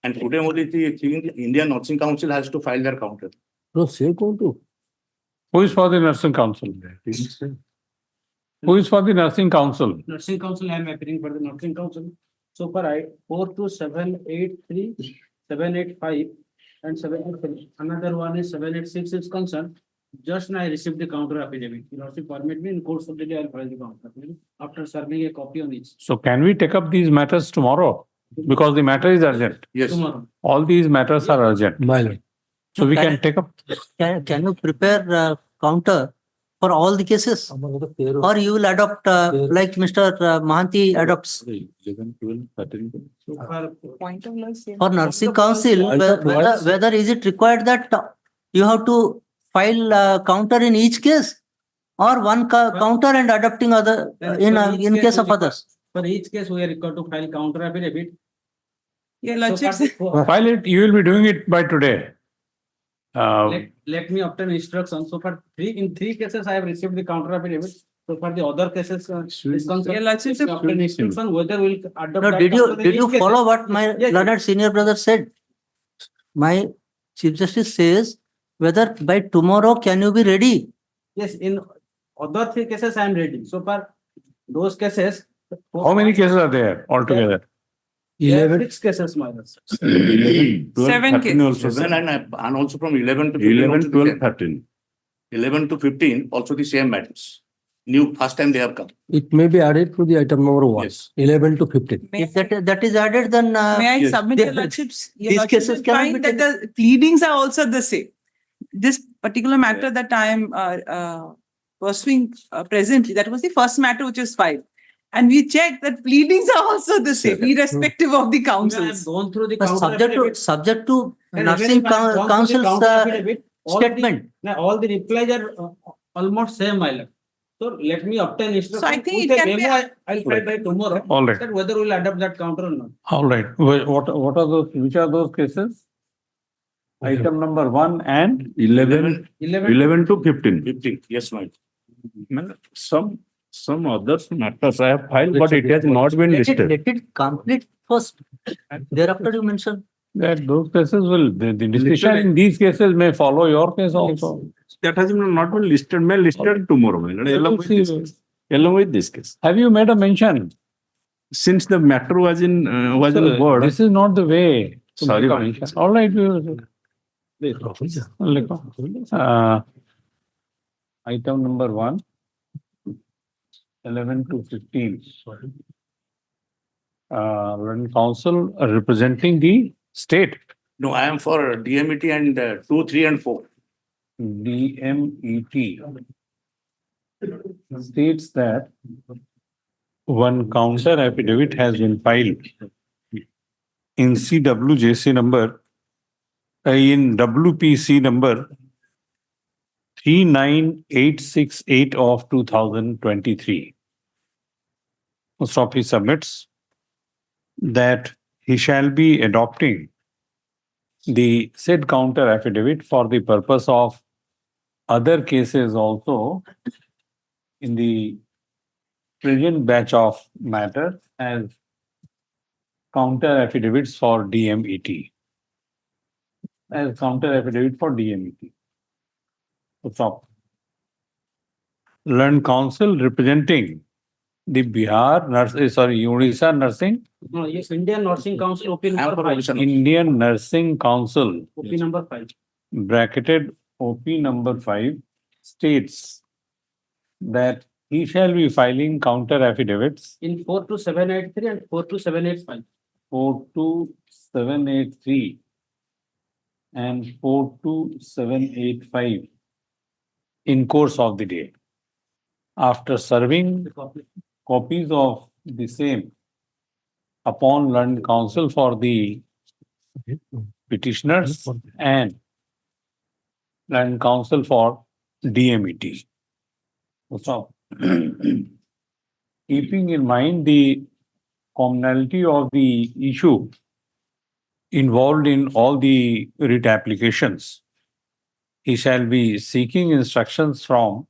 And today only the Indian Nursing Council has to file their counter. No, say go to. Who is for the nursing council? Who is for the nursing council? Nursing council, I am appearing for the nursing council. So far, 42783, 785, and 783. Another one is 786 is concerned. Just now I received the counter affidavit. You also permit me in course of the day, I'll file the counter affidavit after serving a copy on each. So can we take up these matters tomorrow? Because the matter is urgent. Yes. Tomorrow. All these matters are urgent. My lord. So we can take up. Can you prepare counter for all the cases? Or you will adopt like Mr. Mahanti adopts? 11, 12, 13. So far, Point of law. For nursing council, whether is it required that you have to file counter in each case? Or one counter and adopting other in case of others? for each case, we are required to file counter affidavit. Your So lordship, far, File it, you will be doing it by today. let me obtain instructions. So far, in three cases, I have received the counter affidavit. So for the other cases, is concerned, your lordship, let me obtain instruction whether we'll adopt. No, that did counter in you each case. follow what my Yes, learned senior brother said? My Chief Justice says whether by tomorrow can you be ready? Yes, in other three cases, I am ready. So far, those cases. How many cases are there altogether? There are 11. 6 cases, my lord. 11, 12, 7 13 cases. also, sir. And also from 11 to 15. 11, also the 12, same. 13. 11 to 15, also the same matters. New, first time they have come. It may be added to the item number 1. Yes. 11 to 15. may If that is added, then may I yes. submit They- your lordships? Your these lordship cases will cannot find be that the pleadings are also the same. This particular matter that I am pursuing presently, that was the first matter which was filed. And we checked that pleadings are also the same, irrespective of the I have councils. gone through the but counter subject to And nursing even if I have gone through the council's counter affidavit, all the- statement. now, all the replies are almost same, my lord. So let me obtain instruction. So I think With it a can be- memo, I'll file by tomorrow. All right. That whether we'll adopt that counter or not. All right. What are those, which are those cases? Item number 1 and 11, 11 to 15. 15, yes, my. Some other matters I have filed, but it has not been listed. Let it complete first. Thereafter you mention. that those cases will, the decision in these cases may follow your case also. That has not been listed, may listed tomorrow, my lord, along with this case. Along with this case. Have you made a mention? Since the matter was in board. This is not the way. to Sorry, make a my lord. mention. All right. Item number 1, 11 to 15. Learned counsel representing the state. No, I am for DMET and 2, 3 and 4. DMET states that one counter affidavit has been filed in CWJC number, in WPC number 39868 of 2023. Mustafi submits that he shall be adopting the said counter affidavit for the purpose of other cases also in the present batch of matter as counter affidavits for DMET. As counter affidavit for DMET. So stop. Learned counsel representing the Orissa Nursing, No, yes, Indian Nursing Council, OP I am number for 5. Orissa. Indian Nursing Council, OP number 5. bracketed OP number 5, states that he shall be filing counter affidavits In 42783 and 42785. 42783 and 42785 in course of the day. After serving The copy. copies of the same upon learned counsel for the petitioners and learned counsel for DMET. So, keeping in mind the commonality of the issue involved in all the writ applications, he shall be seeking instructions from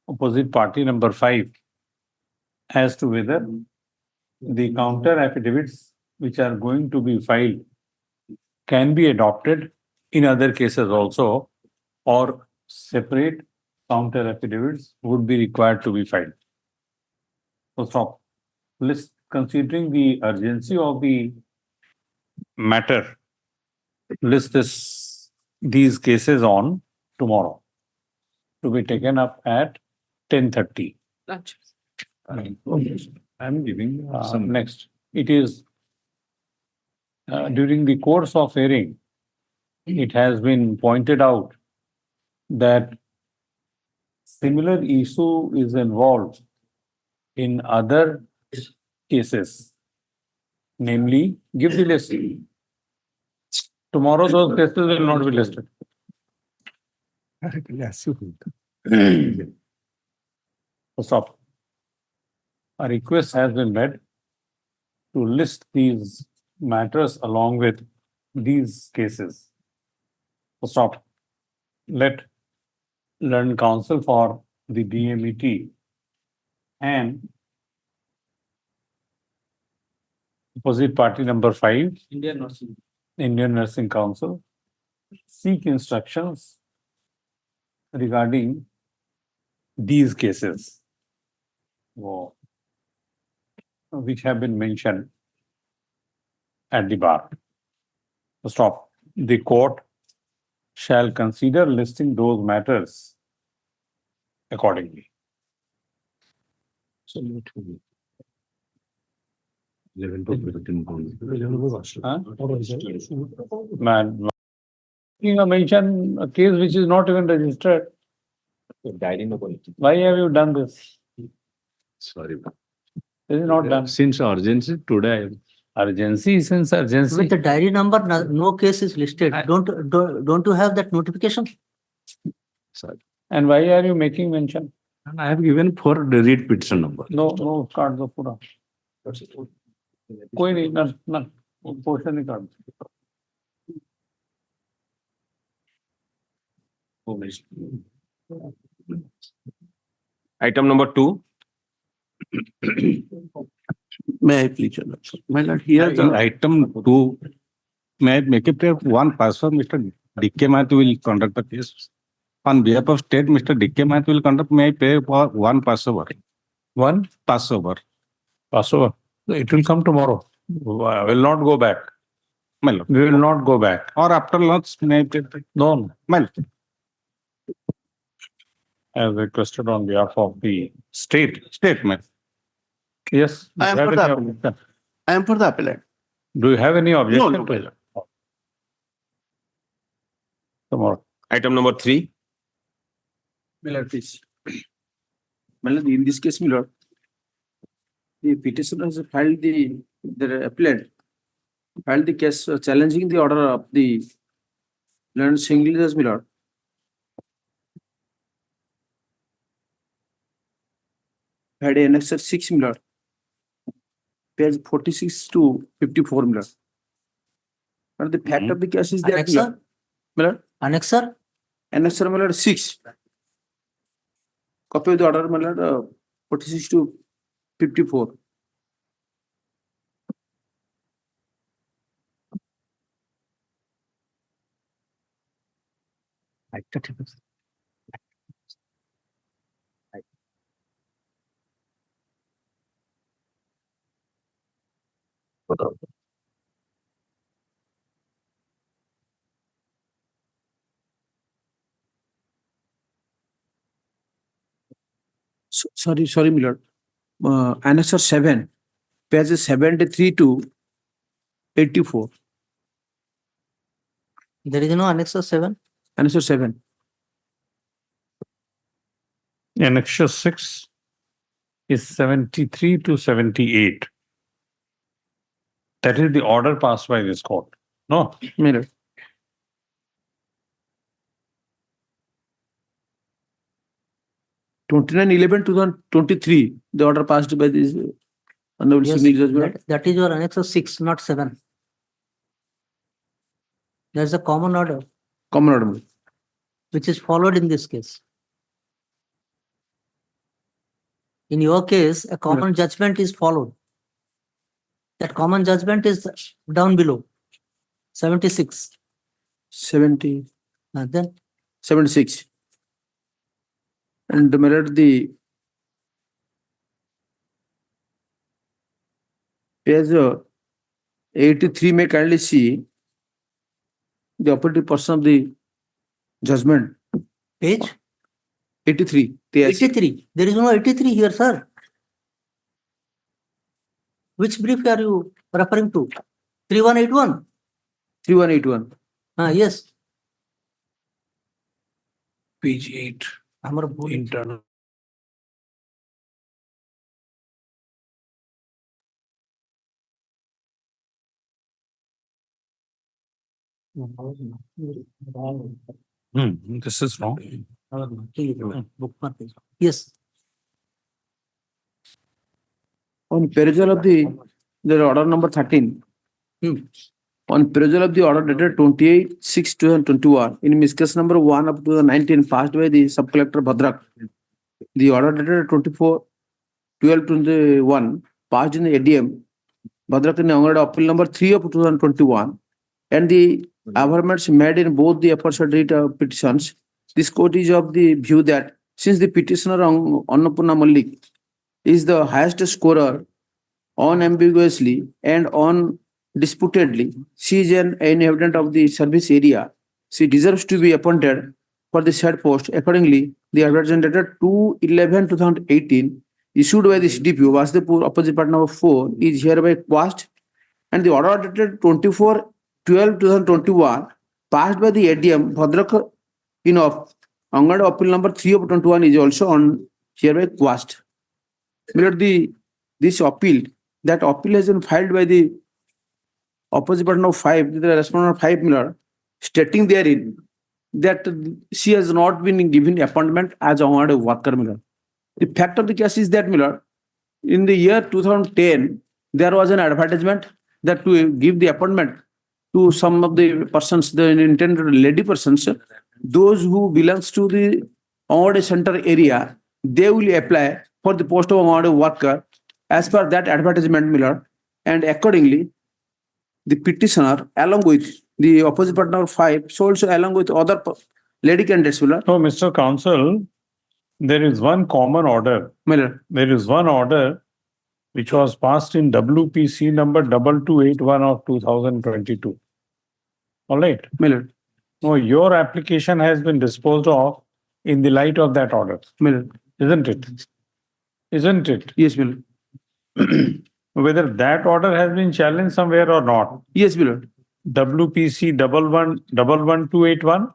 opposite party number 5 as to whether the counter affidavits which are going to be filed can be adopted in other cases also, or separate counter affidavits would be required to be filed. So stop. Let's considering the urgency of the matter, list these cases on tomorrow to be taken up at 10:30. I'm giving some next. It is during the course of hearing, it has been pointed out that similar issue is involved in other cases. Namely, give the list. Tomorrow those cases will not be listed. Stop. A request has been made to list these matters along with these cases. Stop. Let learned counsel for the DMET and opposite party number 5, Indian Nursing Council, seek instructions regarding these cases, which have been mentioned at the bar. Stop. The court shall consider listing those matters accordingly. So, 11 to 15 pounds. Huh? Man, you mention a case which is not even registered. Why have you done this? Sorry. This is not done. Since urgency today, Urgency, since urgency. With the diary number, no case is listed. Don't you have that notification? sorry. And why are you making mention? And I have given for the read petition number. No, card the pura. कोई नहीं, none. Portion नहीं card. Item number 2. May I please, Your Lord? My lord, here In the, item 2, may I make it one person, Mr. D.K. Mathur will conduct the case. On behalf of state, Mr. D.K. Mathur will conduct, may I pay for one Passover? One Passover. Passover. It will come tomorrow. I will not go back. My lord. We will not go back. Or after lunch, may I pay? No, My lord. as requested on behalf of the State, ma'am. yes. I am have for any the- objection? I am for the appellant. Do you have any objection? no, to my it? Tomorrow. Item number 3. My lord, please. My lord, in this case, my lord, the petitioner has filed the appellant filed the case challenging the order of the learned single judge, my lord. Had annexure 6, my lord. Page 46 to 54, my lord. But the fact of the case is that, my Annexer? lord, my lord, Annexer? annexure, my lord, 6. Copy of the order, my lord, 46 to 54. Sorry, my lord. Annexure 7, pages 73 to 84. There is no annexer 7. Annexure 7. Annexure 6 is 73 to 78. That is the order passed by this court. No, My lord. (29/11/2023), the order passed by this honorable Yes, single judge, my lord. that is your annexer 6, not 7. There's a common order Common order, my lord. which is followed in this case. In your case, a common judgment is followed. That common judgment is down below. 76. 70, Then 76. And my lord, the page 83 may kindly see the operative portion of the judgment. page 83. Yes. 83. There is no 83 here, sir. Which brief are you referring to? 3181? 3181. Yes. Page 8, Amar bhul- internal. This is wrong. Bookmark is- Yes. On perusal of the order number 13. Hmm. On perusal of the order dated 28/6/2021 in miscase number 1 up to the 19 passed by the sub-collector Bhadrak. The order dated 24/12/21 passed in the ADM Bhadrak in Angad appeal number 3 of 2021 and the averments made in both the aforesaid petitions. This court is of the view that since the petitioner Annapurna Malik is the highest scorer unambiguously and undisputedly, she is an inhabitant of the service area. She deserves to be appointed for the said post. Accordingly, the advertisement dated 2/11/2018 issued by the CDPO Vasudepur opposite part number 4 is hereby quashed and the order dated 24/12/2021 passed by the ADM Bhadrak in Angad appeal number 3 of 21 is also hereby quashed. This appeal, that appeal has been filed by the opposite part number 5, the respondent 5 Miller, stating therein that she has not been given appointment as Angad worker Miller. The fact of the case is that Miller, in the year 2010, there was an advertisement that to give the appointment to some of the persons, the intended lady persons, those who belongs to the Angad center area, they will apply for the post of Angad worker as per that advertisement Miller, and accordingly, the petitioner along with the opposite part number 5, so also along with other lady candidates Miller. So, Mr. Counsel, there is one common order. Miller. There is one order which was passed in WPC number 2281 of 2022. All right. Miller. Oh, your application has been disposed of in the light of that order, Miller. isn't it? Isn't it? Yes, Miller. Whether that order has been challenged somewhere or not. Yes, Miller. WPC 11281.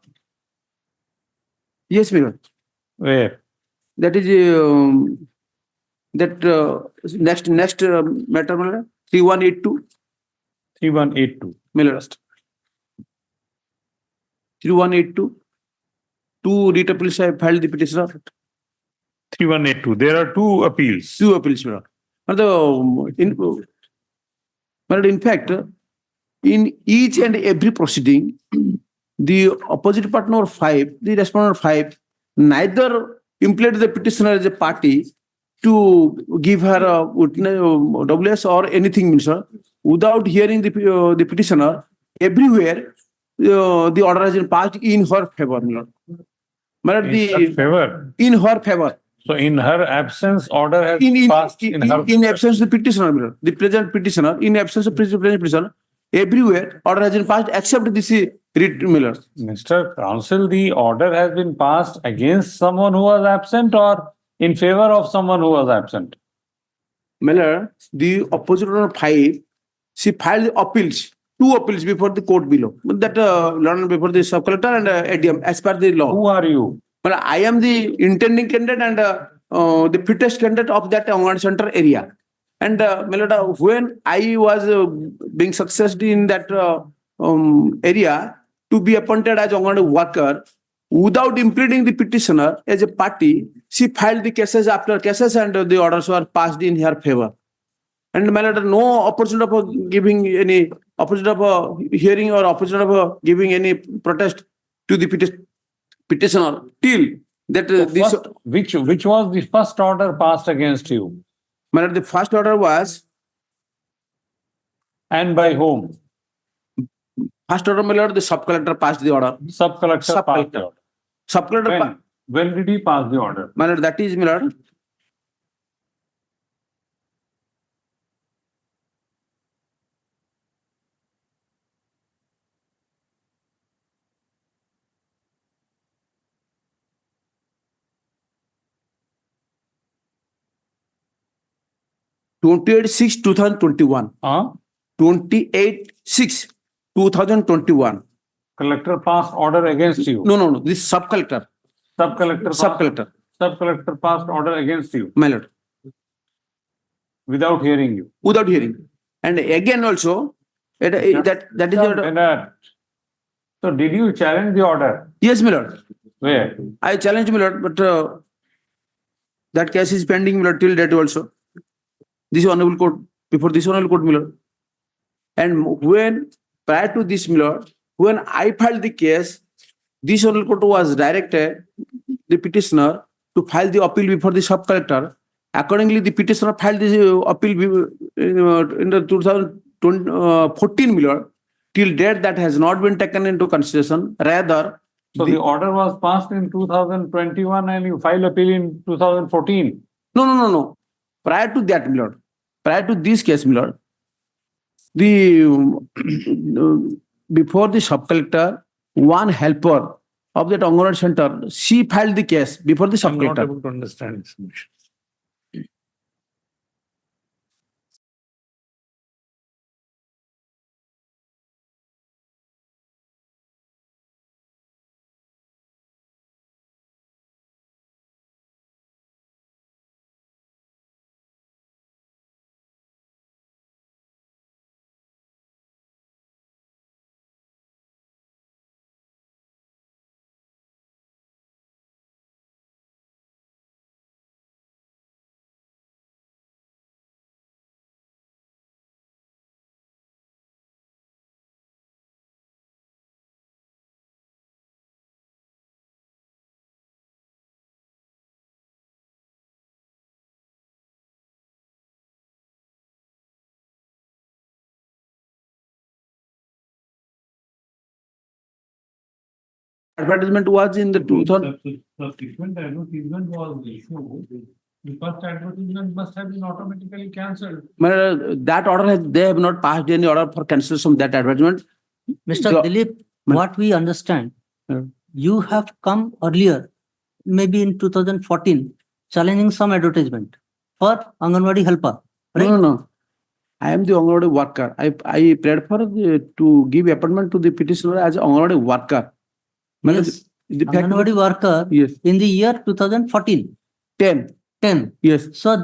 Yes, Miller. Where? That is next matter Miller. 3182. 3182. Miller. 3182. Two writ appeals have filed the petitioner. 3182. There are two appeals. Two appeals, Miller. And in fact, in each and every proceeding, the opposite partner 5, the respondent 5, neither implied the petitioner as a party to give her a WS or anything, Minister. Without hearing the petitioner, everywhere the order has been passed in her favor, Minister. Favor. In her favor. So in her absence, order has passed in her in absence of the petitioner, Miller. The present petitioner, in absence of present petitioner, everywhere order has been passed except this writ, Miller. Mr. Counsel, the order has been passed against someone who was absent or in favor of someone who was absent? Miller, the opposite order 5, she filed the appeals, 2 appeals before the court below. That learned before the sub-collector and ADM as per the law. Who are you? Well, I am the intending candidate and the fittest candidate of that Angad center area. And when I was being successful in that area to be appointed as Angad worker, without implementing the petitioner as a party, she filed the cases after cases and the orders were passed in her favor. And no opportunity of giving any opportunity of hearing or opportunity of giving any protest to the petitioner till that Which was the first order passed against you? The first order was And by whom? First order, my lord, the sub-collector passed the order. Sub-collector passed Sub-collector. the order. Sub-collector, When did he pass the order? my lord, that is, my lord, (28/6, 2021). Huh? 28/6, 2021. Collector passed order against you. No. This sub-collector. Sub-collector passed order against you My lord, without hearing you. without hearing. And again also, that is your, Minute. So did you challenge the order? yes, my lord. Where? I challenge, my lord, but that case is pending, my lord, till date also. This honorable court, before this honorable court, my lord. And when, prior to this, my lord, when I filed the case, this honorable court was directed the petitioner to file the appeal before the sub-collector. Accordingly, the petitioner filed the appeal in the 2014, my lord. Till date, that has not been taken into consideration. Rather, So the order was passed in 2021 and you filed appeal in 2014. No. Prior to that, my lord, prior to this case, my lord, before the sub-collector, one helper of that Anganwadi center, she filed the case before the I'm not sub-collector. able to understand this. Advertisement was in the 2000. Subsequent advertisement was issued. The first advertisement must have been automatically cancelled. That order they have not passed any order for cancellation of that advertisement. Mr. So- Dilip, Ma- what we understand, Yeah. you have come earlier, maybe in 2014, challenging some advertisement for Anganwadi helper, right? No. I am the Anganwadi worker. I prayed for to give appointment to the petitioner as Anganwadi worker. Yes, The fact Anganwadi worker yes, in the year 2014, 10. 10. Yes. So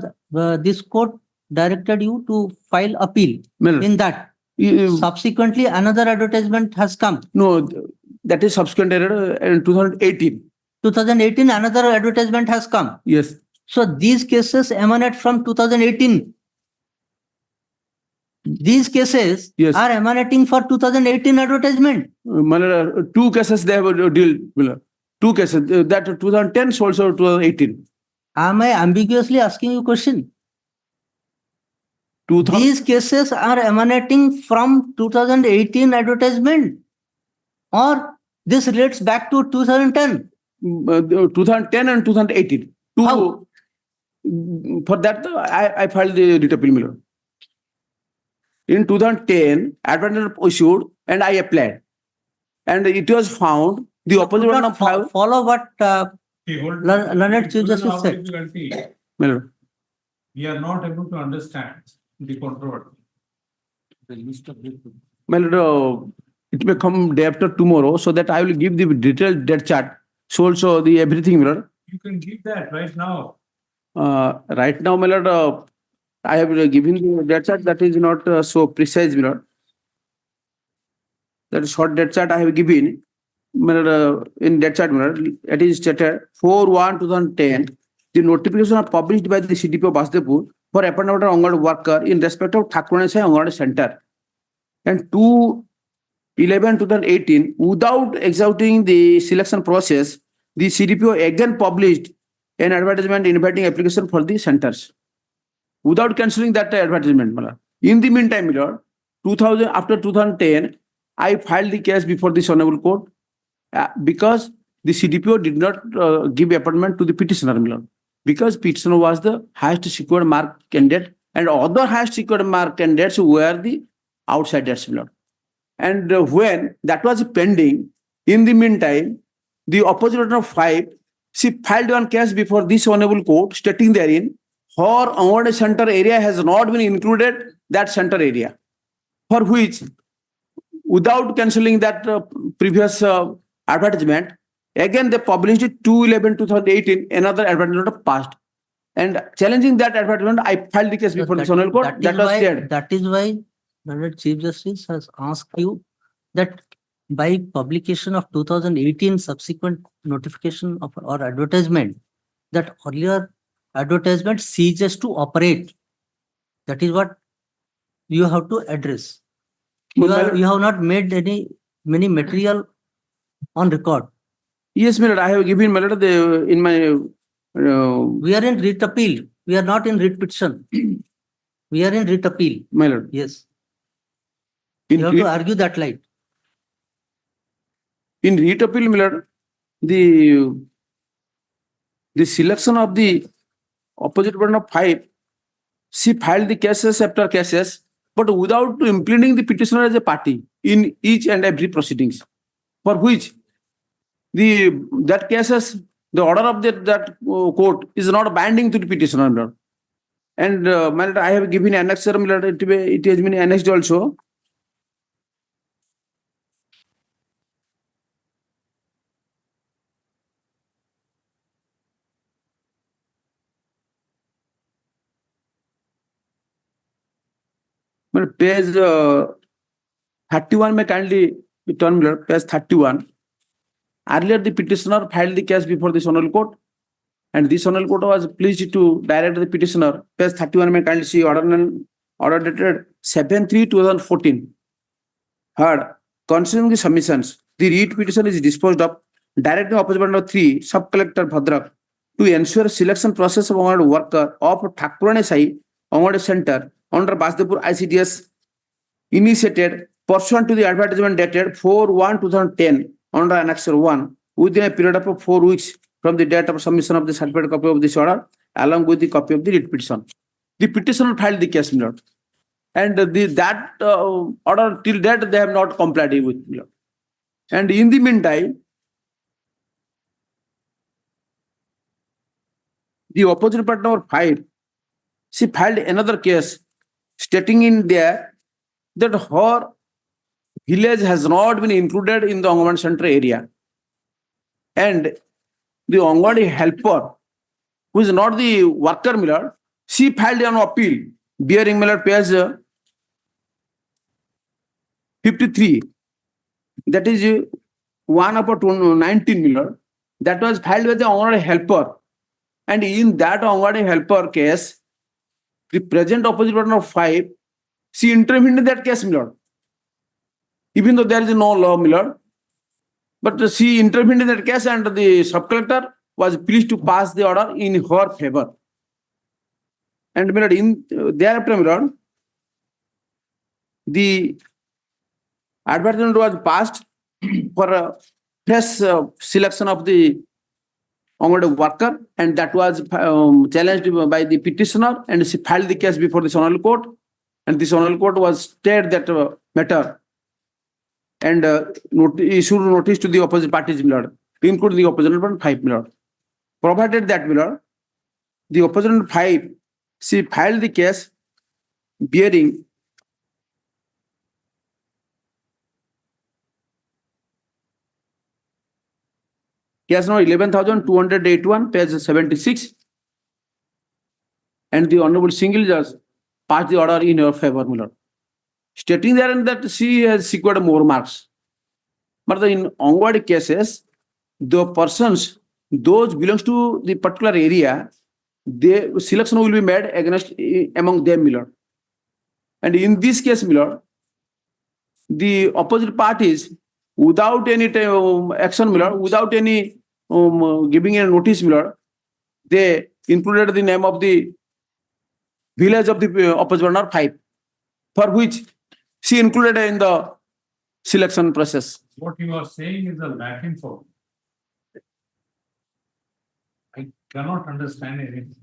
this court directed you to file appeal Well, in that. you- Subsequently, another advertisement has come. no, that is subsequent error in 2018. 2018, another advertisement has come. Yes. So these cases emanate from 2018. These cases Yes. are emanating for 2018 advertisement. Two cases they have a deal. Two cases. That 2010 is also 2018. Am I ambiguously asking you a question? 2000, These cases are emanating from 2018 advertisement, or this relates back to 2010. 2010 and 2018. How? For that, I filed the writ appeal. Miller. In 2010, advertisement issued and I applied. And it was found the opposite Could one not of five. follow what Learned Chief This is Justice our said. difficulty. Miller. We are not able to understand the controversy. Miller, it may come day after tomorrow, so that I will give the detailed debt chart. So also the everything, Miller. You can give that right now. Right now, Miller, I have given the debt chart that is not so precise, Miller. That short debt chart I have given. In debt chart, it is stated 4/1/2010. The notification are published by the CDPO Basdepur for appointment of Anganwadi worker in respect of Thakurnesai Anganwadi Center. And 2/11/2018, without exhausting the selection process, the CDPO again published an advertisement inviting application for the centers. Without cancelling that advertisement. In the meantime, after 2010, I filed the case before this honorable court because the CDPO did not give appointment to the petitioner, my lord. Because petitioner was the highest secured mark candidate and other highest secured mark candidates were the outsiders, my lord. And when that was pending, in the meantime, the opposition of 5, she filed one case before this honorable court stating therein, her awarded center area has not been included that center area, for which, without cancelling that previous advertisement, again they published it 2/11/2018, another advertisement passed. And challenging that advertisement, I filed the case before this honorable court. That was cleared. That is why the Chief Justice has asked you that by publication of 2018 subsequent notification of or advertisement, that earlier advertisement ceases to operate. That is what you have to address. You have not made many material on record. Yes, my lord, I have given my lord in my. We are in writ appeal. We are not in writ petition. We are in writ appeal. My lord. Yes. In You have to argue that light. In writ appeal, my lord, the selection of the opposite party of 5, she filed the cases after cases, but without implementing the petitioner as a party in each and every proceedings, for which that cases, the order of that court is not binding to the petitioner, my lord. And my lord, I have given annexure, my lord, it has been annexed also. Page 31 may kindly turn, page 31. Earlier, the petitioner filed the case before this honorable court, and this honorable court was pleased to direct the petitioner. Page 31 may kindly see order dated 7/3/2014. Heard, considering the submissions, the writ petition is disposed of, directing opposite party of 3, sub-collector Bhadrak, to ensure selection process of awarded worker of Thakurane Sai awarded center under Basdepur ICDS initiated pursuant to the advertisement dated 4/1/2010 under Annexure 1 within a period of 4 weeks from the date of submission of the certified copy of this order along with the copy of the writ petition. The petitioner filed the case, my lord. And that order till date they have not complied with, my lord. And in the meantime, the opposite party number 5, she filed another case stating in there that her village has not been included in the Angwanwadi center area. And the Angwanwadi helper, who is not the worker, my lord, she filed an appeal bearing, my lord, page 53. That is 1/19, my lord. That was filed with the Angwanwadi helper. And in that Angwanwadi helper case, the present opposite party of 5, she intervened in that case, my lord. Even though there is no law, my lord, but she intervened in that case and the sub-collector was pleased to pass the order in her favor. And my lord, thereafter, my lord, the advertisement was passed for a fresh selection of the Angwanwadi worker, and that was challenged by the petitioner, and she filed the case before the honorable court, and this honorable court was stayed that matter and issued notice to the opposite parties, my lord, including the opposition party 5, my lord. Provided that, my lord, the opposition 5, she filed the case bearing case number 11,281, page 76, and the Honorable Single Judge passed the order in her favor, my lord, stating therein that she has secured more marks. But in Angwanwadi cases, the persons, those belongs to the particular area, the selection will be made against among them, my lord. And in this case, my lord, the opposite parties, without any action, my lord, without any giving a notice, my lord, they included the name of the village of the opposite party 5, for which she included in the selection process. What you are saying is a Latin form. I cannot understand anything.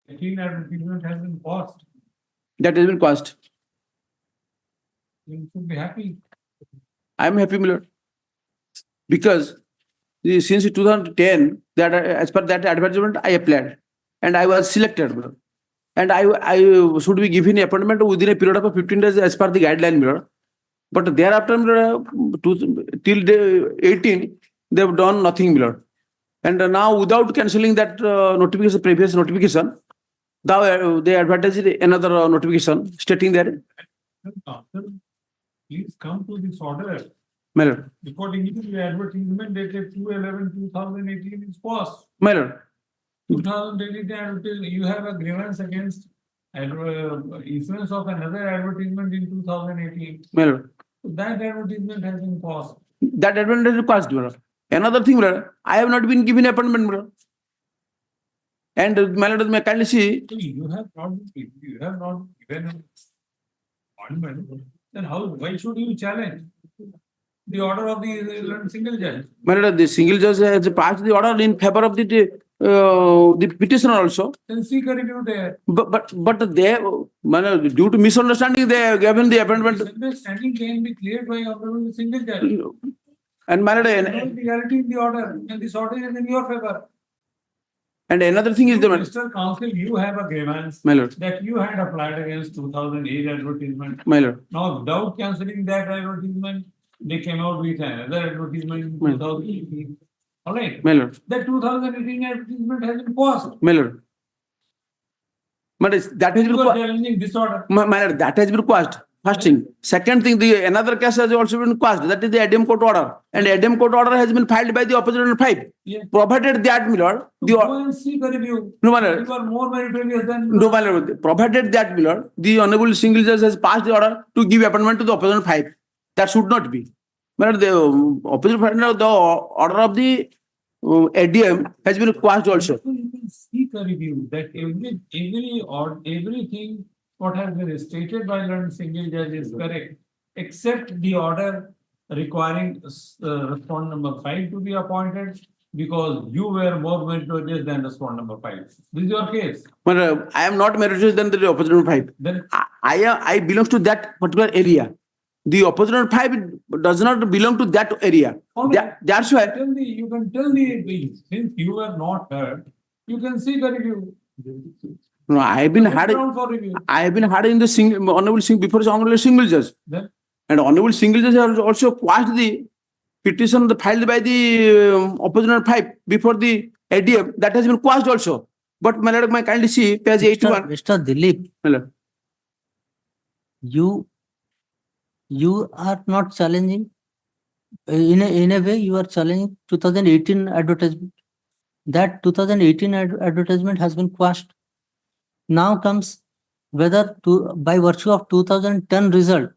Advertisement has been paused. That has been caused. You should be happy. I am happy, my lord. Because since 2010, that as per that advertisement, I applied and I was selected, my lord. And I should be given appointment within a period of 15 days as per the guideline, my lord. But thereafter, till the 18, they have done nothing, my lord. And now, without cancelling that notification, previous notification, now they advertised another notification stating that, Please come to this order. my lord, According to the advertisement dated 2/11/2018 is paused. my lord, 2018 advertisement, you have a grievance against issuance of another advertisement in 2018. my lord. That advertisement has been paused. That advantage is caused, my lord. Another thing, my lord, I have not been given appointment, my lord. And my lord, may kindly see, So you have not given an appointment, then why should you challenge the order of the single judge? my lord, the single judge has passed the order in favor of the petitioner also. Then seek a review there. But they, my lord, due to misunderstanding, they have given the appointment. Misunderstanding can be cleared by honorable single judge. And my lord, There is no legality in the order, and this order is in your favor. and another thing is the, Mr. Counsel, you have a grievance my lord, that you had applied against 2008 advertisement. my lord, Now, without cancelling that advertisement, they came out with another advertisement in Hmm. 2018. All right, my lord, that 2018 advertisement has been paused. my lord. But that has been You are challenging this order. my lord, that has been caused. First thing. Second thing, the another case has also been caused. That is the ADM court order. And ADM court order has been filed by the opposition 5. Yeah. Provided that, my lord, the Go and seek a review. no, my lord. You are more meritorious than. No, my lord. Provided that, my lord, the honorable single judge has passed the order to give appointment to the opposition 5. That should not be. My lord, the opposition 5, the order of the ADM has been caused also. You can seek a review that everything what has been stated by learned single judge is correct, except the order requiring respondent number 5 to be appointed because you were more meritorious than respondent number 5. This is your case. But I am not meritorious than the opposition 5. Then I belong to that particular area. The opposition 5 does not belong to that area. That's why. you can tell the since you were not heard, you can seek a review. No, I have been had. Ground for review. I have been had in the honorable before the honorable single judge. Then And honorable single judge has also quashed the petition filed by the opposition 5 before the ADM. That has been quashed also. But my lord, may kindly see page 81. Mr. Dilip, My lord. you are not challenging. In a way, you are challenging 2018 advertisement. That 2018 advertisement has been quashed. Now comes whether by virtue of 2010 result,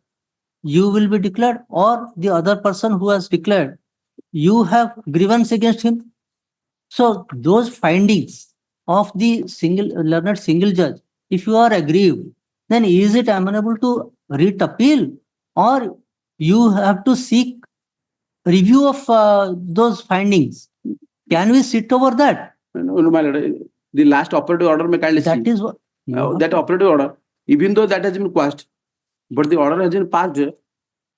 you will be declared or the other person who has declared, you have grievance against him. So those findings of the learned single judge, if you are aggrieved, then is it amenable to writ appeal or you have to seek review of those findings. Can we sit over that? No, my lord, the last operative order may kindly That see. is what. you have That to- operative order, even though that has been quashed, but the order has been passed,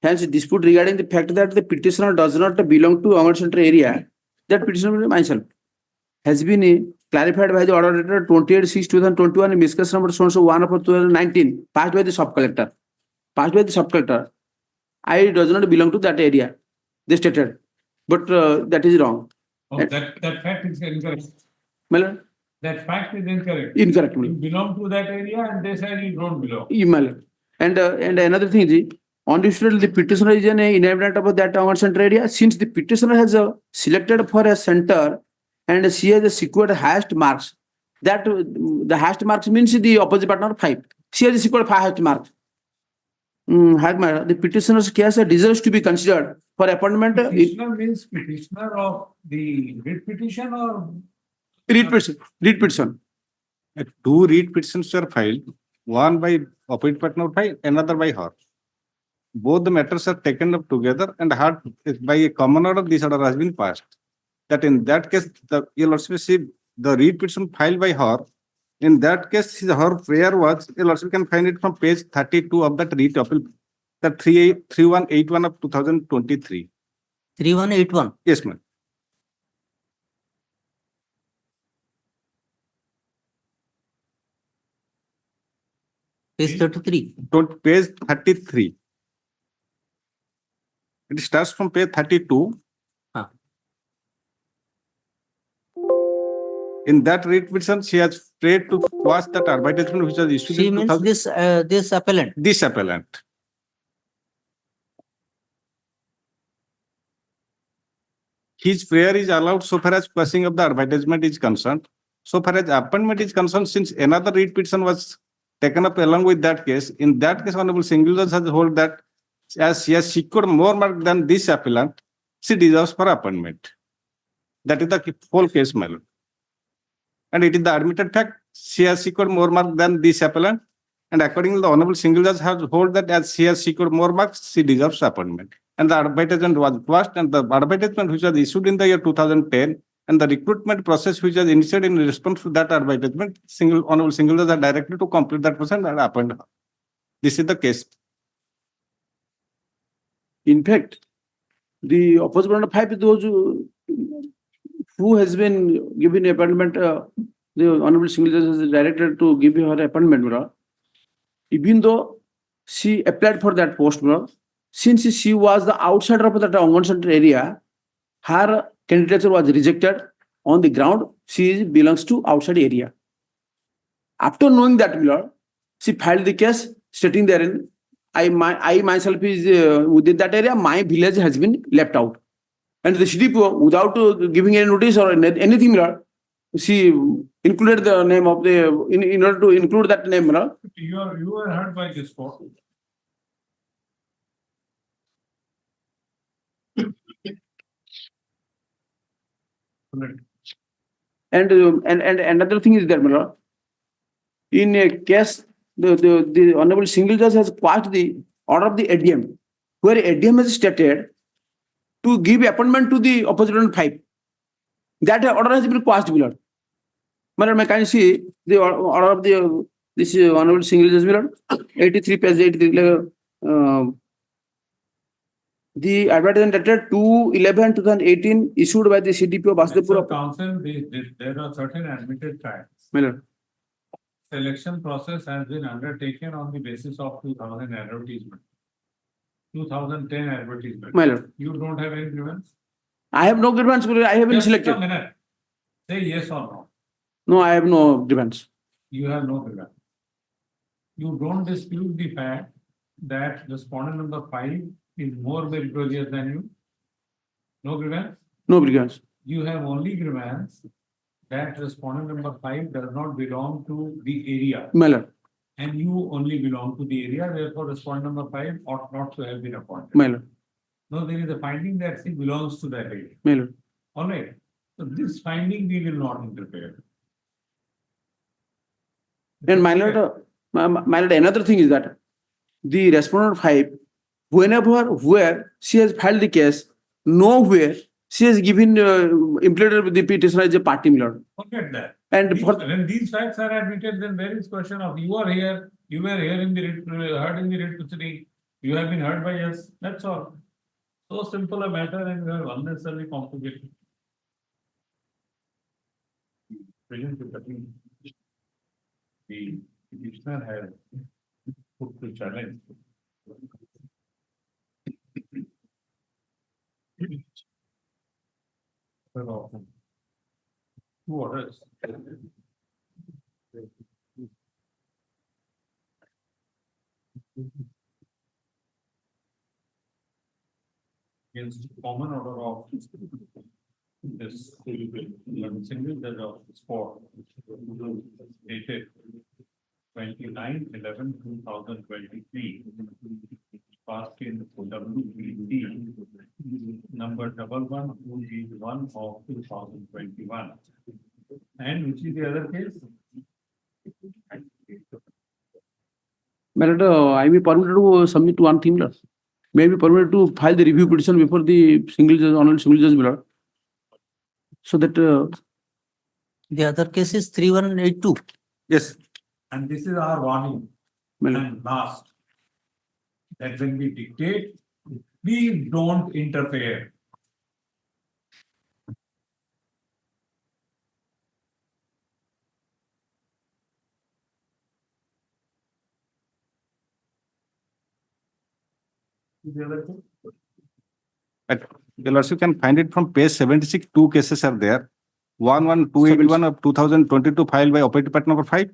hence dispute regarding the fact that the petitioner does not belong to our center area, that petitioner myself has been clarified by the order letter 28/6/2021 in miscase number so and so 1 of 2019, passed by the sub collector. Passed by the sub collector. I does not belong to that area, they stated, but that is wrong. Oh, that fact is incorrect. My lord, That fact is incorrect. incorrect. my You lord. belong to that area and they said you don't belong. My lord. And another thing is, on this field, the petitioner is an inhabitant of that town center area. Since the petitioner has selected for a center and she has secured highest marks, that the highest marks means the opposite partner 5. She has secured 5 highest marks. The petitioner's case deserves to be considered for appointment. Petitioner means petitioner of the writ petition or? Read petition. Read petition. Two read petitions were filed, one by opposite partner by another by her. Both the matters are taken up together and had by a common order, this order has been passed. That in that case, you'll also see the read petition filed by her. In that case, her prayer was, you'll also can find it from page 32 of that read appeal, that 3181 of 2023. 3181. Yes, ma'am. Page 33. Page 33. It starts from page 32. Ah. In that read petition, she has prayed to quash that advertisement which was issued She in means 2000 this appellant. this appellant. His prayer is allowed so far as quashing of the advertisement is concerned. So far as appointment is concerned, since another read petition was taken up along with that case, in that case, Honorable Single Judge has hold that as she has secured more mark than this appellant, she deserves for appointment. That is the whole case, my lord. And it is the admitted fact, she has secured more mark than this appellant. And accordingly, the Honorable Single Judge has hold that as she has secured more marks, she deserves appointment. And the advertisement was quashed, and the advertisement which was issued in the year 2010 and the recruitment process which was initiated in response to that advertisement, Honorable Single Judge are directed to complete that process and appoint her. This is the case. In fact, the opposite partner 5 is those who has been given appointment, the Honorable Single Judge is directed to give her appointment, bro. Even though she applied for that post, bro, since she was the outsider of that Angan Center area, her candidature was rejected on the ground she belongs to outside area. After knowing that, bro, she filed the case stating therein, I myself is within that area, my village has been left out. And the CDPO, without giving any notice or anything, she included the name of the, in order to include that name. You are heard by this court. And another thing is that, in a case, the Honorable Single Judge has quashed the order of the ADM, where ADM has stated to give appointment to the opposite 5. That order has been quashed, Millard. Madam, I can see the order of the this Honorable Single Judge, Millard, 83 page 83. The advertisement dated 2/11/2018 issued by the CDPO Basudepur. Counsel, there are certain admitted facts. Millard. Selection process has been undertaken on the basis of 2000 advertisement. 2010 advertisement. Millard. You don't have any grievance? I have no grievance, I have been Just selected. a minute. Say yes or no. No, I have no grievance. You have no grievance. You don't dispute the fact that respondent number 5 is more meritorious than you. No grievance? No grievance. You have only grievance that respondent number 5 does not belong to the area. Millard. And you only belong to the area, therefore respondent number 5 ought not to have been appointed. Millard. No, there is a finding that she belongs to that area. Millard. All right. So this finding we will not interfere. And my lord, another thing is that the respondent 5 where she has filed the case, nowhere she has given implemented the petitioner as a party, my lord. Forget that. And for When these facts are admitted, then there is question of you are here, you were here in the heard in the writ proceeding, you have been heard by us. That's all. So simple a matter, and we have unnecessarily complicated. Present with the petitioner has put to challenge. Two orders. Against common order of this single judge of sport dated 29/11/2023, passed in WBD number 11281 of 2021. And which is the other case? my lord, I may permitted to submit one thing, my lord. May I be permitted to file the review petition before the single judge, honorable single judge, my lord. So that The other case is 3182. yes, And this is our warning. my lord. And last, that when we dictate, please don't interfere. The other thing? Your lordship can find it from page 76, two cases are there. 11281 of 2022 filed by operative part number 5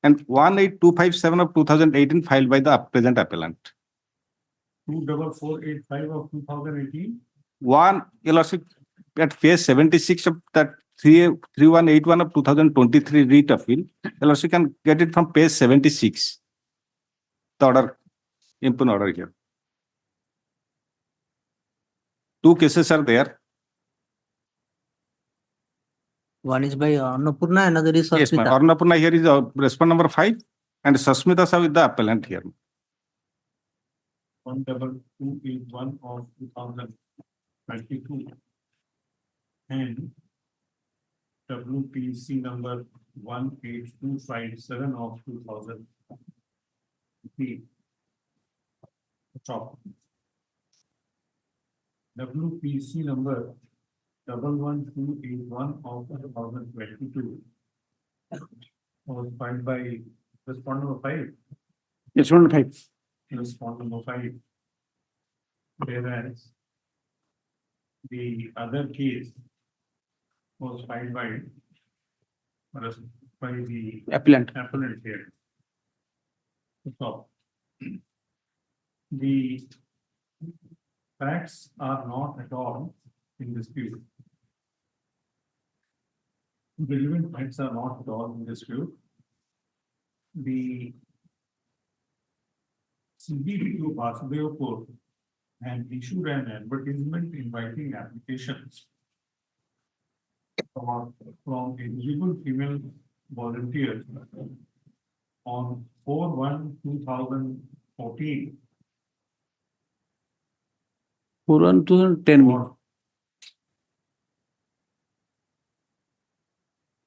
and 18257 of 2018 filed by the present appellant. 24485 of 2018. Your lordship, at page 76 of that 3181 of 2023 writ appeal, your lordship can get it from page 76. The order, impugn order here. Two cases are there. One is by Annapurna, another is Yes, ma'am. Sarpita. Arnapurna here is respond number 5 and Sasmita Saw with the appellant here. 12281 of 2022 and WPC number 18257 of 2003. Stop. WPC number 11281 of 2022 was filed by respondent number 5. Yes, 105. Respondent number 5. Whereas the other case was filed by the Appellant. appellant here. So the facts are not at all in dispute. Relevant facts are not at all in dispute. The CBDQ Basudevapur had issued an advertisement inviting applications from eligible female volunteers on 4/1/2014 2010.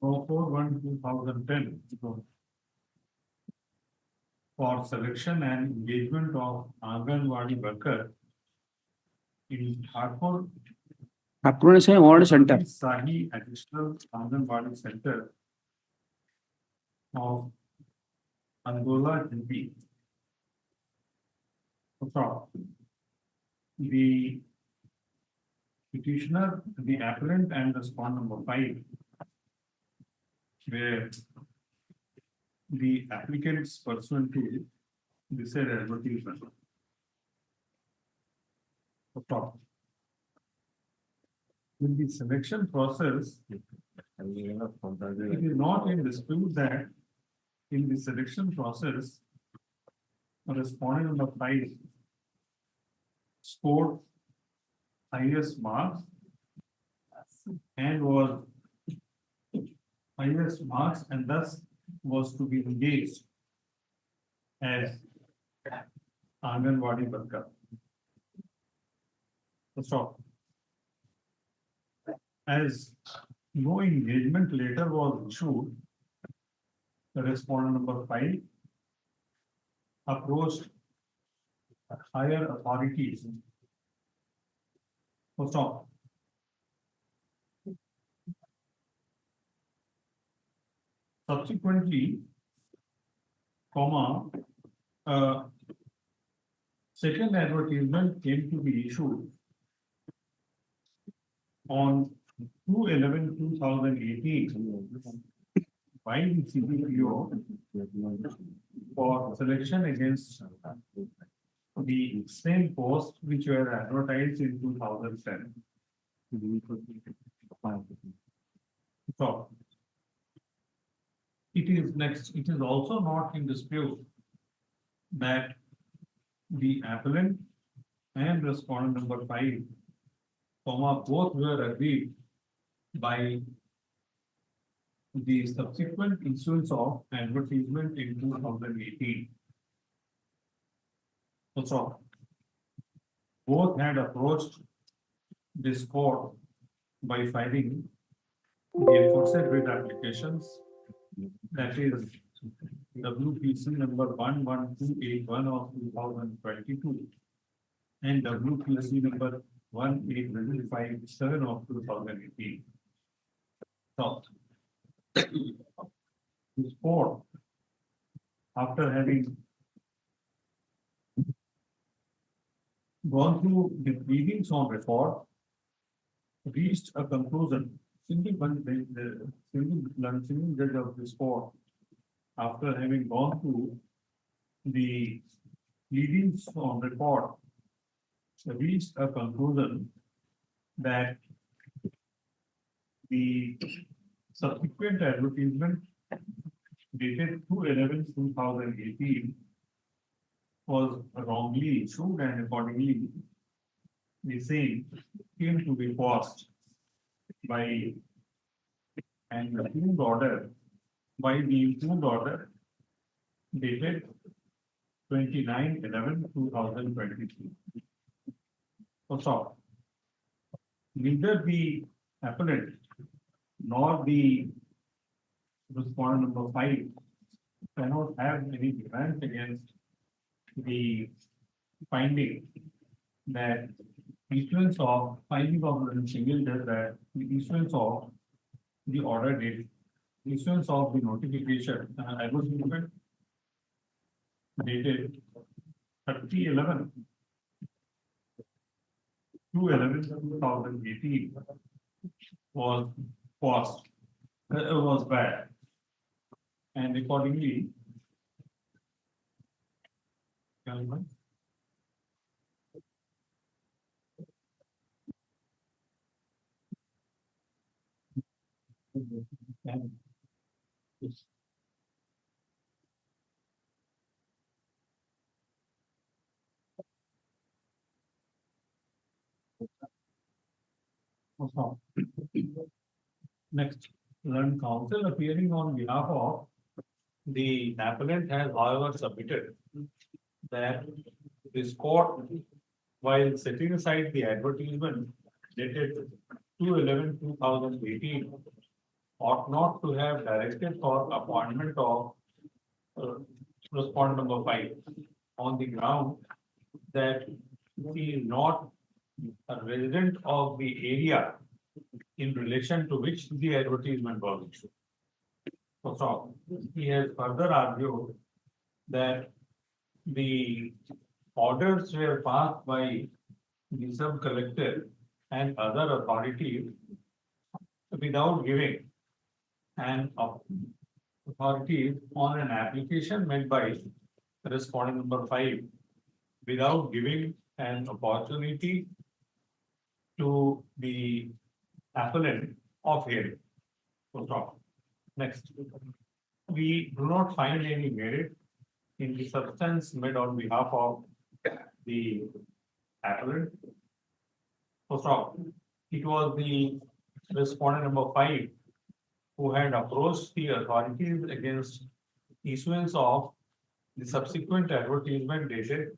or 4/1/2010 for selection and engagement of Anganwadi worker in Hardcore Appellant say order center. Sahi Additional Anganwadi Center of Angola, UP. So, the petitioner, the appellant and the respondent number 5, where the applicants pursuant to this said advertisement. So, in the selection process, it is not in dispute that in the selection process, respondent number 5 scored highest marks and was highest marks and thus was to be engaged as Anganwadi worker. Stop. As no engagement letter was issued, the respondent number 5 approached higher authorities. Stop. Subsequently, second advertisement came to be issued on 2/11/2018 by the CBPO for selection against the same post which were advertised in 2010. So it is also not in dispute that the appellant and respondent number 5, both were agreed by the subsequent issuance of advertisement in 2018. So both had approached this court by filing the enforced writ applications, that is WPC number 11281 of 2022 and WPC number 18157 of 2018. So this court, after having gone through the pleadings on record, reached a conclusion. Single judge of this court, after having gone through the pleadings on record, reached a conclusion that the subsequent advertisement dated 2/11/2018 was wrongly issued, and accordingly the same came to be passed by an impugn order, dated 29/11/2023. So neither the appellant nor the respondent number 5 cannot have any defense against the finding that issuance of finding of the single judge that the issuance of the order date, issuance of the notification, advertisement dated 30/11/2018 was passed, was bad, and accordingly, next, learned counsel appearing on behalf of the appellant has however submitted that this court, while setting aside the advertisement dated 2/11/2018, ought not to have directed for appointment of respondent number 5 on the ground that he is not a resident of the area in relation to which the advertisement was issued. So he has further argued that the orders were passed by the sub-collector and other authorities without giving an authority on an application made by respondent number 5 without giving an opportunity to the appellant of hearing. Next, we do not find any merit in the substance made on behalf of the appellant. It was the respondent number 5 who had approached the authorities against issuance of the subsequent advertisement dated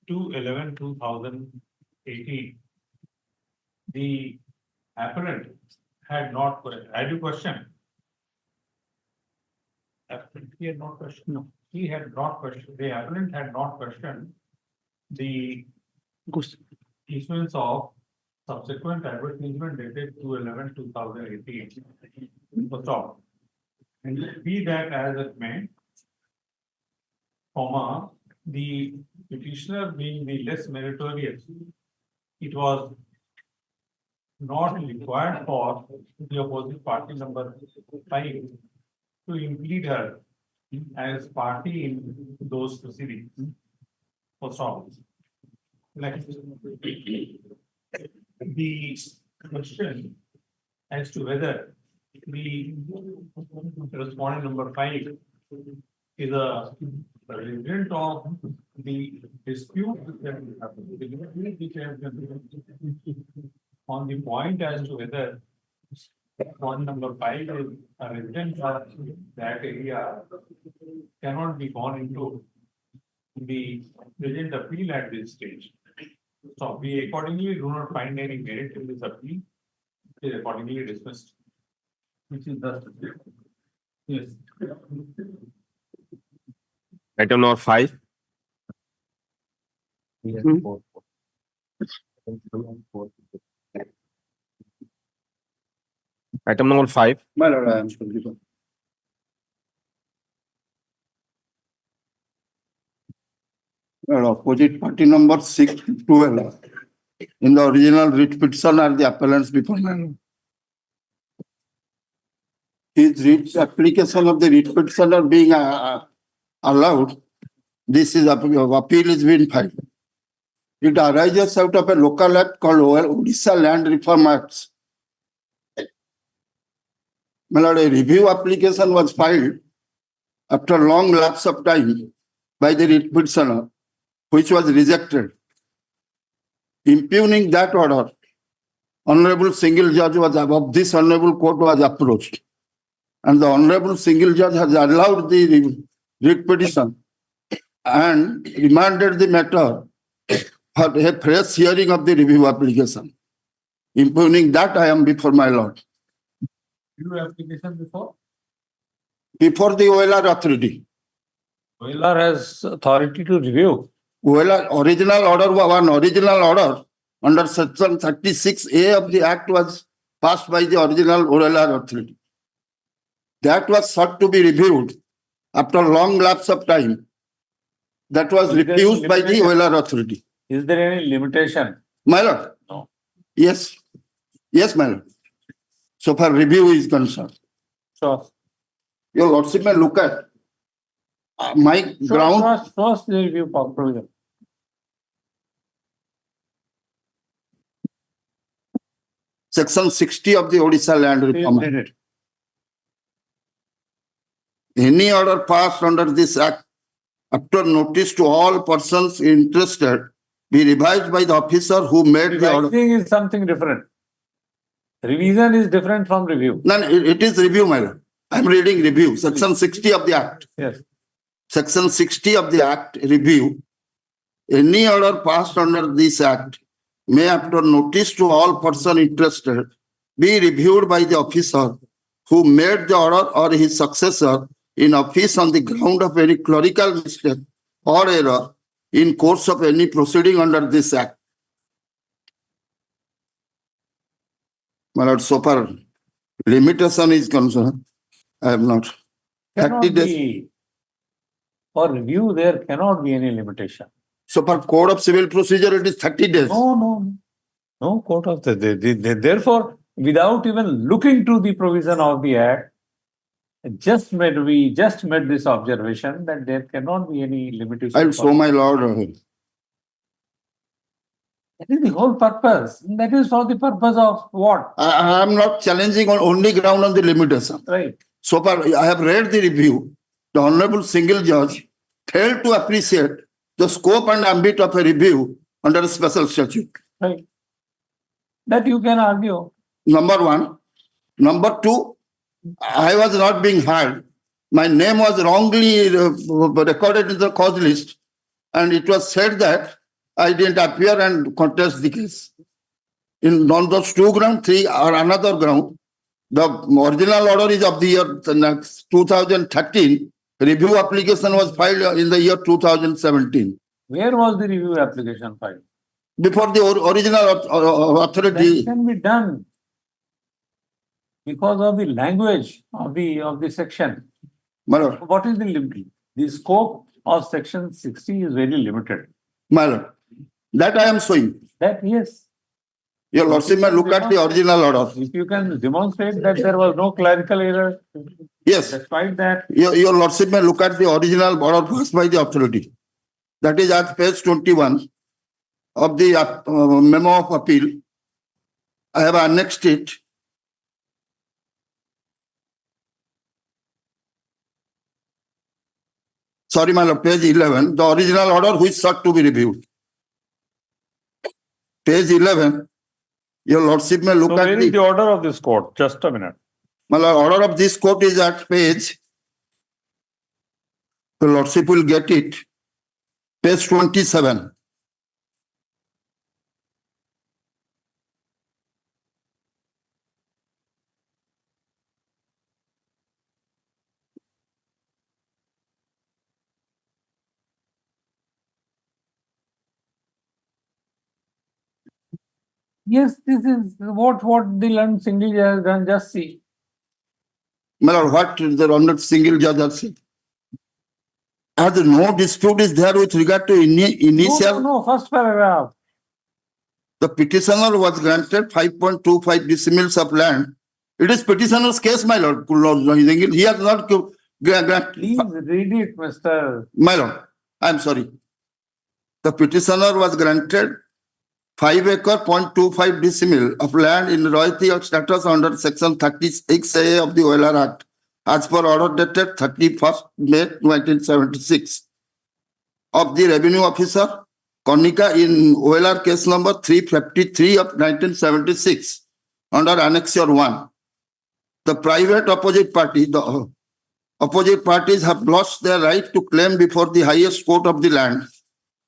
2/11/2018 the appellant had not, had you questioned? He had not questioned. No. He had not questioned, the appellant had not questioned the issuance of subsequent advertisement dated 2/11/2018 for stop. And be that as it may, comma, the petitioner being the less meritorious, it was not required for the opposite party number 5 to implead her as party in those proceedings. For stop. Next. The question as to whether the respondent number 5 is a resident of the dispute that we have, on the point as to whether respondent number 5 is a resident of that area cannot be gone into the present appeal at this stage. So we accordingly do not find any merit in this appeal. It is accordingly dismissed. Which is thus. Yes. Item number 5. Item number 5. My lord, I am sorry. Opposite party number 6 to 12. In the original writ petition are the appellants before my lord. His writ application of the writ petition are being allowed. This is appeal is being filed. It arises out of a local act called Odisha Land Reform Acts. My lord, a review application was filed after long lapse of time by the writ petitioner, which was rejected. Impugning that order, Honorable Single Judge was above this Honorable Court was approached. And the Honorable Single Judge has allowed the writ petition and remanded the matter for a fresh hearing of the review application. Impugning that, I am before my lord. Review application before? Before the OLR authority. OLR has authority to review. OLR original order, one original order under section 36A of the Act was passed by the original OLR authority. That was sought to be reviewed after long lapse of time. That was refused by the OLR authority. Is there any limitation? My lord? No. Yes. Yes, my lord. So far review is concerned. Sure. Your lordship may look at my ground. First the review provision. Section 60 of the Odisha Land Reform Act. Read it. Any order passed under this act after notice to all persons interested be revised by the officer who made the order. Revising is something different. Revision is different from review. No, it is review, my lord. I am reading review, section 60 of the Act. Yes. Section 60 of the Act, review. Any order passed under this Act may, after notice to all persons interested, be reviewed by the officer who made the order or his successor in office on the ground of any clerical mistake or error in course of any proceeding under this Act. My lord, so far limitation is concerned, I have not. Cannot 30 days. be. For review, there cannot be any limitation. So for Code of Civil Procedure, it is 30 days. No court of therefore, without even looking to the provision of the Act, we just made this observation that there cannot be any limitation. I'll show my lord. That is the whole purpose. That is for the purpose of what? I am not challenging on only ground on the limitation. Right. So far, I have read the review. The Honorable Single Judge failed to appreciate the scope and ambit of a review under a special statute. Right. That you can argue. Number one. Number two, I was not being heard. My name was wrongly recorded in the cause list, and it was said that I didn't appear and contest the case. in on those two ground, three or another ground. The original order is of the year 2013. Review application was filed in the year 2017. Where was the review application filed? Before the original authority. That can be done because of the language of the section. My lord, What is the limit? The scope of section 60 is very limited. my lord, that I am showing. That yes, Your lordship may look at the original order. if you can demonstrate that there was no clerical error, Yes, despite that, your lordship may look at the original order passed by the authority. That is at page 21 of the memo of appeal. I have annexed it. Sorry, my lord, page 11, the original order which sought to be reviewed. Page 11, your lordship may look so at where is the order of this court? Just a minute. my lord, order of this court is at page, your lordship will get it, page 27. Yes, this is what the learned single judge has done. Just see. My lord, what the honored single judge has said? As no dispute is there with regard to initial, No, first paragraph. the petitioner was granted 5.25 decimals of land. It is petitioner's case, my lord. He has not granted. Please read it, Mr. My lord, I am sorry. The petitioner was granted 5 acre 0.25 decimal of land in royalty of status under section 36A of the OLR Act as per order dated 31st May 1976 of the revenue officer Konika in OLR case number 353 of 1976 under annexure 1. The private opposite party, the opposite parties have lost their right to claim before the highest court of the land.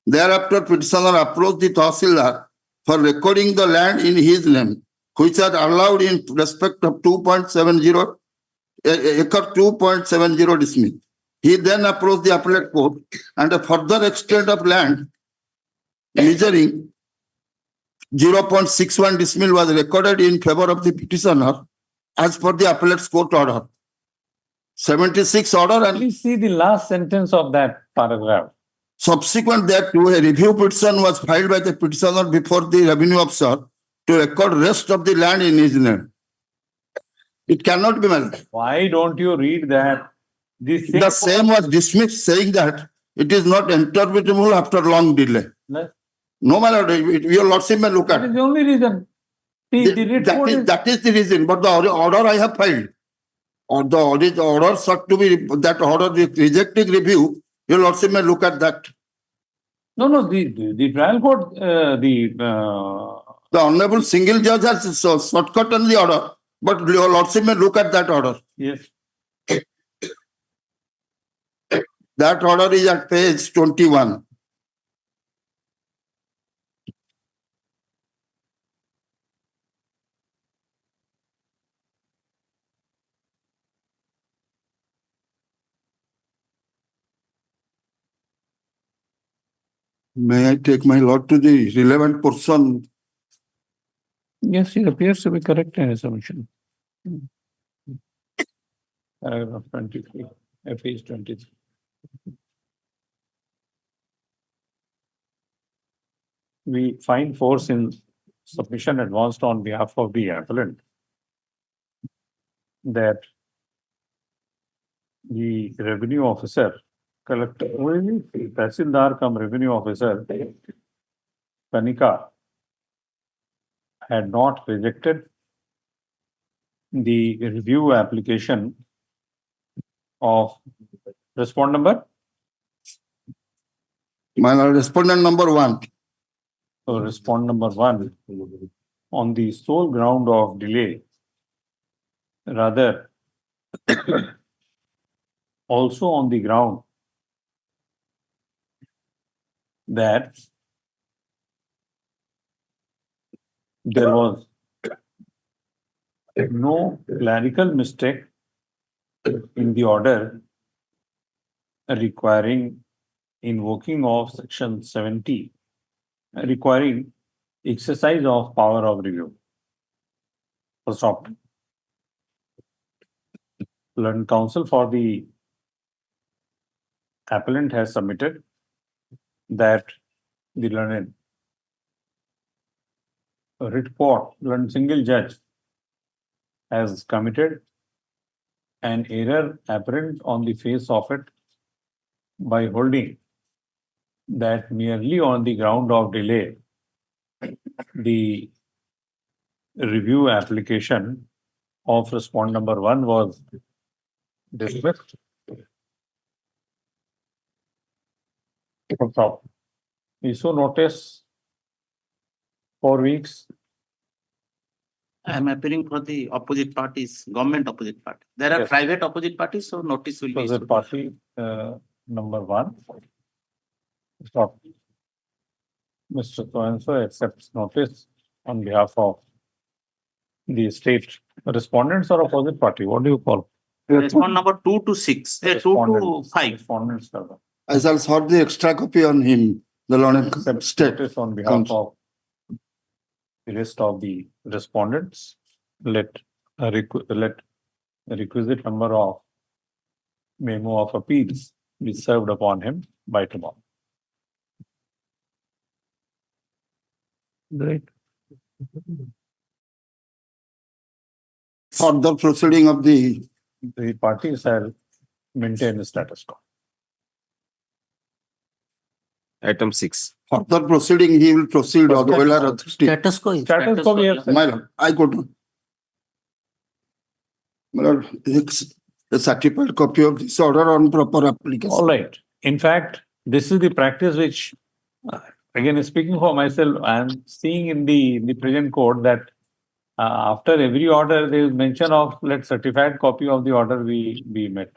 Thereafter, petitioner approached the Tahsildar for recording the land in his name, which are allowed in respect of 2.70 acre 2.70 decimal. He then approached the appellate court and a further extent of land measuring 0.61 decimal was recorded in favor of the petitioner as per the appellate court order. 76 order and Please see the last sentence of that paragraph. subsequent thereto, a review petition was filed by the petitioner before the revenue officer to record rest of the land in his name. It cannot be managed. Why don't you read that? The same was dismissed, saying that it is not interpretable after long delay. No, my lord, your lordship may look That at is the only reason. See, the report is that is the reason, but the order I have filed, or the order sought to be, that order rejecting review, your lordship may look at that. no, the trial court, The honorable single judge has shortcut the order, but your lordship may look at that order. yes. That order is at page 21. May I take my lord to the relevant portion? Yes, it appears to be correct in assumption. Paragraph 23, page 23. We find force in submission advanced on behalf of the appellant that the revenue officer, collector, Tahsildar cum revenue officer, Kanika, had not rejected the review application of respondent number. My lord, respondent number 1. So respondent number 1 on the sole ground of delay, rather also on the ground that there was no clerical mistake in the order requiring invoking of section 70, requiring exercise of power of review. First off, learned counsel for the appellant has submitted that the learned writ court, learned single judge, has committed an error apparent on the face of it by holding that merely on the ground of delay, the review application of respondent number 1 was dismissed. Issue notice 4 weeks. I am appearing for the opposite parties, government opposite party. There are Yes. private opposite parties, so notice will be Opposite issued. party number 1. Stop. Mr. So accepts notice on behalf of the state respondents or opposite party. What do you call? Respond number 2 to 6, 2 to Respondents. 5. Respondents. Sir. I shall serve the extra copy on him, the learned Accepts state. notice on behalf counsel. of the rest of the respondents. Let a requisite number of memo of appeals be served upon him by tomorrow. Great. Further proceeding of the The parties shall maintain the status quo. Item 6. further proceeding, he will proceed or the Wheeler authority. Status quo. Status quo we have said. My lord, I go to. My lord, a certified copy of this order on proper application. All right. In fact, this is the practice which, again, speaking for myself, I am seeing in the present code that after every order, there is mention of let certified copy of the order be met.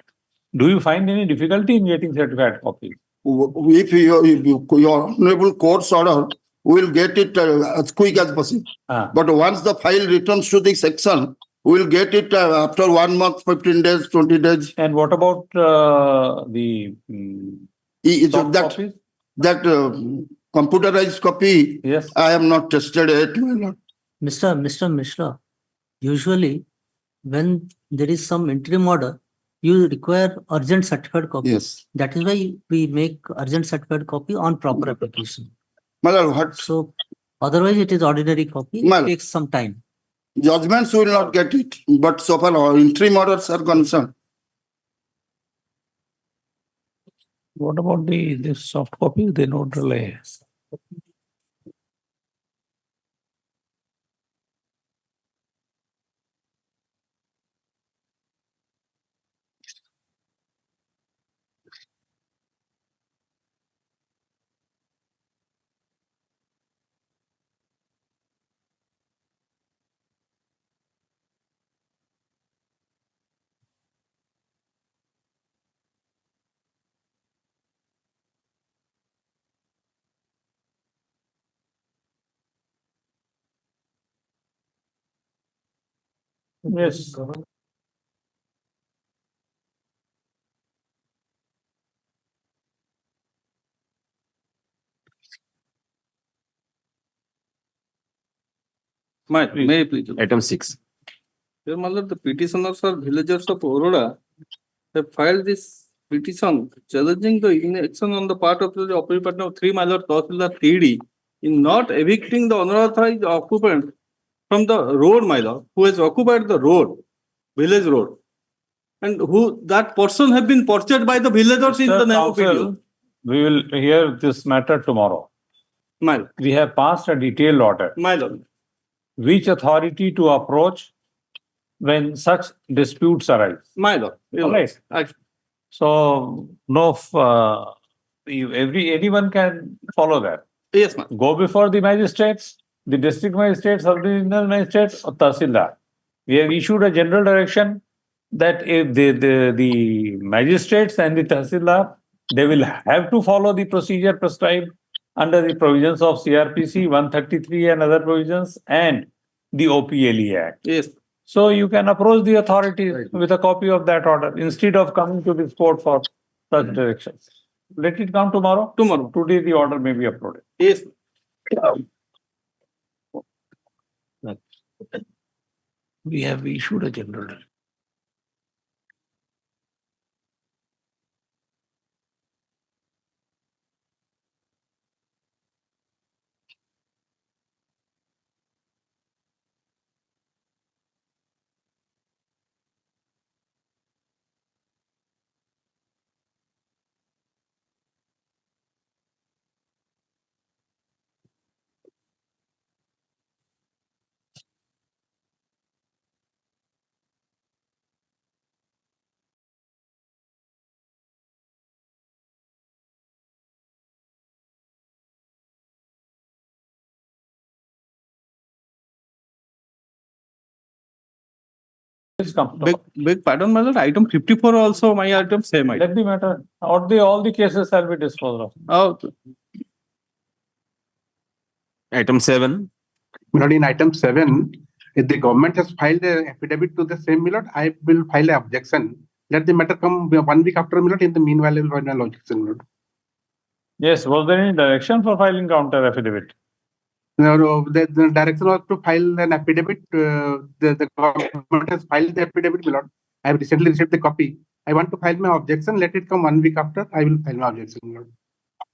Do you find any difficulty in getting certified copies? If your honorable court's order, we will get it as quick as possible. Ah. But once the file returns to the section, we will get it after 1 month, 15 days, 20 days. And what about the soft That copies? Computerized copy, Yes. I have not tested it, my lord. Mr. Mishra, usually when there is some interim order, you require urgent certified copy. Yes. That is why we make urgent certified copy on proper application. My lord, what So otherwise it is ordinary copy. Well- It takes some time. judgments will not get it, but so far our interim orders are concerned. What about the soft copies? They don't rely. Yes. May I please? Item 6. Your mother, the petitioners are villagers of Aurora have filed this petition challenging the inaction on the part of the operating partner of 3 Mile Tahsildar 3D in not evicting the unauthorized occupant from the road, my lord, who has occupied the road, village road. And who that person have been purchased by the villagers in the name of Counsel, video. we will hear this matter tomorrow. My lord, We have passed a detailed order. my lord. Which authority to approach when such disputes arise. My lord. All right. So no, anyone can follow that. Yes, ma'am. Go before the magistrates, the district magistrates, sub-divisional magistrates, or tahsildar. We have issued a general direction that if the magistrates and the tahsildar, they will have to follow the procedure prescribed under the provisions of CRPC 133 and other provisions and the OPLE Act. Yes. So you can approach the authority with a copy of that order instead of coming to this court for such directions. Let it come tomorrow. Tomorrow. Today the order may be uploaded. Yes. We have issued a general. Big pardon, my lord. Item 54 also my item same item. Let the matter, all the cases shall be disposed of. Oh, Item 7. Milord, in item 7, if the government has filed an affidavit to the same, Milord, I will file an objection. Let the matter come 1 week after, Milord. In the meanwhile, I will file an objection, Milord. Yes, was there any direction for filing counter affidavit? No, the direction was to file an affidavit. The government has filed the affidavit, Milord. I have recently received the copy. I want to file my objection. Let it come 1 week after. I will file my objection, Milord.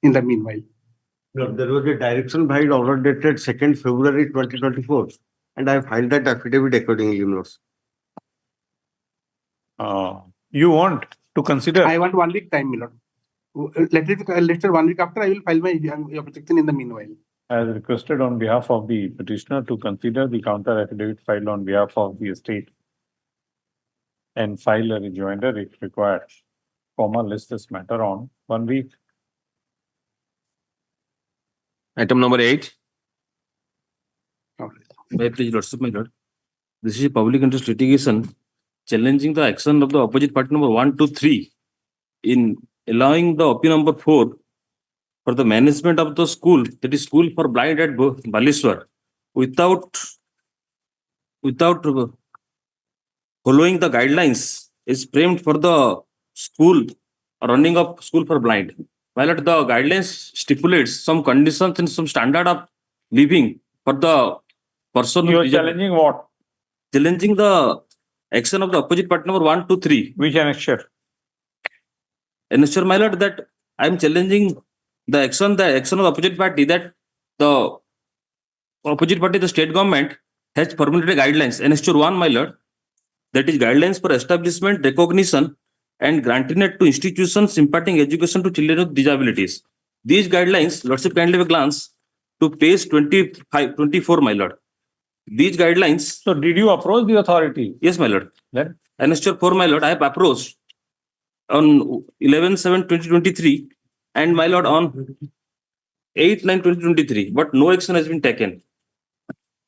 In the meanwhile. No, there was a direction by order dated 2nd February 2024, and I filed that affidavit accordingly, Milord. You want to consider? I want 1 week time, Milord. Later 1 week after, I will file my objection in the meanwhile. As requested on behalf of the petitioner to consider the counter affidavit filed on behalf of the estate and file a rejoinder if required. List this matter on 1 week. Item number 8. By please, Lordship, my lord. This is a public interest litigation challenging the action of the opposite party number 1, 2, 3 in allowing the OP number 4 for the management of the school, that is school for blind at Baleshwar, without following the guidelines is framed for the school running of school for blind. While the guidelines stipulates some conditions and some standard of living for the person. You are challenging what? Challenging the action of the opposite party number 1, 2, 3. Which annexure? Annexure, my lord, that I am challenging the action of the opposite party, that the opposite party, the state government, has formulated guidelines. Annexure 1, my lord, that is guidelines for establishment, recognition, and granting it to institutions imparting education to children with disabilities. These guidelines, Lordship, kindly have a glance to page 24, my lord. These guidelines. So, did you approach the authority? Yes, my lord. Then? Annexure 4, my lord, I have approached on 11/7/2023 and my lord on 8/9/2023, but no action has been taken.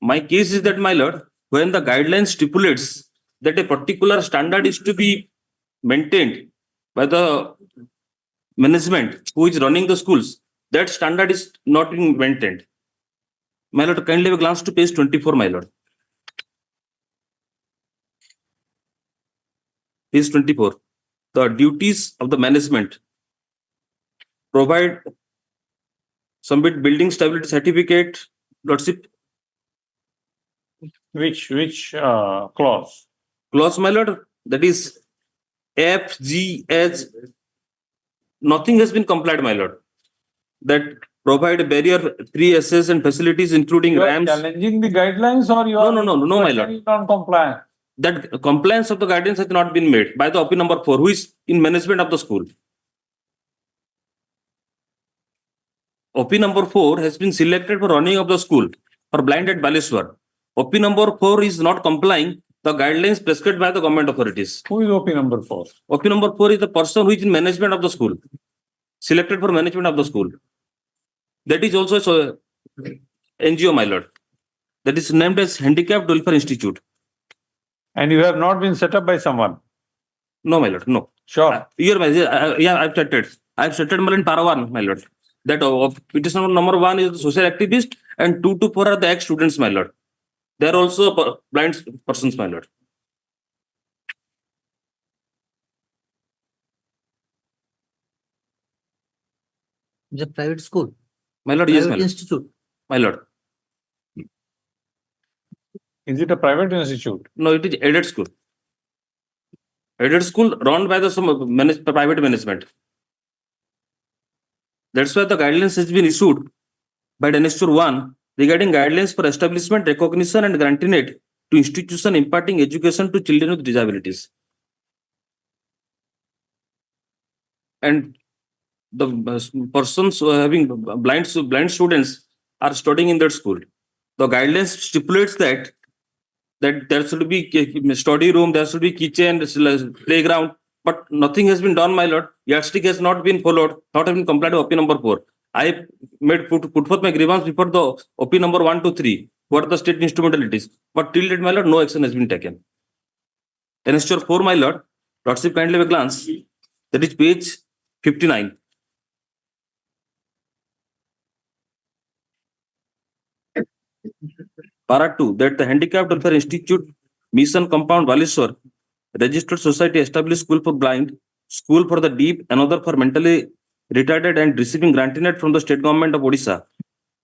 My case is that, my lord, when the guidelines stipulates that a particular standard is to be maintained by the management who is running the schools, that standard is not being maintained. My lord, kindly have a glance to page 24, my lord. Page 24. The duties of the management: provide, submit building stability certificate, Lordship. Which clause? Clause, my lord, that is F, G, H. Nothing has been complied, my lord. That provide barrier-free access and facilities, including You are ramps. challenging the guidelines, or you are No, my lord. Non-compliant. That compliance of the guidance has not been made by the OP number 4, who is in management of the school. OP number 4 has been selected for running of the school for blind at Baleshwar. OP number 4 is not complying the guidelines prescribed by the government authorities. Who is OP number 4? OP number 4 is the person who is in management of the school, selected for management of the school. That is also NGO, my lord. That is named as Handicapped Welfare Institute. And you have not been set up by someone? No, my lord, no. Sure. Yeah, I've started. I've started Malan Parawan, my lord. that petitioner number 1 is the social activist and 2 to 4 are the ex-students, my lord. They are also blind persons, my lord. It's a private school, My lord, yes, my private lord. institute. My lord. Is it a private institute? No, it is aided school. Aided school run by the private management. That's why the guidelines has been issued by Minister 1 regarding guidelines for establishment, recognition and granting it to institution imparting education to children with disabilities. And the persons having blind students are studying in that school. The guidelines stipulates that there should be study room, there should be kitchen, playground, but nothing has been done, my lord. Yardstick has not been followed, not have been complied with OP number 4. I put forth my grievance before the OP number 1 to 3, what are the state instrumentalities, but till date, my lord, no action has been taken. Annexure 4, my lord, lordship kindly have a glance, that is page 59. Para 2, that the Handicapped Welfare Institute, Mission Compound, Baleshwar, registered society established school for blind, school for the deaf, another for mentally retarded and receiving granted from the state government of Odisha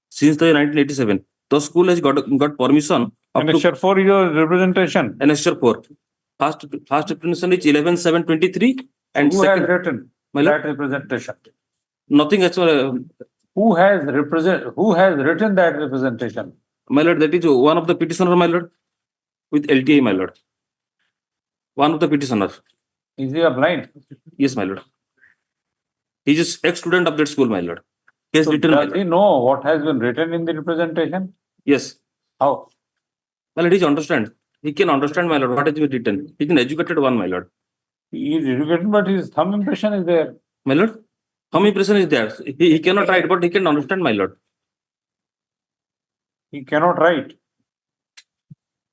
since the 1987. The school has got permission. Annexure 4 is your representation. Annexure 4. First explanation is 11/7/23 and Who second. has written My lord? that representation? Nothing as Who has written that representation? my lord, that is one of the petitioner, my lord, with LTA, my lord. One of the petitioners. Is he a blind? Yes, my lord. He is ex-student of that school, my lord. He has So written, my does he lord. know what has been written in the representation? Yes. How? My lord, he understand. He can understand, my lord, what has been written. He is an educated one, my lord. He is educated, but his thumb impression is there. My lord, how many impression is there? He cannot write, but he can understand, my lord. He cannot write.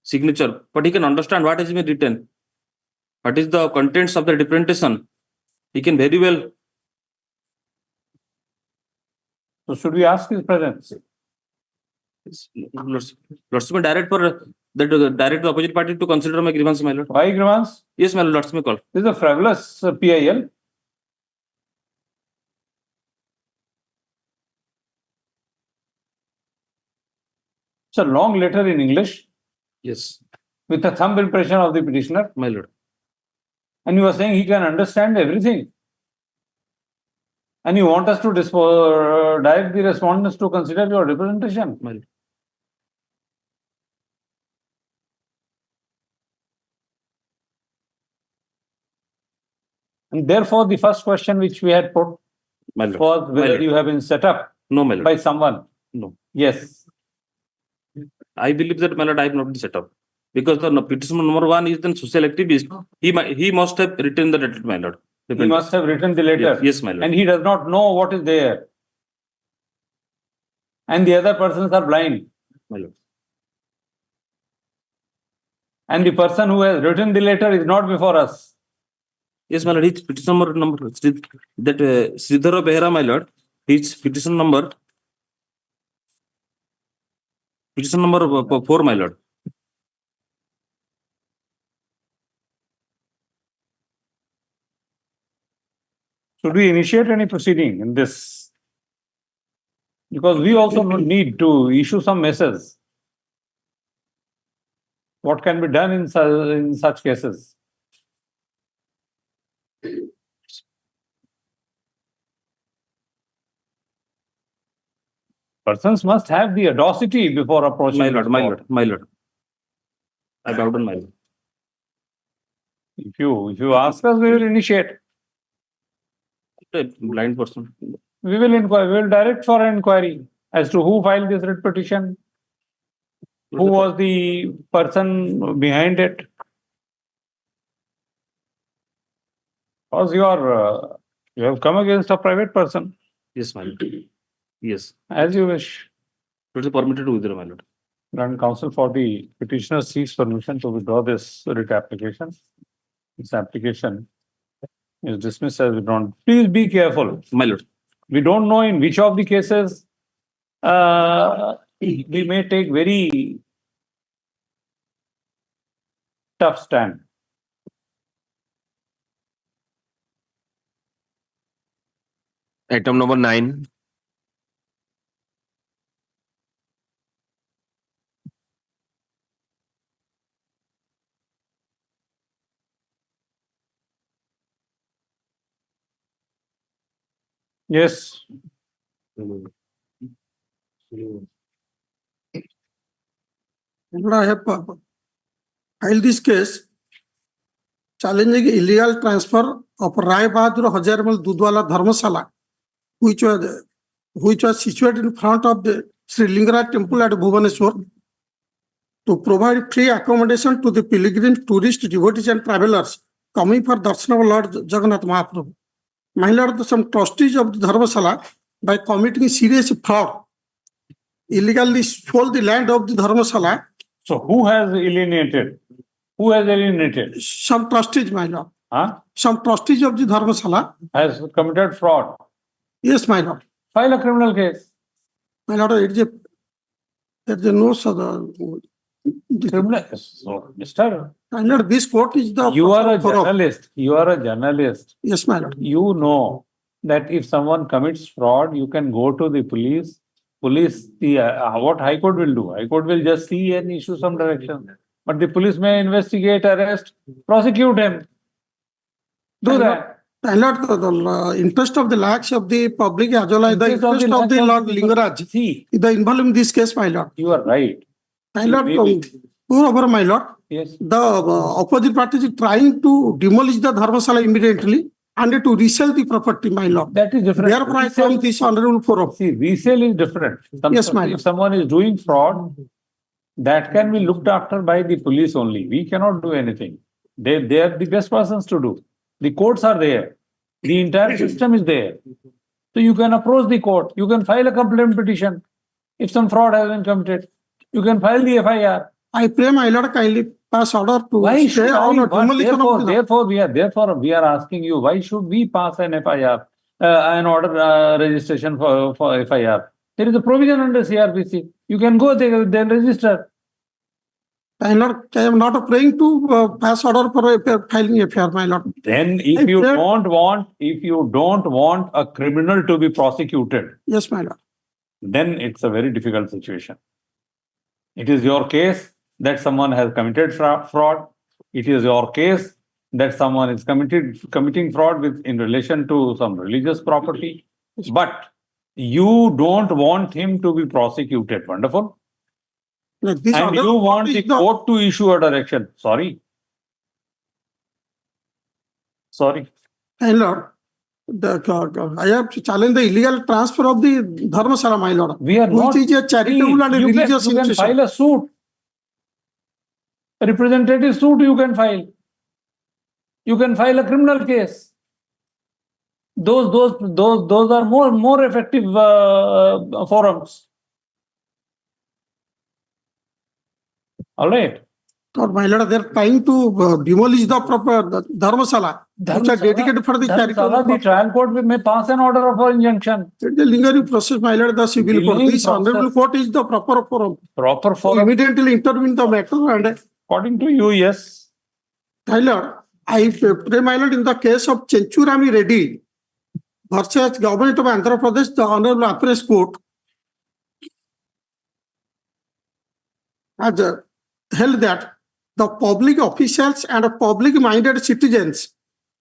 Signature, but he can understand what has been written. What is the contents of the representation? He can very well. So should we ask his presence? Lordship direct for direct the opposite party to consider my grievance, my lord. Why grievance? Yes, my lord, lordship call. This is a frivolous PIL. It's a long letter in English Yes, with a thumb impression of the petitioner. my lord. And you are saying he can understand everything. And you want us to direct the respondents to consider your representation. My lord. And therefore, the first question which we had put My lord. was My whether lord. you have been set up No, my lord. by someone. No. Yes. I believe that, my lord, I have not been set up. Because the petitioner number 1 is the social activist. He must have written the letter, my lord. He must have written the letter. Yes, my lord. And he does not know what is there. And the other persons are blind. My lord. And the person who has written the letter is not before us. Yes, my lord. His petition number that Sridhara Behera, my lord. His petition number 4, my lord. Should we initiate any proceeding in this? Because we also need to issue some message. What can be done in such cases? Persons must have the audacity before approaching. My lord, this my court. lord, my lord. I bow down, my lord. If you ask us, we will initiate. A blind person. We will inquire. We will direct for an inquiry as to who filed this writ petition, who was the person behind it. Because you have come against a private person. Yes, my lord. Yes. As you wish. It is permitted to withdraw, my lord. Grand counsel for the petitioner seeks permission to withdraw this writ application. This application is dismissed as withdrawn. Please be careful. My lord. We don't know in which of the cases we may take very tough stand. Item number 9. Yes. I have filed this case challenging illegal transfer of Rai Bahadur Hajarmal Dudwala Dharmasala, which was situated in front of the Sri Lingara temple at Bhubaneswar, to provide free accommodation to the pilgrims, tourists, devotees, and travelers coming for darshan of Lord Jagannath Mahaprabhu. My Lord, some trustees of the Dharmasala, by committing serious fraud, illegally stole the land of the Dharmasala. So who has alienated? Who has alienated? Some trustees, my Lord. Huh? Some trustees of the Dharmasala. Has committed fraud. Yes, my Lord. File a criminal case. My Lord, there is no criminal. So, Mr. My Lord, this court is the. You are a journalist. You are a journalist. Yes, my Lord. You know that if someone commits fraud, you can go to the police. Police, what High Court will do? High Court will just see and issue some direction. But the police may investigate, arrest, prosecute him. Do that. My Lord, the interest of the lakhs of the public as well as the interest of the Lord Lingaraj. See, the involved in this case, my Lord. You are right. My Lord, moreover, my Lord, yes. The opposite party is trying to demolish the Dharmasala immediately and to resell the property, my Lord. That is different. Therefore, I come this honorable forum. See, resale is different. Yes, my Lord. If someone is doing fraud, that can be looked after by the police only. We cannot do anything. They are the best persons to do. The courts are there. The entire system is there. So you can approach the court. You can file a complaint petition. If some fraud has been committed, you can file the FIR. I pray, my Lord, kindly pass order to Why should therefore, we are asking you, why should we pass an FIR, an order registration for FIR? There is a provision under CRPC. You can go there, they'll register. I am not praying to pass order for filing FIR, my Lord. Then if you don't want a criminal to be prosecuted, yes, my Lord, then it's a very difficult situation. It is your case that someone has committed fraud. It is your case that someone is committing fraud in relation to some religious property. But you don't want him to be prosecuted. Wonderful. And you want the court to issue a direction. Sorry. My Lord, I have to challenge the illegal transfer of the Dharmasala, my Lord. We are not. Which is a charitable and a religious institution. You can file a suit. A representative suit you can file. You can file a criminal case. Those are more effective forums. All right. Or my Lord, they are trying to demolish the proper Dharmasala, which are dedicated for the charitable. The trial court may pass an order of injunction. It's a lingering process, my Lord, the civil court. This honorable court is the proper forum. Proper forum. Immediately intervene the matter and. According to you, yes. My Lord, I pray, my Lord, in the case of Chenchurami Reddy versus Government of Andhra Pradesh, the Honorable Appeals Court has held that the public officials and public-minded citizens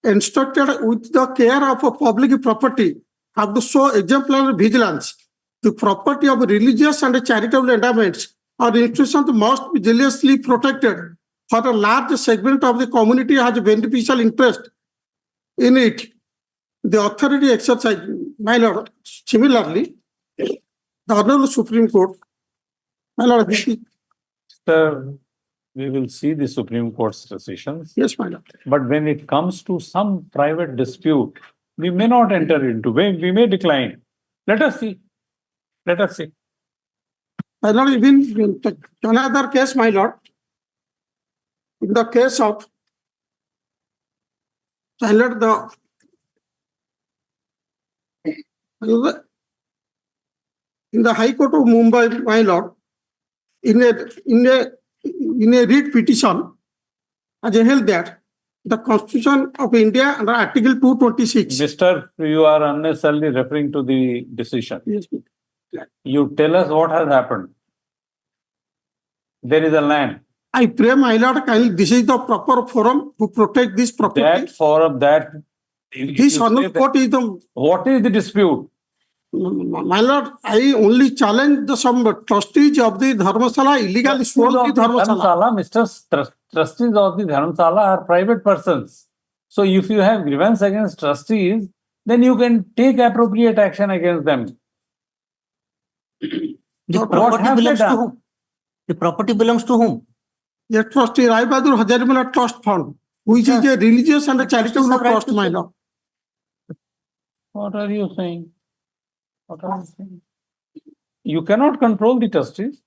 instructed with the care of a public property have to show exemplary vigilance. The property of religious and charitable endowments or institutions must be jealously protected, for a large segment of the community has a beneficial interest in it. The authority exercised, my Lord, similarly, the Honorable Supreme Court, my Lord, Sir, we will see the Supreme Court's decisions. Yes, my Lord. But when it comes to some private dispute, we may not enter into, we may decline. Let us see. My Lord, even in another case, my Lord, in the case of, my Lord, In the High Court of Mumbai, my lord, in a writ petition, as I held that the Constitution of India under Article 226. Mister, you are unnecessarily referring to the decision. Yes, You tell us what has happened. There is a land. I pray, my lord, kindly, this is the proper forum to protect this property. That forum, that. if This you say honor that- court is the, What is the dispute? my lord, I only challenge the some trustees of the Dharmasala illegally sold the Dharmasala. Dharmasala, Mr. Trustees of the Dharmasala are private persons. So if you have grievance against trustees, then you can take appropriate action against them. The What property have they belongs to done? whom? The property belongs to whom? A trustee, Rai Bahadur Hajarimala Trust Fund, which is a religious and a charitable have right trust, to my sue. lord. What are you saying? What are you saying? You cannot control the trustees.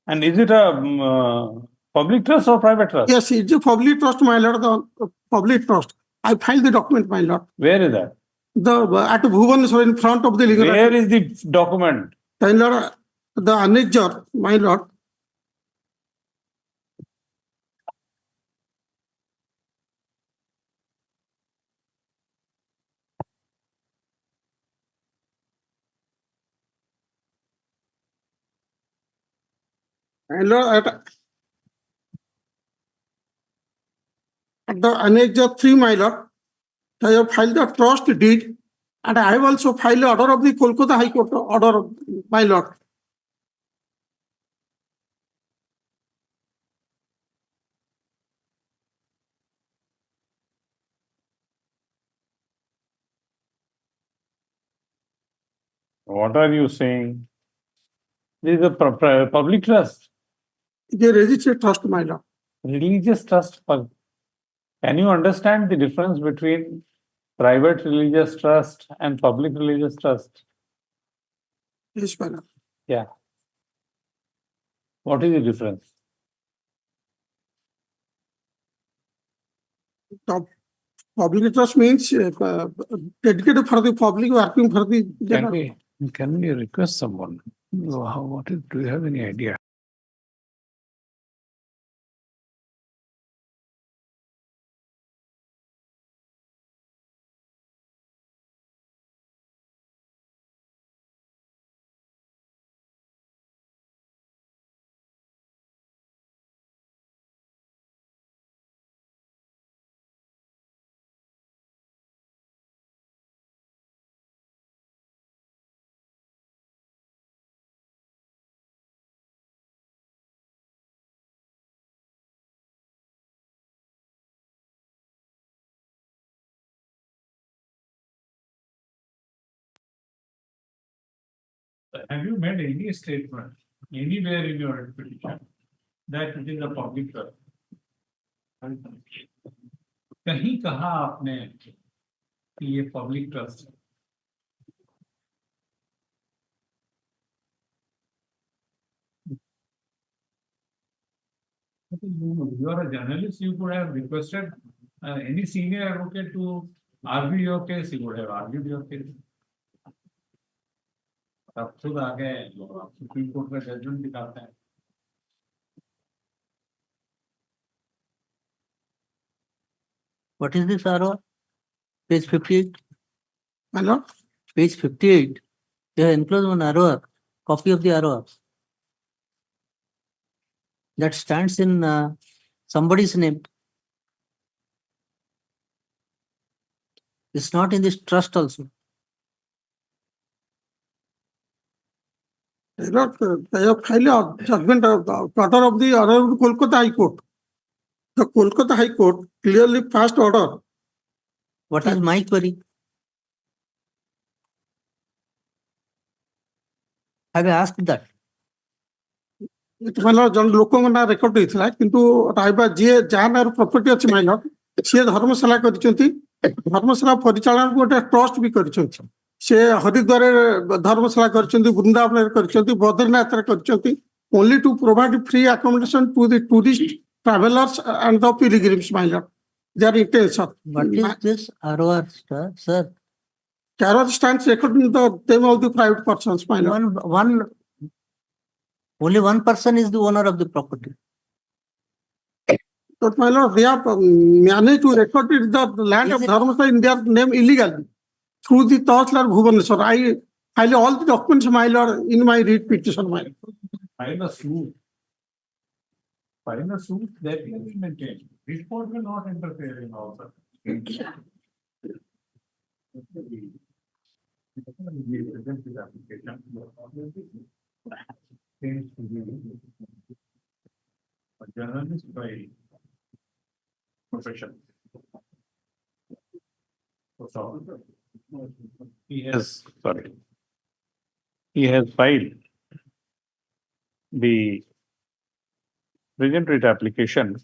And is it a public trust or private trust? Yes, it's a public trust, my lord, the public trust. I filed the document, my lord. Where is that? At Bhubaneswar in front of the legal. Where is the document? My lord, the annexure, my lord. My lord, at the annexure 3, my lord, I have filed the trust deed, and I have also filed the order of the Kolkata High Court order, my lord. What are you saying? This is a public trust, It's a registered trust, my lord. religious trust. Can you understand the difference between private religious trust and public religious trust? Yes, my lord. Yeah. What is the difference? The public trust means dedicated for the public, working for the general. Can we request someone? Do you have any idea? Have you made any statement anywhere in your petition that it is a public trust? कहीं कहा आपने कि ये public trust है? You are a journalist, you could have requested any senior advocate to argue your case, you would have argued your case. अब खुद आ गए supreme court में जजमेंट दिखाते हैं. What is this ROR? Page 58. My lord, Page 58. You have enclosed one ROR, copy of the ROR. That stands in somebody's name. It's not in this trust also. my lord, I have filed a judgment of the order of the Kolkata High Court. The Kolkata High Court clearly passed order. What is my query? Have I asked that? My lord, ଜଣେ ଲୋକଙ୍କ ନାଁ record ହେଇଥିଲା କିନ୍ତୁ ରାଇବା ଯିଏ ଯାହା ନାଁର property ଅଛି my lord, ସିଏ ଧର୍ମଶାଳା କରିଛନ୍ତି, ଧର୍ମଶାଳା ପରିଚାଳନାକୁ ଗୋଟେ ଟ୍ରଷ୍ଟ ବି କରିଛନ୍ତି. ସେ ହରିଦ୍ୱାରରେ ଧର୍ମଶାଳା କରିଛନ୍ତି, ବୃନ୍ଦାବନରେ କରିଛନ୍ତି, ବଦ୍ରିନାଥରେ କରିଛନ୍ତି, only to provide free accommodation to the tourist travelers and the pilgrims, my lord. their intention. What is this ROR, sir? Carrier stands according to the name of the private persons, my lord. Only one person is the owner of the property. But my lord, they have managed to record it, the land of Dharmasala in their name illegally through the Tahsil Bhubaneswar. I file all the documents, my lord, in my read petition, my lord. File a suit. File a suit that is maintained. This court will not interfere in all that. A journalist by profession. He has filed the present writ application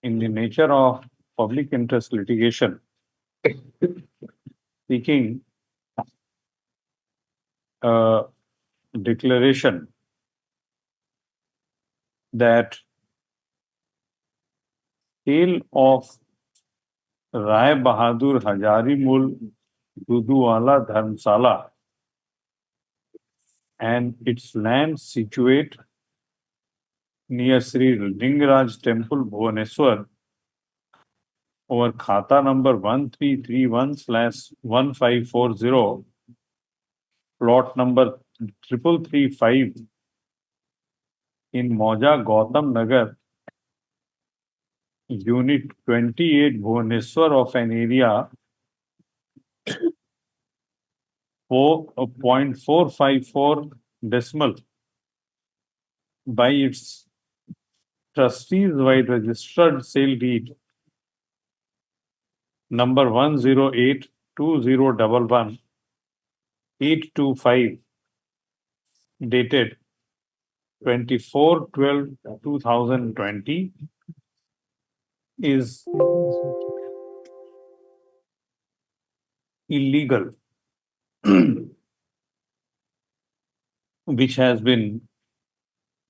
in the nature of public interest litigation, seeking a declaration that sale of Rai Bahadur Hazari Mul Duduwala Dharmsala and its land situate near Sri Lingaraj Temple, Bhubaneswar, over Khata number 1331/1540, plot number 3335 in Mauja, Gautam Nagar, Unit 28, Bhubaneswar, of an area 4.454 decimal by its trustees by registered sale deed number 1082011-825 dated 24/12/2020 is illegal, which has been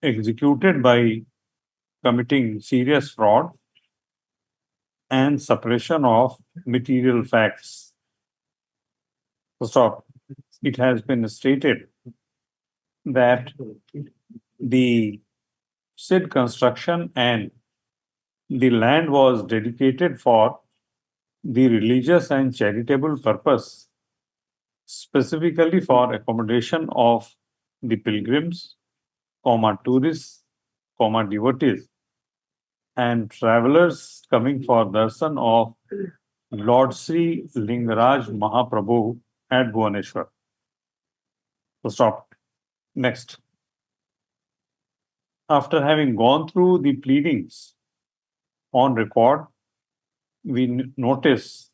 executed by committing serious fraud and suppression of material facts. So it has been stated that the said construction and the land was dedicated for the religious and charitable purpose, specifically for accommodation of the pilgrims, tourists, devotees, and travelers coming for darshan of Lord Sri Lingaraj Mahaprabhu at Bhubaneswar. So stop. Next. After having gone through the pleadings on record, we notice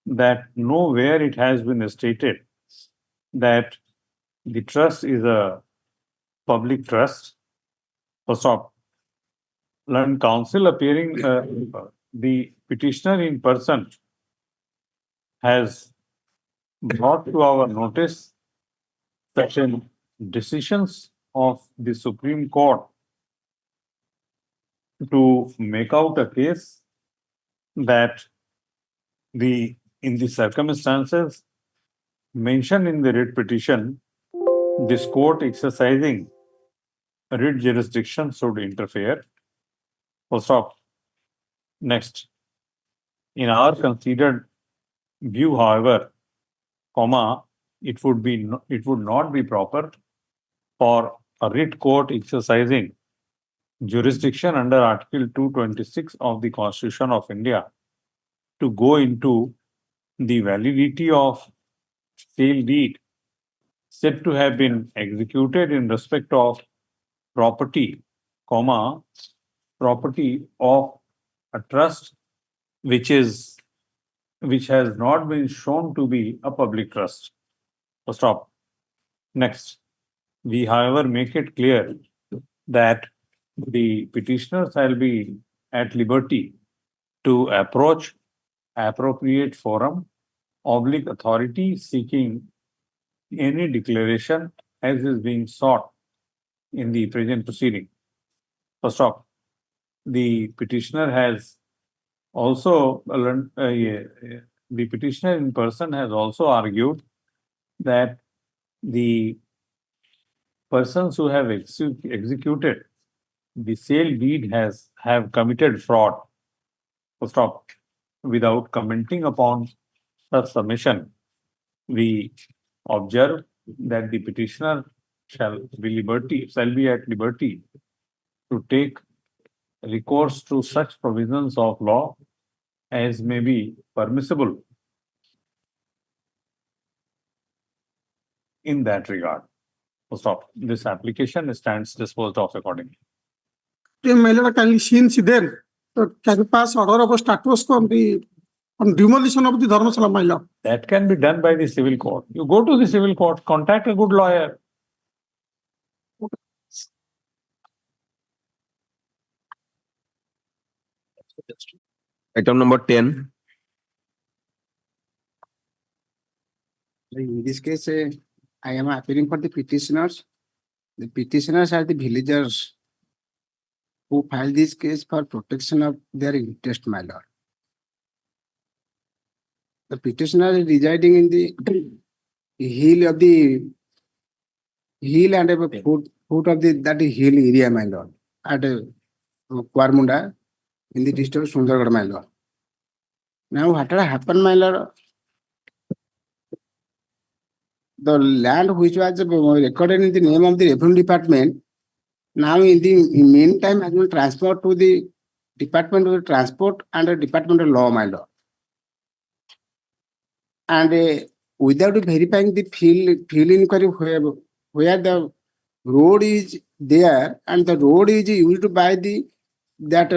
that nowhere it has been stated that the trust is a public trust. So stop. Learned counsel appearing the petitioner in person has brought to our notice certain decisions of the Supreme Court to make out a case that in the circumstances mentioned in the writ petition, this court exercising writ jurisdiction should interfere. Full stop. Next. In our considered view, however, it would not be proper for a writ court exercising jurisdiction under Article 226 of the Constitution of India to go into the validity of sale deed said to have been executed in respect of property, property of a trust which has not been shown to be a public trust. So stop. Next. We, however, make it clear that the petitioner shall be at liberty to approach appropriate forum, authority seeking any declaration as is being sought in the present proceeding. First off, the petitioner has Also, the petitioner in person has also argued that the persons who have executed the sale deed have committed fraud. Stop. Without commenting upon the submission, we observe that the petitioner shall be at liberty to take recourse to such provisions of law as may be permissible in that regard. Stop. This application stands disposed of accordingly. My lord, kindly since then, can you pass order of status quo on demolition of the Dharmasala, my lord? That can be done by the civil court. You go to the civil court, contact a good lawyer. Item number 10. In this case, I am appearing for the petitioners. The petitioners are the villagers who filed this case for protection of their interest, my lord. The petitioner is residing in the hill and a foot of that hill area, my lord, at Kwarmunda in the district of Sundargarh, my lord. Now, what had happened, my lord? The land which was recorded in the name of the Revenue Department, now in the meantime has been transferred to the Department of Transport and the Department of Law, my lord. And without verifying the field inquiry where the road is there and the road is used by that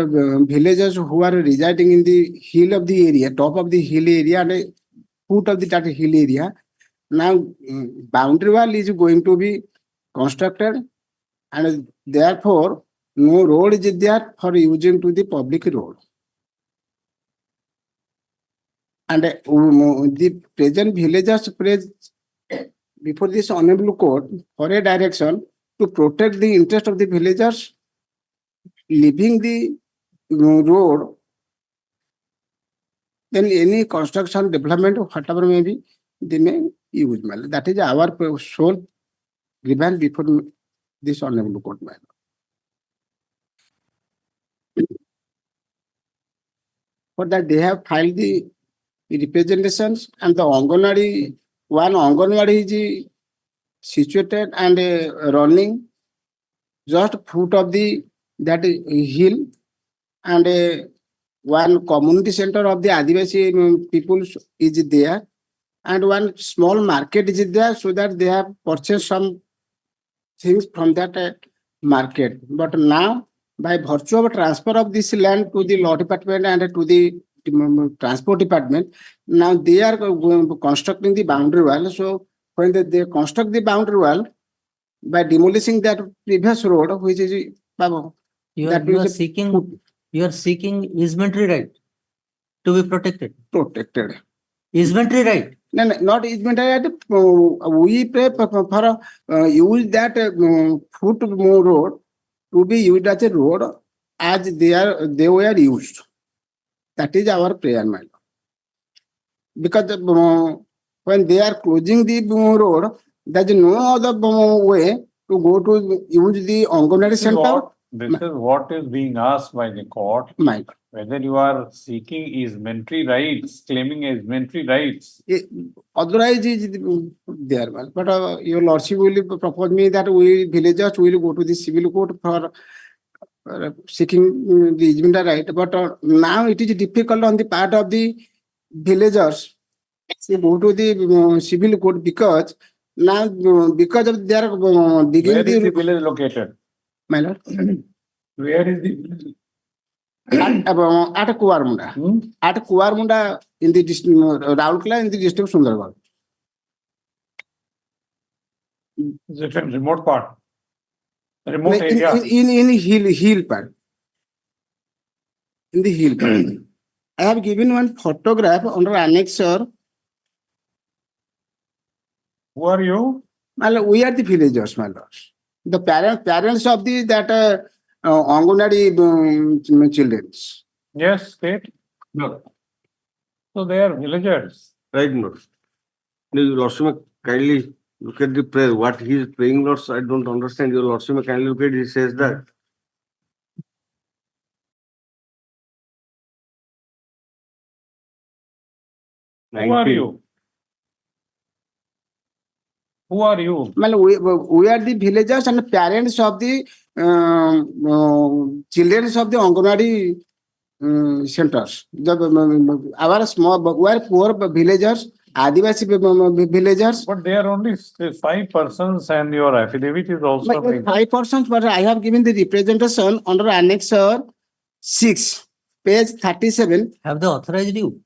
villagers who are residing in the hill of the area, top of the hill area and foot of that hill area. Now, boundary wall is going to be constructed and therefore no road is there for using to the public road. And the present villagers praise before this honorable court for a direction to protect the interest of the villagers, leaving the road, then any construction, development, whatever may be, they may use. That is our sole grievance before this honorable court. For that, they have filed the representations and the one Anganwadi is situated and running just foot of that hill, and one community center of the Adivasi people is there, and one small market is there, so that they have purchased some things from that market. But now, by virtue of transfer of this land to the law department and to the transport department, now they are constructing the boundary wall. So when they construct the boundary wall by demolishing that previous road, which is you are seeking easementary right to be protected. Easementary right. No, not easementary right. We pay for use that foot road to be used as a road as they were used. That is our prayer, my lord. Because when they are closing the road, there is no other way to go to use the Anganwadi center. This is what is being asked by the court. My lord. Whether you are seeking easementary rights, claiming easementary rights. Otherwise is there, but your lordship will propose me that we villagers will go to the civil court for seeking the easement right. But now it is difficult on the part of the villagers to go to the civil court because now because of their digging. Where is the village located? My lord. Where is the village? At Kwarmunda. At Kwarmunda in the district, Raulkela in the district of Sundargarh. Is it a remote part? Remote area? In hill part. In the hill part. I have given one photograph under annexure. Who are you? My lord, we are the villagers, my lord. The parents of that Anganwadi children. Yes, state. No, So they are villagers. right, no. Your Lordship may kindly look at the prayer. What he is praying, Lords, I don't understand. Your Lordship may kindly look at it. He says that. Who are you? Who are you? Well, we are the villagers and parents of the children of the Anganwadi centers. Our small, we are poor villagers, Adivasi villagers. But they are only 5 persons and your affidavit is also. 5%, but I have given the representation under Annex 6, page 37. Have they authorized you?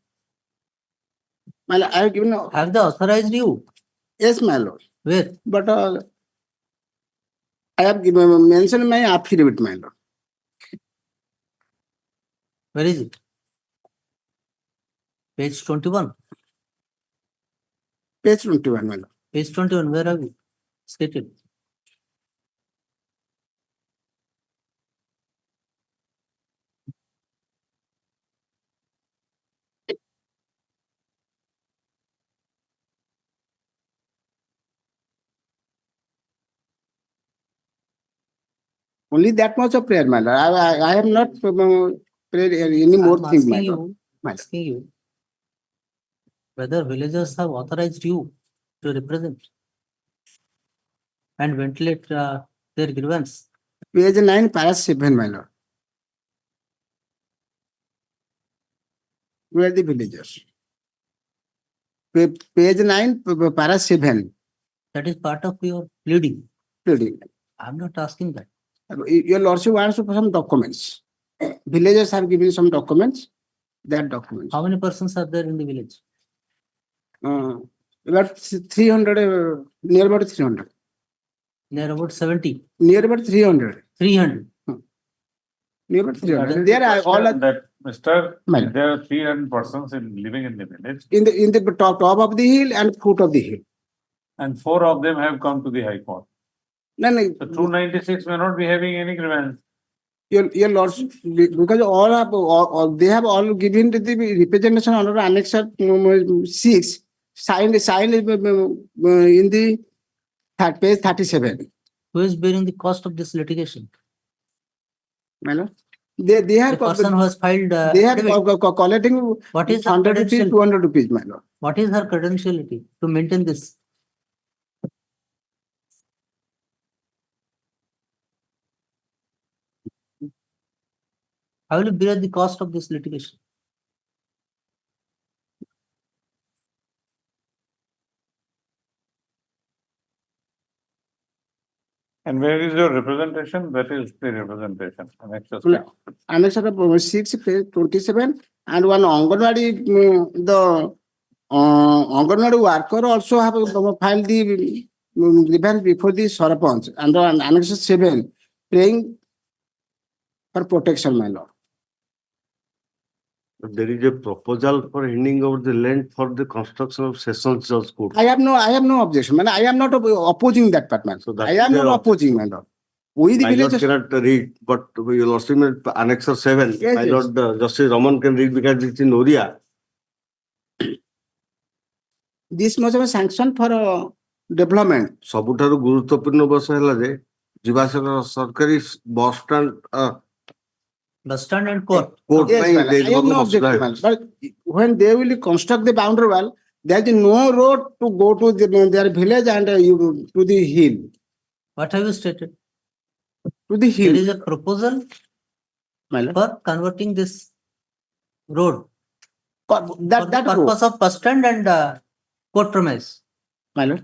Well, I have given. Have they authorized you? Yes, my lord. Where? But I have given mentioned my affidavit, my lord. Where is it? Page 21. Page 21, my lord. Page 21, where have you stated? Only that much of prayer, my lord. I have not prayed any more I'm thing, my asking lord. you, asking you whether villagers have authorized you to represent and ventilate their grievance. Page 9, para 7, my lord. Where are the villagers? Page 9, para 7. That is part of your pleading. Pleading. I'm not asking that. Your lordship wants some documents. Villagers have given some documents. That documents. How many persons are there in the village? About 300, near about 300. Near about 70. Near about 300. 300. Near about 300. That There are all that Mr. My There are 300 persons living in the village in the top of the hill and foot of the hill. and 4 of them have come to the High Court. No, So 296 may not be having any grievance. your lordship, because all they have all given to the representation under Annex 6, signed in the page 37. Who is bearing the cost of this litigation? My lord. They have The person who has filed. they have collecting What is her 100 rupees, credential? 200 rupees, my lord. What is her credentiality to maintain this? How will you bear the cost of this litigation? And where is your representation? That is the representation. Annex 6, page 27, and one Anganwadi, the Anganwadi worker also have filed the grievance before the Sarpanch under Annex 7, praying for protection, my lord. There is a proposal for handing over the land for the construction of Sessions Judge Court. I have no objection, man. I am not opposing that part, man. So that I am is not opposing, my lord. We the my lord villagers. cannot read, but your lordship Annex 7. Yes, My yes. lord Justice Raman can read because it's in Oriya. This must have a sanction for development. ସବୁଠାରୁ ଗୁରୁତ୍ୱପୂର୍ଣ୍ଣ ବର୍ଷ ହେଲା ଯେ ଯିବା ଆସିବାର ସରକାରୀ bus stand Bus stand and court. Court Yes, ପାଇଁ man. I have no objection, man. But when they will construct the boundary wall, there is no road to go to their village and to the hill. What have you stated? To the hill. There is a proposal My lord. for converting this road That for the road. purpose of bus stand and court premise. My lord.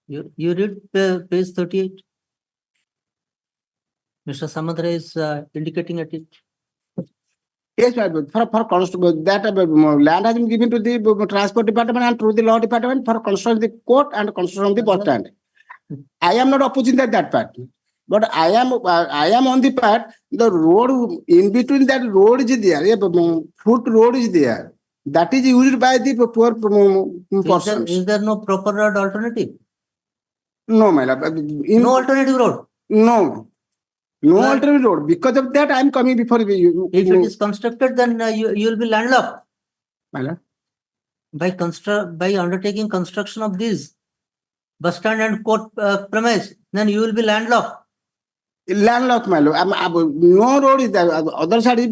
You read page 38. Mr. Samadra is indicating at it. Yes, my lord. For construct that land has been given to the transport department and to the law department for construction of the court and construction of the bus stand. I am not opposing that part. But I am on the part, the road, in between that road is there, a foot road is there. That is used by the poor persons. Is there no proper road alternative? No, my lord. No alternative road? No. No Well- alternate road. Because of that, I am coming before you. If it is constructed, then you will be landlocked. My lord. By undertaking construction of these bus stand and court premise, then you will be landlocked. Landlocked, my lord. No road is there. Other side is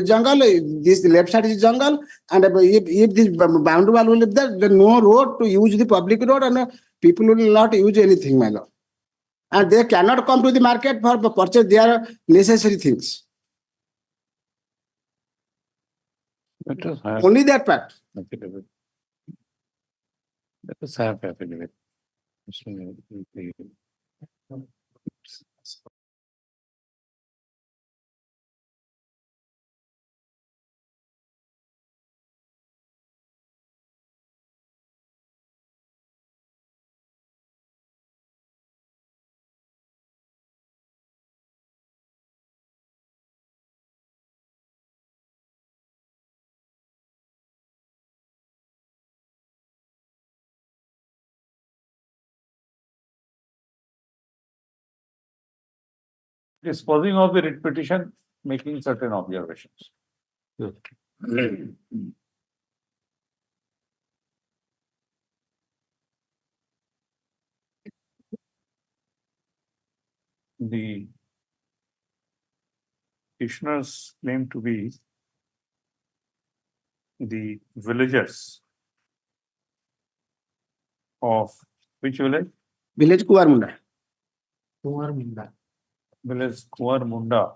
jungle. This left side is jungle. And if this boundary wall will be there, then no road to use the public road, and people will not use anything, my lord. And they cannot come to the market for purchase their necessary things. Let us have Only that part. affidavit. Let us have affidavit. Disposing of the writ petition, making certain observations. The petitioners claim to be the villagers of which village? Village Kuwarmunda. Village Kuwarmunda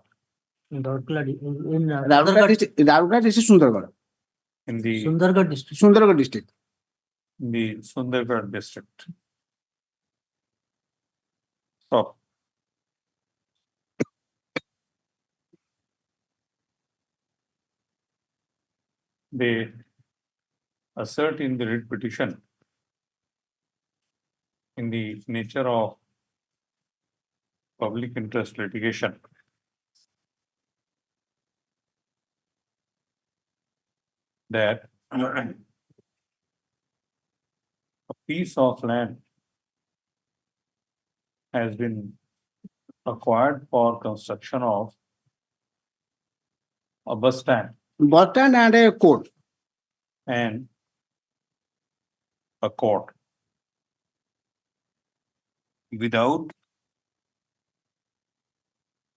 In Raurkela district, Sundargarh. in the Sundargarh district. Sundargarh district. Sundargarh district. So, they assert in the writ petition in the nature of public interest litigation that a piece of land has been acquired for construction of a bus stand Bus stand and a court. and a court without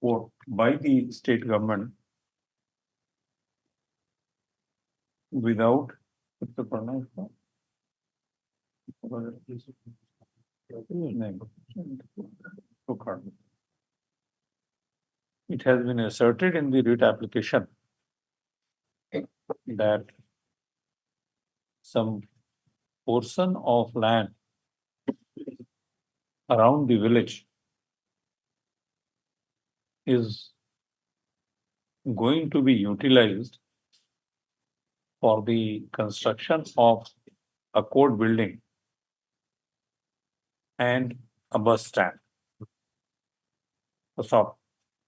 court by the state government without what's the pronunciation? It has been asserted in the writ application that some portion of land around the village is going to be utilized for the construction of a court building and a bus stand. So,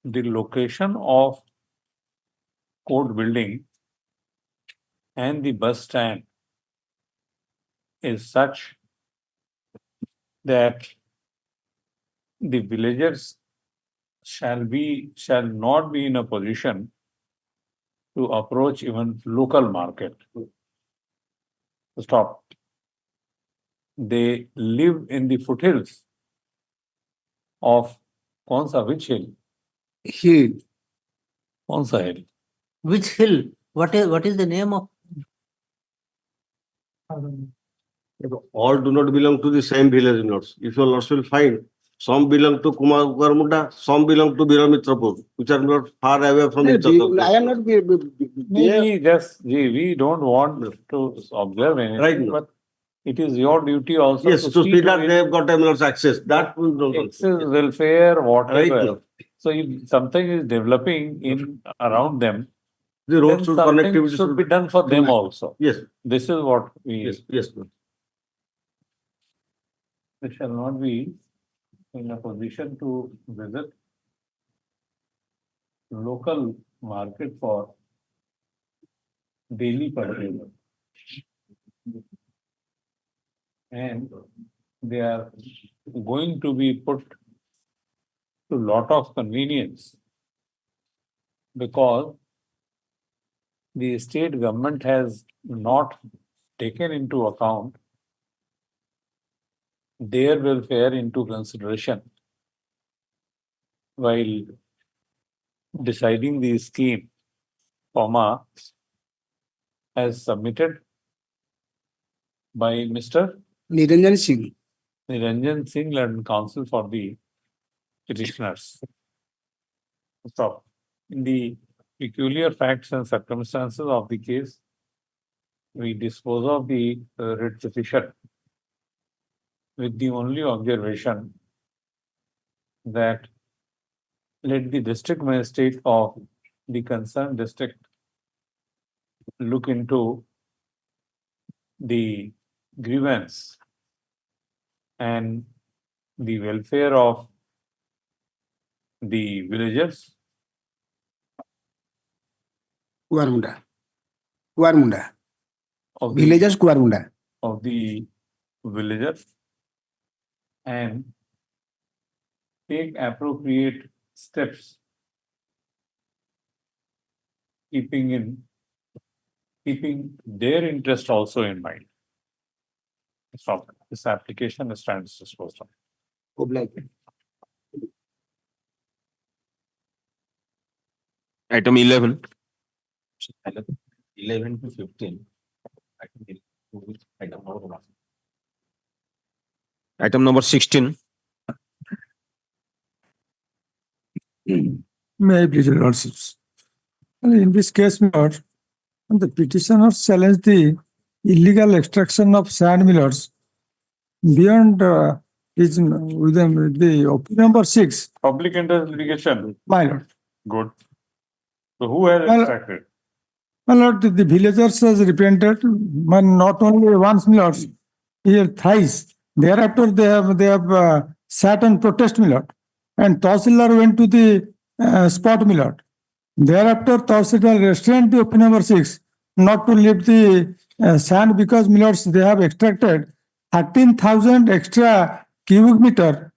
the location of court building and the bus stand is such that the villagers shall not be in a position to approach even local market. Stop. They live in the foothills of which hill? Hill. Hill. Which hill? What is the name of? All do not belong to the same village, lords. If your lords will find, some belong to Kuwarmunda, some belong to Biramitrapur, which are not far away from each other. I am not. We don't want to observe anything, Right. but it is your duty also Yes, to see that they have got lords access. That will not. access, welfare, whatever. Right. So if something is developing in around them, The road then should something connectivity should be done for them also. Yes. This is what we. Yes. Yes. They shall not be in a position to visit local market for daily purchase. And they are going to be put to lot of convenience because the state government has not taken into account their welfare into consideration while deciding the scheme, as submitted by Mr. Niranjan Singh. Niranjan Singh, learned counsel for the petitioners. Stop. In the peculiar facts and circumstances of the case, we dispose of the writ petition with the only observation that let the district magistrate of the concerned district look into the grievance and the welfare of the villagers Kuarmunda. of the, Villagers Kuarmunda. of the villagers and take appropriate steps keeping their interest also in mind. Stop. This application stands disposed of. Item 11. 11 to 15. I think item number 1. Item number 16. May I please, your lordships. In this case, my lord, the petitioners challenge the illegal extraction of sand millers beyond within the opinion number 6, Public interest litigation. my lord. Good. So who has Well, extracted? My lord, the villagers has repented, but not only once, my lords, here thrice. Thereafter, they have sat and protest, my lord. And Tahsildar went to the spot, my lord. Thereafter, Tahsildar restrained the opinion number 6 not to lift the sand because, my lords, they have extracted 13,000 extra cubic meter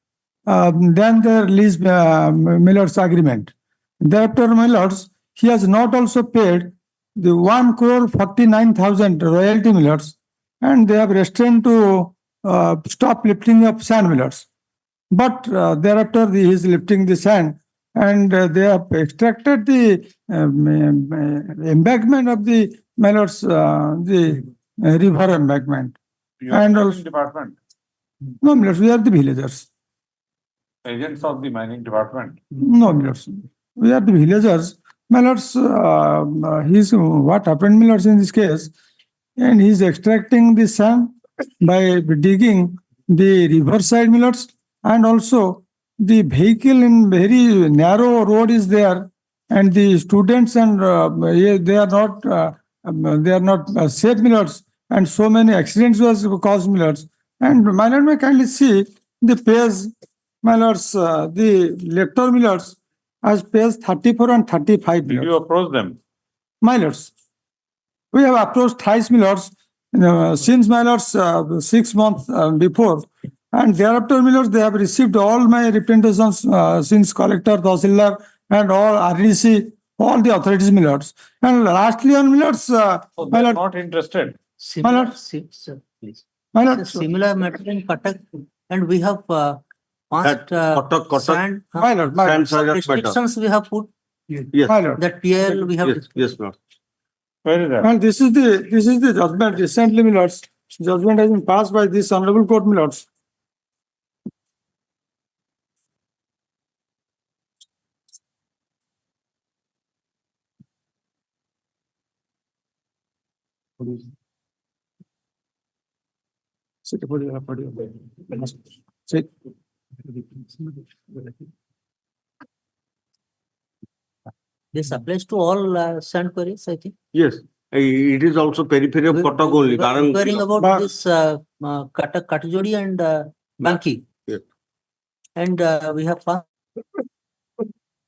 than their lease, my lords, agreement. Thereafter, my lords, he has not also paid the 1,49,00,000 royalty, my lords, and they have restrained to stop lifting of sand, my lords. But thereafter, he is lifting the sand, and they have extracted the embankment of the, my lords, the river embankment. You are And the also- mining department, No, my lords, we are the villagers. agents of the mining department. No, my lords, we are the villagers. My lords, what happened, my lords, in this case, and he's extracting the sand by digging the riverside, my lords, and also the vehicle in very narrow road is there, and the students and they are not safe, my lords, and so many accidents was caused, my lords. And my lord, may kindly see the page, my lords, the lector, my lords, as page 34 and 35, my Did lords. you approach them? My lords, we have approached thrice, my lords, since, my lords, 6 months before. And thereafter, my lords, they have received all my representations since collector, Tahsildar, and all RDC, all the authorities, my lords. And lastly, on my lords, So my they are lord, not interested. Similar, lord. sir, please. my So lord, similar matter in Cuttack, and we have passed Kotak. sand my lord, my lord, Sand sizes matter. restrictions we have put, Yes, my lord. that PL we have. yes, yes, Lord. Where is that? And this is the judgment recently, my lords. Judgment has been passed by this honorable court, my lords. Sit. This applies to all sand quarries, I think. Yes, it is also periphery of Kotak only. Garang- Inquiring about But- this Cuttack, Katjodi and Banki. Yes. And we have passed.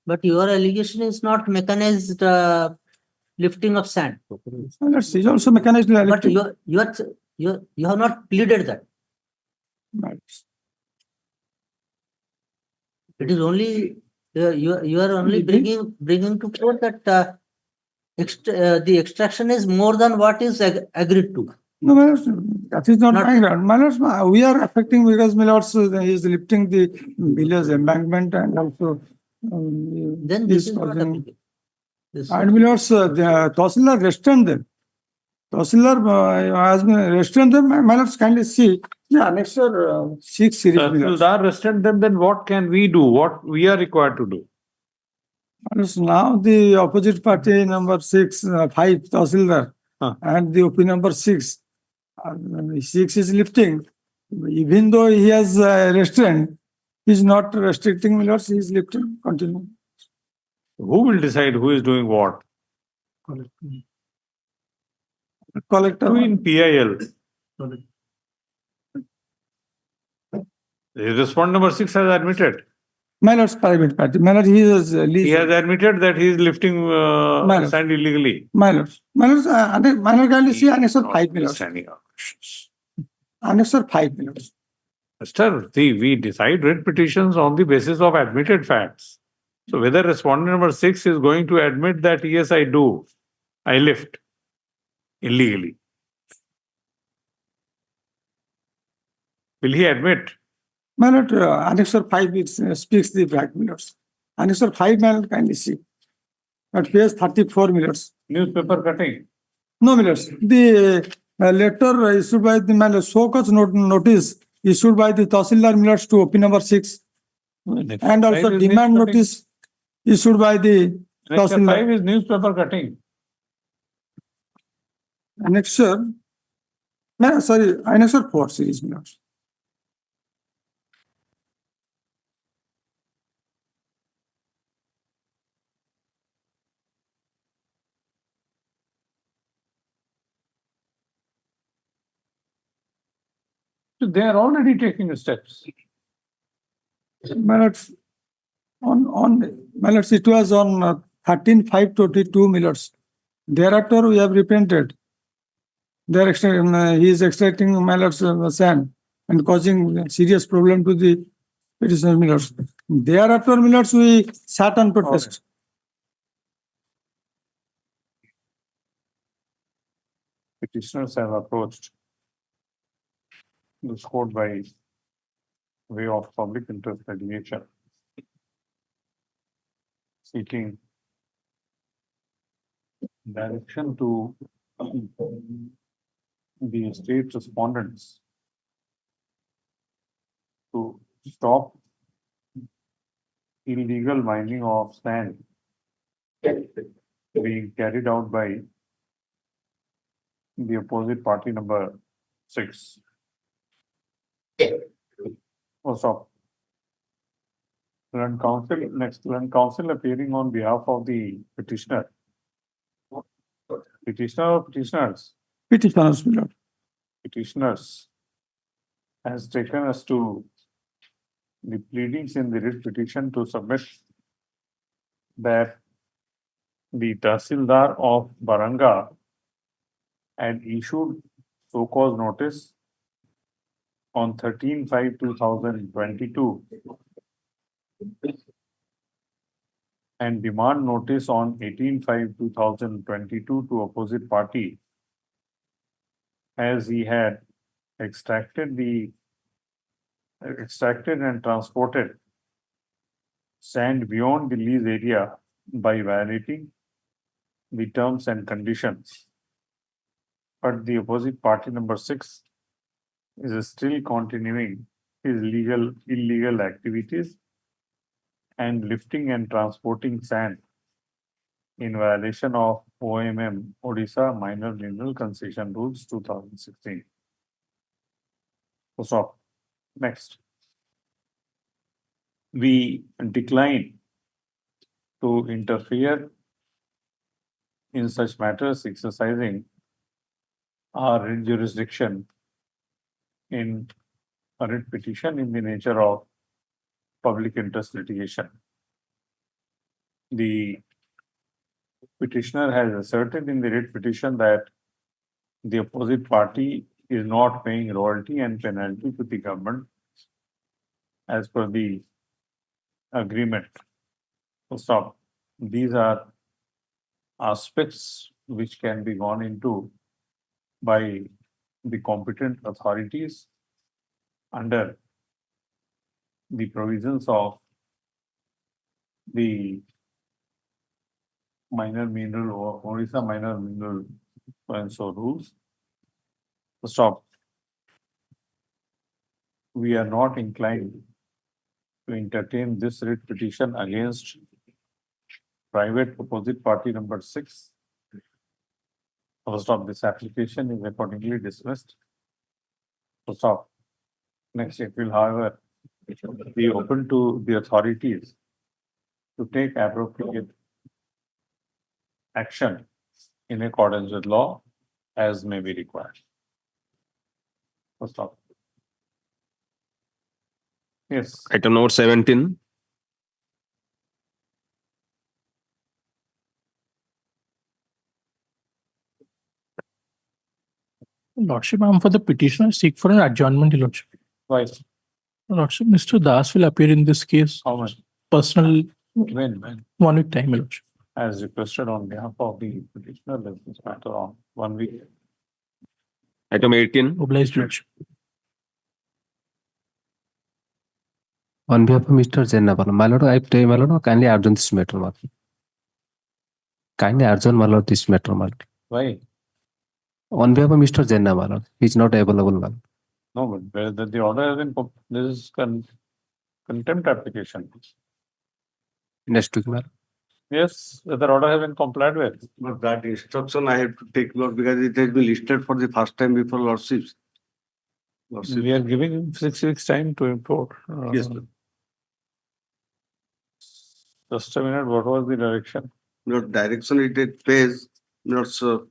But your allegation is not mechanized lifting of sand. My lords, is also mechanized. But you have not pleaded that. My lords. It is only, you are only bringing to court that the extraction is more than what is agreed to. No, my lords, that is not Not- my ground. My lords, we are affecting because my lords, he is lifting the village embankment and also. Then he this is not causing- applicable. This- And my lords, the Tahsildar restrained them. Tahsildar has been restrained them. My lords, kindly see the annexure 6 series. my lords. Tahsildar restrained them, then what can we do? What we are required to do? My lords, now the opposite party number 6, 5, Tahsildar, and the OP number 6. 6 is lifting. Even though he has restrained, he is not restricting, my lords, he is lifting, continue. Who will decide who is doing what? Collector. Who in PIL? The respondent number 6 has admitted. My lord's private party. My lord, he is He has admitted that he is lifting My lord. sand illegally. My lords. My lords, my lord, kindly see annexure 5, my lords. Understanding our questions. Annexure 5, my lords. Mister, see, we decide writ petitions on the basis of admitted facts. So whether respondent number 6 is going to admit that yes, I do, I lift illegally. Will he admit? My lord, annexure 5, it speaks the fact, my lords. Annexure 5, my lord, kindly see. At page 34, my lords. Newspaper cutting. No, my lords. The letter issued by the my lord, so cause notice issued by the Tahsildar, my lords, to OP number 6. And also demand notice issued by the Annexure 5 Tahsildar. is newspaper cutting. Annexure, no, sorry, annexure 4 series, my lords. So they are already taking steps. My lords, my lords, it was on 13/5/22, my lords. Thereafter, we have repented. They are he is extracting my lords sand and causing serious problem to the petitioner, my lords. Thereafter, my lords, we sat on protest. Petitioners have approached this court by way of public interest litigation, seeking direction to the state respondents to stop illegal mining of sand being carried out by the opposite party number 6. Oh, stop. Land counsel, next land counsel appearing on behalf of the petitioner. Petitioner or petitioners? Petitioners, my lord. Petitioners has taken us to the pleadings in the writ petition to submit that the Tahsildar of Baranga had issued so-called notice on 13/5/2022 and demand notice on 18/5/2022 to opposite party, as he had extracted and transported sand beyond the lease area by violating the terms and conditions. But the opposite party number 6 is still continuing his illegal activities and lifting and transporting sand in violation of OMM Odisha Minor Mineral Concession Rules 2016. So stop. Next. We decline to interfere in such matters, exercising our jurisdiction in a writ petition in the nature of public interest litigation. The petitioner has asserted in the writ petition that the opposite party is not paying royalty and penalty to the government as per the agreement. Stop. These are aspects which can be gone into by the competent authorities under the provisions of the minor mineral or Orissa minor mineral and so rules. Stop. We are not inclined to entertain this writ petition against private opposite party number 6. Stop. This application is accordingly dismissed. Stop. Next, it will, however, be open to the authorities to take appropriate action in accordance with law as may be required. Stop. Yes. Item number 17. Lordship, I am for the petitioner seek for an adjournment, Your Lordship. Why? Lordship, Mr. Das will appear in this case. How much? Personal, When? 1 week time, Your Lordship. As requested on behalf of the petitioner, let this matter on 1 week. Item 18. Obliged, Your Lordship. On behalf of Mr. Jennapal, my lord, I pray, my lord, kindly adjourn this matter, my lord. Kindly adjourn, my lord, this matter, my lord. Why? On behalf of Mr. Jenna, my lord, he is not available, my lord. No, but the order has been, this is contempt application. Next week, my lord. Yes, the order has been complied with. But that instruction I have to take note because it has been listed for the first time before Lordships. We are giving him 6 weeks time to import. Yes, sir. Just a minute, what was the direction? Your direction it is page, not sir.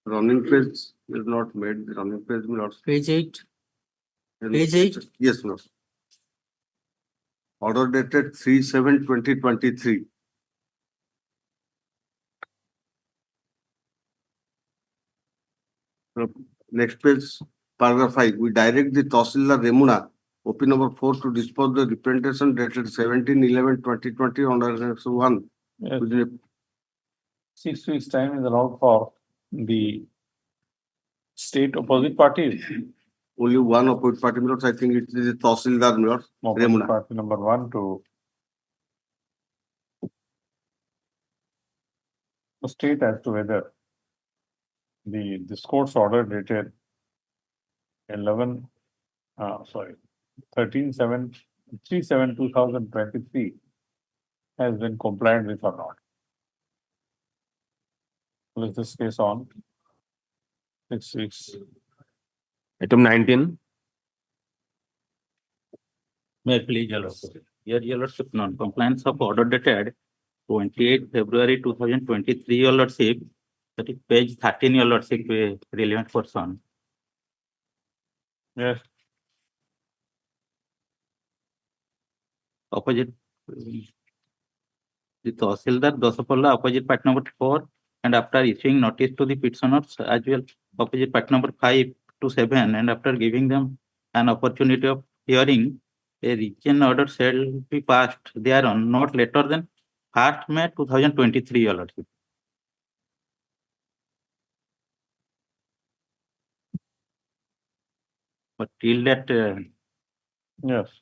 Running page is not made, the running page will not. Page 8. Page 8. Yes, no. Order dated 3/7/2023. Next page, paragraph 5. We direct the Tahsildar Remuna, OP number 4 to dispose the representation dated 17/11/2020 under section 1. Yes. Within a 6 weeks time is allowed for the state opposite parties. only one opposite party members, I think it is the Tahsildar members, Opposite Remuna. party number 1 to state as to whether this court's order dated 13/7/2023 has been complied with or not. With this case on 6 weeks. Item 19. May I please, Your Lordship. Here, Your Lordship, non-compliance of order dated 28 February 2023, Your Lordship. That is page 13, Your Lordship, relevant person. Yes. Opposite. The Tahsildar Dosapalla, opposite part number 4, and after issuing notice to the petitioners as well, opposite part number 5 to 7, and after giving them an opportunity of hearing, a written order shall be passed thereon not later than 1st May 2023, Your Lordship. But till that, Yes.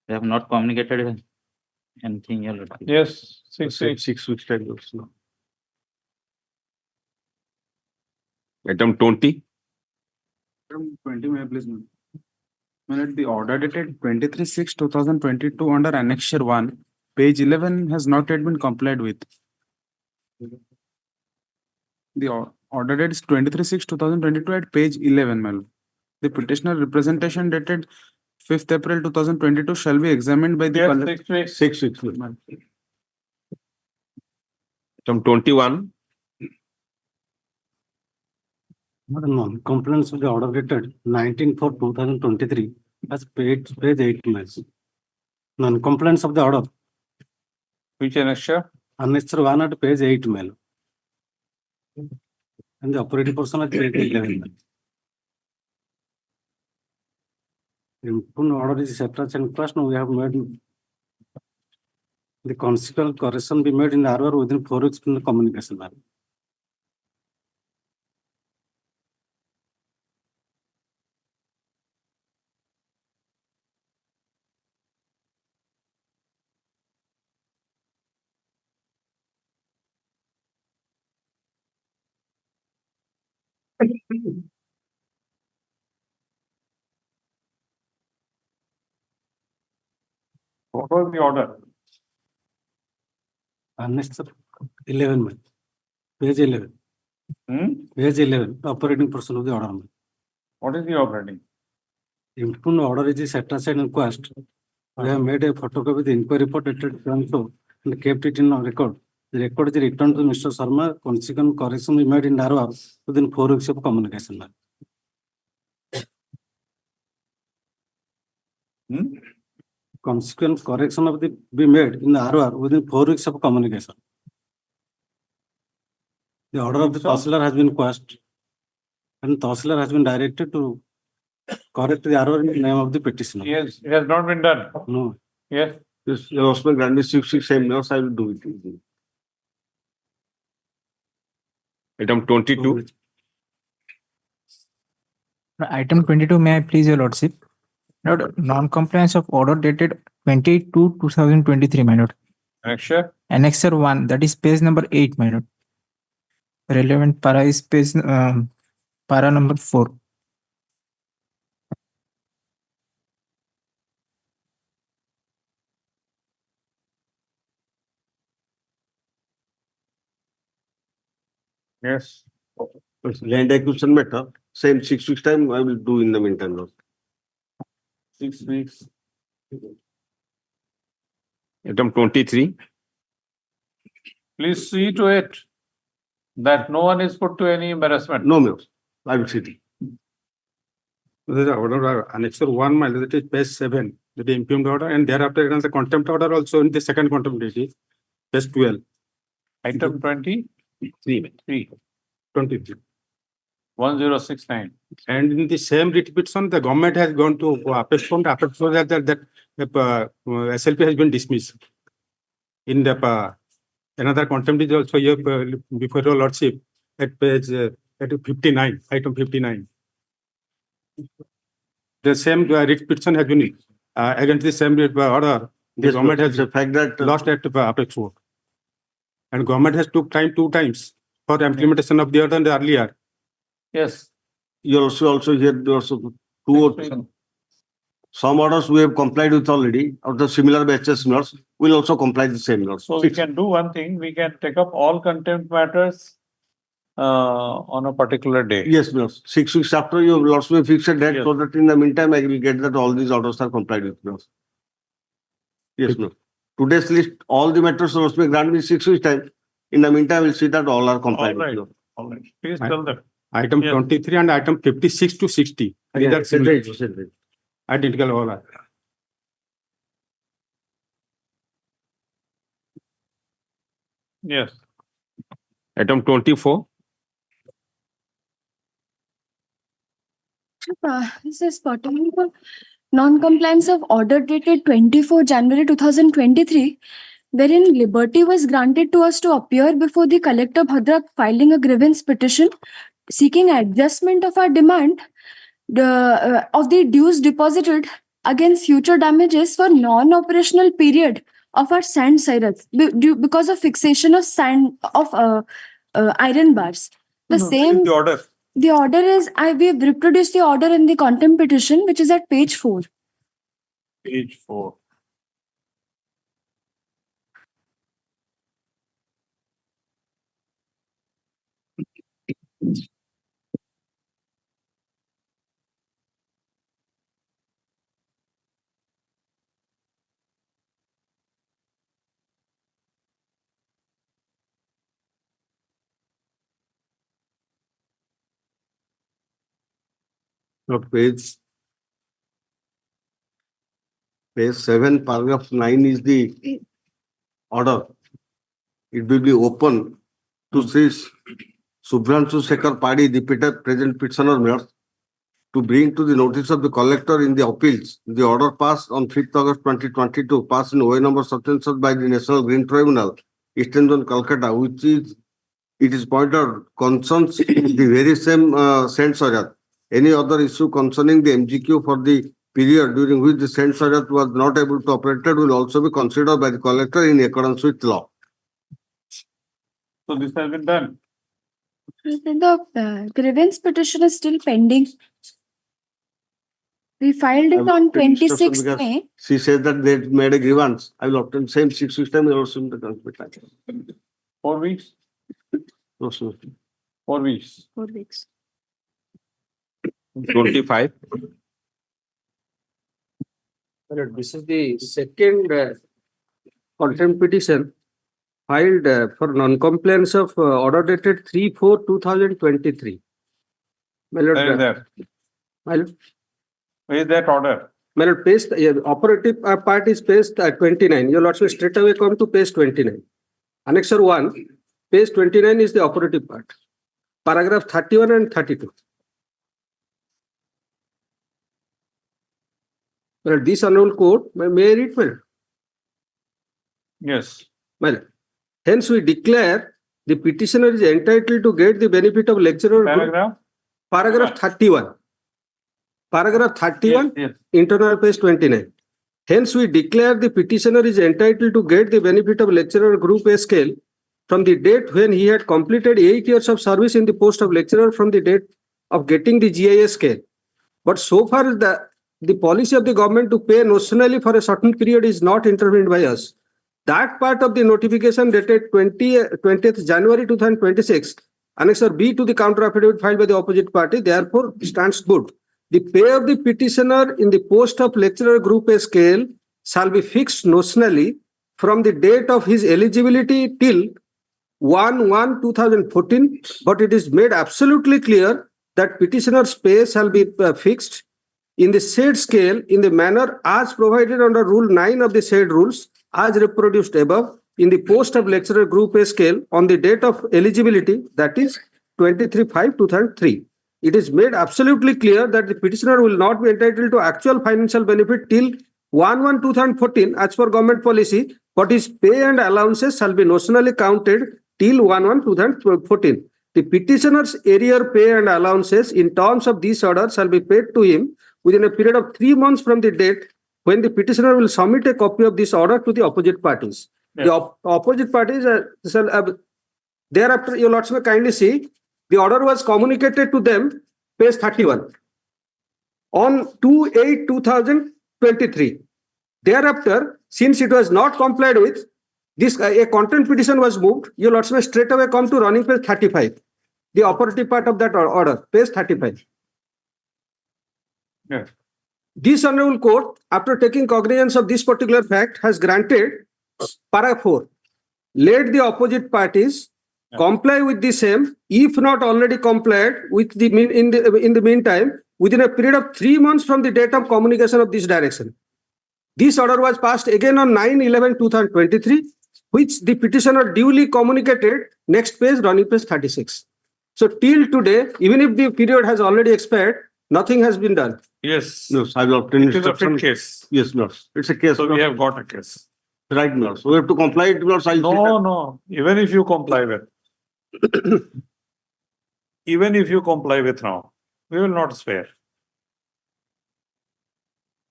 they have not communicated anything, Your Lordship. Yes. 6 weeks. 6 weeks time also. Item 20. Item 20, may I please know. The order dated 23/6/2022 under Annexure 1, page 11 has not yet been complied with. The order date is 23/6/2022 at page 11, my lord. The petitioner representation dated 5th April 2022 shall be examined by the. Yes, 6 weeks. 6 weeks. Item 21. Non-compliance of the order dated 19/4/2023 as page 8 mails. Non-compliance of the order. Which annexure? Annexure 1 at page 8 mail. And the operating person at page 11 mail. In order is separate and class, now we have made The consequent correction be made in the ROR within 4 weeks from the communication, madam. What was the order? Next, 11, ma'am. Page 11. Page 11, operating portion of the order, ma'am. What is the operating? Improved order is set aside in request. We have made a photocopy of the inquiry report dated counsel and kept it in our record. The record is returned to Mr. Sharma. Consequent correction we made in ROR within 4 weeks of communication, ma'am. Consequent correction of the be made in the ROR within 4 weeks of communication. The order of the Tahsildar has been quashed and Tahsildar has been directed to correct the ROR in the name of the petitioner. Yes, it has not been done. No. Yes. Yes, your husband grant me 6 minutes, I will do it. Item 22. Item 22, may I please your lordship? Lord, non-compliance of order dated 22/2023, my lord. Annexure. Annexure 1, that is page number 8, my lord. Relevant para is page para number 4. Yes. Land acquisition matter, same 6 weeks time, I will do in the meantime. Lord. 6 weeks. Item 23. Please see to it that no one is put to any embarrassment. No, ma'am. I will see it. This is order annexure 1, my lord, that is page 7, the impugned order, and thereafter it is the contempt order also in the second contempt it is page 12. Item 23. 23. 1069. And in the same writ petition, the government has gone to apex court, that SLP has been dismissed. In the another contempt is also here before your lordship at page at 59, item 59. The same writ petition has been against the same order. The Yes, government has the fact that lost at apex court. And government has took time 2 times for implementation of the order than the earlier. Yes. you also here, there also 2 or some orders we have complied with already, of the similar batches, will also comply the same. So we can do one thing, we can take up all contempt matters on a particular day. Yes, 6 weeks after you lords may fix a date, Yes. so that in the meantime I will get that all these orders are complied with. Yes, today's list, all the matters lords may grant me 6 weeks time. In the meantime, we'll see that all are complied All right. with. All right. Please tell them. Item Yes. 23 and item 56 to 60. These are similar. Identical all are. Yes. Item 24. This is pertaining to non-compliance of order dated 24 January 2023, wherein liberty was granted to us to appear before the collector Bhadra filing a grievance petition seeking adjustment of our demand of the dues deposited against future damages for non-operational period of our sand sirens because of fixation of sand of iron bars. The order. The order is, we have reproduced the order in the contempt petition, which is at page 4. Page 4. Page 7, paragraph 9 is the order. It will be open to Sri Subhranshu Shekhar Padi, the present petitioner mayor, to bring to the notice of the collector in the appeals, the order passed on 5th August 2022, passed in OA number substantial by the National Green Tribunal, Eastern Zone, Calcutta, which is, it is pointed out, concerns the very same Saint Sajat. Any other issue concerning the MGQ for the period during which the Saint Sajat was not able to operate will also be considered by the collector in accordance with law. So this has been done. The grievance petition is still pending. We filed it on Because 26th May. she says that they made a grievance. I will obtain same 6 weeks time. I will also the conflict. 4 weeks? Also. 4 weeks. 4 weeks. 25. This is the second contempt petition filed for non-compliance of order dated 3/4/2023. My lord, Where is that? my lord, Where is that order? my lord, page, operative part is page 29. You'll also straight away come to page 29. Annexure 1, page 29 is the operative part. Paragraph 31 and 32. Well, this honorable court, may I read, well? Yes. Well, hence we declare the petitioner is entitled to get the benefit of lecturer. Paragraph? Paragraph 31. Paragraph 31, Yes. internal page 29. Hence we declare the petitioner is entitled to get the benefit of lecturer group A scale from the date when he had completed 8 years of service in the post of lecturer from the date of getting the GIS scale. But so far as the policy of the government to pay notionally for a certain period is not intervened by us. That part of the notification dated 20th January 2026, Annexure B to the counter affidavit filed by the opposite party, therefore stands good. The pay of the petitioner in the post of lecturer group A scale shall be fixed notionally from the date of his eligibility till 1/1/2014, but it is made absolutely clear that petitioner's pay shall be fixed in the said scale in the manner as provided under Rule 9 of the said rules as reproduced above in the post of lecturer group A scale on the date of eligibility, that is 23/5/2003. It is made absolutely clear that the petitioner will not be entitled to actual financial benefit till 1/1/2014 as per government policy, but his pay and allowances shall be notionally counted till 1/1/2014. The petitioner's arrear pay and allowances in terms of this order shall be paid to him within a period of 3 months from the date when the petitioner will submit a copy of this order to the opposite parties. Yes. The opposite parties thereafter, you lots may kindly see, the order was communicated to them, page 31, on 2/8/2023. Thereafter, since it was not complied with, this a contempt petition was moved. You lots may straight away come to running page 35, the operative part of that order, page 35. Yes. This honorable court, after taking cognizance of this particular fact, has granted paragraph 4. Let the opposite parties comply with the same, if not already complied with the in the meantime, within a period of 3 months from the date of communication of this direction. This order was passed again on 9/11/2023, which the petitioner duly communicated. Next page, running page 36. So till today, even if the period has already expired, nothing has been done. Yes. No, I will obtain It is a instruction. fit case. Yes, no, it's a case. So we have got a case. Right, no. So we have to comply it, no. No. Even if you comply with, even if you comply with now, we will not spare.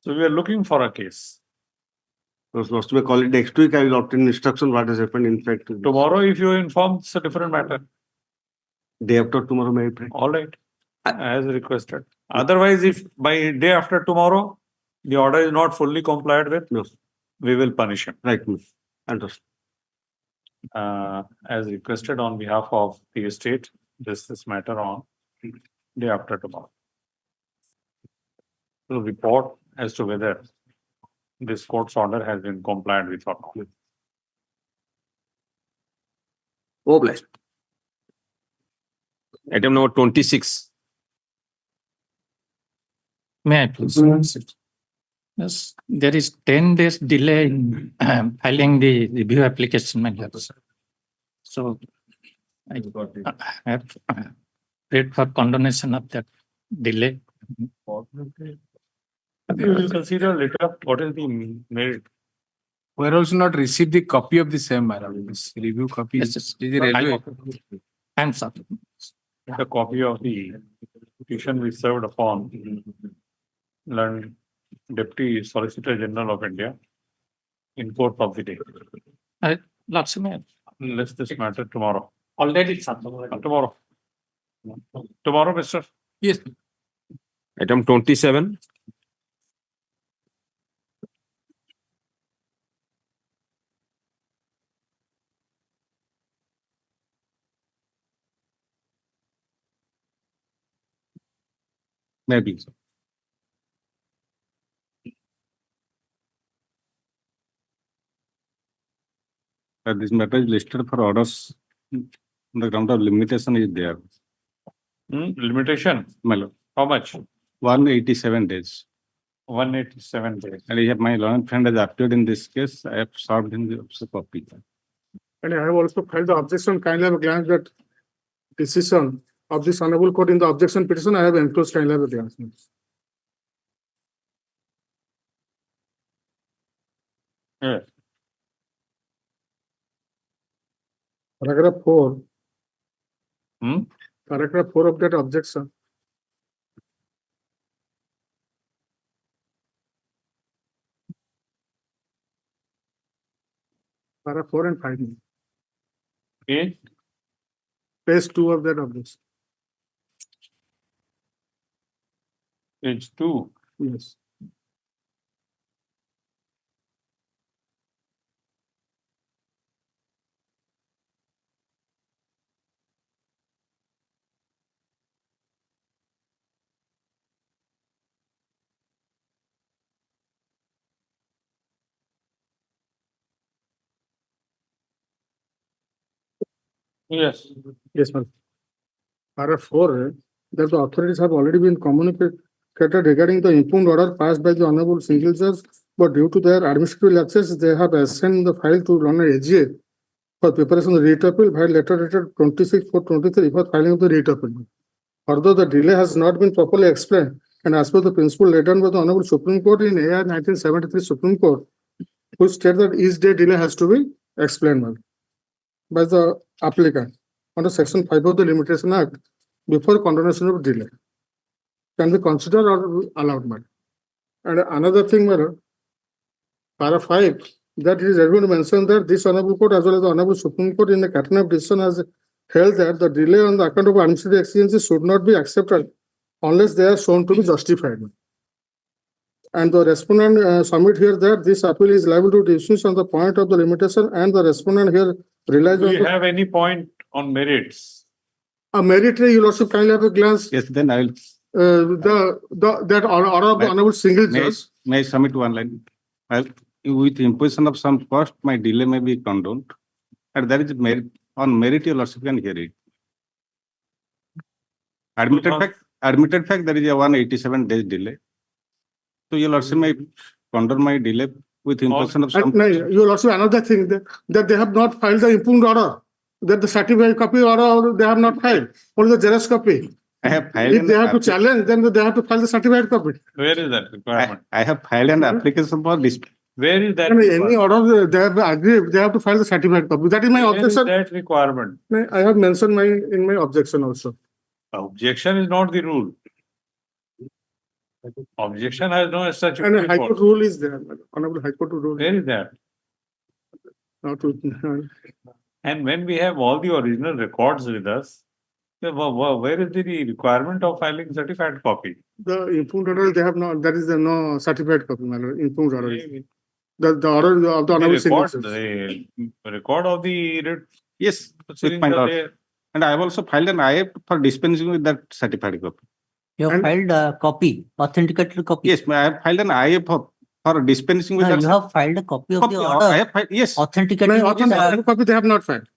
So we are looking for a case. Lost may call it next week. I will obtain instruction what has happened in fact. Tomorrow, if you inform, it's a different matter. Day after tomorrow, may I pray? All right. As requested. Otherwise, if by day after tomorrow, the order is not fully complied with, No. we will punish him. Right, miss. Understood. As requested on behalf of the estate, this matter on day after tomorrow. To report as to whether this court's order has been complied with or not. Oh, bless. Item number 26. May I please? Yes, there is 10 days delay in filing the review application, my lord. So I have prayed for condonation of that delay. Consider letter, what is the merit? We are also not received the copy of the same, my lord. This review copy Yes, is the railway. And sir. The copy of the petition we served upon learned Deputy Solicitor General of India in court of the day. Lots of men. Let's this matter tomorrow. Already, sir. Tomorrow. Tomorrow, Mr. Yes. Item 27. Maybe. This matter is listed for orders. The ground of limitation is there. Limitation, My lord, how much? 187 days. 187 days. And I have my learned friend has appeared in this case. I have served him the officer copy. And I have also filed the objection. Kindly have a glance that decision of this honorable court in the objection petition. I have enclosed. Kindly have a glance. Yes. Paragraph 4. Hmm? Paragraph 4 of that objection. Paragraph 4 and 5. Okay. Page 2 of that objection. Page 2. Yes. Yes. Yes, ma'am. Paragraph 4, that the authorities have already been communicated regarding the impugned order passed by the Honorable Single Judge, but due to their administrative lapses, they have assigned the file to run an AGA for preparation of the writ appeal, file letter dated 26/4/23 for filing of the writ appeal. Although the delay has not been properly explained, and as per the principle laid down by the Honorable Supreme Court in AR 1973 Supreme Court, which state that each day delay has to be explained by the applicant under Section 5 of the Limitation Act before condonation of delay can be considered or allowed, madam. And another thing, madam, para 5, that it is going to mention that this honorable court as well as the Honorable Supreme Court in the Contempt decision has held that the delay on the account of administrative exigencies should not be accepted unless they are shown to be justified. And the respondent submit here that this appeal is liable to dismiss on the point of the limitation, and the respondent here relies Do on you have any point on merits? a merit. You also kindly have a glance. Yes, then I will. That order of the Honorable Single May I, Judge. may I submit one line? With imposition of some cost, my delay may be condoned. And there is merit, on merit, your lordship can hear it. Admitted fact, there is a 187 days delay. So your lordship may condone my delay with imposition of some. No, you will also another thing that they have not filed the impugned order, that the certified copy order they have not filed, only the Xerox copy. I have filed. If they have to challenge, then they have to file the certified copy. Where is that requirement? I have filed an application for this. Where is that? Any order they have agreed, they have to file the certified copy. That is my Where is objection. that requirement? I have mentioned in my objection also. Objection is not the rule. Objection has no such. And a High Court rule is there, Honorable High Court rule. Where is that? And when we have all the original records with us, where is the requirement of filing certified copy? The impugned order, they have no, there is no certified copy, impugned order. The order of the Honorable Single Judge. The record of the. Yes, with my lord. And I have also filed an IF for dispensing with that certified copy. You have filed a copy, authenticated copy. Yes, I have filed an IF for dispensing with that. You have filed a copy of the order. I have filed, yes. Authenticated. Copy they have not filed.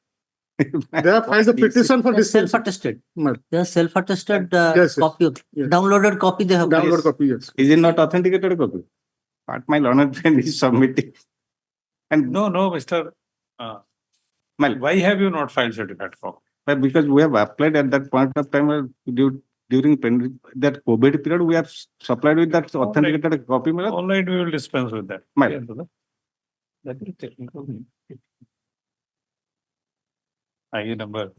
They have filed the petition for dispensing. Self-attested. They are self-attested copy of downloaded copy they have. Download copy, yes. Is it not authenticated copy? But my learned friend is submitting. And No, Mr. Why have you not filed certified copy? Because we have applied at that point of time due during that COVID period, we have supplied with that authenticated copy. My lord. All right, we will dispense with that. My Yeah, lord. brother. That is technical. IA number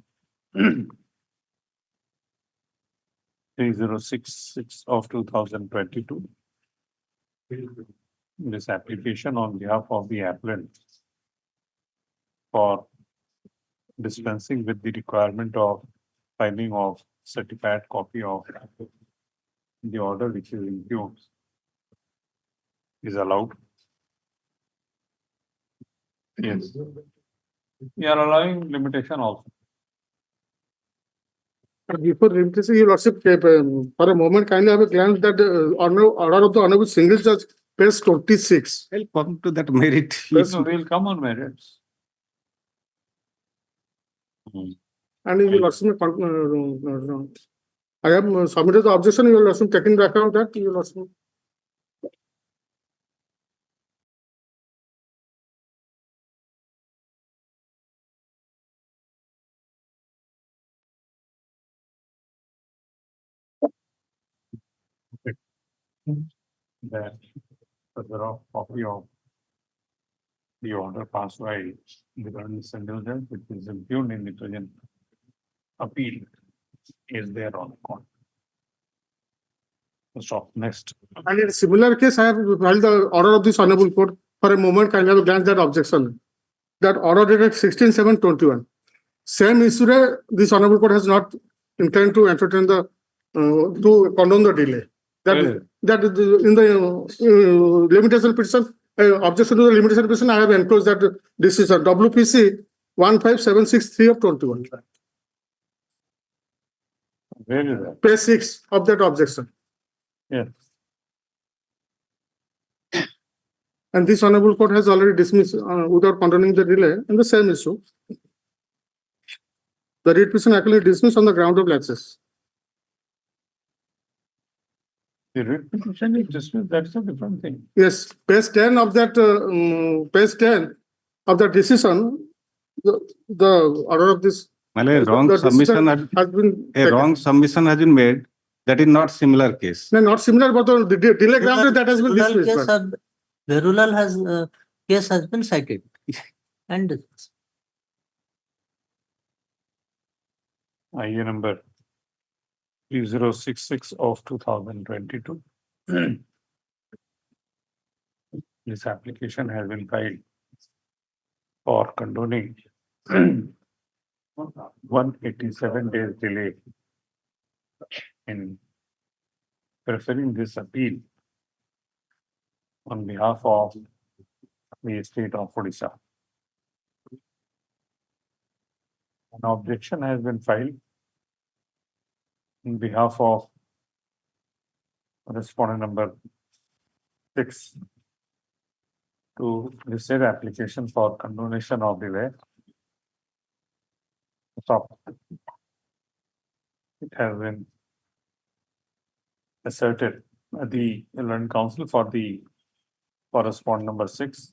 3066 of 2022. This application on behalf of the applicant for dispensing with the requirement of filing of certified copy of the order which is impugned is allowed. Yes. We are allowing limitation also. Before limitation, your lordship, for a moment, kindly have a glance that order of the honorable single judge, page 26. I'll come to that merit. Yes. No, we'll come on merits. And your lordship, I have submitted the objection, your lordship, taking into account that, your lordship. That the copy of the order passed by the government single judge, which is impugned in the present appeal, is there on record. Stop. Next. And in a similar case, I have filed the order of this honorable court. For a moment, kindly have a glance that objection. That order dated 16/7/21. Same issue, this honorable court has not intended to entertain the, to condone the delay. That is in the limitation petition, objection to the limitation petition, I have enclosed that this is a WPC 15763 of 21. Where is that? Page 6 of that objection. Yes. And this honorable court has already dismissed without condoning the delay in the same issue. The writ petition actually dismissed on the ground of laxes. The writ petition is dismissed, that's a different thing. Yes, page 10 of that, page 10 of the decision, the order of this. My lord, wrong the submission decision has been a taken. wrong submission has been made. That is not similar case. No, not similar, but the delay grounded that has been dismissed. The rural has, case has been cited. And IA number 3066 of 2022. This application has been filed for condoning 187 days delay in preferring this appeal on behalf of the state of Odisha. An objection has been filed on behalf of respondent number 6 to the said application for condonation of delay. Stop. It has been asserted the learned counsel for the correspondent number 6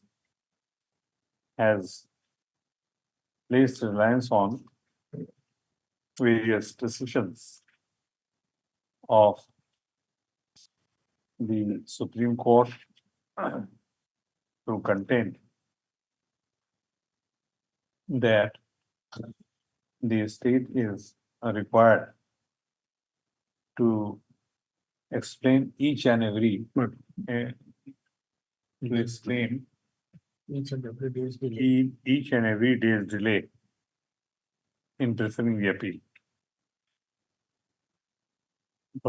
has placed reliance on various decisions of the Supreme Court to contain that the state is required to explain each and every each and every day's delay in preferring the appeal.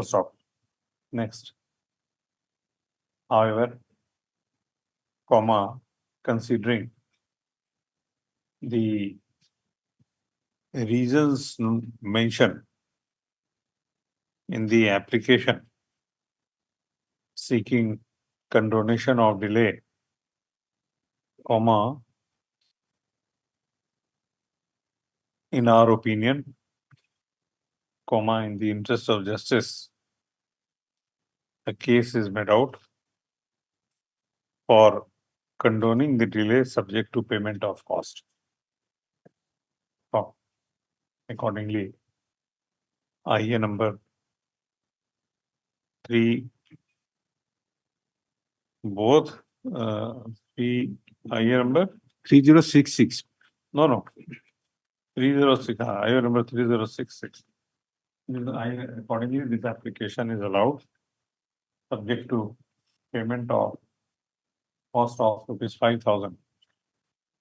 Stop. Next. However, considering the reasons mentioned in the application seeking condonation of delay, in our opinion, in the interest of justice, a case is made out for condoning the delay subject to payment of cost. Accordingly, IA number three, both, three, I remember 3066. no, 306, I remember 3066. Accordingly, this application is allowed, subject to payment of cost of ₹5,000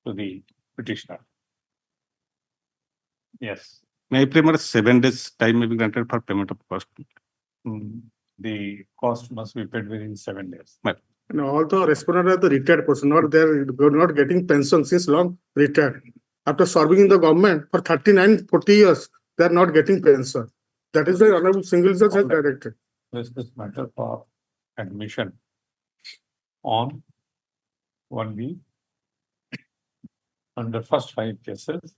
to the petitioner. Yes. May I pray more 7 days time may be granted for payment of cost. The cost must be paid within 7 days. And although respondent are the retired person, not they're not getting pension since long retired. After serving in the government for 39, 40 years, they are not getting pension. That is the honorable single judge has directed. This matter for admission on 1B under first 5 cases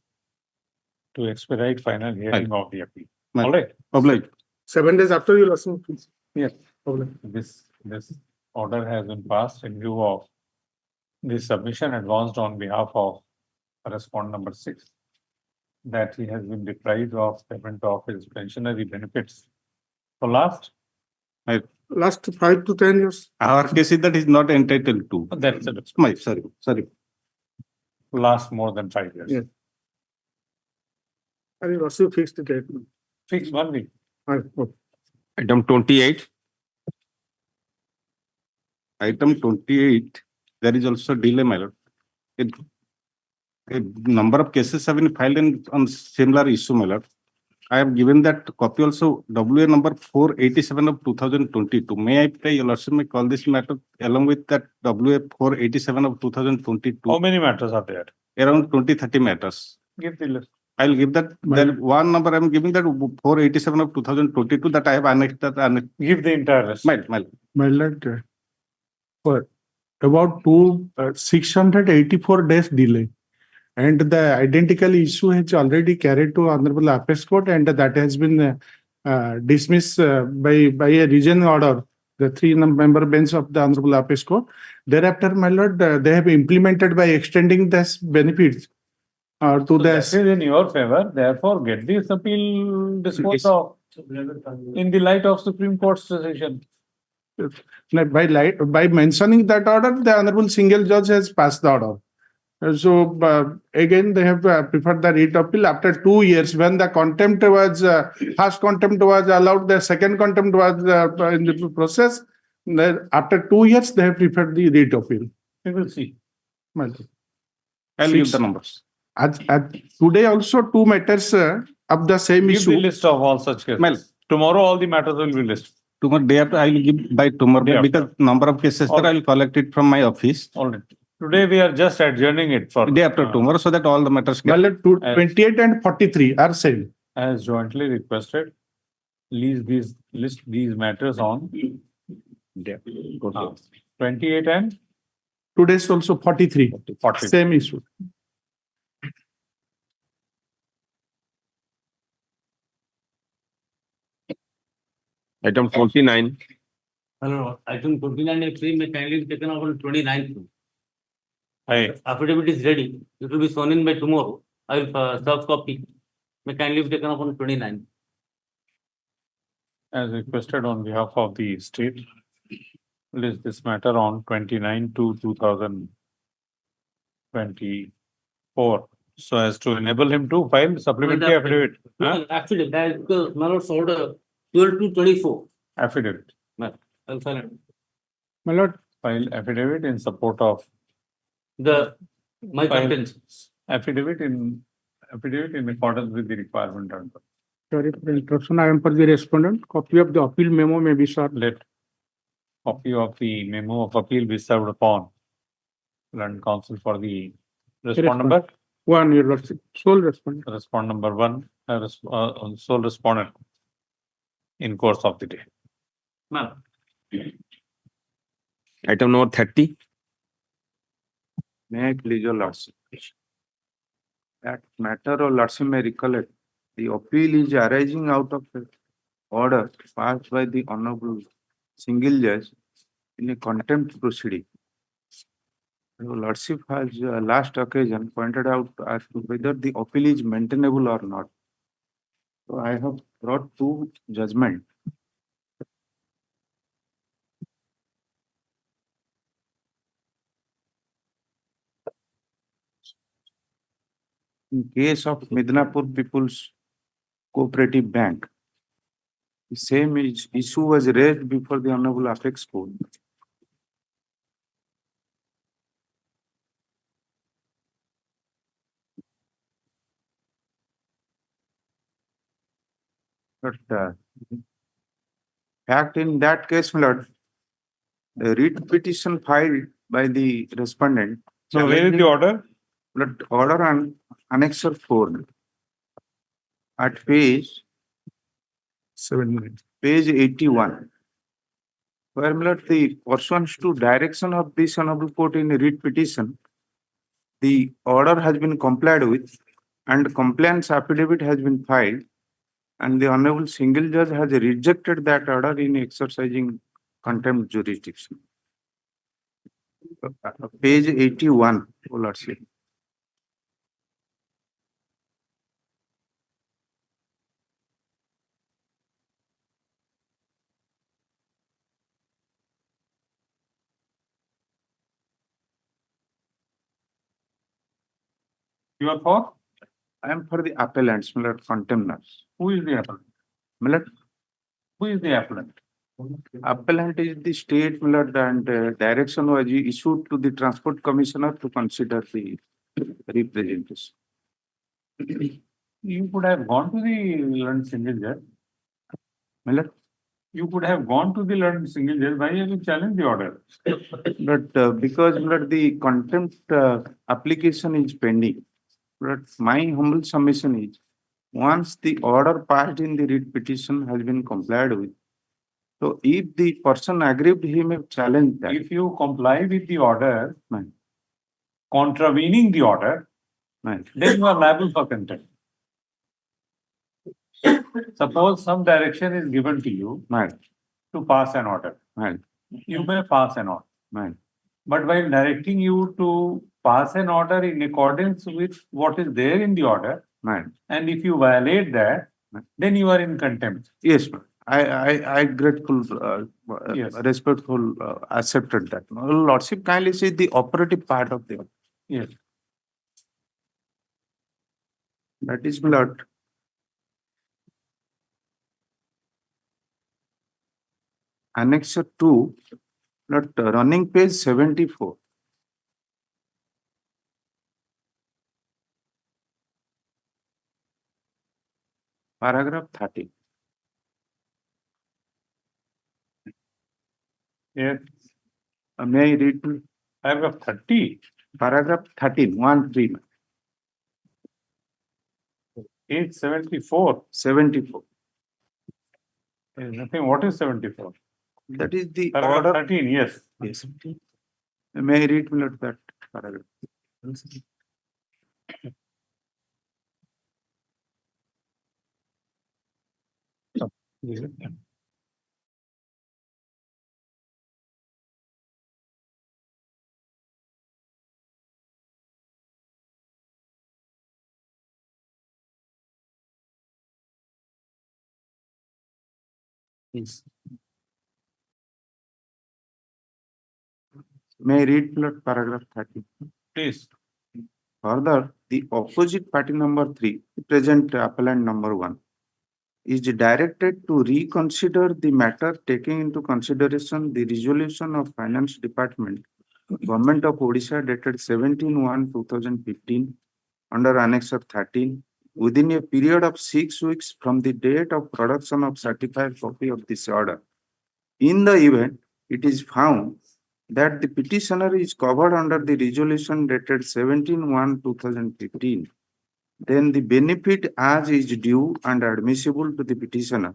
to expedite final hearing of the appeal. Right. All right. Obliged. 7 days after you listen. Yes. This order has been passed in view of the submission advanced on behalf of respondent number 6, that he has been deprived of payment of his pensionary benefits for last 5 to 10 years. Our case is that is not entitled to. That's it. Sorry. Last more than 5 years. Yes. I will also fix the date. Fix 1 week. Item 28. Item 28, there is also delay, my lord. A number of cases have been filed on similar issue, my lord. I have given that copy also, WA number 487 of 2022. May I pray your lordship may call this matter along with that WA 487 of 2022. How many matters are there? Around 20-30 matters. Give the list. I'll give that. There one number I'm giving that 487 of 2022 that I have annexed that. Give the entire list. My lord, for about 684 days delay. And the identical issue has already carried to Honorable Apex Court, and that has been dismissed by a regional order, the 3-member bench of the Honorable Apex Court. Thereafter, my lord, they have implemented by extending this benefits to So the. that is in your favor. Therefore, get this appeal disposed of in the light of Supreme Court's decision. By mentioning that order, the Honorable Single Judge has passed the order. So again, they have preferred the writ appeal after 2 years. When the contempt was first contempt was allowed, the second contempt was in the process. Then after 2 years, they have preferred the writ appeal. We will see. I'll give the numbers. Today also 2 matters of the same Give issue. the list of all such cases. Tomorrow all the matters will be listed. Tomorrow day after I will give by tomorrow Day because number of cases that I will collect it from my office. All right. Today we are just adjourning it for Day after tomorrow so that all the matters get. Well, 28 and 43 are same. as jointly requested. List these matters on 28 and Today's also 43. 40. Same issue. Item 29. Hello, item 29 actually may kindly be taken up on 29th. Hey, Affidavit is ready. It will be sworn in by tomorrow. I will serve copy. May kindly be taken up on 29th. as requested on behalf of the state, list this matter on 29/2/2024, so as to enable him to file supplementary affidavit. Huh? Actually, that is because my lord's order 12/2/24. Affidavit. I'll file it. My lord, File affidavit in support of My File. contents. affidavit in accordance with the requirement. sorry for the interruption. I am for the respondent. Copy of the appeal memo may be sought. Let copy of the memo of appeal be served upon learned counsel for the respondent number. One, your lordship, sole respondent. Respondent number 1, sole respondent in course of the day. Ma'am. Item number 30. May I please your lordship? That matter or lordship may recollect, the appeal is arising out of the order passed by the Honorable Single Judge in a contempt proceeding. Your lordship has last occasion pointed out as to whether the appeal is maintainable or not. So I have brought 2 judgments. in case of Midnapur People's Cooperative Bank, the same issue was raised before the Honorable Apex Court. But fact in that case, my lord, the writ petition filed by the respondent. So where is the order? But order on annexure 4 at page 81. Where my lord, the pursuant to direction of this honorable court in a writ petition, the order has been complied with and compliance affidavit has been filed, and the honorable single judge has rejected that order in exercising contempt jurisdiction. Page 81, O Lordship. You are for? I am for the appellants, my lord, contemners. Who is the appellant? My lord, Who is the appellant? appellant is the state, my lord, and direction was issued to the transport commissioner to consider the representation. You could have gone to the learned single judge. My lord, You could have gone to the learned single judge. Why have you challenged the order? but because my lord, the contempt application is pending. But my humble submission is, once the order passed in the writ petition has been complied with, so if the person aggrieved, he may challenge that. If you comply with the order, contravening the order, Right. then you are liable for contempt. Suppose some direction is given to you Right. to pass an order. Right. You may pass an order. Right. But while directing you to pass an order in accordance with what is there in the order, Right. and if you violate that, then you are in contempt. Yes, ma'am. I grateful, Yes. respectful, accepted that. Lordship kindly see the operative part of the order. Yes. That is, my lord. Annexure 2, not running page 74. Paragraph 30. Yes. May I read Paragraph 30. paragraph 13, 1-3, Page 74. 74. There is nothing. What is 74? That is the Paragraph order. 13, yes. Yes. May I read, my lord, that paragraph? Yes. May I read, my lord, paragraph 30? Please. Further, the opposite party number 3, present appellant number 1, is directed to reconsider the matter taking into consideration the resolution of Finance Department, Government of Odisha dated 17/1/2015 under Annexure 13 within a period of 6 weeks from the date of production of certified copy of this order. In the event it is found that the petitioner is covered under the resolution dated 17/1/2015, then the benefit as is due and admissible to the petitioner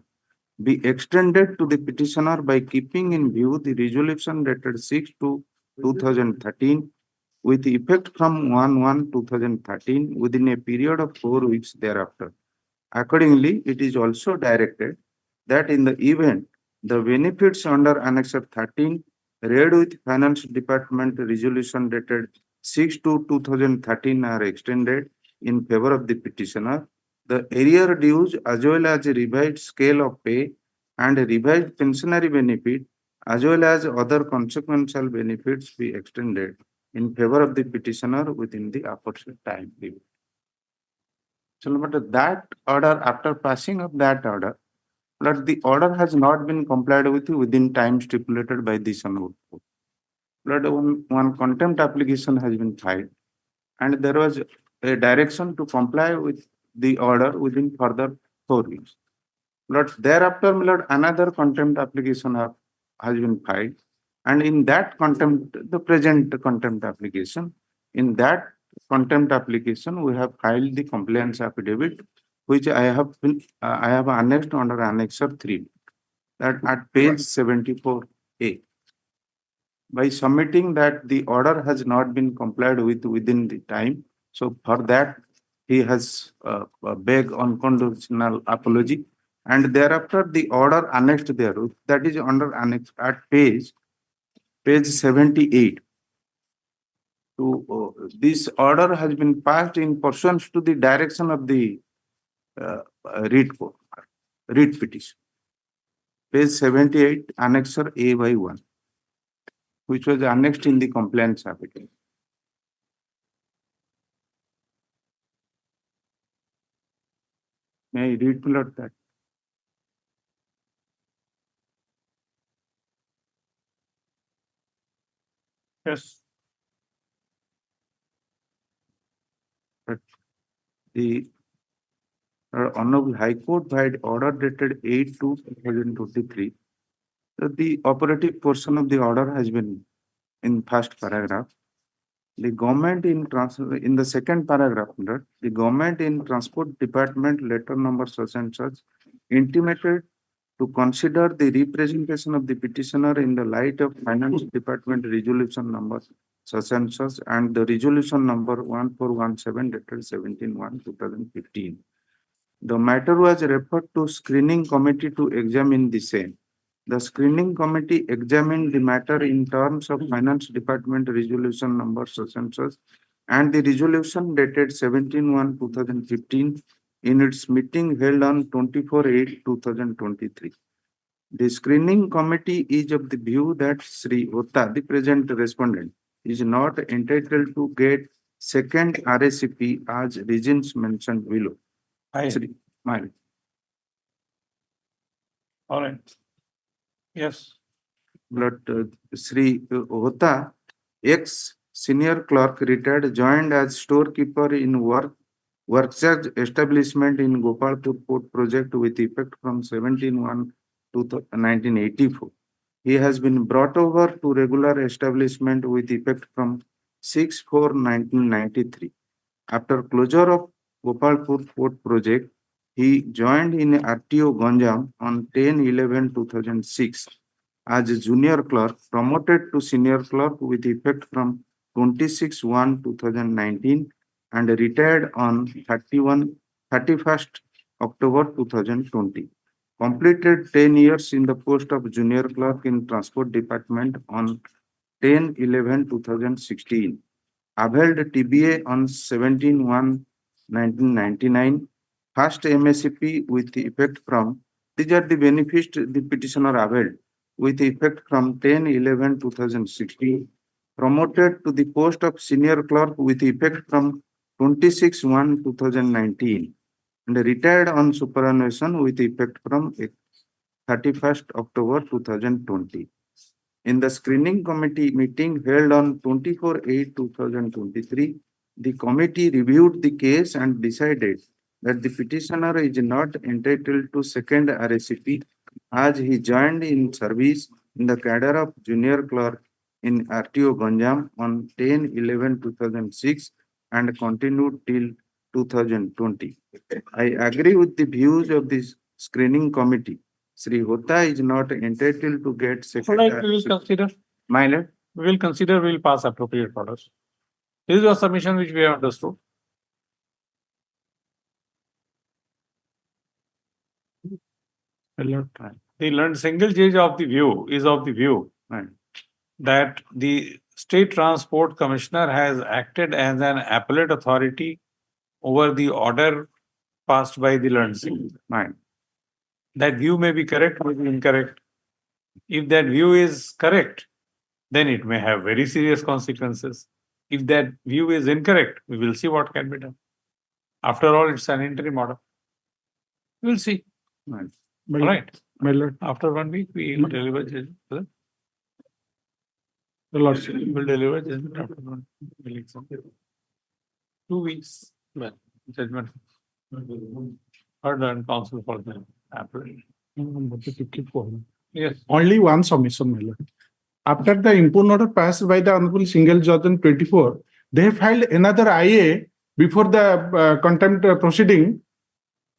be extended to the petitioner by keeping in view the resolution dated 6/2/2013 with effect from 1/1/2013 within a period of 4 weeks thereafter. Accordingly, it is also directed that in the event the benefits under Annexure 13 read with Finance Department resolution dated 6/2/2013 are extended in favor of the petitioner, the arrear dues as well as a revised scale of pay and a revised pensionary benefit as well as other consequential benefits be extended in favor of the petitioner within the aforesaid time period. So, but that order, after passing of that order, but the order has not been complied with within time stipulated by this honorable court. But one contempt application has been filed, and there was a direction to comply with the order within further 4 weeks. But thereafter, my lord, another contempt application has been filed, and in that contempt, the present contempt application, in that contempt application, we have filed the compliance affidavit, which I have annexed under Annexure 3, that at page 74A. By submitting that the order has not been complied with within the time, so for that, he has begged unconditional apology, and thereafter the order annexed there, that is under annex at page 78. This order has been passed in pursuance to the direction of the writ petition. Page 78, annexure A by 1, which was annexed in the compliance affidavit. May I read to Lord that? Yes. But the Honorable High Court had order dated 8/2/2023. The operative portion of the order has been in first paragraph. The government in the second paragraph, the government in Transport Department letter number such and such intimated to consider the representation of the petitioner in the light of Finance Department resolution number such and such and the resolution number 1417 dated 17/1/2015. The matter was referred to screening committee to examine the same. The screening committee examined the matter in terms of Finance Department resolution number such and such and the resolution dated 17/1/2015 in its meeting held on 24/8/2023. The screening committee is of the view that Sri Hota, the present respondent, is not entitled to get second RACP as reasons mentioned below. Sri, Mali. All right. Yes. But Sri Hota, ex-senior clerk, retired, joined as storekeeper in work-charge establishment in Gopalpur Port project with effect from 17/1/1984. He has been brought over to regular establishment with effect from 6/4/1993. After closure of Gopalpur Port project, he joined in RTO Ganjam on 10/11/2006 as a junior clerk, promoted to senior clerk with effect from 26/1/2019 and retired on 31st October 2020. Completed 10 years in the post of junior clerk in Transport Department on 10/11/2016. Availed TBA on 17/1/1999. First MSCP with effect from, these are the benefits the petitioner availed with effect from 10/11/2016. Promoted to the post of senior clerk with effect from 26/1/2019 and retired on superannuation with effect from 31st October 2020. In the screening committee meeting held on 24/8/2023, the committee reviewed the case and decided that the petitioner is not entitled to second RACP as he joined in service in the cadre of junior clerk in RTO Ganjam on 10/11/2006 and continued till 2020. I agree with the views of this screening committee. Sri Hota is not entitled to get second. All right, we will consider. My lord. We will consider, we will pass appropriate orders. This is your submission which we have understood. The learned single judge of the view is of the view that the State Transport Commissioner has acted as an appellate authority over the order passed by the learned single. That view may be correct, may be incorrect. If that view is correct, then it may have very serious consequences. If that view is incorrect, we will see what can be done. After all, it's an interim order. We'll see. All right. My lord, After 1 week, we will deliver judgment. the lordship. We'll deliver judgment after 1 week. 2 weeks. Judgment. Heard and counsel for the April. Yes. Only one submission, my lord. After the impugned order passed by the Honorable Single Judge on 24, they filed another IA before the contempt proceeding,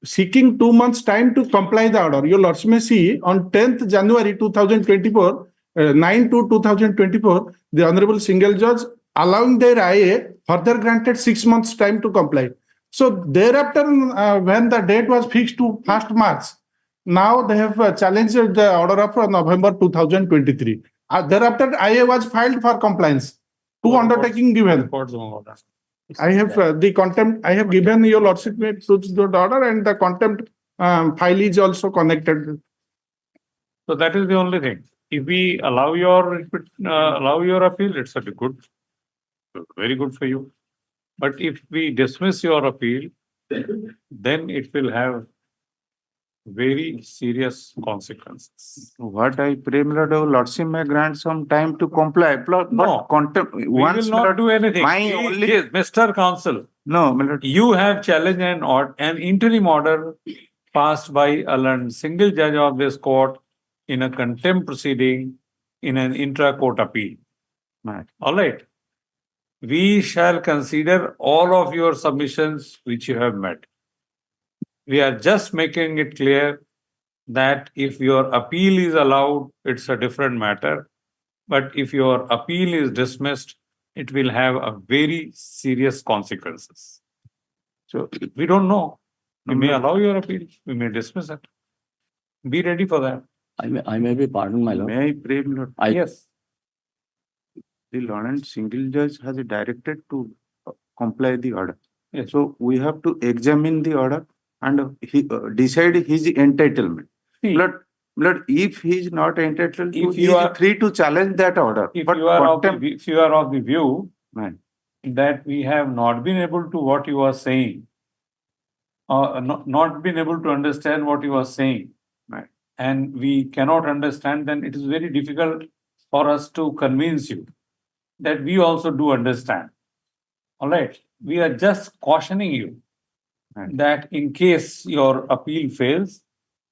seeking 2 months' time to comply the order. Your lordship may see on 10th January 2024, 9/2/2024, the Honorable Single Judge allowing their IA further granted 6 months' time to comply. So thereafter, when the date was fixed to 1st March, now they have challenged the order of November 2023. Thereafter, IA was filed for compliance. Two undertaking given. I have the contempt. I have given your lordship to the order, and the contempt file is also connected. So that is the only thing. If we allow your appeal, it's a good, very good for you. But if we dismiss your appeal, then it will have very serious consequences. What I pray, my lordship may grant some time to comply. But No, contempt. we will not do anything. Yes, Mr. Counsel, No, my lord. you have challenged an interim order passed by a learned single judge of this court in a contempt proceeding in an intra-court appeal. Right. All right. We shall consider all of your submissions which you have met. We are just making it clear that if your appeal is allowed, it's a different matter. But if your appeal is dismissed, it will have a very serious consequences. So we don't know. We may allow your appeal, we may dismiss it. Be ready for that. I may be pardoned, my lord. May I pray, my lord? Yes. The learned single judge has directed to comply the order. Yes. So we have to examine the order and he decide his entitlement. See, Lord, if he is not entitled, If he you is are- free to challenge that order. if But you are of contempt, if you are of the view Right. that we have not been able to what you are saying, not been able to understand what you are saying, Right. and we cannot understand, then it is very difficult for us to convince you that we also do understand. All right. We are just cautioning you Right. that in case your appeal fails,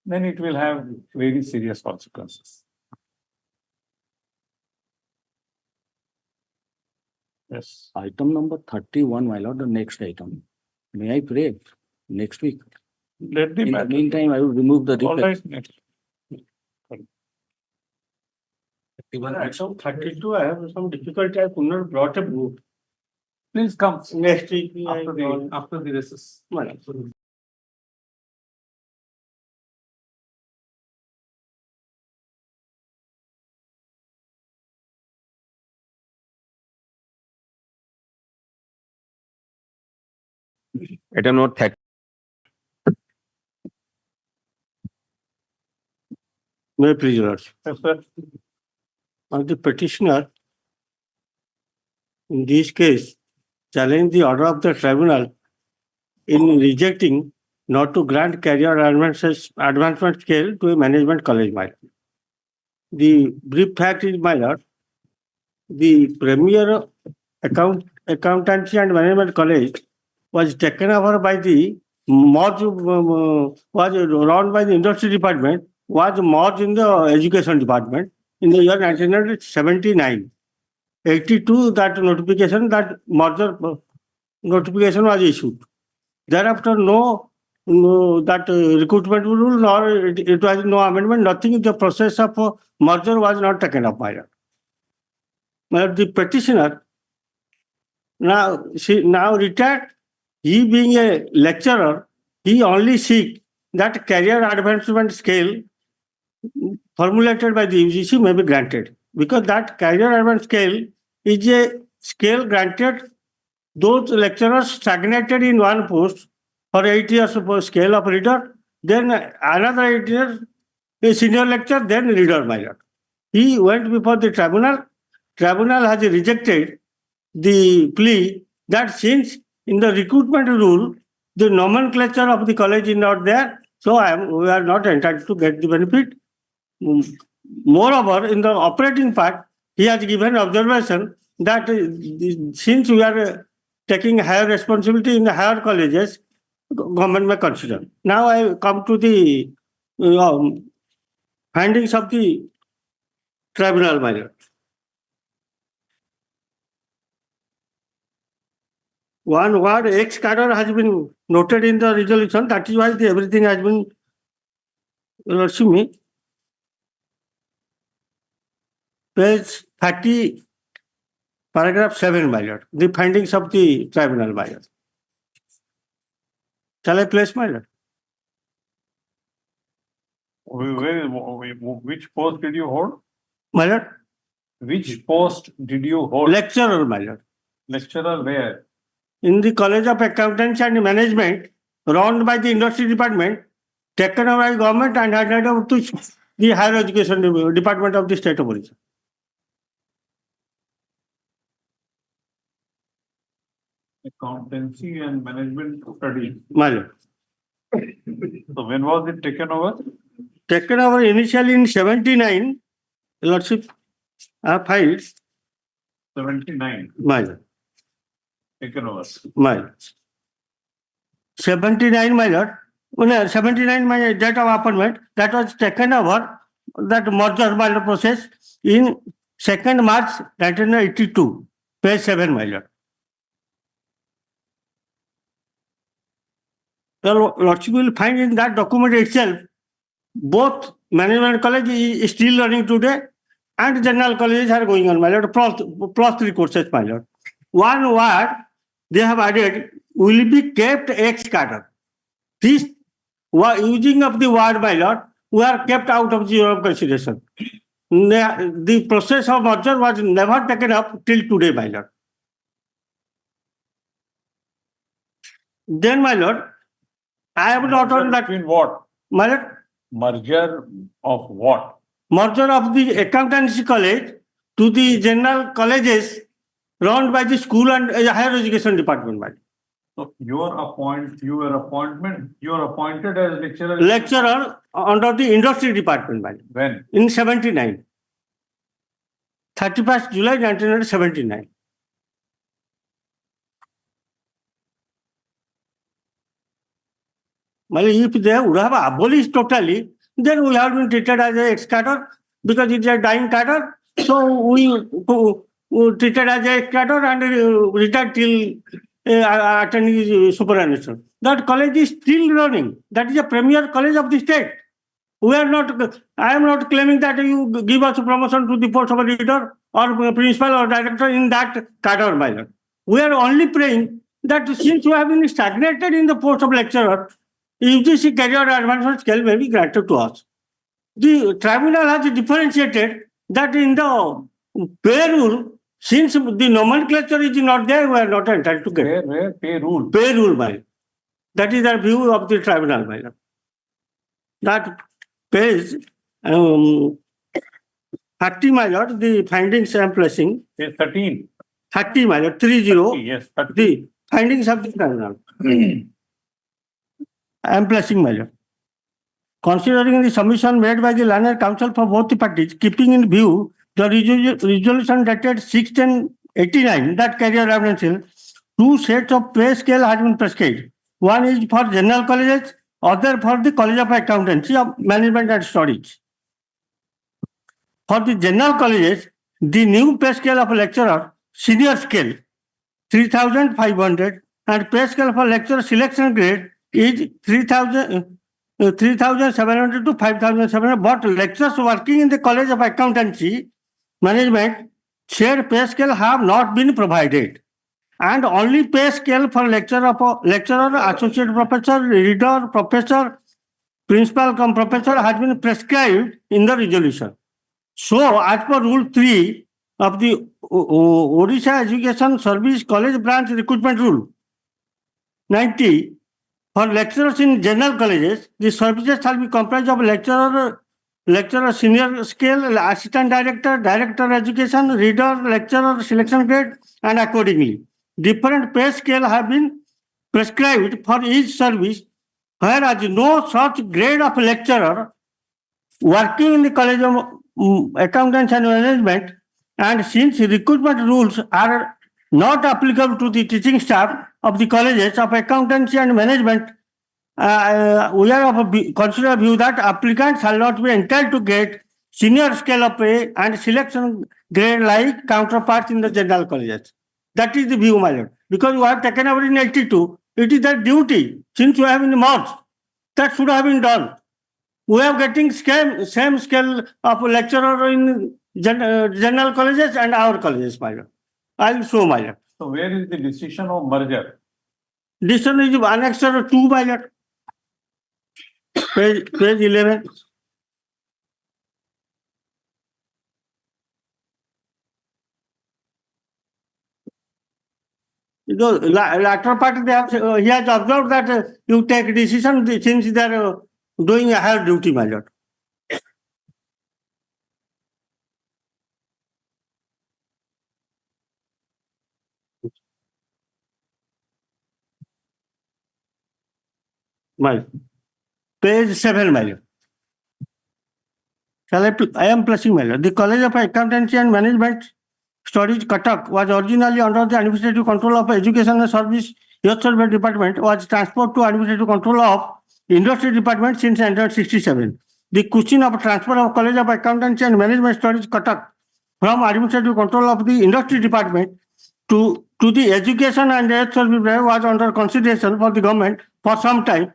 then it will have very serious consequences. Yes. Item number 31, my lord, the next item. May I pray next week? Let the In the matter. meantime, I will remove the All defect. right. Next. Item 32, I have some difficulty. I could not brought a book. Please come Next week, after the recess. Item number 30. May I please, Lord. Yes, sir. The petitioner in this case challenge the order of the tribunal in rejecting not to grant career advancement scale to a management college. My lord. The brief fact is, my lord, the premier accountancy and management college was taken over by the merge, was run by the industry department, was merged in the education department in the year 1979. 82, that notification, that merger notification was issued. Thereafter, that recruitment rule, nor it was no amendment, nothing. The process of merger was not taken up by her. But the petitioner, now retired, he being a lecturer, he only seek that career advancement scale formulated by the UGC may be granted, because that career advancement scale is a scale granted those lecturers stagnated in one post for 8 years of scale of reader, then another 8 years a senior lecturer, then reader my lord. He went before the tribunal. Tribunal has rejected the plea that since in the recruitment rule the nomenclature of the college is not there, so we are not entitled to get the benefit. Moreover, in the operating part, he has given observation that since we are taking higher responsibility in the higher colleges, government may consider. Now I come to the findings of the tribunal, my lord. One word ex cadre has been noted in the resolution. That is why everything has been, see me, page 30, paragraph 7, my lord. The findings of the tribunal, my lord. Shall I place, my lord? Which post did you hold? My lord? Which post did you hold? Lecturer, my lord. Lecturer where? In the College of Accountancy and Management, run by the Industry Department, taken over by government and handed over to the Higher Education Department of the State of Orissa. Accountancy and Management Studies. My lord. So when was it taken over? Taken over initially in 79, Lordship filed. 79. My lord. Taken over. My lord. 79, my lord. 79, my date of appointment, that was taken over, that merger, my lord, process in 2nd March 1982, page 7, my lord. The Lordship will find in that document itself, both management college is still running today and general colleges are going on, my lord, plus 3 courses, my lord. One word they have added will be kept ex cadre. This using of the word, my lord, we are kept out of the consideration. The process of merger was never taken up till today, my lord. Then, my lord, I have not on that. Between what? My lord, Merger of what? merger of the accountancy college to the general colleges run by the school and higher education department, my lord. So you were appointed as lecturer. Lecturer under the industry department, my lord. When? In 79. 31st July 1979. If they would have abolished totally, then we have been treated as a ex-cadre because it is a dying cadre. So we treated as a ex-cadre and retired till attending superannuation. That college is still running. That is a premier college of the state. We are not. I am not claiming that you give us a promotion to the post of a leader or principal or director in that cadre, my lord. We are only praying that since we have been stagnated in the post of lecturer, UGC career advancement scale may be granted to us. The tribunal has differentiated that in the pay rule, since the nomenclature is not there, we are not entitled to get. Where? Pay rule. Pay rule, my lord. That is the view of the tribunal, my lord. That page 30, my lord, the findings I am placing. Page 13. 30, my lord, 30. Yes, 30. The findings of the tribunal. I am placing, my lord. Considering the submission made by the learned counsel for both the parties, keeping in view the resolution dated 6/10/89 that career advancement, 2 sets of pay scale has been prescribed. One is for general colleges, other for the College of Accountancy of Management and Studies. For the general colleges, the new pay scale of lecturer, senior scale, 3,500, and pay scale for lecturer selection grade is 3,700 to 5,700. But lecturers working in the College of Accountancy Management, shared pay scale have not been provided. And only pay scale for lecturer, associate professor, reader, professor, principal cum professor has been prescribed in the resolution. So, as per Rule 3 of the Orissa Education Service College Branch Recruitment Rule 90, for lecturers in general colleges, the services shall be comprised of lecturer, senior scale, assistant director, director education, reader, lecturer, selection grade, and accordingly. Different pay scale have been prescribed for each service, whereas no such grade of lecturer working in the College of Accountants and Management, and since recruitment rules are not applicable to the teaching staff of the colleges of accountancy and management, we are of a consider view that applicants shall not be entitled to get senior scale of pay and selection grade like counterparts in the general colleges. That is the view, my lord. Because we have taken over in 82, it is their duty. Since we have been merged, that should have been done. We are getting same scale of lecturer in general colleges and our colleges, my lord. I will show, my lord. So where is the decision of merger? Decision is Annex 2, my lord. Page 11. The latter part, they have, he has observed that you take decision since they are doing a higher duty, my lord. My page 7, my lord. I am placing, my lord. The College of Accountancy and Management Studies, Cuttack, was originally under the administrative control of Education and Service Youth Service Department, was transferred to administrative control of Industry Department since 1967. The question of transfer of College of Accountancy and Management Studies, Cuttack, from administrative control of the Industry Department to the Education and Youth Service Department was under consideration for the government for some time.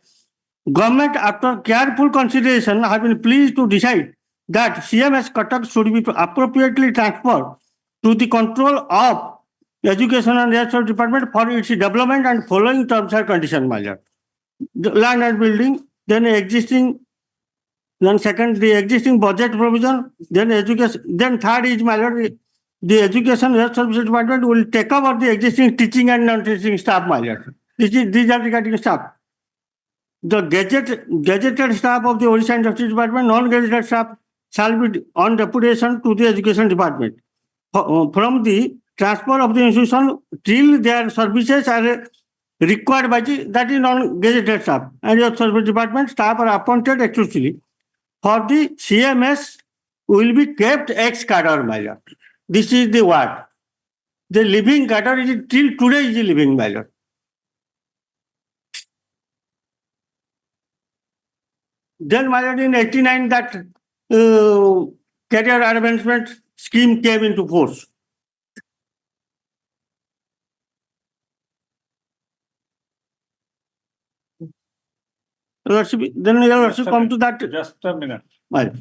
Government, after careful consideration, have been pleased to decide that CMS Cuttack should be appropriately transferred to the control of Education and Research Department for its development and following terms and conditions, my lord. The land and building, then existing, then second, the existing budget provision, then education, then third is, my lord, the Education and Research Department will take over the existing teaching and non-teaching staff, my lord. These are regarding staff. The gazetted staff of the Orissa Industry Department, non-gazetted staff shall be on deputation to the Education Department. From the transfer of the institution till their services are required by that is non-gazetted staff, and your service department staff are appointed exclusively. For the CMS will be kept ex cadre, my lord. This is the word. The living cadre is till today is the living, my lord. Then, my lord, in 89 that career advancement scheme came into force. Then you also come to that. Just a minute. Right.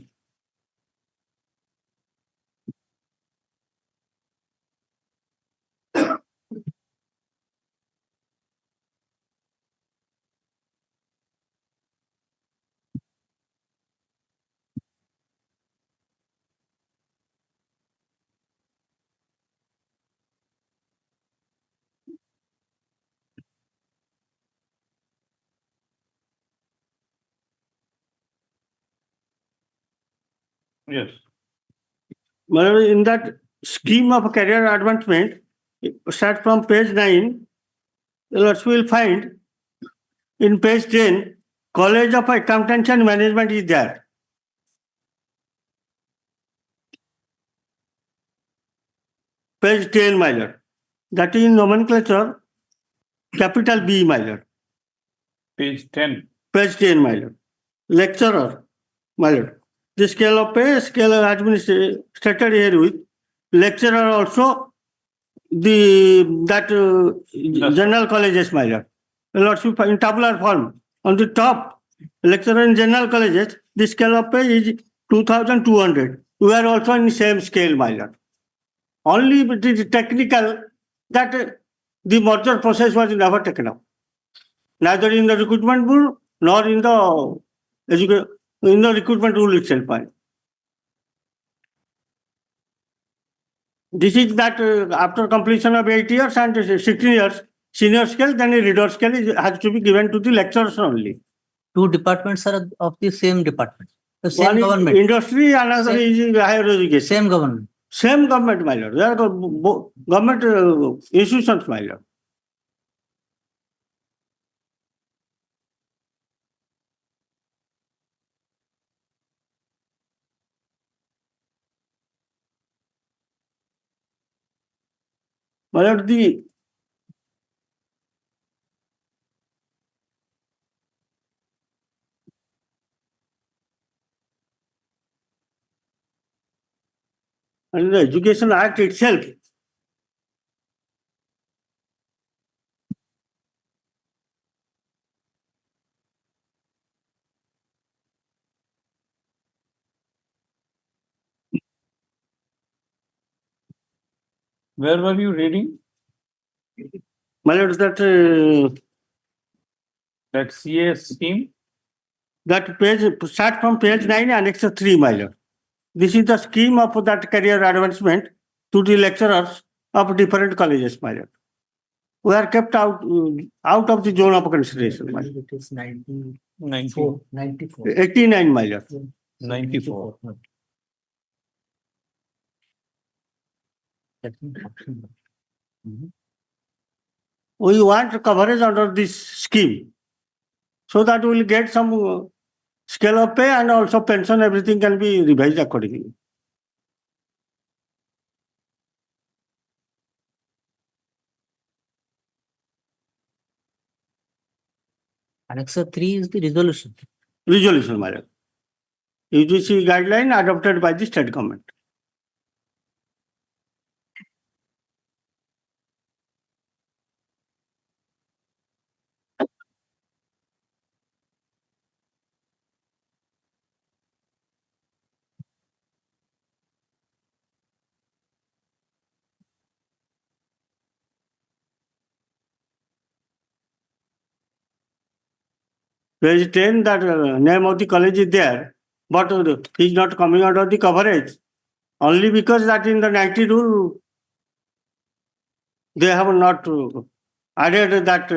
Yes. In that scheme of career advancement, start from page 9, you will find in page 10, College of Accountancy and Management is there. Page 10, my lord. That is in nomenclature, capital B, my lord. Page 10. Page 10, my lord. Lecturer, my lord. The scale of pay, scale of administration stated here with lecturer also general colleges, my lord. Lordship in tabular form. On the top, lecturer in general colleges, the scale of pay is 2,200. We are also in the same scale, my lord. Only it is technical that the merger process was never taken up. Neither in the recruitment rule nor in the recruitment rule itself. This is that after completion of 8 years and 16 years, senior scale, then a reader scale has to be given to the lecturers only. Two departments are of the same department, the same One government. Is industry, another is higher education. Same government. Same government, my lord. They are government institutions, my lord. My lord, the and the Education Act itself, Where were you reading? my lord, That CA scheme? that page, start from page 9, annex 3, my lord. This is the scheme of that career advancement to the lecturers of different colleges, my lord. We are kept out of the zone of consideration, my lord. It is 94. 94. 89, my lord. 94. We want coverage under this scheme so that we will get some scale of pay and also pension, everything can be revised accordingly. Annex 3 is the resolution. Resolution, my lord. UGC guideline adopted by the state government. Page 10, that name of the college is there, but he's not coming under the coverage. Only because that in the 90 rule, they have not added that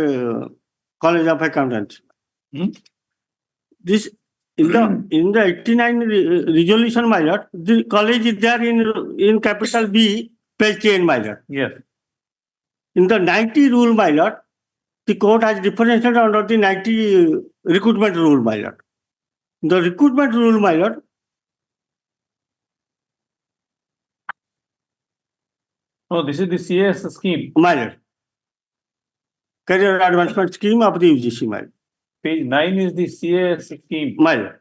college of accountants. This in the 89 resolution, my lord, the college is there in capital B, page 10, my lord. Yes. In the 90 rule, my lord, the court has differentiated under the 90 recruitment rule, my lord. The recruitment rule, my lord, Oh, this is the CS scheme. my lord. Career advancement scheme of the UGC, my lord. Page 9 is the CS scheme. My lord.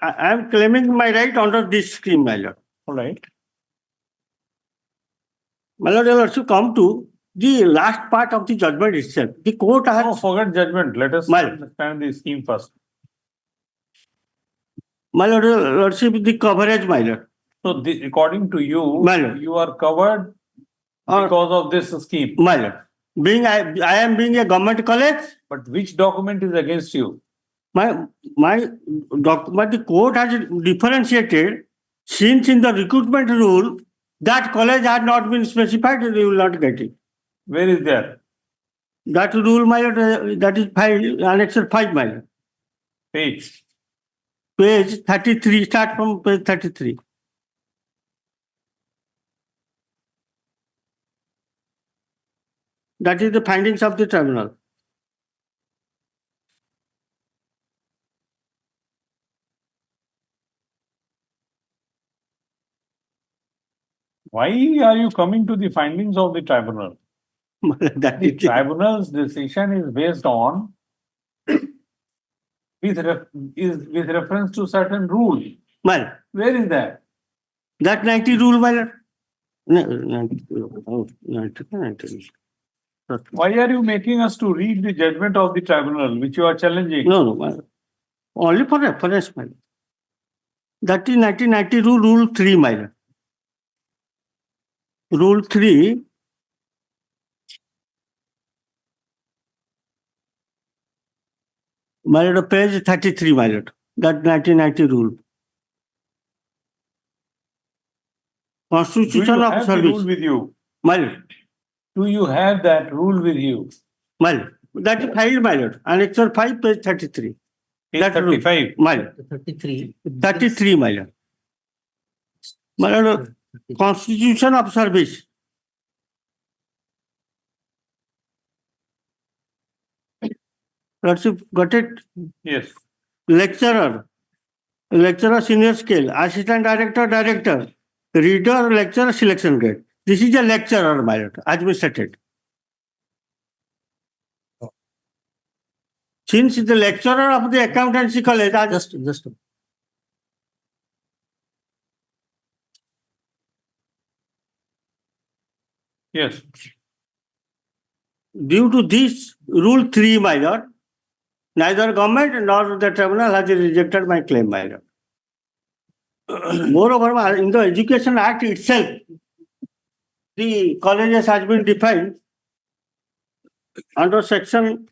I am claiming my right under this scheme, my lord. All right. My lord, I will also come to the last part of the judgment itself. The court has. Oh, forget judgment. Let us My- understand the scheme first. My lord, lordship, the coverage, my lord. So, according to you, My lord. you are covered because of this scheme. My lord. I am being a government college. But which document is against you? My document, the court has differentiated since in the recruitment rule that college had not been specified, you will not get it. Where is that? That rule, my lord, that is 5, Annex 5, my lord. Page. Page 33, start from page 33. That is the findings of the tribunal. Why are you coming to the findings of the tribunal? That The is tribunal's decision is based on with reference to certain rule. well, Where is that? that 90 rule, my lord. No, 90. Why are you making us to read the judgment of the tribunal, which you are challenging? No, my lord. Only for reference, my lord. That is 1990 rule 3, my lord. Rule 3. My lord, page 33, my lord. That 1990 rule. Do Constitution you of have the rule service. with you? My lord. Do you have that rule with you? My lord. That is filed, my lord. Annex 5, page 33. Page That rule. 35. My lord. 33. 33, my lord. My lord, Constitution of service. Lordship, got it? Yes. Lecturer, senior scale, assistant director, reader, lecturer, selection grade. This is a lecturer, my lord, as we stated. Since the lecturer of the accountancy college, Just. Yes. Due to this rule 3, my lord, neither government nor the tribunal has rejected my claim, my lord. Moreover, in the Education Act itself, the colleges has been defined under section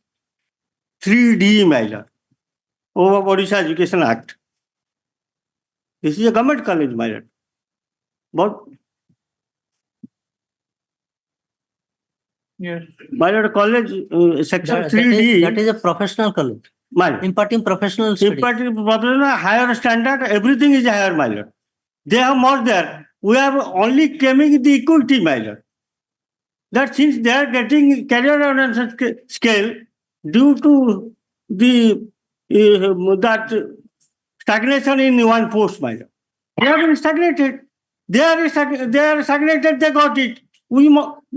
3D, my lord, of Odisha Education Act. This is a government college, my lord. But Yes. my lord, college section That 3D, is a professional college, my lord. imparting professional study. Imparting professional higher standard, everything is higher, my lord. They have more there. We are only claiming the equity, my lord. That since they are getting career advancement scale due to the that stagnation in one post, my lord. They have been stagnated. They are stagnated. They got it.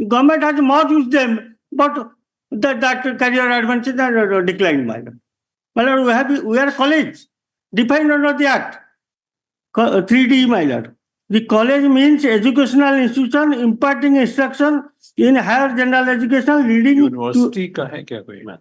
Government has more used them, but that career advancement are declined, my lord. My lord, we are college defined under the Act 3D, my lord. The college means educational institution imparting instruction in higher general education University का है क्या कोई?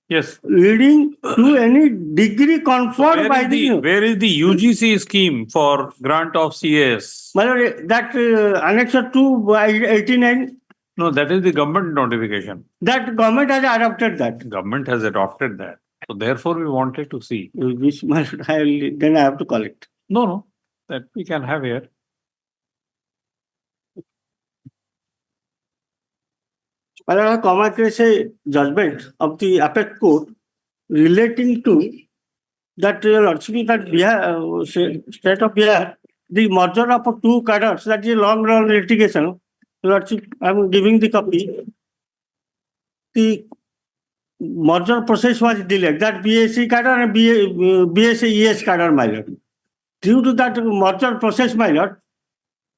Yes. leading to any degree conferred by Where is the UGC scheme for grant of CAS? My lord, that Annex 2 by 89. No, that is the government notification. That government has adopted that. Government has adopted that. So therefore, we wanted to see. Which then I have to collect. No, that we can have here. I come across a judgment of the Apex Court relating to that Bihar, state of Bihar, the merger of two cadres, that is a long run litigation. Lordship, I am giving the copy. The merger process was delayed. That BSc cadre and BSc ES cadre, my lord. Due to that merger process, my lord,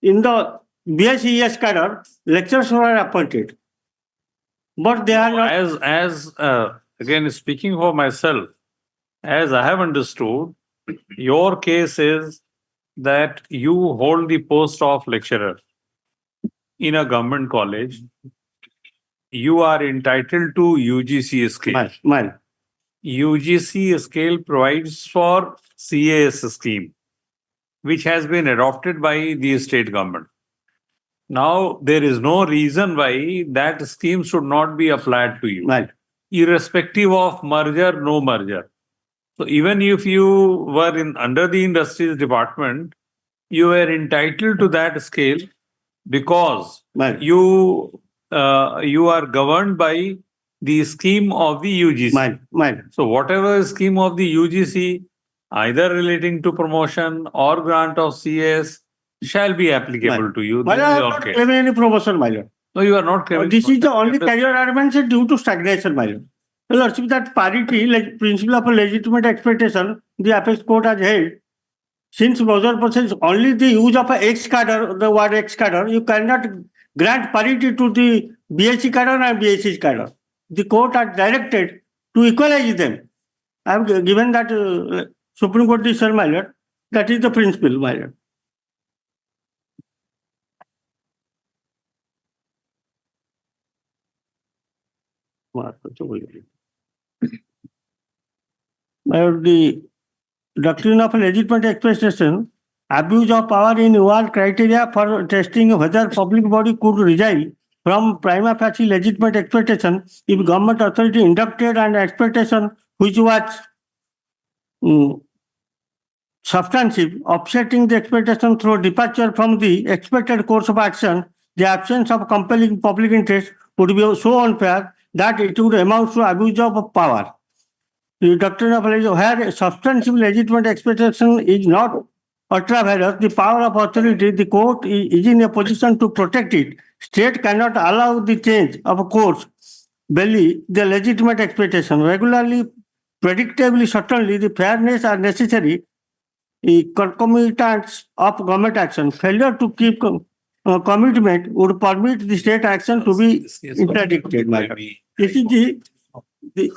in the BSc ES cadre, lecturers were appointed. But they are not. As again, speaking for myself, as I have understood, your case is that you hold the post of lecturer in a government college. You are entitled to UGC scale. UGC scale provides for CAS scheme, which has been adopted by the state government. Now, there is no reason why that scheme should not be applied to you, irrespective of merger, no merger. So even if you were under the industries department, you were entitled to that scale because you are governed by the scheme of the UGC. So whatever scheme of the UGC, either relating to promotion or grant of CS, shall be applicable to you. I am not claiming any promotion, my lord. No, you are not claiming. This is the only career advancement due to stagnation, my lord. Lordship, that parity, like principle of legitimate expectation, the Apex Court has held. Since merger process, only the use of a X cadre, the word X cadre, you cannot grant parity to the BSc cadre and BSc cadre. The court has directed to equalize them. I have given that Supreme Court decision, my lord. That is the principle, my lord. The doctrine of legitimate expectation, abuse of power in one criteria for testing whether public body could result from prima facie legitimate expectation if government authority inducted an expectation which was substantive, offsetting the expectation through departure from the expected course of action, the absence of compelling public interest would be so unfair that it would amount to abuse of power. The doctrine of where substantive legitimate expectation is not ultra vires, the power of authority, the court is in a position to protect it. State cannot allow the change of course, belly the legitimate expectation. Regularly, predictably, certainly, the fairness are necessary concomitants of government action. Failure to keep commitment would permit the state action to be interdicted, my lord. This is the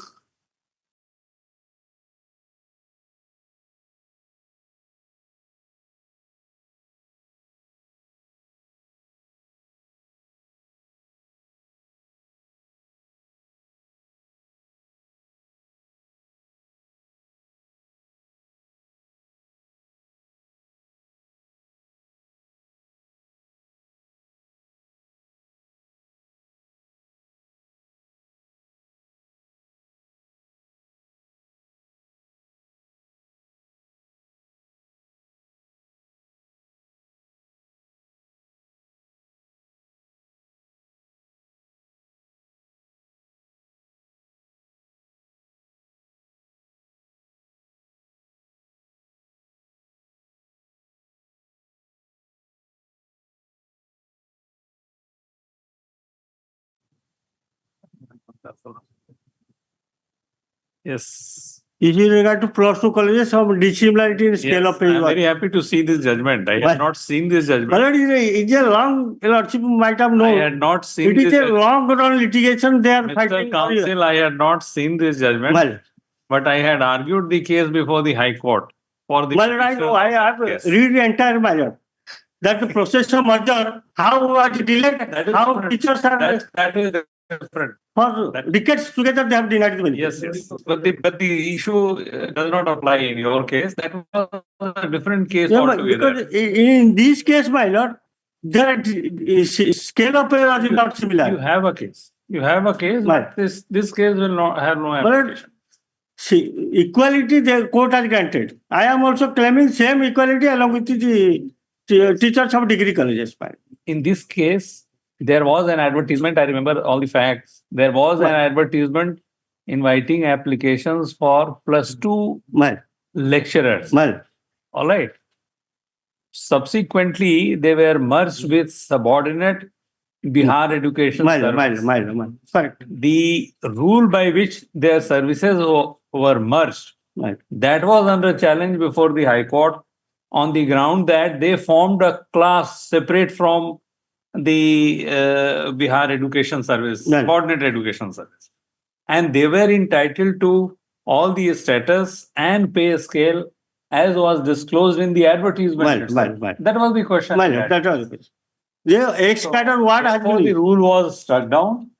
Yes. is in regard to +2 colleges, some dissimilarity in scale Yes, of I am pay. very happy to see this judgment. I But- had not seen this My judgment. lord, it's a long, your lordship might have I known. had not seen It is this a judgment. long run litigation they are Mr. fighting. Counsel, I had not seen this judgment, Well, but I had argued the case before the High Court for the. my lord, I know, I have Yes. read the entire matter. That the process of merger, how was delayed, That is how different. teachers are, That is different. for decades together they have denied the benefit. Yes, yes. But the issue does not apply in your case. That was a different case Yeah, but altogether. because in this case, my lord, the scale of pay was not You similar. have a case. You have a case, Right. but this case will not have no But application. see, equality the court has granted. I am also claiming same equality along with the teachers of degree colleges. In this case, there was an advertisement. I remember all the facts. There was an advertisement inviting applications for +2 Well, lecturers. well, All right. Subsequently, they were merged with subordinate Bihar Education Service. correct. The rule by which their services were merged, Right. that was under challenge before the High Court on the ground that they formed a class separate from the Bihar Education Service, Right. subordinate education service. And they were entitled to all the status and pay scale as was disclosed in the advertisement. itself. That was the question. That was the case. The ex-cadre what has Therefore, the been. rule was struck down.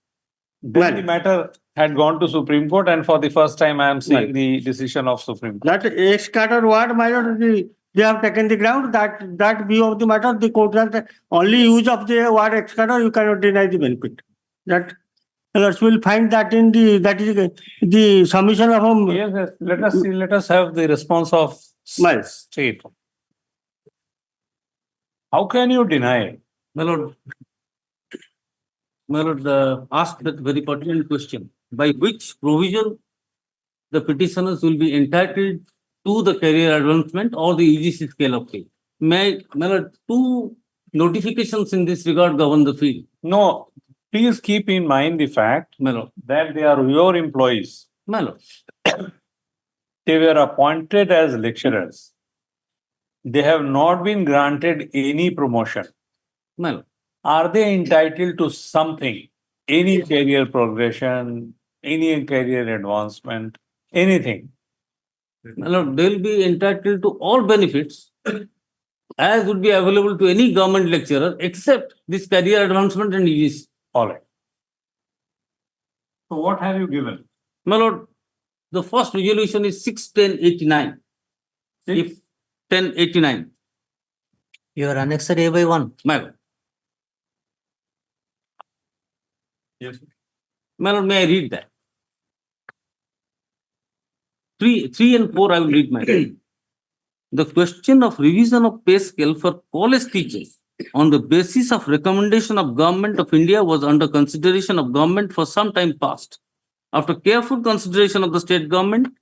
Then the matter had gone to Supreme Court, and for the first time, I am seeing the decision of Supreme Court. That ex-cadre what, my lord, they have taken the ground that view of the matter, the court has only use of the word ex-cadre, you cannot deny the benefit. That will find that in that is the submission of Yes, let us see. Let us have the response of state. How can you deny? My lord, asked that very pertinent question. By which provision the petitioners will be entitled to the career advancement or the UGC scale of pay? My lord, two notifications in this regard govern the field. No, please keep in mind the fact that they are your employees. My lord. They were appointed as lecturers. They have not been granted any promotion. My lord. Are they entitled to something? Any career progression, any career advancement, anything? My lord, they will be entitled to all benefits as would be available to any government lecturer except this career advancement and UGC. All right. So what have you given? My lord, the first resolution is 6/10/89. If 10/89. Your annexed A/1. My lord. Yes. My lord, may I read that? 3 and 4 I will read my lord. The question of revision of pay scale for college teachers on the basis of recommendation of Government of India was under consideration of government for some time past. After careful consideration of the state government,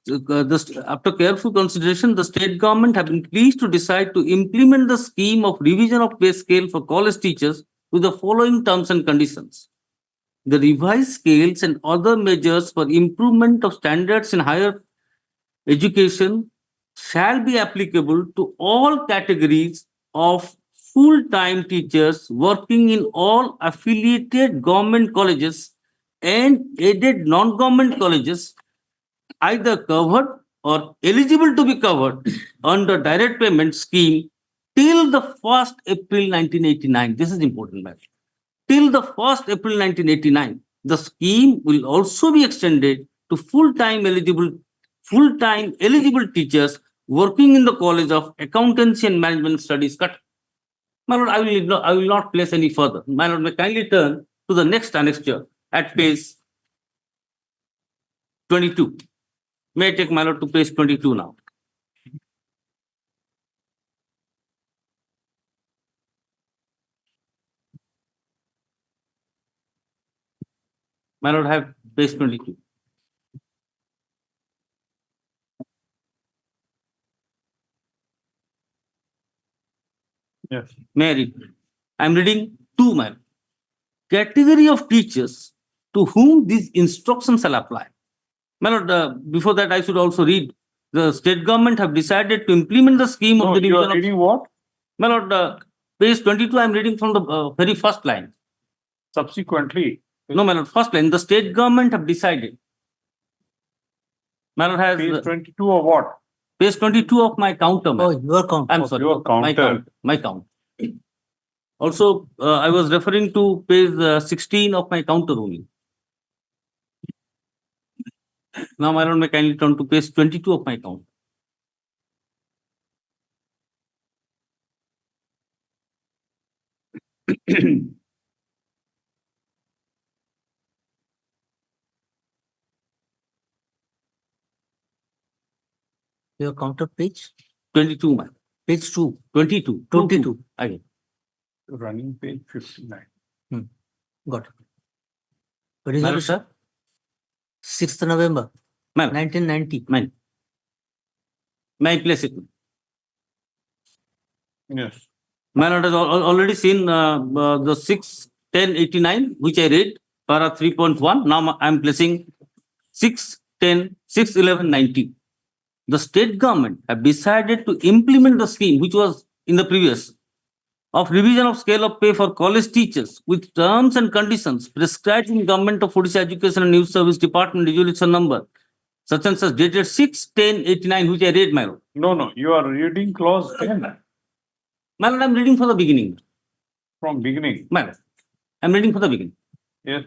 the state government have been pleased to decide to implement the scheme of revision of pay scale for college teachers with the following terms and conditions. The revised scales and other measures for improvement of standards in higher education shall be applicable to all categories of full-time teachers working in all affiliated government colleges and aided non-government colleges either covered or eligible to be covered under direct payment scheme till the 1st April 1989. This is important, matter. Till the 1st April 1989, the scheme will also be extended to full-time eligible teachers working in the College of Accountancy and Management Studies. Cut. My lord, I will not place any further. My lord, may kindly turn to the next annexure at page 22. May I take my lord to page 22 now? My lord, have page 22. Yes. May I read? I am reading 2, my lord. Category of teachers to whom these instructions shall apply. My lord, before that, I should also read. The state government have decided to implement the scheme No, of the you division are reading what? My lord, page 22, I am reading from the very first line. Subsequently. No, my lord, first line. The state government have decided. My lord has Page 22 of what? page 22 of my counter. Oh, your count. I'm sorry. Your counter. My count. Also, I was referring to page 16 of my counter only. Now, my lord, may kindly turn to page 22 of my count. Your counter page? 22, man. Page 2. 22. 22. Again. Running page 59. Got it. My lord, sir? 6th November, Man. 1990. Man. May I place it? Yes. My lord has already seen the 6-10-89, which I read, para 3.1. Now I am placing 6-10-6-11-90. The state government have decided to implement the scheme, which was in the previous, of revision of scale of pay for college teachers with terms and conditions prescribed in Government of Odisha Education and Youth Service Department resolution number such and such dated 6-10-89, which I read, my lord. No, you are reading clause 10 My lord, I am reading for the beginning. from beginning. My lord, I am reading for the beginning. Yes,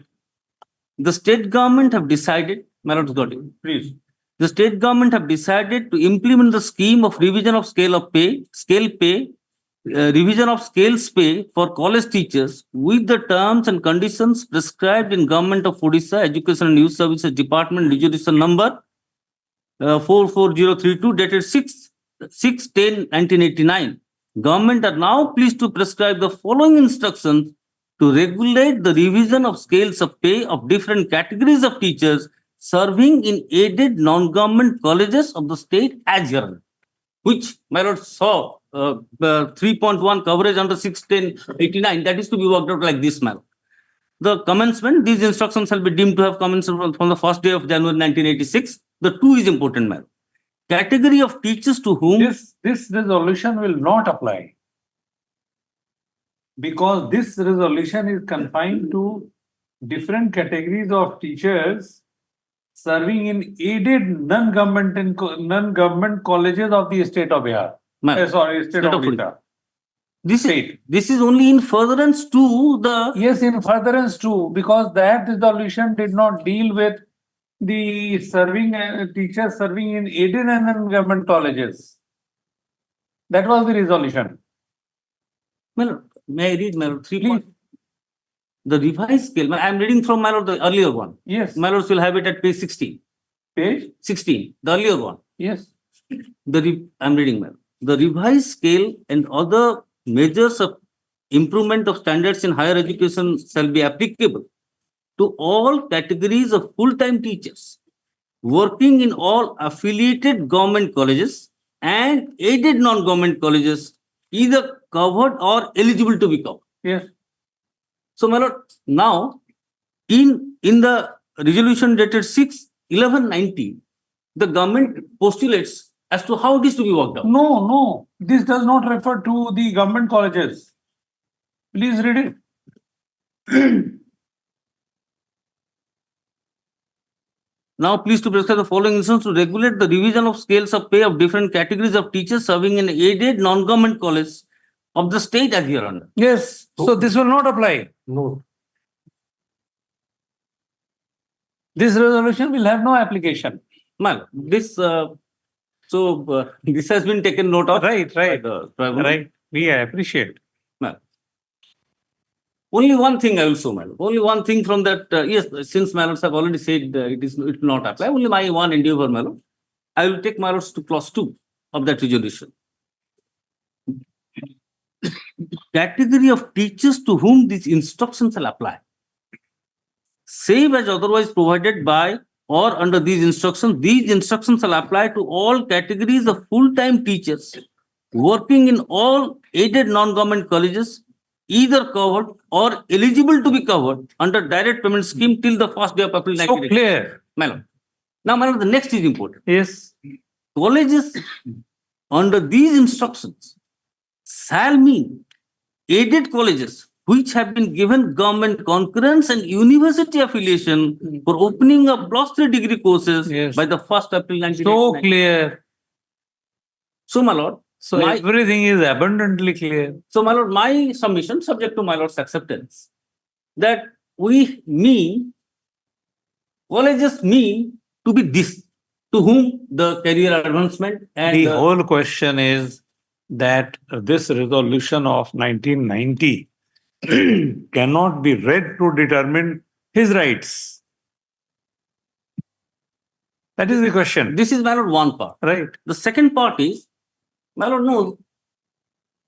The state government have decided, my lord, got it. please. The state government have decided to implement the scheme of revision of scale pay, revision of scales pay for college teachers with the terms and conditions prescribed in Government of Odisha Education and Youth Services Department resolution number 44032 dated 6-10-1989. Government are now pleased to prescribe the following instructions to regulate the revision of scales of pay of different categories of teachers serving in aided non-government colleges of the state as hereunder, which my lord saw 3.1 coverage under 6-10-89, that is to be worked out like this, my lord. The commencement, these instructions shall be deemed to have commenced from the first day of January 1986. The 2 is important, my lord. Category of teachers to whom This resolution will not apply. Because this resolution is confined to different categories of teachers serving in aided non-government colleges of the state of Bihar. State of Odisha. This is only in furtherance to the... Yes, in furtherance to, because that resolution did not deal with the teachers serving in aided and non-government colleges. That was the resolution. Well, may I read, my lord? 3. The revised scale, I am reading from, my lord, the earlier one. Yes. My lords will have it at page 16. Page? 16, the earlier one. Yes. I am reading, my lord. The revised scale and other measures of improvement of standards in higher education shall be applicable to all categories of full-time teachers working in all affiliated government colleges and aided non-government colleges, either covered or eligible to be covered. Yes. So, my lord, now in the resolution dated 6-11-90, the government postulates as to how it is to be worked out. No, this does not refer to the government colleges. Please read it. Now, please to prescribe the following instance to regulate the revision of scales of pay of different categories of teachers serving in aided non-government college of the state as hereunder. Yes, so this will not apply. No. This resolution will have no application. Well, this this has been taken note of. Right. by the tribunal. Right. We appreciate. Well, only one thing I will show, madam. Only one thing from that. Yes, since madams have already said it will not apply. Only my one endeavor, madam. I will take madams to clause 2 of that resolution. Category of teachers to whom these instructions shall apply, save as otherwise provided by or under these instructions shall apply to all categories of full-time teachers working in all aided non-government colleges, either covered or eligible to be covered under direct payment scheme till the first day of April. So clear. Madam. Now, madam, the next is important. Yes. Colleges under these instructions shall mean aided colleges which have been given government concurrence and university affiliation for opening up +3 degree courses by the 1st April 1999. So clear. So, my lord. So everything is abundantly clear. So, my lord, my submission, subject to my lord's acceptance, that we mean, colleges mean to be this, to whom the career advancement and the whole question is that this resolution of 1990 cannot be read to determine his rights. That is the question. This is, my lord, one part. Right. The second part is, my lord, no,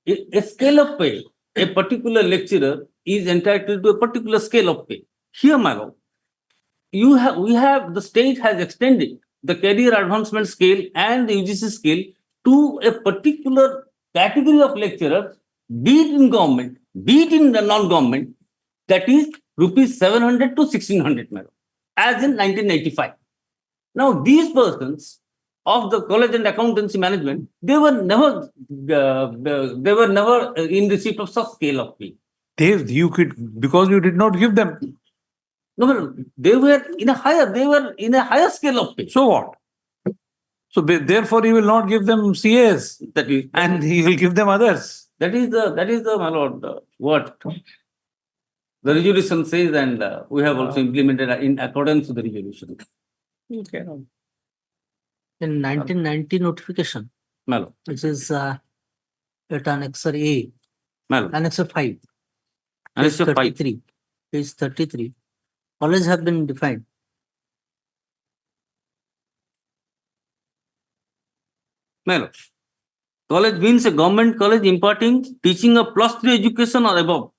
a scale of pay, a particular lecturer is entitled to a particular scale of pay. Here, my lord, the state has extended the career advancement scale and the UGC scale to a particular category of lecturers, be it in government, be it in the non-government, that is rupees 700 to 1600, madam, as in 1995. Now, these persons of the college and accountancy management, they were never in receipt of such scale of pay. Because you did not give them. No, they were in a higher scale of pay. So what? So therefore, he will not give them CAs, and he will give them others. That is the my lord, what the resolution says, and we have also implemented in accordance with the resolution. Okay. In 1990 notification, Malo. which is at Annexure A, Malo. Annexure 5, Annexure 5. 33, page 33, college have been defined. Malo. College means a government college imparting teaching of +3 education or above.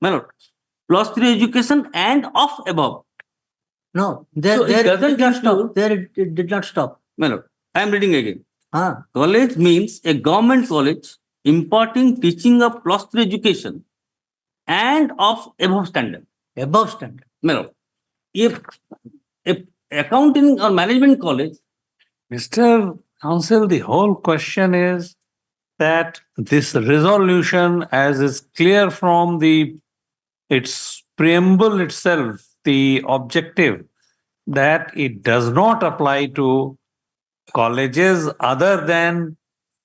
Malo. +3 education and of above. No, there So it doesn't did not stop. include- There it did not stop. Malo. I am reading again. Ah, College means a government college imparting teaching of +3 education and of above standard. above standard. Malo. If accounting or management college, Mr. Counsel, the whole question is that this resolution, as is clear from its preamble itself, the objective, that it does not apply to colleges other than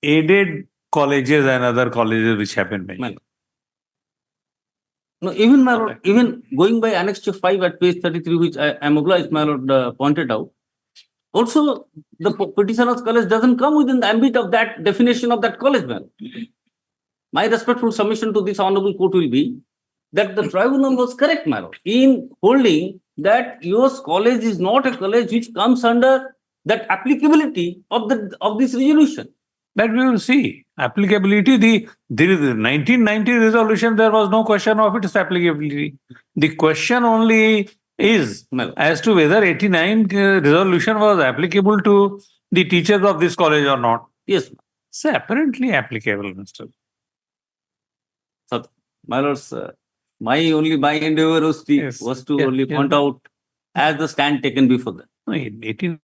aided colleges and other colleges which have been mentioned. no, even my lord, even going by Annexure 5 at page 33, which I am obliged, my lord, pointed out, also the petitioner's college doesn't come within the ambit of that definition of that college, man. My respectful submission to this honorable court will be that the tribunal was correct, my lord, in holding that your college is not a college which comes under that applicability of this resolution. That we will see. Applicability, the 1990 resolution, there was no question of its applicability. The question only is as to whether 89 resolution was applicable to the teachers of this college or not. Yes. It's apparently applicable, Mr. So, my lords, my endeavor was to only point out as the stand taken before that. No, 18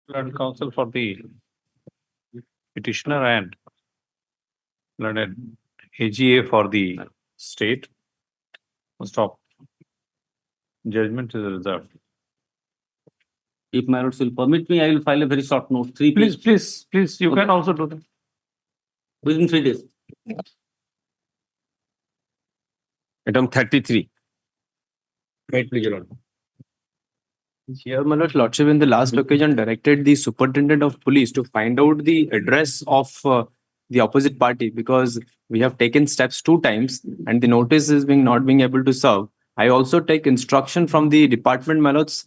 learned counsel for the petitioner and learned AGA for the state. Stop. Judgment is reserved. If my lords will permit me, I will file a very short note, 3 Please, pages, please, please, you Okay. can also do that. within 3 days. Item 33. Wait, please, Your Honor. Here, my lordship, in the last occasion, directed the superintendent of police to find out the address of the opposite party, because we have taken steps 2 times and the notice is not being able to serve. I also take instruction from the department, my lords.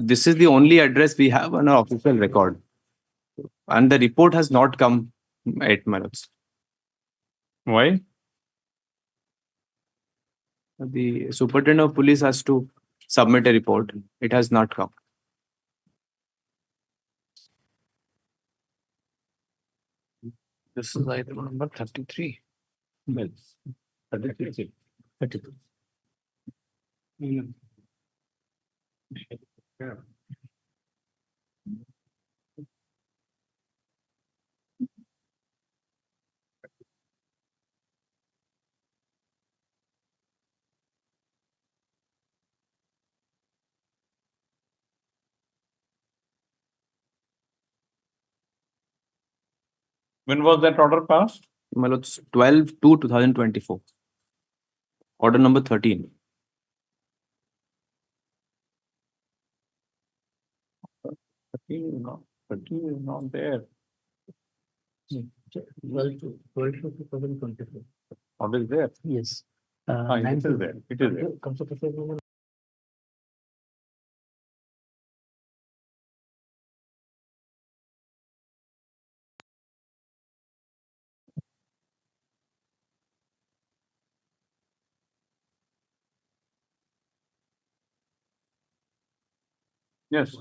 This is the only address we have on our official record, and the report has not come yet, my lords. Why? The superintendent of police has to submit a report. It has not come. This is item number 33. Well, 33. 33. Yeah. When was that order passed? My lords, 12/2/2024. Order number 13. 13 is not there. 12/2/2024. Order is there. Yes. It is there. It is there. Yes.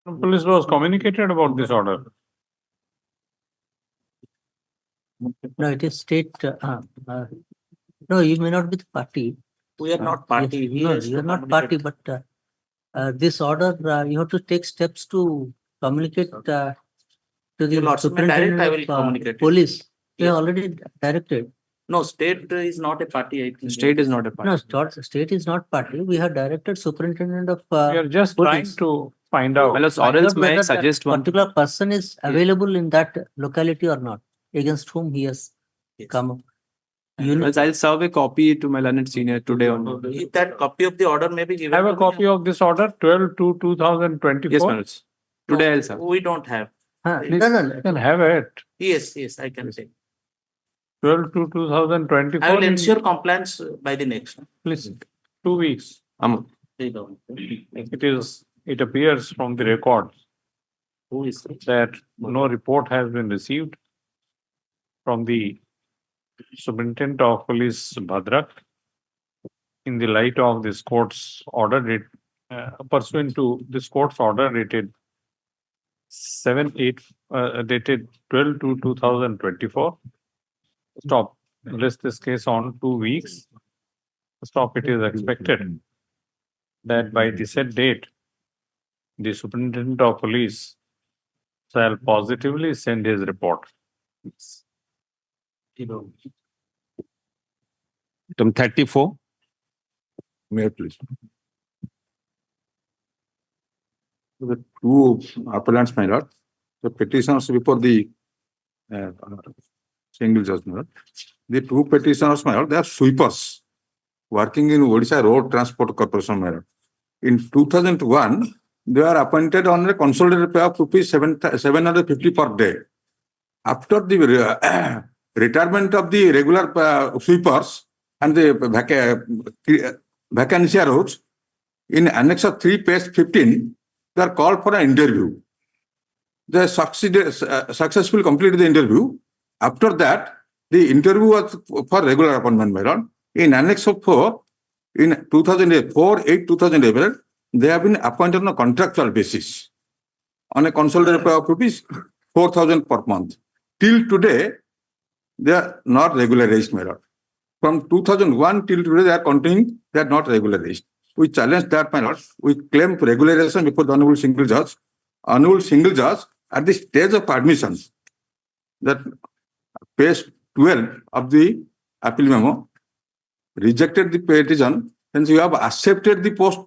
Police was communicated about this order. No, it is state, no, you may not be the party. We are not party. Yes, He no, has you are to not party, but this order, you have to take steps to communicate to the Your Lordship, may direct, I will superintendent communicate of it. police. They Yes. already directed. No, state is not a party. I think. State is not a party. No, state is not party. We have directed superintendent of We are just trying police. to find out. My lords, or Find else out may I whether that suggest one? particular person is available in that locality or not, against whom he has Yes. come. You know, Else I'll serve a copy to my learned senior today only. If that copy of the order may be given. Have a to me, copy of this order, 12/2/2024. Yes, my lords. Today I'll serve. We don't have. no. You can have it. Yes, I can say. 12/2/2024. I will ensure compliance by the next one. Please, 2 weeks. Who It appears from the records is it? that no report has been received from the Superintendent of Police Bhadrak in the light of this court's order pursuant to this court's order dated 12/2/2024. Stop. List this case on 2 weeks. Stop. It is expected that by the said date, the Superintendent of Police shall positively send his report. Item 34. Mayor, please. The two appellants, my lord, the petitioners before the single judge, my lord. The two petitioners, my lord, they are sweepers working in Odisha Road Transport Corporation, my lord. In 2001, they are appointed on a consolidated pay of ₹750 per day. After the retirement of the regular sweepers and the vacancy arose, in Annex of 3, page 15, they are called for an interview. They successfully completed the interview. After that, the interview was for regular appointment, my lord. In Annex of 4, in 2004, 8, 2011, they have been appointed on a contractual basis. on a consolidated pay of rupees 4,000 per month. Till today, they are not regularized, my lord. From 2001 till today, they are continuing, they are not regularized. We challenge that, my lord. We claim regularization before the Honorable Single Judge. Honorable Single Judge, at the stage of admission, that page 12 of the appeal memo, rejected the petition, since you have accepted the post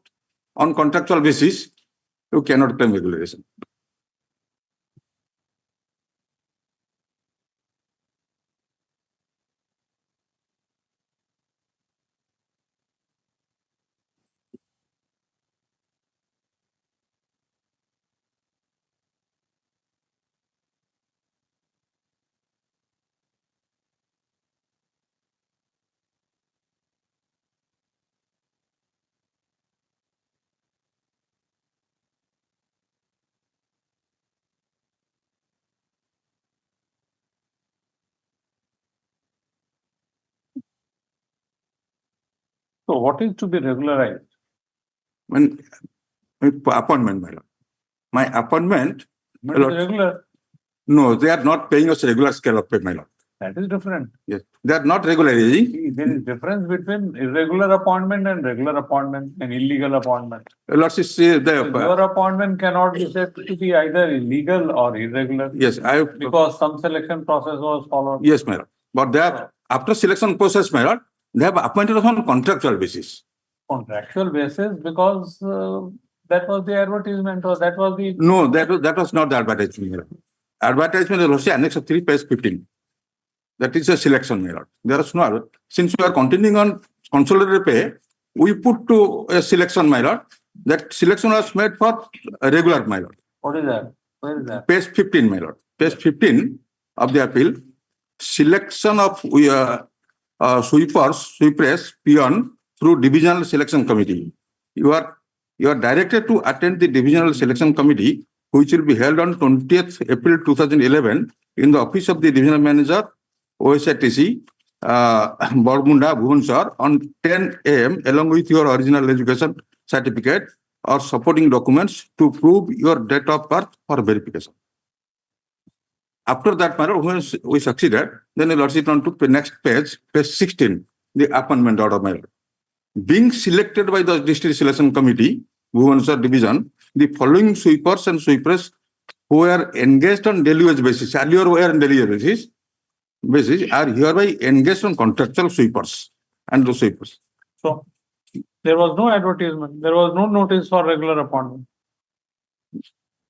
on contractual basis, you cannot claim regularization. So what is to be regularized? When appointment, my lord. My appointment, my It is lord, regular. no, they are not paying us regular scale of pay, my lord. That is different. Yes, they are not regularizing. See, there is difference between irregular appointment and regular appointment and illegal appointment. Let's say Your appointment cannot be said to be either illegal or irregular. Yes, Because some selection process was followed. yes, my lord. But they are, after selection process, my lord, they have appointed us on contractual basis. Contractual basis because that was the advertisement or that was the. No, that was not the advertisement, my lord. Advertisement is also Annex 3, page 15. That is a selection, my lord. There is no, since we are continuing on consolidated pay, we put to a selection, my lord. That selection was made for a regular, my lord. What is that? Where is that? Page 15, my lord. Page 15 of the appeal. Selection of sweepers, peon through divisional selection committee. You are directed to attend the divisional selection committee, which will be held on 20th April 2011 in the office of the divisional manager, OSITC, Bormunda, Bhubaneswar, on 10 a.m. along with your original education certificate or supporting documents to prove your date of birth for verification. After that, when we succeeded, then you lodge it on to next page, page 16, the appointment order, my lord. Being selected by the district selection committee, Bhubaneswar division, the following sweepers and sweepers who are engaged on daily wage basis, earlier were on daily wage basis, are hereby engaged on contractual sweepers and the sweepers. So there was no advertisement, there was no notice for regular appointment.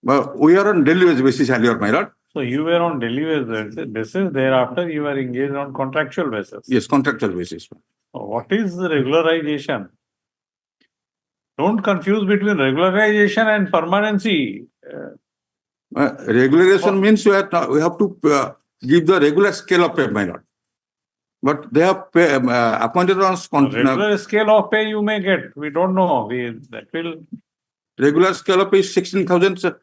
Well, we are on daily wage basis earlier, my lord. So you were on daily wage basis, thereafter you were engaged on contractual basis. Yes, contractual basis. So what is the regularization? Don't confuse between regularization and permanency. Regularization means we have to give the regular scale of pay, my lord. But they have appointed on regular scale of pay you may get. We don't know. That will regular scale of pay is 16,000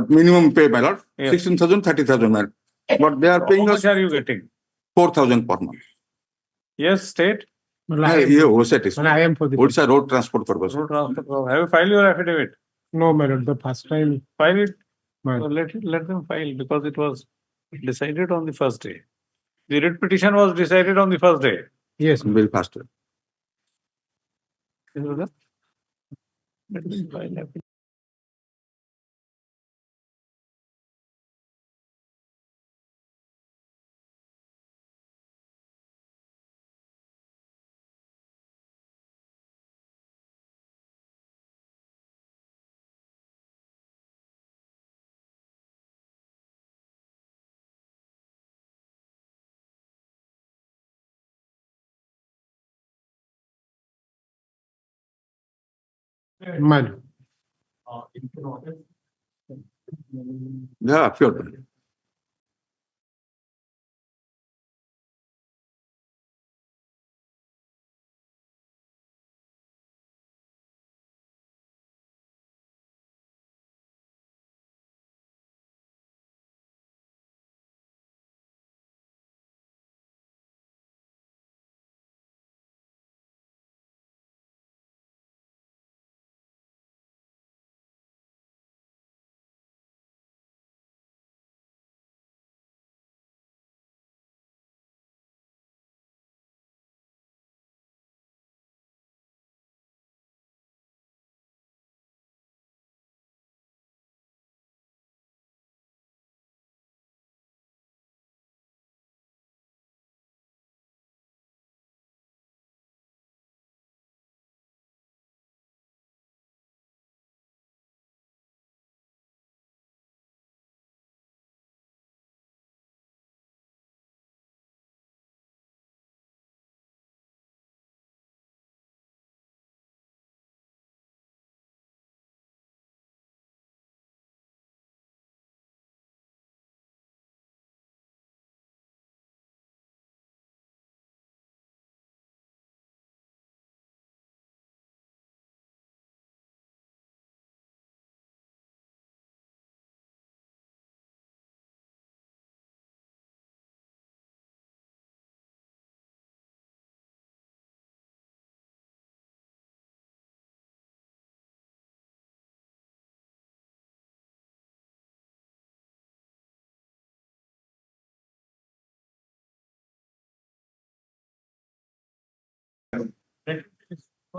minimum pay, my lord. Yes. 16,000, 30,000, my lord. But they are paying how us much are you getting? 4,000 per month. Yes, state. Yeah, Odisha road transport purpose. Road transport. Have you filed your affidavit? No, madam, the first time. File it. Right. So let them file because it was decided on the first day. The writ petition was decided on the first day. Yes. Very faster. Let them file affidavit. Madam. Yeah, sure.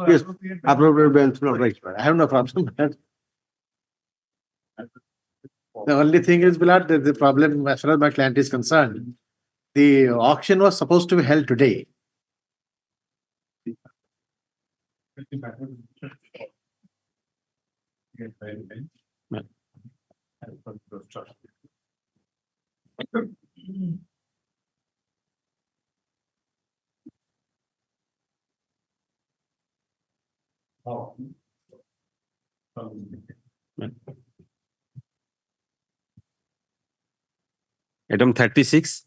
Yes, appropriate bench will write. I have no problem with that. The only thing is, Bilal, the problem as far as my client is concerned, the auction was supposed to be held today. Item 36.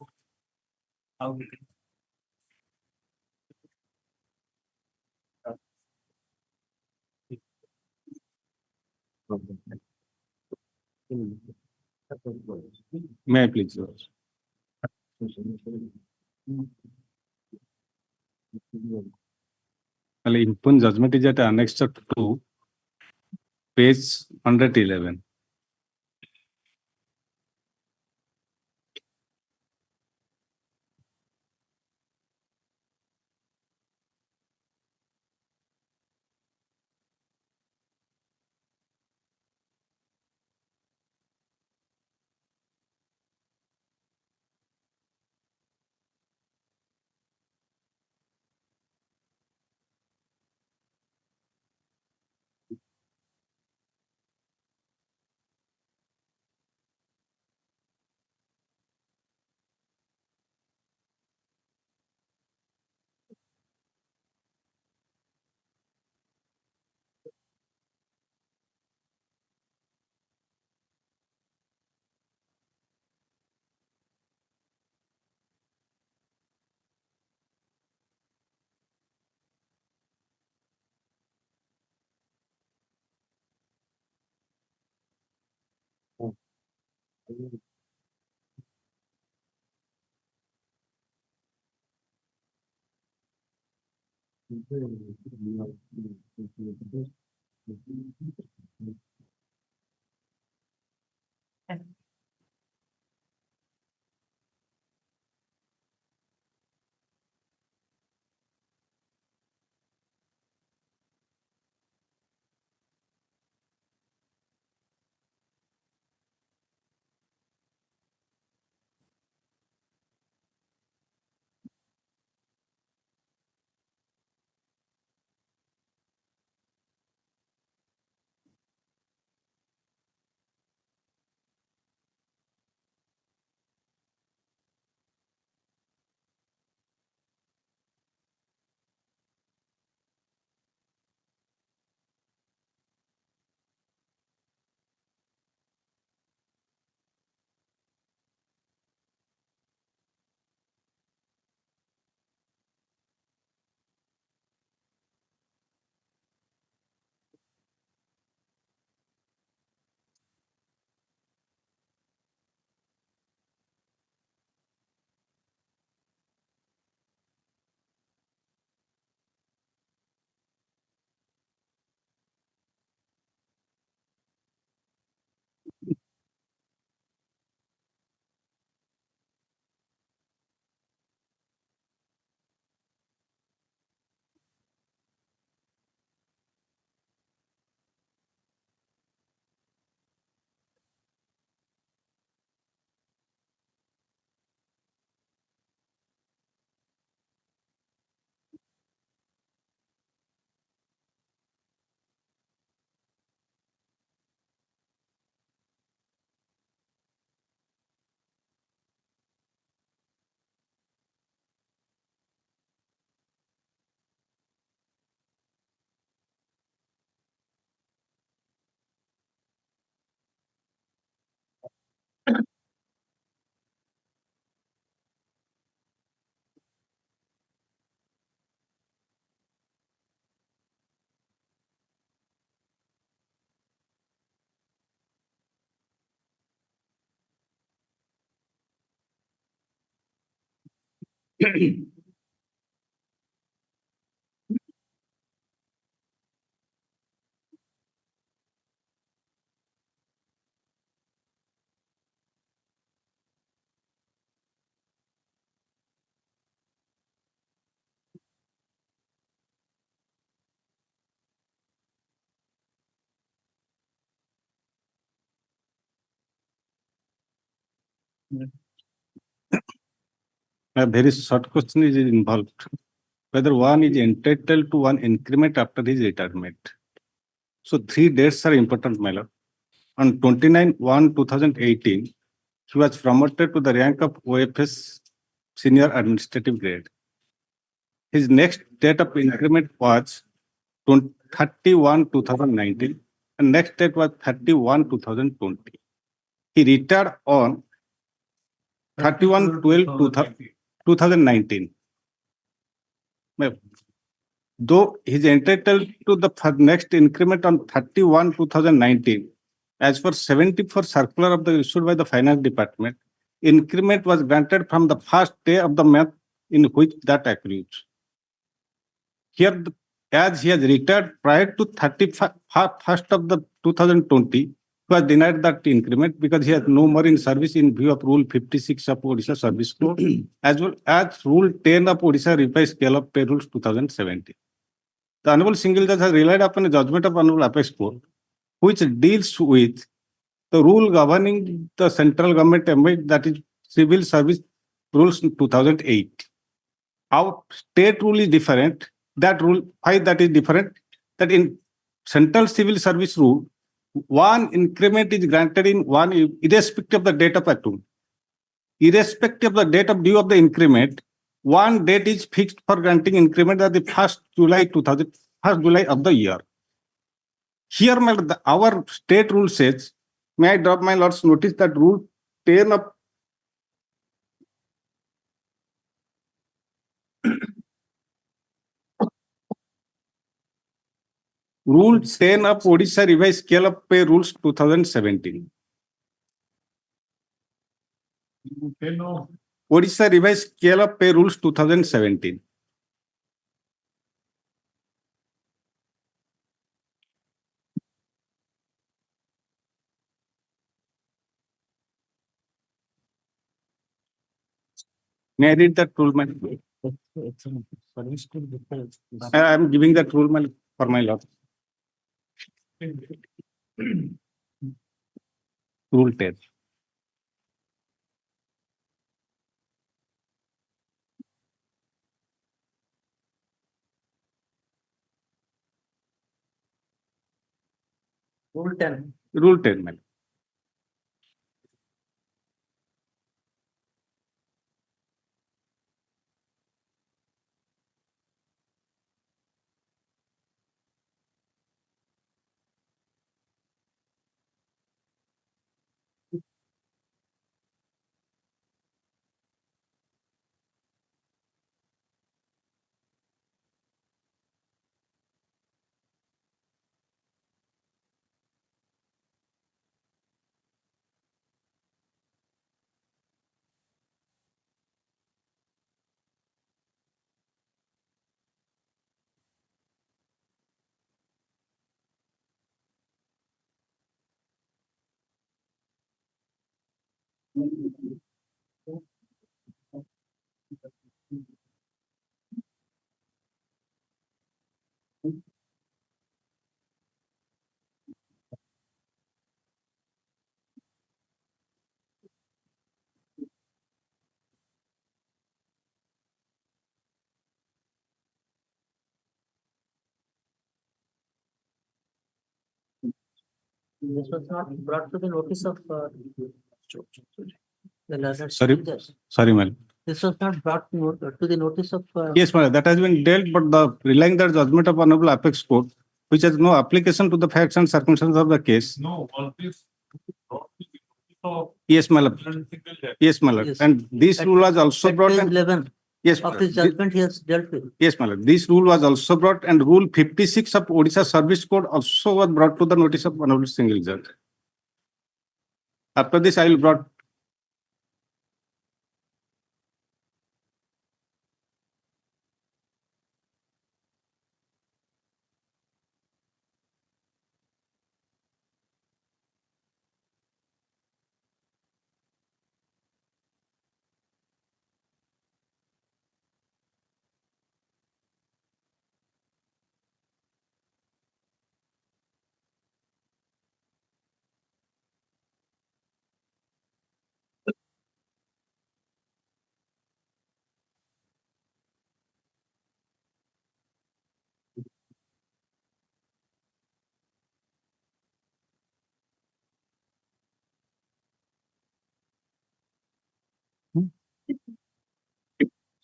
May I please? Impun judgment is at annexed to page 111. A very short question is involved. Whether one is entitled to one increment after his retirement. So 3 dates are important, my lord. On 29/1/2018, he was promoted to the rank of OFS senior administrative grade. His next date of increment was 31/2019, and next date was 31/2020. He retired on 31/12/2019. Though he is entitled to the next increment on 31/2019, as per 74 circular of the issued by the Finance Department, increment was granted from the first day of the month in which that accrues. Here, as he has retired prior to 31st of the 2020, he was denied that increment because he has no more in service in view of Rule 56 of Odisha Service Code, as well as Rule 10 of Odisha Revised Scale of Pay Rules 2017. The Honorable Single Judge has relied upon a judgment of Honorable Apex Court, which deals with the rule governing the central government employee, that is Civil Service Rules 2008. Our state rule is different. That rule, why that is different? That in Central Civil Service Rule, one increment is granted in one, irrespective of the date of accrual. Irrespective of the date of due of the increment, one date is fixed for granting increment at the 1st July of the year. Here, our state rule says, may I drop my lord's notice that Rule 10 of Rule 10 of Odisha Revised Scale of Pay Rules 2017. Odisha Revised Scale of Pay Rules 2017. May I read that rule, my I am giving that rule for my lord. Rule 10. Rule 10. Rule 10, my lord. This was not brought to the notice of the learned Sorry, judge. sorry, my lord. This was not brought to the notice of. Yes, my lord, that has been dealt, but the relying the judgment of Honorable Apex Court, which has no application to the facts and circumstances of the case. No, all this. Yes, my lord. Yes, my lord. Yes. And this rule was also brought. Page And, 11 yes, my of lord. his judgment he has dealt with. Yes, my lord. This rule was also brought, and Rule 56 of Odisha Service Code also was brought to the notice of Honorable Single Judge. After this, I will brought.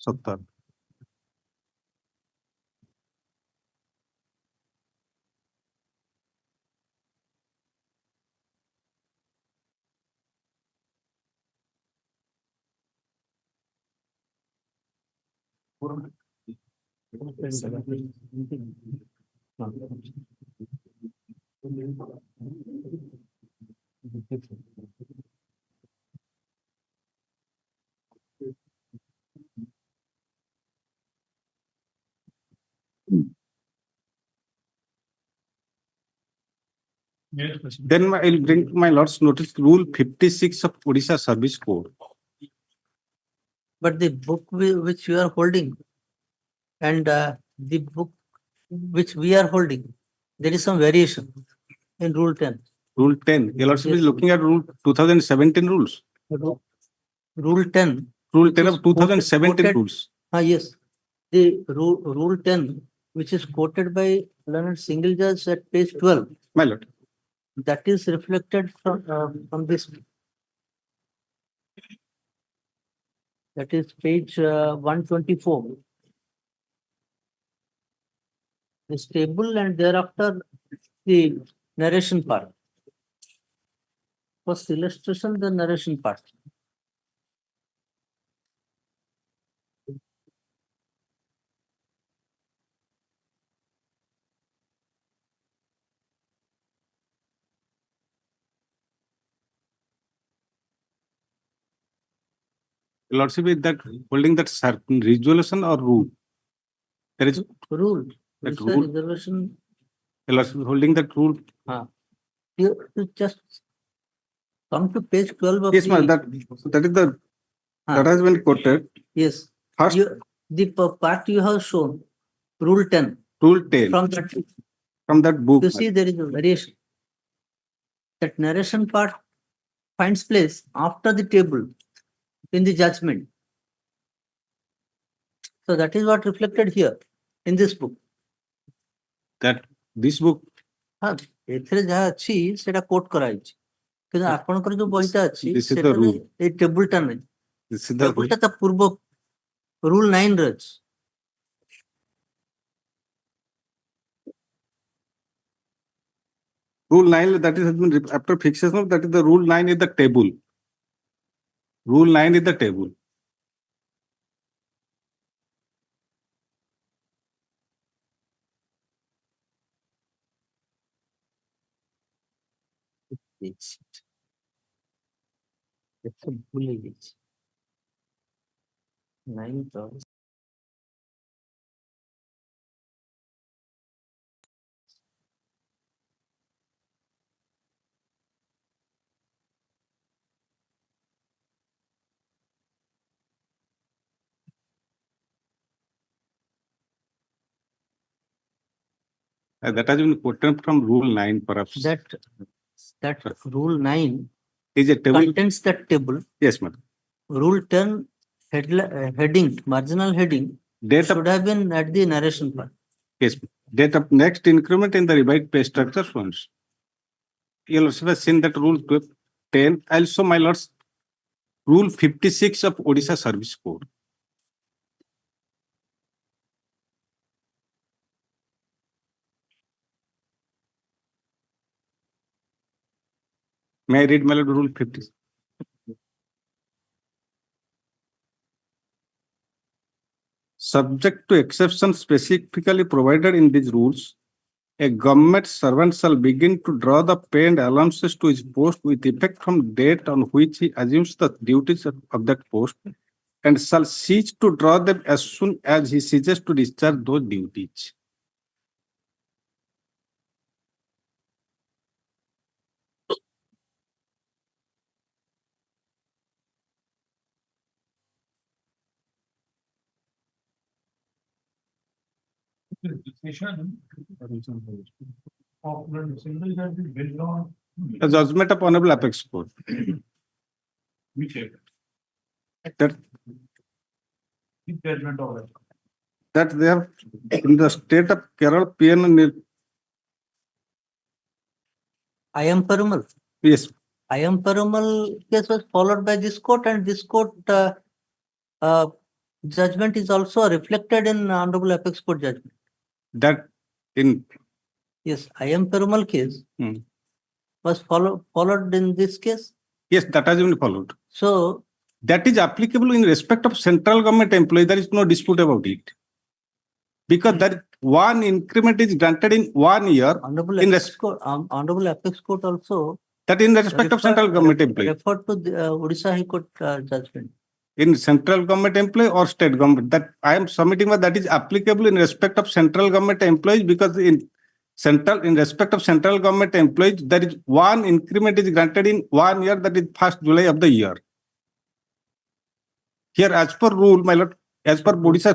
70. Then I'll bring to my lord's notice Rule 56 of Odisha Service Code. But the book which you are holding and the book which we are holding, there is some variation in Rule 10. Rule 10. Your lordship is Yes. looking at Rule 2017 rules. Rule 10. Rule which 10 is of 2017 quoted- rules. Yes. The rule 10, which is quoted by learned single judge at page 12, My lord. that is reflected from this. That is page 124. This table and thereafter the narration part. First illustration, the narration part. Your lordship is that holding that certain resolution or rule. There is Rule. that It's a rule. reservation. Your lordship is holding that rule. You just come to page 12 of Yes, ma'am. the. That is the that has been quoted. Yes. First, The part you have shown, Rule 10. Rule 10 From that book. you see there is a variation. That narration part finds place after the table in the judgment. So that is what reflected here in this book. That this book. ଏଥିରେ ଯାହା ଅଛି ସେଟା କୋଟ କରାଯାଇଛି କିନ୍ତୁ ଆପଣଙ୍କର ଯୋଉ ବହିଟା ଅଛି This is the ସେଟାରେ rule. ଏଇ ଟେବୁଲଟା ନାହିଁ This is the rule. ଟେବୁଲଟା ତା ପୂର୍ବ ରୁଲ 9 ରେ ଅଛି. Rule 9 that is has been after fixation, that is the rule 9 is the table. Rule 9 is the table. It's a bullet. 9,000. That has been quoted from Rule 9 perhaps. That Rule 9 is a table. Contains that table. Yes, ma'am. Rule 10 heading, marginal heading should have been at the narration part. Yes, date of next increment in the revised pay structure funds. You'll also have seen that Rule 10. Also, my lords, Rule 56 of Odisha Service Code. May I read, my lord, Rule 56? Subject to exceptions specifically provided in these rules, a government servant shall begin to draw the pay and allowances to his post with effect from date on which he assumes the duties of that post, and shall cease to draw them as soon as he ceases to discharge those duties. The judgment of Honorable Apex Court. That they have in the state of Kerala PN. I am Perumal. Yes. I am Perumal case was followed by this court, and this court judgment is also reflected in Honorable Apex Court judgment. That in, Yes, I am Perumal case Hmm. was followed in this case. yes, that has been followed. So That is applicable in respect of central government employee. There is no dispute about it. Because that one increment is granted in 1 year. Honorable In Apex Court, Honorable Apex Court also That in respect of central government employee. referred to the Odisha High Court judgment. In central government employee or state government, that I am submitting that is applicable in respect of central government employees, because in respect of central government employees, there is one increment is granted in 1 year, that is 1st July of the year. Here, as per rule, my lord, as per Odisha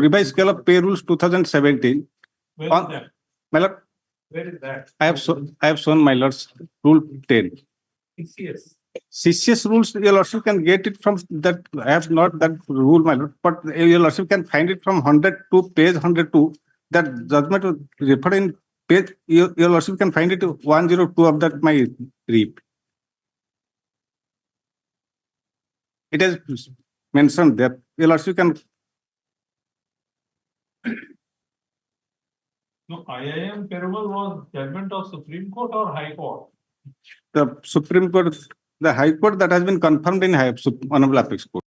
revised scale of pay rules 2017. Where on- is that? My lord, Where is that? I have shown my lord's rule 10. CCS. CCS rules, your lordship can get it from that. I have not that rule, my lord, but your lordship can find it from 102, page 102. That judgment was referred in page, your lordship can find it 102 of that my brief. It is mentioned there. Your lordship can. No, IIM Perumal was judgment of Supreme Court or High Court? The Supreme Court, the High Court, that has been confirmed in Honorable Apex Court.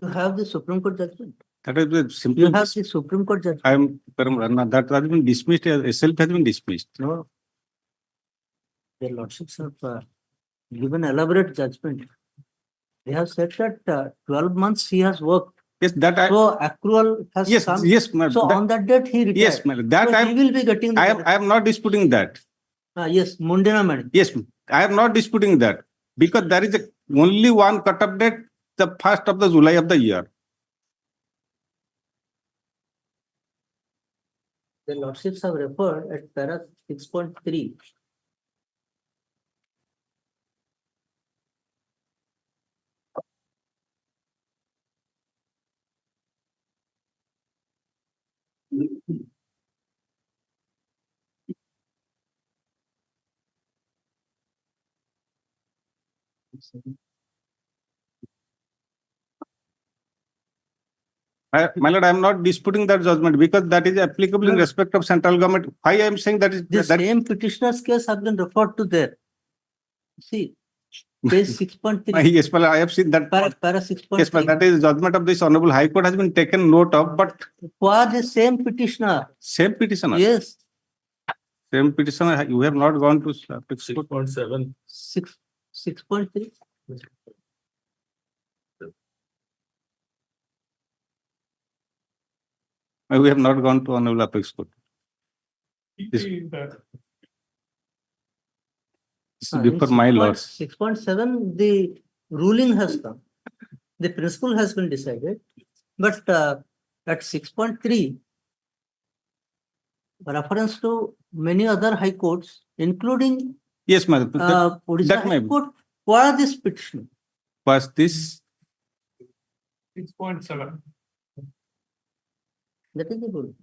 You have the Supreme Court judgment. That is the simple. You have the Supreme Court judgment. I am that has been dismissed. Itself has been dismissed. No. Their lordships have given elaborate judgment. They have said that 12 months he has worked. Yes, that I. So accrual has Yes, come. yes, ma'am. So on that date he retired. Yes, ma'am. That So I he will be getting the I am not disputing that. yes, Mundina madam. Yes, I am not disputing that, because there is only one cut-off date, the 1st of the July of the year. The lordships have referred at para 6.3. My lord, I am not disputing that judgment, because that is applicable in respect of central government. Why I am saying that is The that same petitioner's case have been referred to there. See, page 6.3. yes, well, I have seen that. Para 6.3. Yes, but that is judgment of this Honorable High Court has been taken note of, but For the same petitioner. same petitioner. Yes. Same petitioner, you have not gone to 6.7. 6.3. We have not gone to Honorable Apex Court. This is before my lords. 6.7, the ruling has come. The principle has been decided. But at 6.3, reference to many other high courts, including Yes, madam. Odisha that may High Court, for this petition. was this 6.7. That is the rule.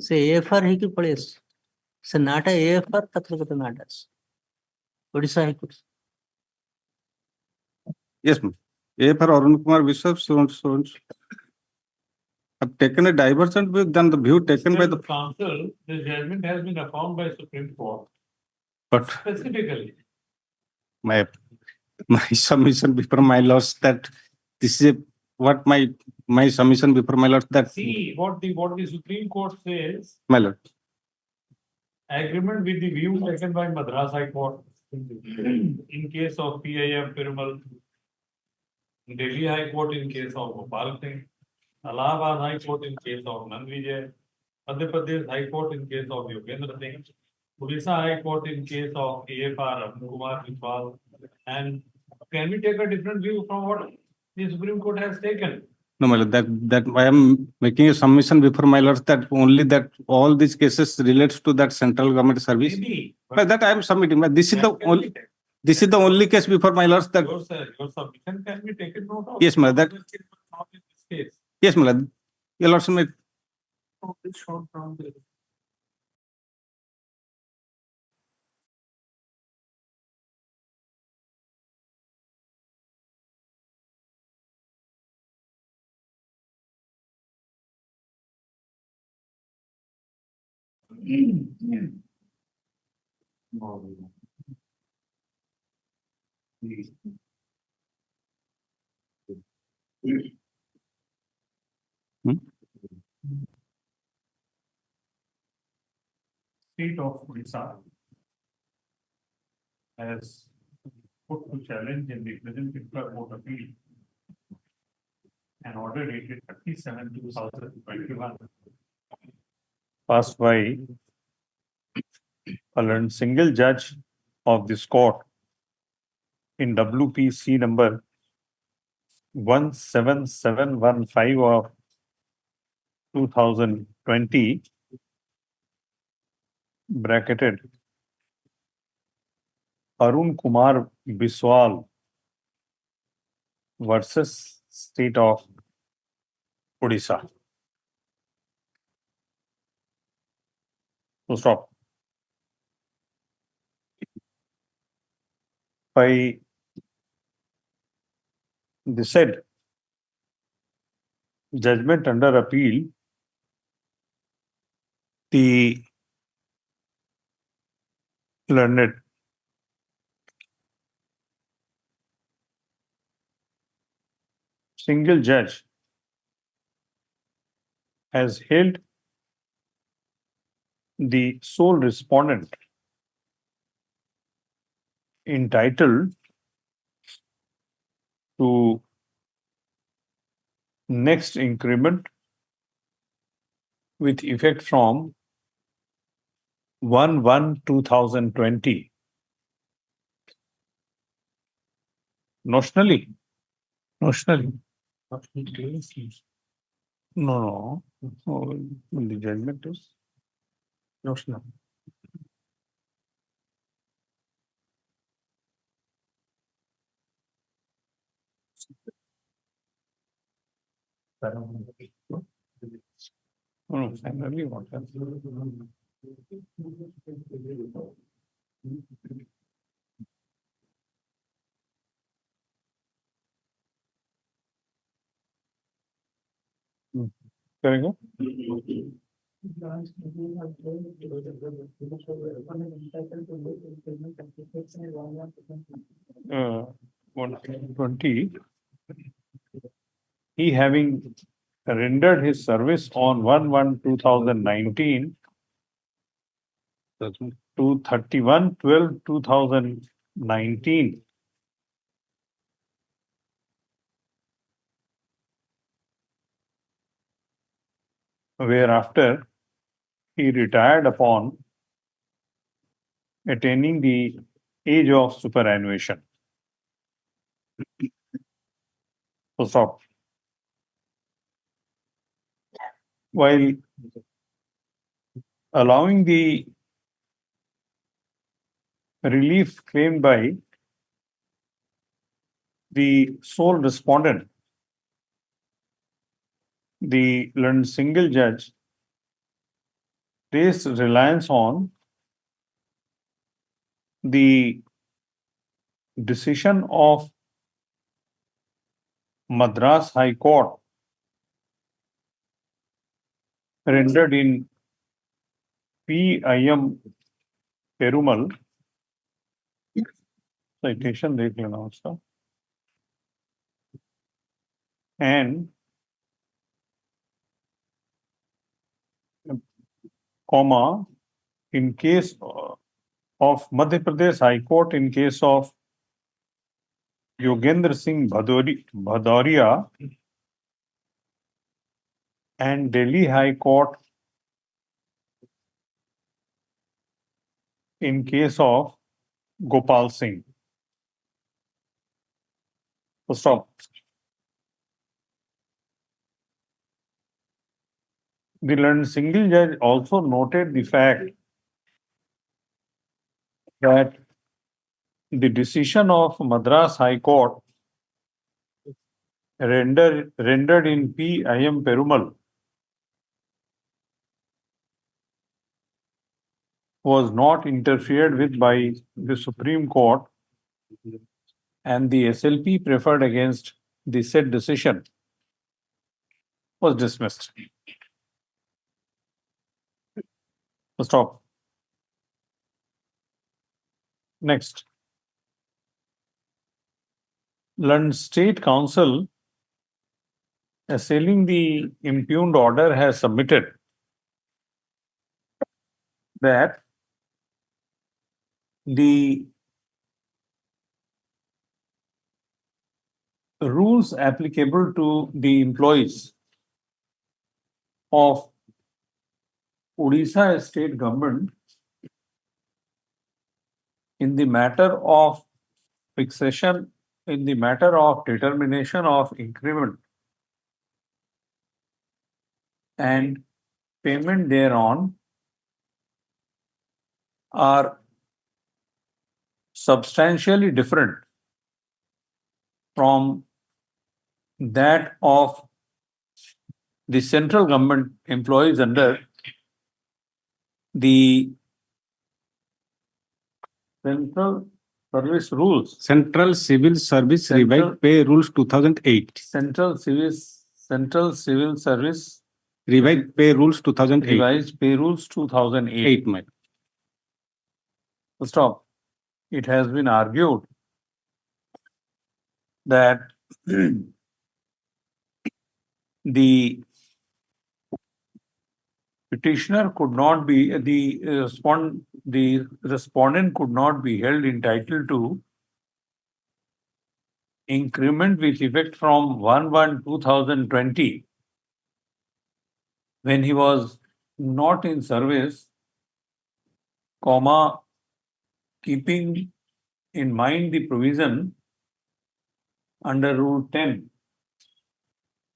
Se AFR ହେଇକି ପଳେଇ ଆସିଛି ସେ ନାଟା AFR ତାପରେ ଗୋଟେ ନାଟା ଅଛି Odisha high court yes, ma'am. A for Arun Kumar Vishwas, so and so and so. Have taken a divergent view than the view taken by the counsel. The judgment has been affirmed by Supreme Court. but Specifically. my submission before my lords that this is what my submission before my lord that See, what the Supreme Court says, my lord. agreement with the view taken by Madras High Court in case of PIM Perumal, Delhi High Court in case of Gopal Singh, Allahabad High Court in case of Nanvijay, Madhya Pradesh High Court in case of Yogendra Singh, Orissa High Court in case of AFR Kumar Vishwal, and can we take a different view from what the Supreme Court has taken? No, my lord, that I am making a submission before my lord that only that all these cases relates to that central government service. Maybe. But that I am submitting. But this is the only case before my lord that. Your submission can be taken note of. Yes, my lord. That. Not in this case. Yes, my lord. Your lord submit. It's shown from the. State of Orissa has put to challenge in the present court appeal an order dated 37/2021 passed by a learned single judge of this court in WPC number 17715 of 2020 bracketed Arun Kumar Biswal versus State of Odisha. So stop. By the said judgment under appeal, the learned single judge has held the sole respondent entitled to next increment with effect from 1/1/2020. Notionally. No. The judgment is notional. No, finally what happened? Can I go? Uh, 120. He having rendered his service on 1/1/2019 to 31/12/2019. Whereafter he retired upon attaining the age of superannuation. So stop. While allowing the relief claimed by the sole respondent, the learned single judge placed reliance on the decision of Madras High Court rendered in PIM Perumal. Citation देख लेना उसका. and comma in case of Madhya Pradesh High Court in case of Yogendra Singh Bhadoria and Delhi High Court in case of Gopal Singh. So stop. The learned single judge also noted the fact that the decision of Madras High Court rendered in P. I. M. Perumal was not interfered with by the Supreme Court, and the SLP preferred against the said decision was dismissed. Stop. Next. London State Council assailing the impugned order has submitted that the rules applicable to the employees of Odisha state government in the matter of fixation, in the matter of determination of increment and payment thereon are substantially different from that of the central government employees under the Central Service Rules. Central Civil Service Central- Revised Pay Rules 2008. Central Civil Service Revised Pay Rules 2008. Revised Pay Rules 2008. 8, my. Stop. It has been argued that the petitioner could not be, the respondent could not be held entitled to increment with effect from 1/1/2020 when he was not in service, comma, keeping in mind the provision under Rule 10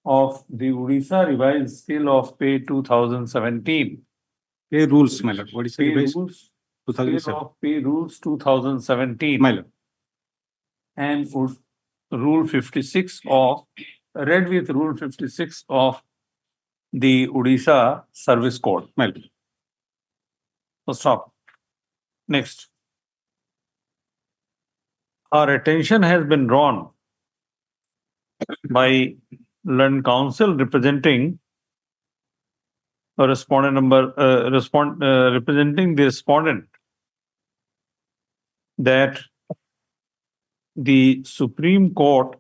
of the Odisha Revised Scale of Pay 2017. Pay rules, my lord. What is Pay revised? rules, 2007. Scale of Pay Rules 2017. My lord. And Rule 56 of, read with Rule 56 of the Odisha Service Code. My lord. So stop. Next. Our attention has been drawn by learned counsel representing a representing the respondent that the Supreme Court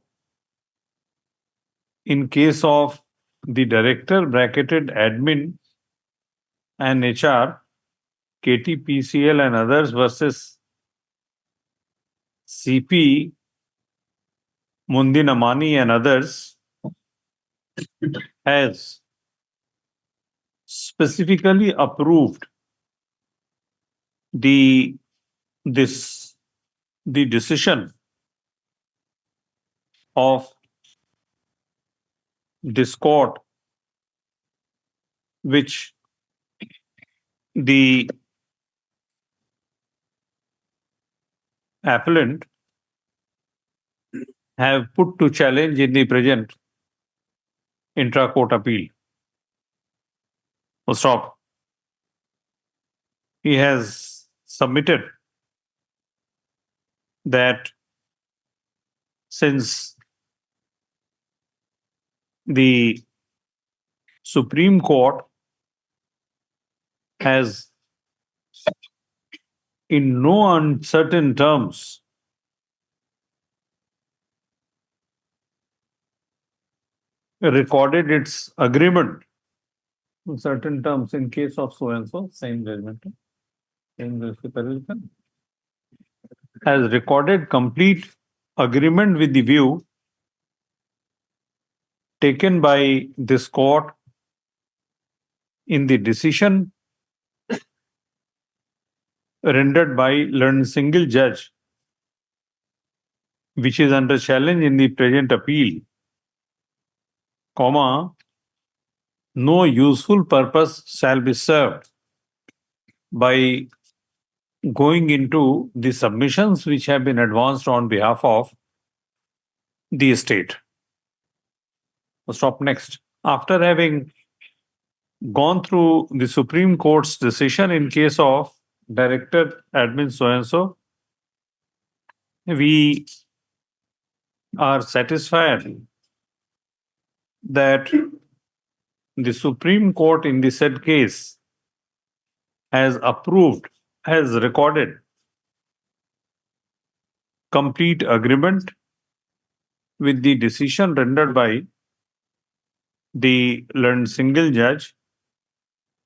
in case of the director bracketed admin and HR, KTPCL and others versus CP, Mundinamani and others has specifically approved the decision of this court, which the appellant have put to challenge in the present intra-court appeal. Stop. He has submitted that since the Supreme Court has in no uncertain terms recorded its agreement in certain terms in case of so and so, same judgment, has recorded complete agreement with the view taken by this court in the decision rendered by learned single judge, which is under challenge in the present appeal, comma, no useful purpose shall be served by going into the submissions which have been advanced on behalf of the estate. Stop next. After having gone through the Supreme Court's decision in case of Director Admin so-and-so, we are satisfied that the Supreme Court in the said case has approved, has recorded complete agreement with the decision rendered by the learned single judge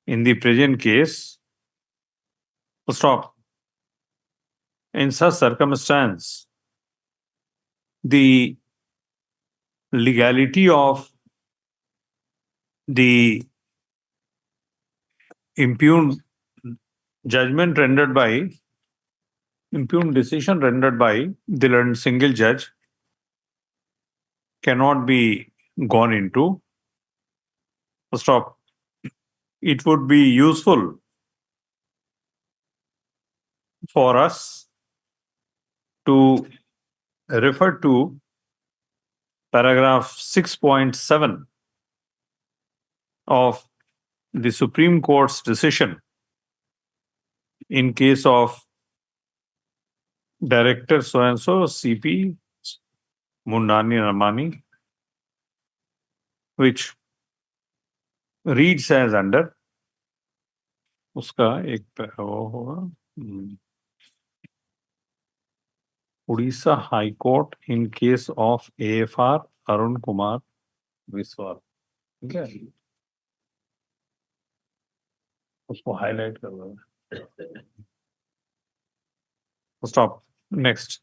in the present case. Stop. In such circumstance, the legality of the impugned judgment rendered by, impugned decision rendered by the learned single judge cannot be gone into. Stop. It would be useful for us to refer to paragraph 6.7 of the Supreme Court's decision in case of Director so-and-so, CP Mundani Ramani, which reads as under, उसका एक वो होगा, Odisha High Court in case of AFR Arun Kumar Viswal. ठीक है, उसको highlight कर दो. Stop. Next.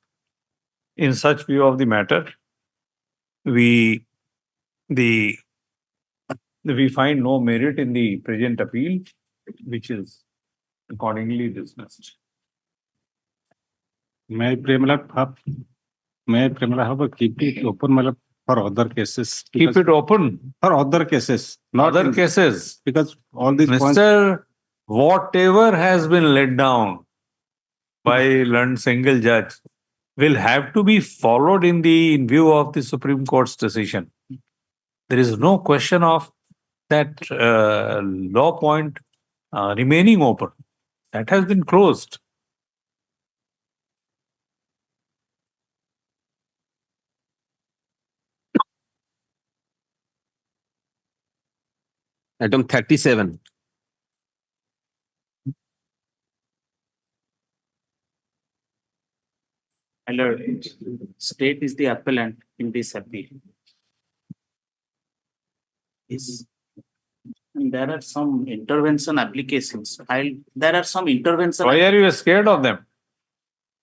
In such view of the matter, we find no merit in the present appeal, which is accordingly dismissed. May I pray, have a keep it open, for other cases. Keep it open For other cases, not other in- cases. because all these points. Mr. Whatever has been laid down by learned single judge will have to be followed in view of the Supreme Court's decision. There is no question of that law point remaining open. That has been closed. Item 37. State is the appellant in this appeal. And there are some intervention applications. There are some intervention. Why are you scared of them?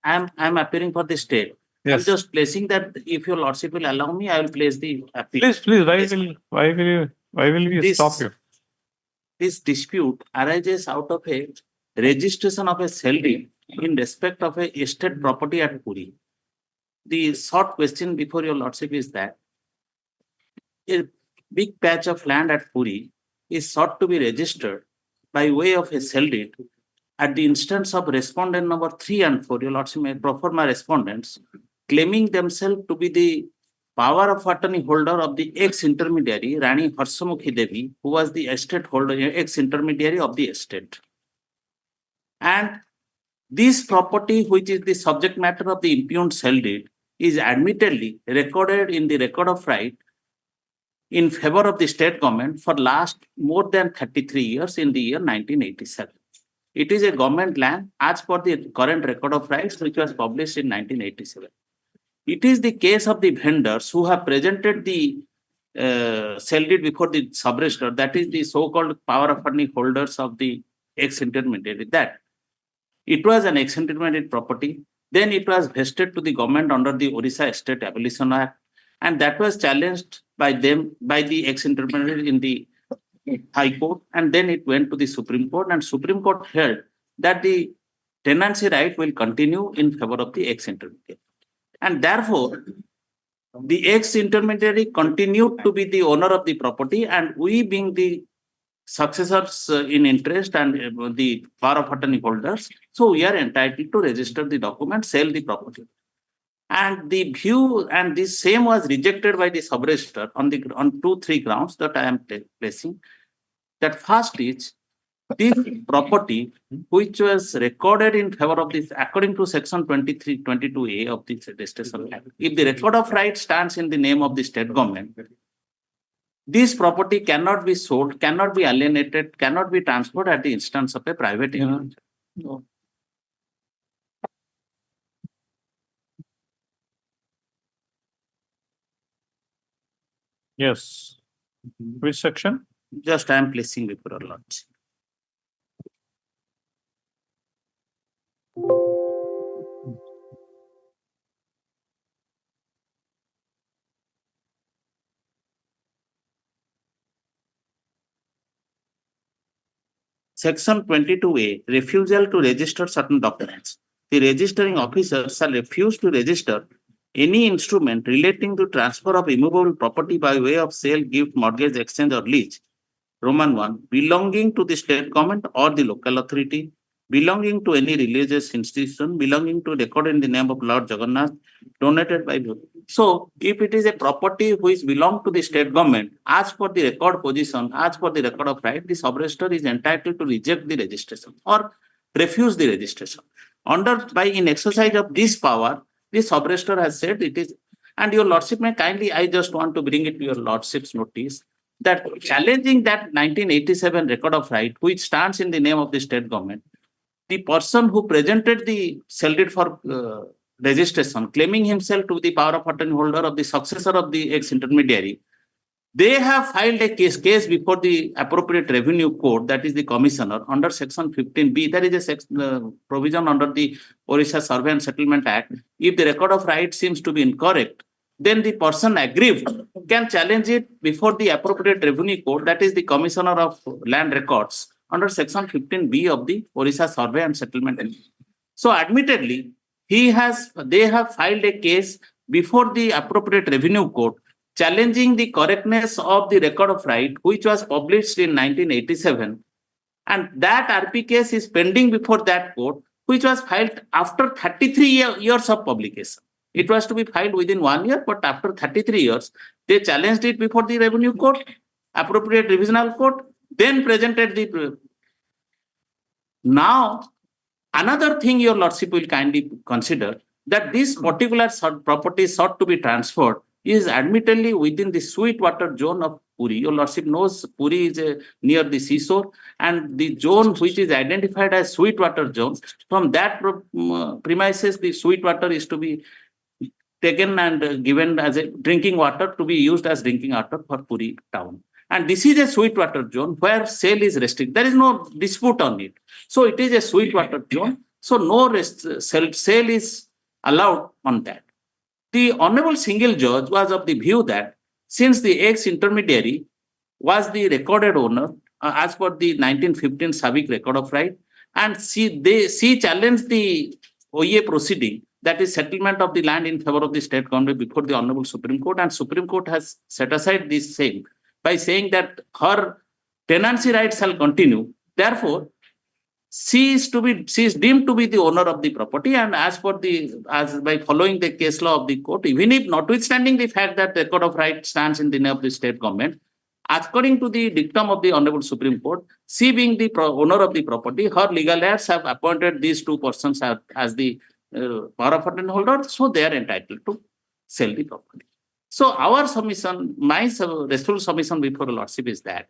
I'm appearing for the state. Yes. I'm just placing that. If your lordship will allow me, I will place the appeal. Please. Why will we This- stop you? This dispute arises out of a registration of a sale deed in respect of a estate property at Puri. The short question before your lordship is that a big patch of land at Puri is sought to be registered by way of a sale deed at the instance of respondent number 3 and 4. Your lordship may proffer my respondents claiming themselves to be the power of attorney holder of the ex-intermediary Rani Harsamukhi Devi, who was the estate holder, ex-intermediary of the estate. And this property, which is the subject matter of the impugned sale deed, is admittedly recorded in the record of right in favor of the state government for last more than 33 years in the year 1987. It is a government land as per the current record of rights, which was published in 1987. It is the case of the vendors who have presented the sold it before the sub-register, that is the so-called power of attorney holders of the ex-intermediary, that it was an ex-intermediate property. Then it was vested to the government under the Orissa Estate Abolition Act, and that was challenged by them, by the ex-intermediary in the High Court, and then it went to the Supreme Court, and Supreme Court held that the tenancy right will continue in favor of the ex-intermediary. And therefore, the ex-intermediary continued to be the owner of the property, and we being the successors in interest and the power of attorney holders, so we are entitled to register the document, sell the property. And the view, and this same was rejected by the sub-register on 2-3 grounds that I am placing. That first is, this property which was recorded in favor of this, according to section 2322A of the Registration Act, if the record of right stands in the name of the state government, this property cannot be sold, cannot be alienated, cannot be transferred at the instance of a private individual. No. Yes. Which section? Just I am placing before your lordship. Section 22A, refusal to register certain documents. The registering officer shall refuse to register any instrument relating to transfer of immovable property by way of sale, gift, mortgage, exchange, or lease. Roman 1, belonging to the state government or the local authority, belonging to any religious institution, belonging to record in the name of Lord Jagannath, donated by. So, if it is a property which belongs to the state government, as per the record position, as per the record of right, the sub-register is entitled to reject the registration or refuse the registration. In exercise of this power, the sub-register has said it is, and your lordship may kindly, I just want to bring it to your lordship's notice, that challenging that 1987 record of right, which stands in the name of the state government, the person who presented the sold it for registration, claiming himself to be the power of attorney holder of the successor of the ex-intermediary, they have filed a case before the appropriate revenue court, that is the commissioner, under section 15B. There is a provision under the Orissa Survey and Settlement Act. If the record of right seems to be incorrect, then the person aggrieved can challenge it before the appropriate revenue court, that is the commissioner of land records, under section 15B of the Orissa Survey and Settlement Act. So admittedly, they have filed a case before the appropriate revenue court, challenging the correctness of the record of right, which was published in 1987. And that RP case is pending before that court, which was filed after 33 years of publication. It was to be filed within 1 year, but after 33 years, they challenged it before the revenue court, appropriate revisional court, then presented the. Now, another thing your lordship will kindly consider, that this particular property sought to be transferred is admittedly within the Sweetwater zone of Puri. Your lordship knows Puri is near the seashore, and the zone which is identified as Sweetwater zone, from that premises, the Sweetwater is to be taken and given as a drinking water, to be used as drinking water for Puri town. And this is a Sweetwater zone where sale is restricted. There is no dispute on it. So it is a Sweetwater zone. So no sale is allowed on that. The Honorable Single Judge was of the view that since the ex-intermediary was the recorded owner as per the 1915 Savik Record of Right, and she challenged the OEA proceeding, that is settlement of the land in favor of the state government, before the Honorable Supreme Court, and Supreme Court has set aside this same by saying that her tenancy rights shall continue. Therefore, she is deemed to be the owner of the property, and as by following the case law of the court, even if notwithstanding the fact that record of right stands in the name of the state government, according to the dictum of the Honorable Supreme Court, she being the owner of the property, her legal heirs have appointed these two persons as the power of attorney holder, so they are entitled to sell the property. So our submission, my restful submission before lordship is that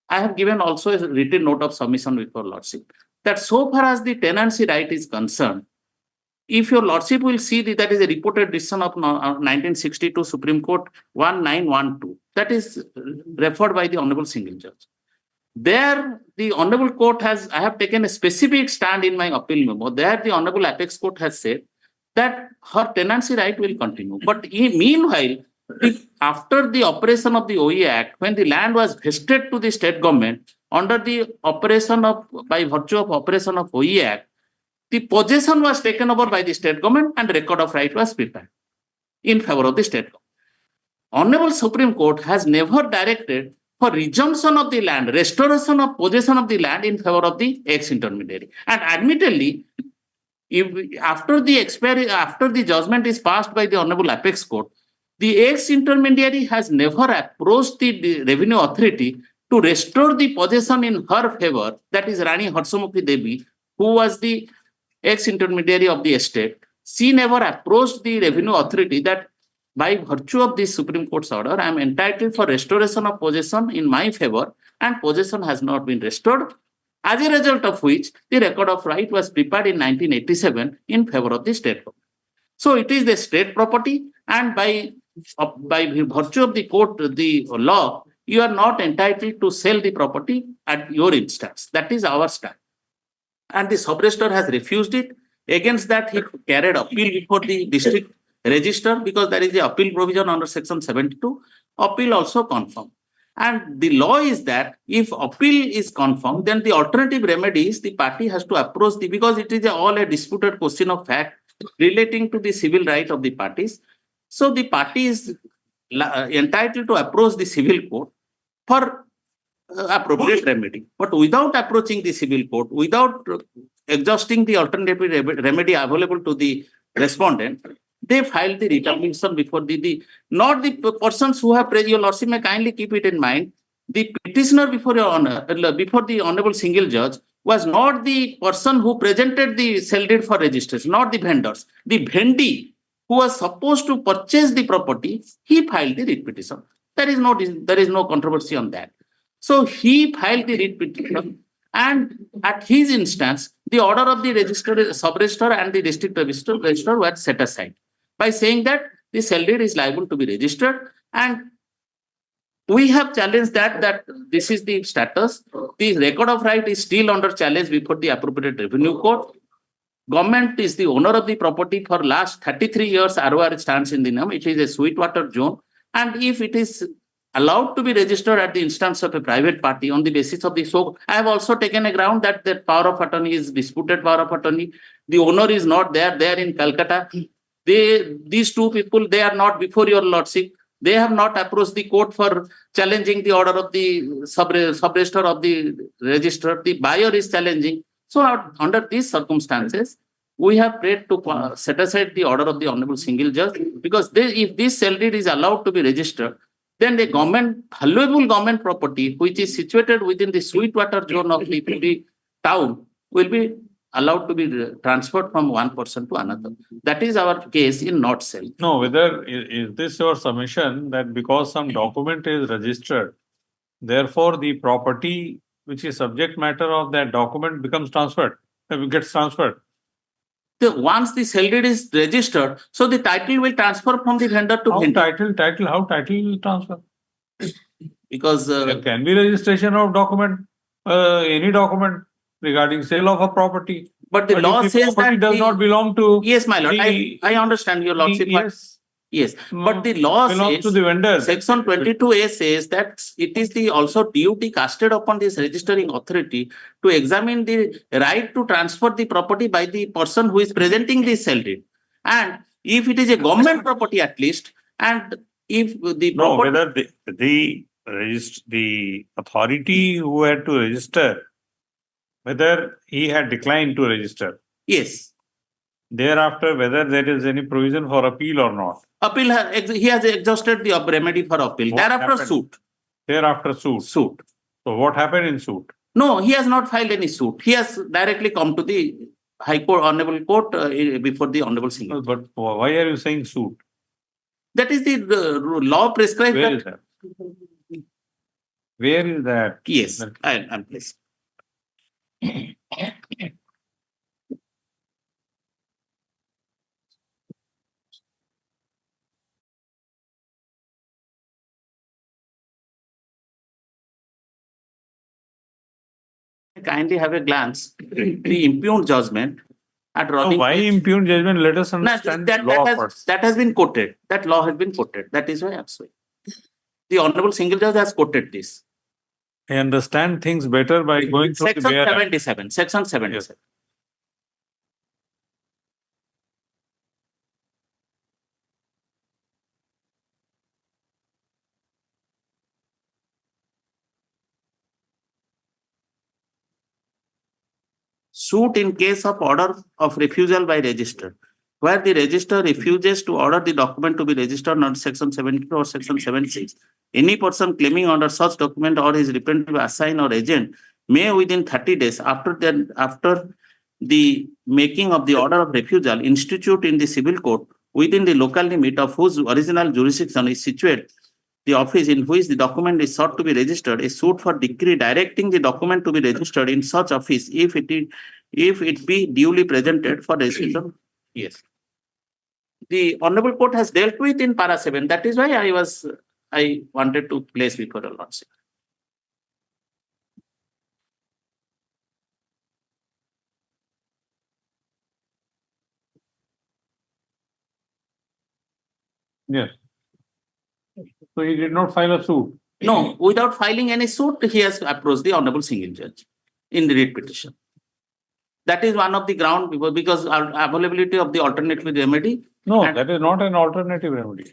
I have given also a written note of submission before lordship, that so far as the tenancy right is concerned, if your lordship will see that is a reported decision of 1962 Supreme Court 1912, that is referred by the Honorable Single Judge. There, the Honorable Court I have taken a specific stand in my appeal memo. There, the Honorable Apex Court has said that her tenancy right will continue. But meanwhile, if after the operation of the OE Act, when the land was vested to the state government under the operation of, by virtue of operation of OE Act, the possession was taken over by the state government and record of right was prepared in favor of the state government. Honorable Supreme Court has never directed for resumption of the land, restoration of possession of the land in favor of the ex-intermediary. And admittedly, after the judgment is passed by the Honorable Apex Court, the ex-intermediary has never approached the revenue authority to restore the possession in her favor, that is Rani Harsamukhi Devi, who was the ex-intermediary of the estate. She never approached the revenue authority that by virtue of this Supreme Court's order, I am entitled for restoration of possession in my favor, and possession has not been restored, as a result of which the record of right was prepared in 1987 in favor of the state government. So it is the state property, and by virtue of the court, the law, you are not entitled to sell the property at your instance. That is our stand. And the sub-registrar has refused it. Against that, he carried appeal before the district register, because there is the appeal provision under section 72. Appeal also confirmed. And the law is that if appeal is confirmed, then the alternative remedy is the party has to approach because it is all a disputed question of fact relating to the civil right of the parties. So the party is entitled to approach the civil court for appropriate remedy. But without approaching the civil court, without exhausting the alternative remedy available to the respondent, they filed the writ application before not the persons who have, your lordship may kindly keep it in mind, the petitioner before your honor, before the Honorable Single Judge was not the person who presented the sale deed for registration, not the vendors. The vendee who was supposed to purchase the property, he filed the writ petition. There is no controversy on that. So he filed the writ petition, and at his instance, the order of the sub-registrar and the district registrar were set aside by saying that the sale deed is liable to be registered, and we have challenged that this is the status. The record of right is still under challenge before the appropriate revenue court. Government is the owner of the property for last 33 years. ROR stands in the name. It is a sweetwater zone, and if it is allowed to be registered at the instance of a private party on the basis of the I have also taken a ground that the power of attorney is disputed power of attorney. The owner is not there. They are in Calcutta. These two people, they are not before your lordship. They have not approached the court for challenging the order of the sub-registrar of the registrar. The buyer is challenging. So under these circumstances, we have prayed to set aside the order of the Honorable Single Judge, because if this sale deed is allowed to be registered, then the valuable government property, which is situated within the sweetwater zone of the town, will be allowed to be transferred from one person to another. That is our case in not sale. No, whether is this your submission that because some document is registered, therefore the property which is subject matter of that document gets transferred? Once the sale deed is registered, so the title will transfer from the vendor to vendor. How title will transfer? Because there can be registration of document, any document regarding sale of a property. But the law says that does not belong to. Yes, my lord. I understand your lordship. Yes, but the law says to the vendor. Section 22A says that it is the also duty casted upon this registering authority to examine the right to transfer the property by the person who is presenting the sale deed. And if it is a government property at least, and if the whether the authority who had to register, whether he had declined to register. Yes. Thereafter, whether there is any provision for appeal or not. Appeal, he has exhausted the remedy for appeal. Thereafter, suit. Thereafter, suit. Suit. So what happened in suit? No, he has not filed any suit. He has directly come to the High Court, Honorable Court before the Honorable Single. But why are you saying suit? That is the law prescribed. Where is that? Where is that? Yes, I am pleased. kindly have a glance, the impugned judgment at So Rolling. why impugn judgment? Let us No, understand law first. that has been quoted. That law has been quoted. That is why I'm saying. The Honorable Single Judge has quoted this. I understand things better by going through the Section bare act. 77. Section 77. Suit in case of order of refusal by register, where the register refuses to order the document to be registered under Section 72 or Section 76. Any person claiming under such document or his representative, assigned or agent may within 30 days after the making of the order of refusal institute in the civil court within the local limit of whose original jurisdiction is situated the office in which the document is sought to be registered, a suit for decree directing the document to be registered in such office if it be duly presented for registration. Yes. The Honorable Court has dealt with in para 7. That is why I wanted to place before your lordship. Yes. So he did not file a suit. No, without filing any suit, he has approached the Honorable Single Judge in the writ petition. That is one of the ground because availability of the alternative remedy. No, that is not an alternative remedy.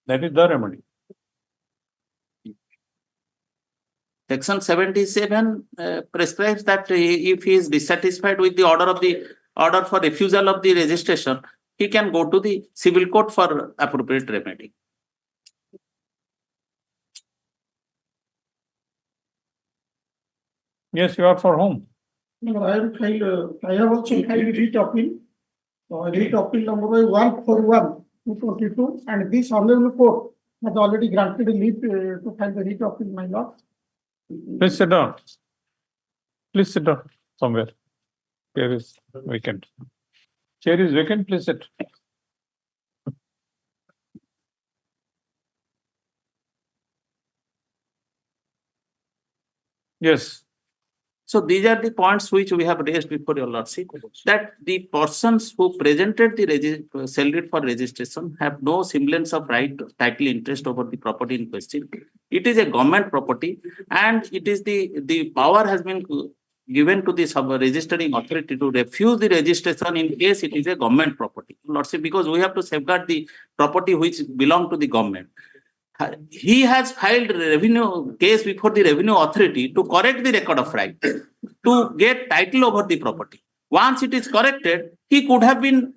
That is the remedy. Section 77 prescribes that if he is dissatisfied with the order for refusal of the registration, he can go to the civil court for appropriate remedy. Yes, you are for whom? No, I have also filed writ appeal. Writ appeal number 141 222, and this Honorable Court has already granted a leave to file the writ appeal, my lord. Please sit down. Please sit down somewhere. Chair is vacant. Chair is vacant, please sit. Yes. So these are the points which we have raised before your lordship, that the persons who presented the sale deed for registration have no semblance of right, title, interest over the property in question. It is a government property, and it is the power has been given to the registering authority to refuse the registration in case it is a government property. Lordship, because we have to safeguard the property which belong to the government. He has filed revenue case before the revenue authority to correct the record of right, to get title over the property. Once it is corrected, he could have been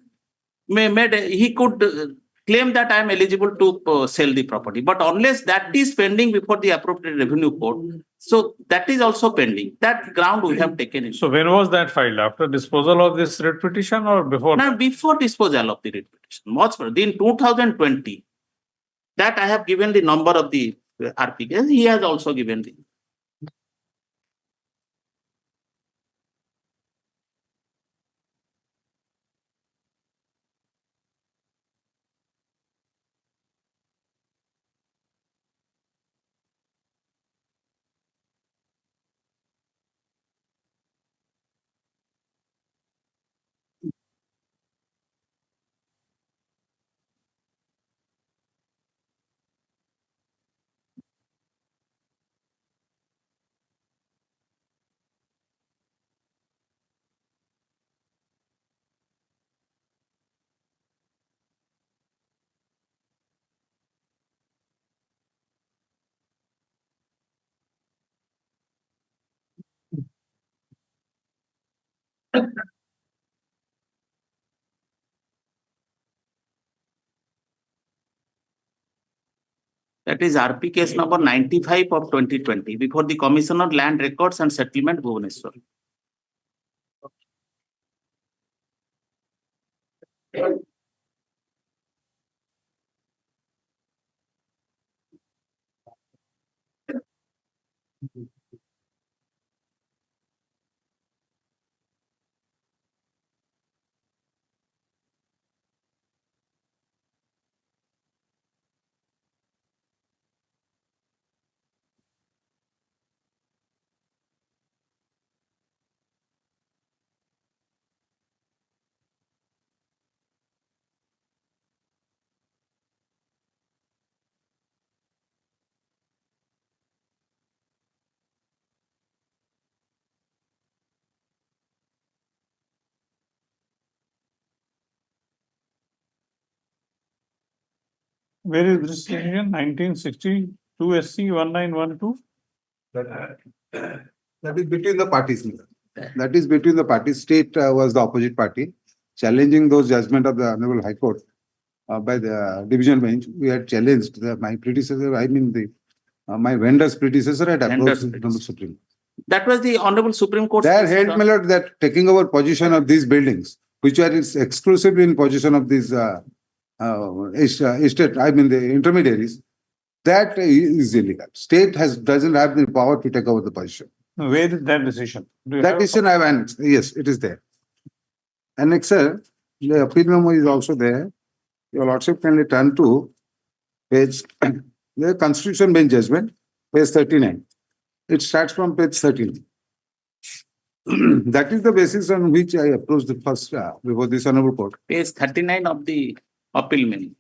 he could claim that I am eligible to sell the property. But unless that is pending before the appropriate revenue court, so that is also pending. That ground we have taken in. So when was that filed? After disposal of this writ petition or before? Now, before disposal of the writ petition, much further, in 2020. That I have given the number of the RPKs. He has also given the. That is RP case number 95 of 2020 before the Commissioner Land Records and Settlement, Bhubaneswar. Where is this decision? 1962 SC 1912? That is between the parties. That is between the parties. State was the opposite party, challenging those judgment of the Honorable High Court by the division bench. We had challenged my predecessor, my vendor's predecessor had approached the Honorable Supreme. That was the Honorable Supreme Court. They are held, my lord, that taking over position of these buildings, which are exclusively in possession of these estate, the intermediaries, that is illegal. State doesn't have the power to take over the position. Where is that decision? That decision I have annexed. Yes, it is there. Annexer, the appeal memo is also there. Your lordship can turn to page, the Constitution Bench judgment, page 39. It starts from page 13. That is the basis on which I approached the first before this honorable court. Page 39 of the appeal memo.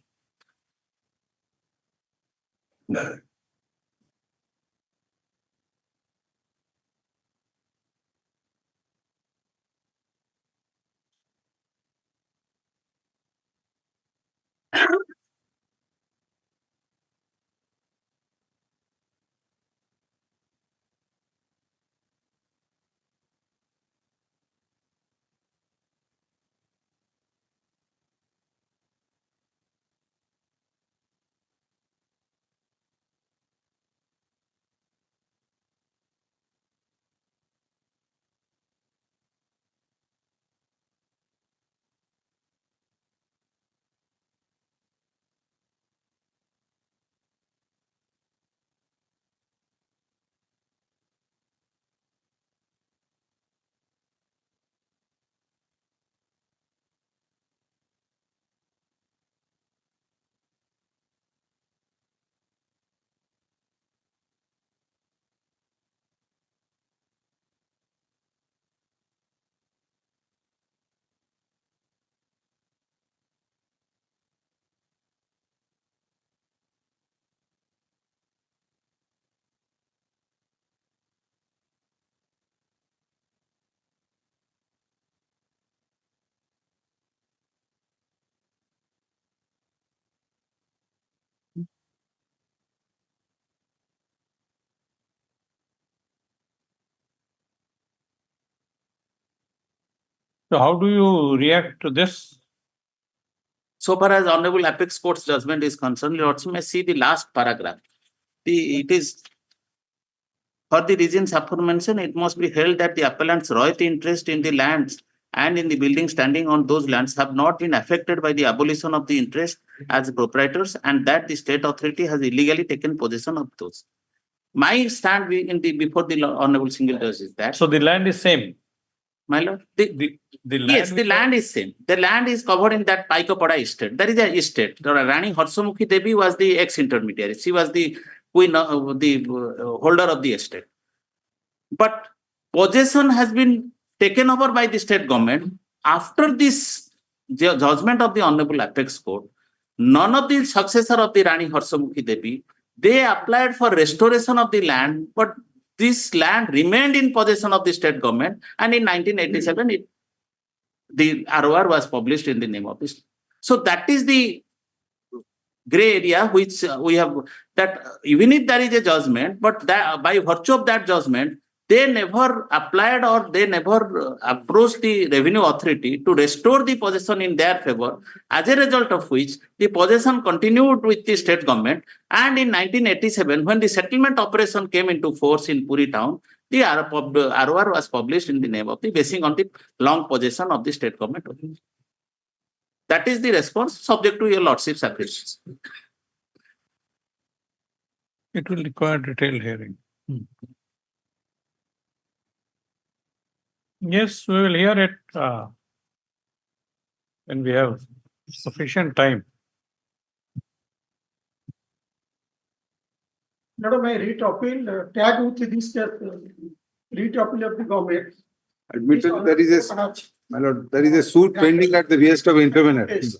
So how do you react to this? So far as Honorable Apex Court's judgment is concerned, you also may see the last paragraph. It is, for the reasons aforementioned, it must be held that the appellant's royalty interest in the lands and in the buildings standing on those lands have not been affected by the abolition of the interest as proprietors, and that the state authority has illegally taken possession of those. My stand before the Honorable Single Judge is that. So the land is same. My lord, The land yes, the land is same. The land is covered in that Paikapada estate. There is a estate. Rani Harshamukhi Devi was the ex-intermediary. She was the queen, holder of the estate. But possession has been taken over by the state government. After this judgment of the Honorable Apex Court, none of the successor of the Rani Harshamukhi Devi, they applied for restoration of the land, but this land remained in possession of the state government, and in 1987, the ROR was published in the name of this. So that is the gray area which we have, that even if there is a judgment, but that, by virtue of that judgment, they never applied or they never approached the revenue authority to restore the possession in their favor, as a result of which the possession continued with the state government. And in 1987, when the settlement operation came into force in Puri town, the ROR was published in the name of the, basing on the long possession of the state government. That is the response, subject to your lordship's appreciation. It will require detailed hearing. Yes, we will hear it when we have sufficient time. Madam, I read appeal, tag with this read appeal of the government. Admitted there is a, my lord, there is a suit pending at the behest of interveners.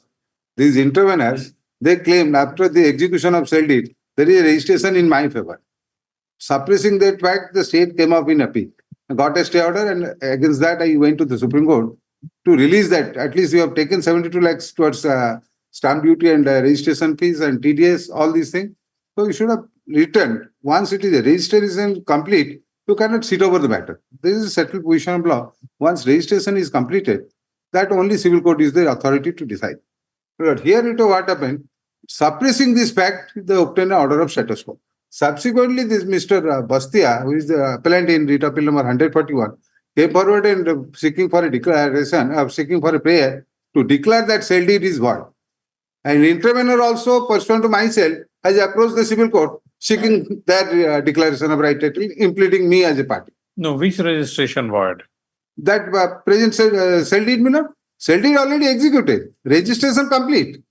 These interveners, they claim after the execution of sale deed, there is a registration in my favor. Suppressing that fact, the state came up in appeal. Got a stay order, and against that I went to the Supreme Court to release that. At least you have taken 72 lakhs towards stamp duty and registration fees and TDS, all these things. So you should have returned. Once it is a registration complete, you cannot sit over the matter. This is a settled position of law. Once registration is completed, that only civil court is the authority to decide. But here it what happened, suppressing this fact, they obtained an order of status quo. Subsequently, this Mr. Bastia, who is the appellant in writ appeal number 141, came forward and seeking for a declaration, seeking for a prayer to declare that sale deed is void. And intervener also, pursuant to myself, has approached the civil court seeking their declaration of right title, impleading me as a party. No, which registration void? That present sale deed, Miller? Sale deed already executed. Registration complete.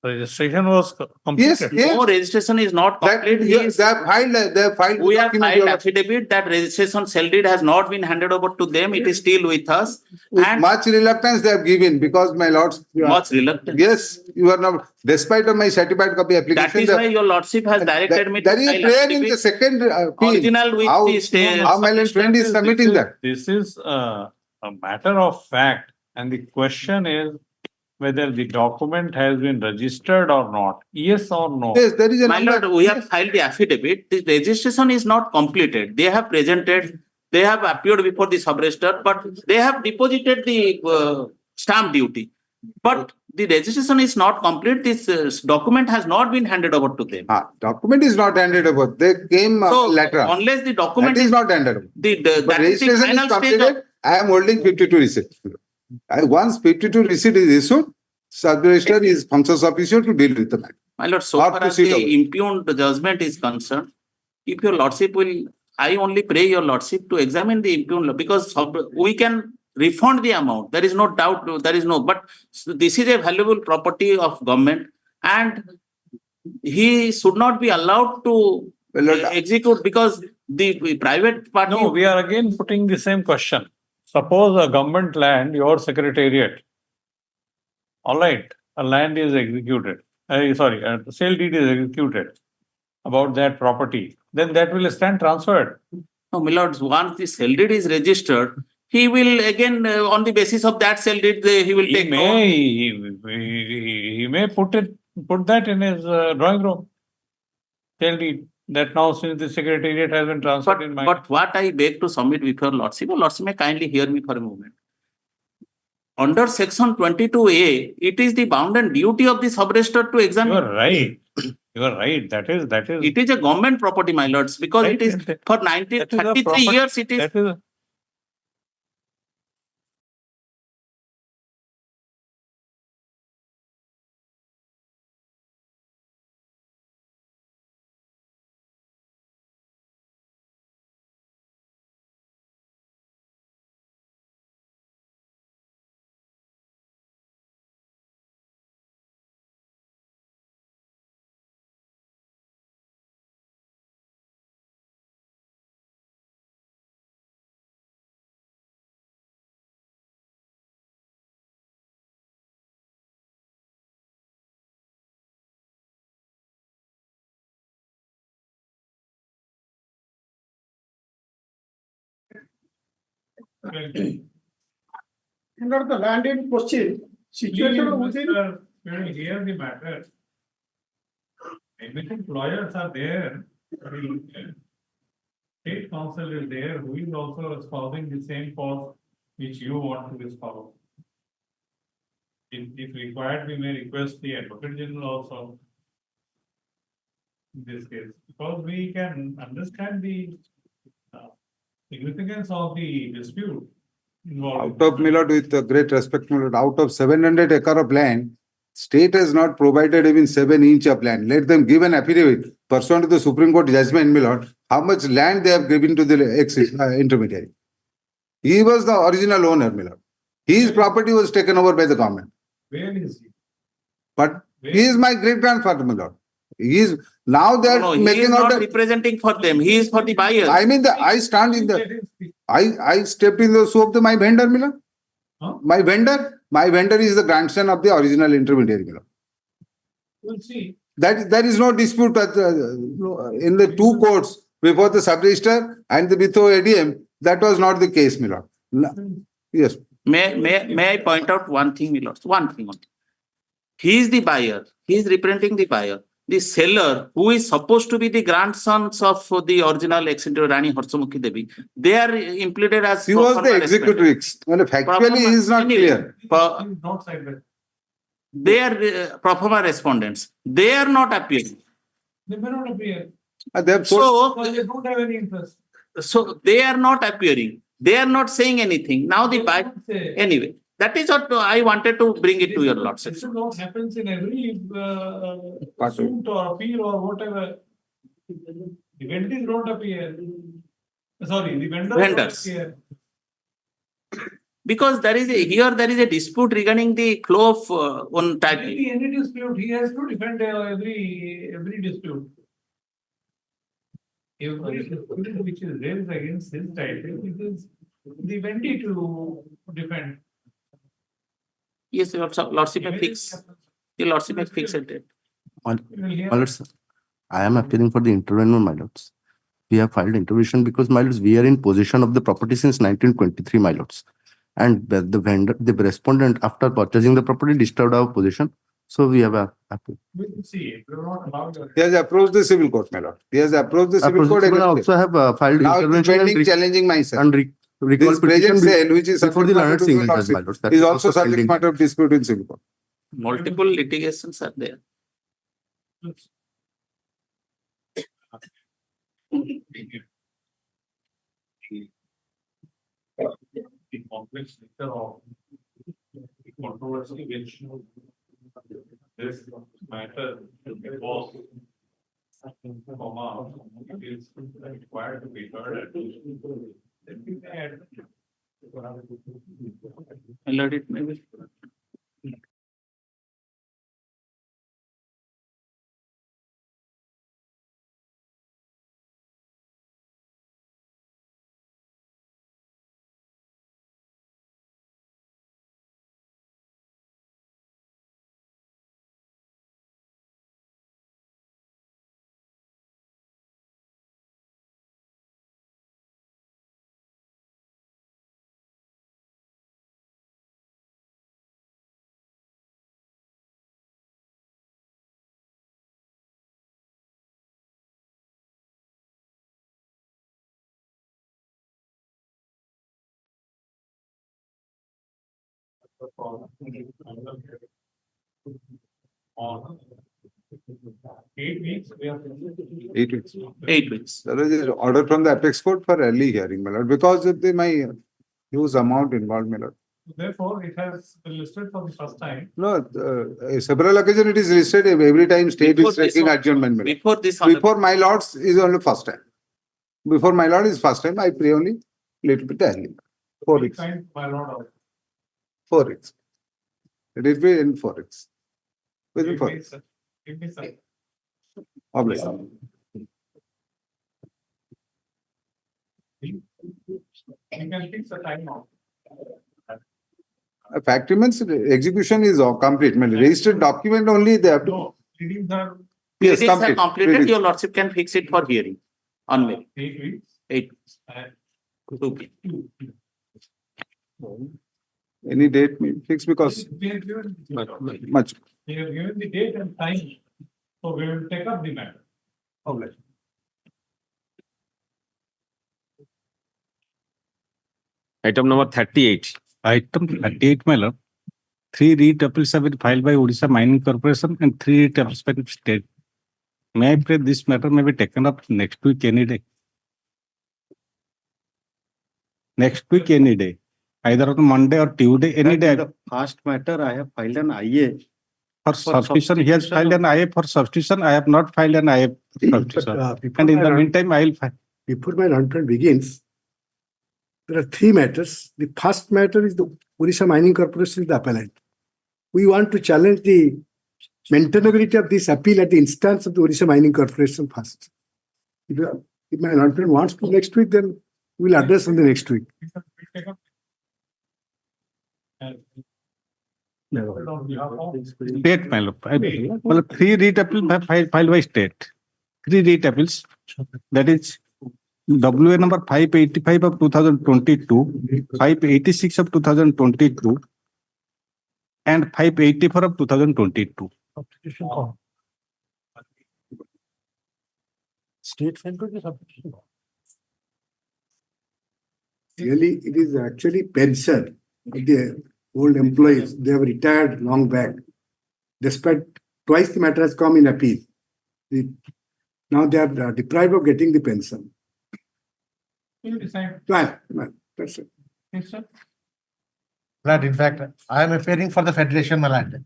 Registration was completed. Yes. No, registration is not complete. They have filed. We have filed affidavit that registration cell deed has not been handed over to them. It is still with us. With And much reluctance they have given, because my lords. much reluctance. Yes, you are not, despite of my certified copy application. That is why your lordship has directed me to There is a file prayer in affidavit. the second appeal. Original with the stay. How my land friend is submitting that? This is a matter of fact, and the question is whether the document has been registered or not. Yes or no? Yes, there is a My number. lord, we have filed the affidavit. The registration is not completed. They have presented, they have appeared before the sub-register, but they have deposited the stamp duty. But the registration is not complete. This document has not been handed over to them. Document is not handed over. They came So later. unless the document That is not handed over. the But that is the registration is final stage of completed. I am holding 52 receipts. Once 52 receipt is issued, sub-register is functions official to deal with the matter. My lord, so Or far to as sit the over. impugned judgment is concerned, if your lordship will, I only pray your lordship to examine the impugned, because we can refund the amount. There is no doubt, there is no, but this is a valuable property of government, and he should not be allowed to execute, because the private party. No, we are again putting the same question. Suppose a government land, your secretariat. All right, a land is executed. The sale deed is executed about that property. Then that will stand transferred. No, my lords, once the sale deed is registered, he will again, on the basis of that sale deed, he will take. He may put that in his drawing room. Sale deed. That now, since the secretariat has been transferred in my. But what I beg to submit with your lordship may kindly hear me for a moment. Under section 22A, it is the bounden duty of the sub-register to examine. You are right. You are right. That is. It is a government property, my lords, because Right, it is for 33 years. It is. That is. And the land in question, situated within. Hear the matter. Admitted lawyers are there. The state counsel is there, who is also espousing the same cause which you want to espouse. If required, we may request the Advocate General also in this case, because we can understand the significance of the dispute involved. Out of Milord, with great respect, Milord, out of 700 acre of land, state has not provided even 7 inch of land. Let them give an affidavit pursuant to the Supreme Court judgment, Milord, how much land they have given to the ex-intermediary. He was the original owner, Milord. His property was taken over by the government. Where is he? But he is my great-grandfather, Milord. He is, now they are No, he making is out not representing for them. He is for the buyers. I mean, I stand in the, I stepped in the shoe of my vendor, Milord. Huh? My vendor is the grandson of the original intermediary, Milord. We'll see. That there is no dispute that in the two courts before the sub-register and the before ADM, that was not the case, Milord. Yes. May I point out one thing, my lords? One thing only. He is the buyer. He is representing the buyer. The seller, who is supposed to be the grandsons of the original ex-intended Rani Harsamukhi Devi, they are implicated as. He was the executrix. Well, factually, he is not clear. They are pro forma respondents. They are not appearing. They may not appear. So, Because they don't have any interest. so they are not appearing. They are not saying anything. Now the buyer, anyway, that is what I wanted to bring it to your lordship. This is what happens in every suit or appeal or whatever. The vendors don't appear. Sorry, the vendors don't Vendors. appear. Because there is a dispute regarding the flow of one title. Any dispute, he has to defend every dispute. Every dispute which is raised against his title, it is the vendor to defend. Yes, your lordship may fix. Your lordship may fix it. My lords, I am appealing for the intervention, my lords. We have filed intervention because, my lords, we are in possession of the property since 1923, my lords. And the vendor, the respondent, after purchasing the property, disturbed our possession. So we have appealed. See, we are not allowed. He has approached the civil court, my lord. He has approached the civil court. I also have filed Now intervention pending challenging myself. and recall This present petition sale, which is before the subject learned matter to single the judge, my lordship, lords. That is also subject pending. matter of dispute in civil court. Multiple litigations are there. The complex nature of the controversy which this matter was is required to be heard. Then we may add. Let it maybe. On 8 weeks, we have. 8 weeks. 8 weeks. There is an order from the apex court for early hearing, my lord, because of my huge amount involved, my lord. Therefore, it has been listed for the first time. No, several occasions it is listed every time state Before is taking this- adjournment. Before My lords is only first time. Before my lord is first time, I pray only little bit early. 4 weeks. Kind, my lord, of 4 weeks. It will be in 4 weeks. Within 4 weeks. give me some. Obviously. You can fix the time now. Factory means execution is complete. I mean, registered document only they have to. No, readings are. Yes, Readings are complete. completed, Readings. your lordship can fix it for hearing on mail. 8 weeks. 8. And 2 Any date may fix because we have given. much. We have given the date and time. So we will take up the matter. Obviously. Item number 38. Item 38, my lord. 3 writ appeals have been filed by Odisha Mining Corporation and 3 writ appeals by the state. May I pray this matter may be taken up next week any day? Next week any day. Either on Monday or Tuesday, any day. The first matter, I have filed an IA. For substitution, he has filed an IA for substitution. I have not filed an IA for substitution. Before And in my the run- meantime, I will file. before my run begins, there are 3 matters. The first matter is the Odisha Mining Corporation is the appellant. We want to challenge the maintainability of this appeal at the instance of the Odisha Mining Corporation first. If my run wants to next week, then we will address on the next week. Take up. And State, my lord. Well, 3 writ appeals have filed by state. 3 writ appeals. That is WA number 585 of 2022, 586 of 2022, and 584 of 2022. State failed to give substitution. Really, it is actually pension of the old employees. They have retired long back. Despite twice the matter has come in appeal. Now they are deprived of getting the pension. You decide. Well, that's it. Yes, sir. Lord, in fact, I am appearing for the Federation, my lord.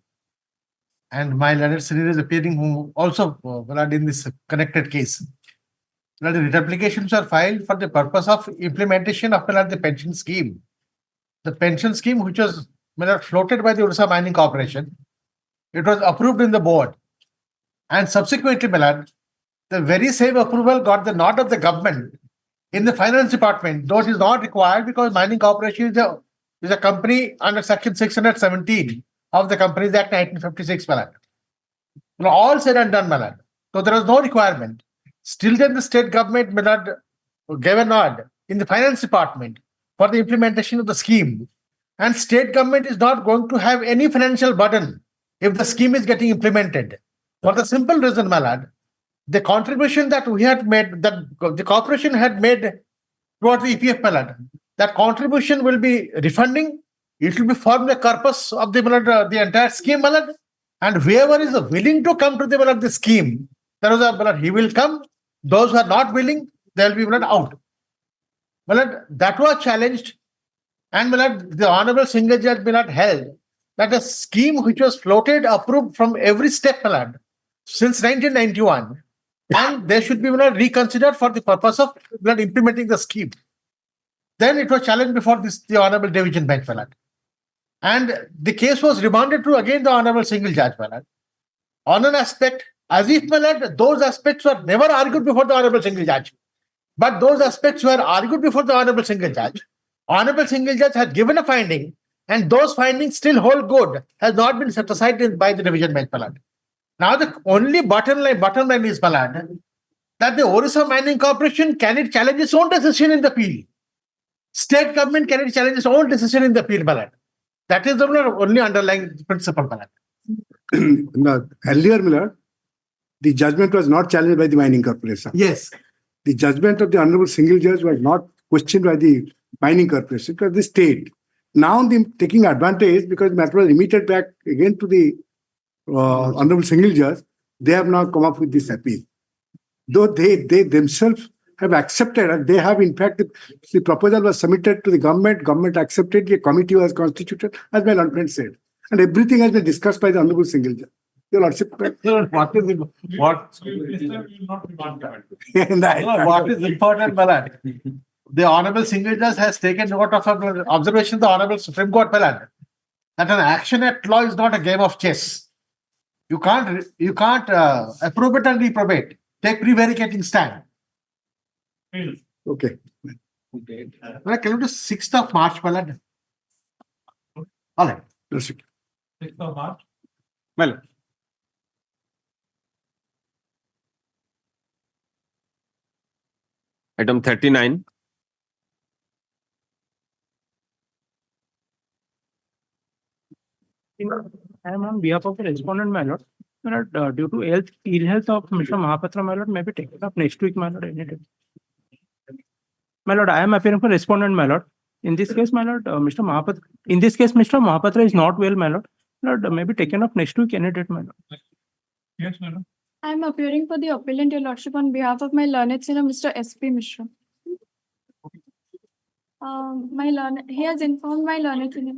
And my learned Srinivas is appearing who also, my lord, in this connected case. Lord, the writ applications are filed for the purpose of implementation of, my lord, the pension scheme. The pension scheme which was, my lord, floated by the Orissa Mining Corporation. It was approved in the board. And subsequently, my lord, the very same approval got the nod of the government in the finance department, though it is not required because Mining Corporation is a company under section 617 of the Companies Act 1956, my lord. All said and done, my lord. So there was no requirement. Still then the state government, my lord, gave a nod in the finance department for the implementation of the scheme. And state government is not going to have any financial burden if the scheme is getting implemented. For the simple reason, my lord, the contribution that we had made, that the corporation had made towards the EPF, my lord, that contribution will be refunding. It will be for the purpose of the, my lord, the entire scheme, my lord. And whoever is willing to come to the, my lord, the scheme, there is a, my lord, he will come. Those who are not willing, they will be, my lord, out. My lord, that was challenged. And my lord, the Honorable Single Judge, my lord, held that a scheme which was floated, approved from every step, my lord, since 1991, and they should be, my lord, reconsidered for the purpose of, my lord, implementing the scheme. Then it was challenged before the Honorable Division Bench, my lord. And the case was remanded to again the Honorable Single Judge, my lord. On an aspect, as if, my lord, those aspects were never argued before the Honorable Single Judge. But those aspects were argued before the Honorable Single Judge. Honorable Single Judge had given a finding, and those findings still hold good, has not been set aside by the Division Bench, my lord. Now the only bottom line is, my lord, that the Orissa Mining Corporation, can it challenge its own decision in the appeal? State government, can it challenge its own decision in the appeal, my lord? That is the only underlying principle, my lord. No, earlier, my lord, the judgment was not challenged by the Mining Corporation. Yes. The judgment of the Honorable Single Judge was not questioned by the Mining Corporation, it was the state. Now they taking advantage because the matter was remitted back again to the Honorable Single Judge, they have now come up with this appeal. Though they themselves have accepted, and they have in fact, the proposal was submitted to the government accepted, a committee was constituted, as my lord friend said. And everything has been discussed by the Honorable Single Judge. Your lordship. What is important, my lord? The Honorable Single Judge has taken note of observation of the Honorable Supreme Court, my lord, that an action at law is not a game of chess. You can't approve it and reprobate. Take prevaricating stand. Okay. Well, can you do 6th of March, my lord? All right. 6th of March. Well, Item 39. I am on behalf of the respondent, my lord. My lord, due to ill health of Mr. Mahapatra, my lord, may be taken up next week, my lord. Any day. My lord, I am appearing for respondent, my lord. In this case, my lord, Mr. Mahapatra is not well, my lord. Lord, may be taken up next week, any date, my lord. Yes, madam. I am appearing for the appellant, your lordship, on behalf of my learned senior, Mr. S.P. Mishra. He has informed my learned senior.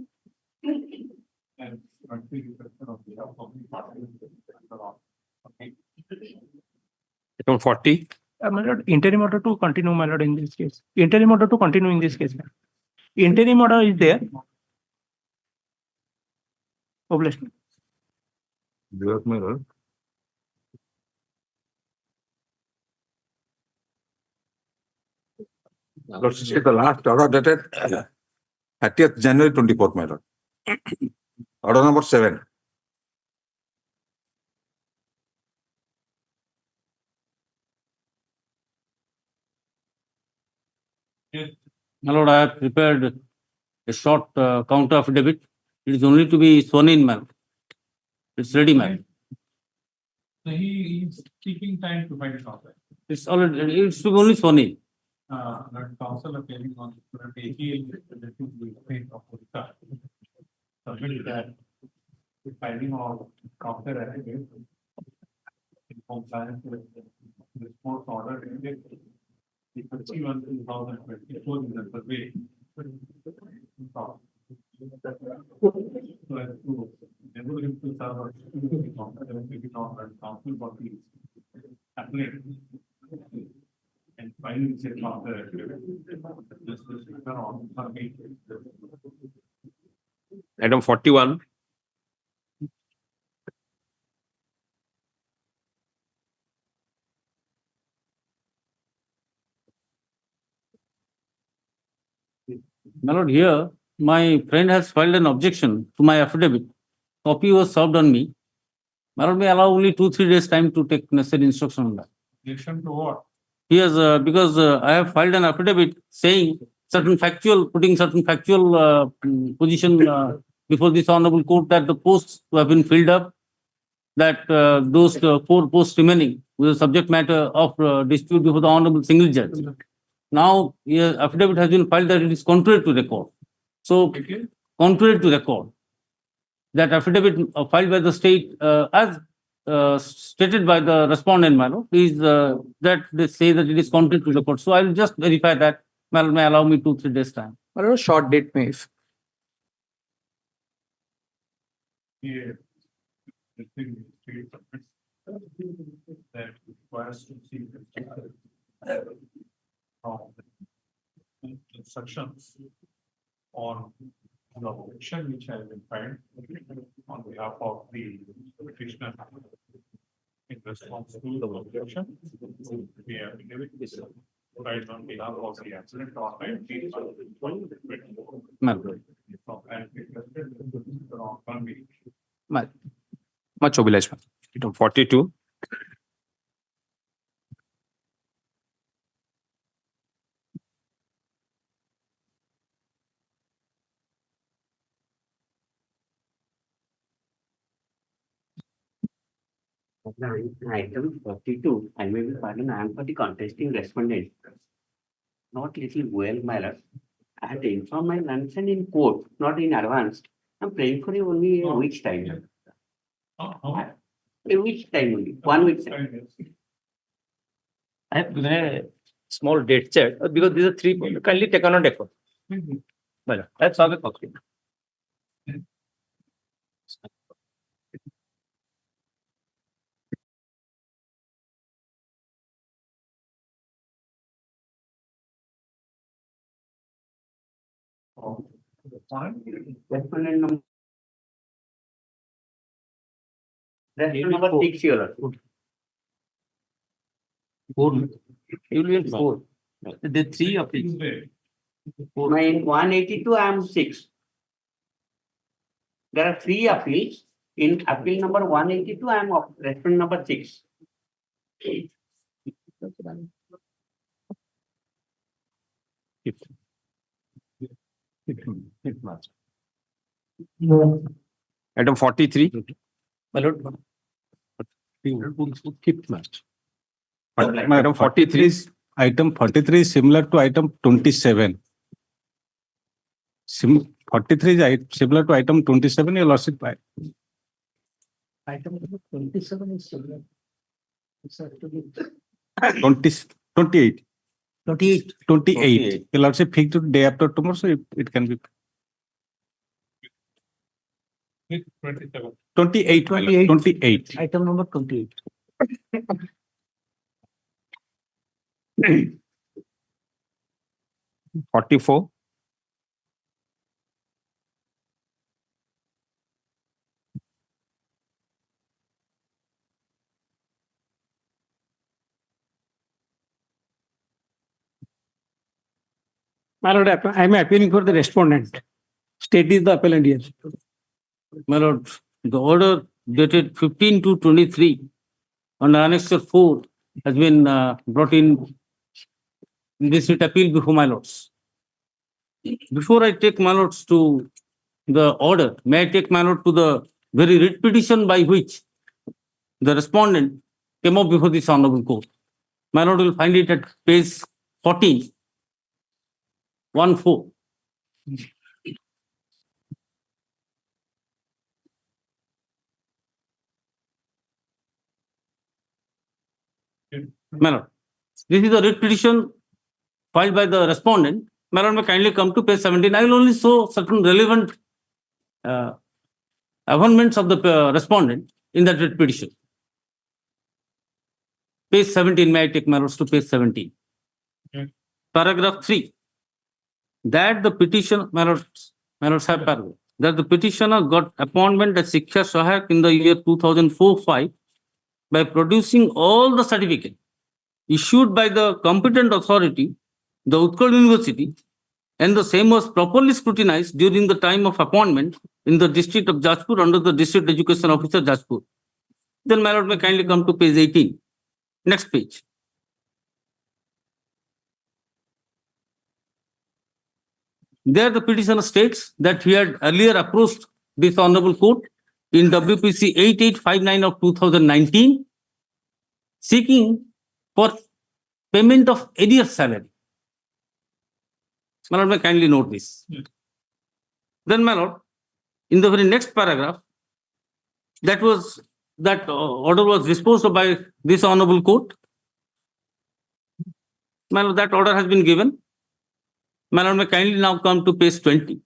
Item 40. My lord, interim order to continue, my lord, in this case. Interim order to continue in this case. Interim order is there. Obligation. The last order dated 30th January 24th, my lord. Order number 7. My lord, I have prepared a short counter affidavit It is only to be sworn in, ma'am. It's ready, ma'am. So he is taking time to find counsel. It's already, it's to be only sworn in. That counsel appearing on the APL relating to the state of Orissa. Submit that the filing of counter affidavit in compliance with the court order dated the 31/2024 in the survey. So as to enable him to serve as counsel body applicant and filing check on the just on submit. Item 41. My lord, here, my friend has filed an objection to my affidavit. Copy was served on me. My lord, may allow only 2-3 days time to take necessary instruction on that. Objection to what? He has, because I have filed an affidavit saying certain factual, putting certain factual position before this honorable court that the posts who have been filled up, that those 4 posts remaining with the subject matter of dispute before the honorable single judge. Now, affidavit has been filed that it is contrary to record. So, contrary to record, that affidavit filed by the state as stated by the respondent, my lord, is that they say that it is contrary to record. So, I will just verify that. May allow me 2-3 days time. A short date, please. Here, the thing is state submits that requires to see from instructions on the objection which has been filed on behalf of the petitioner in response to the objection. We have given this right on behalf of the accident or and Much obliged, ma'am. Item 42. Item 42, I may be pardoned, I am for the contesting respondent. Not little well, my lord. I had informed my consent in court, not in advance. I'm praying for you only a week's time. A week's time only, 1 week's time. I have given a small date set because these are 3 points. Kindly take on a record. Well, that's all the copy. Respondent number. Respondent number 6, your lord. 4. You will be 4. There are 3 appeals. My in 182, I am 6. There are 3 appeals. In appeal number 182, I am respondent number 6. Item 43. My lord. Keep match. Item 43 is Item 43 is similar to item 27. 43 is similar to item 27, your lordship. Item 27 is similar. 28. 28. 28. Your lordship, fixed to day after tomorrow, so it can be. 27. 28. 28. Item number 28. 44. My lord, I am appealing for the respondent. State is the appellant here. My lord, the order dated 15/2/23 on Annexure 4 has been brought in this writ appeal before my lords. Before I take my lords to the order, may I take my lord to the very writ petition by which the respondent came up before this honorable court. My lord will find it at page 14. 1-4. My lord, this is the writ petition filed by the respondent. My lord, may kindly come to page 17. I will only show certain relevant amendments of the respondent in that writ petition. Page 17, may I take my lords to page 17. Paragraph 3. That the petition, my lords have paragraph, that the petitioner got appointment as Shiksha Sahayak in the year 2004-5 by producing all the certificates issued by the competent authority, the Utkal University, and the same was properly scrutinized during the time of appointment in the district of Jajpur under the District Education Officer, Jajpur. Then my lord may kindly come to page 18. Next page. There the petitioner states that he had earlier approached this honorable court in WPC 8859 of 2019 seeking for payment of arrears salary. My lord may kindly note this. Then my lord, in the very next paragraph, that order was disposed of by this honorable court. My lord, that order has been given. My lord may kindly now come to page 20.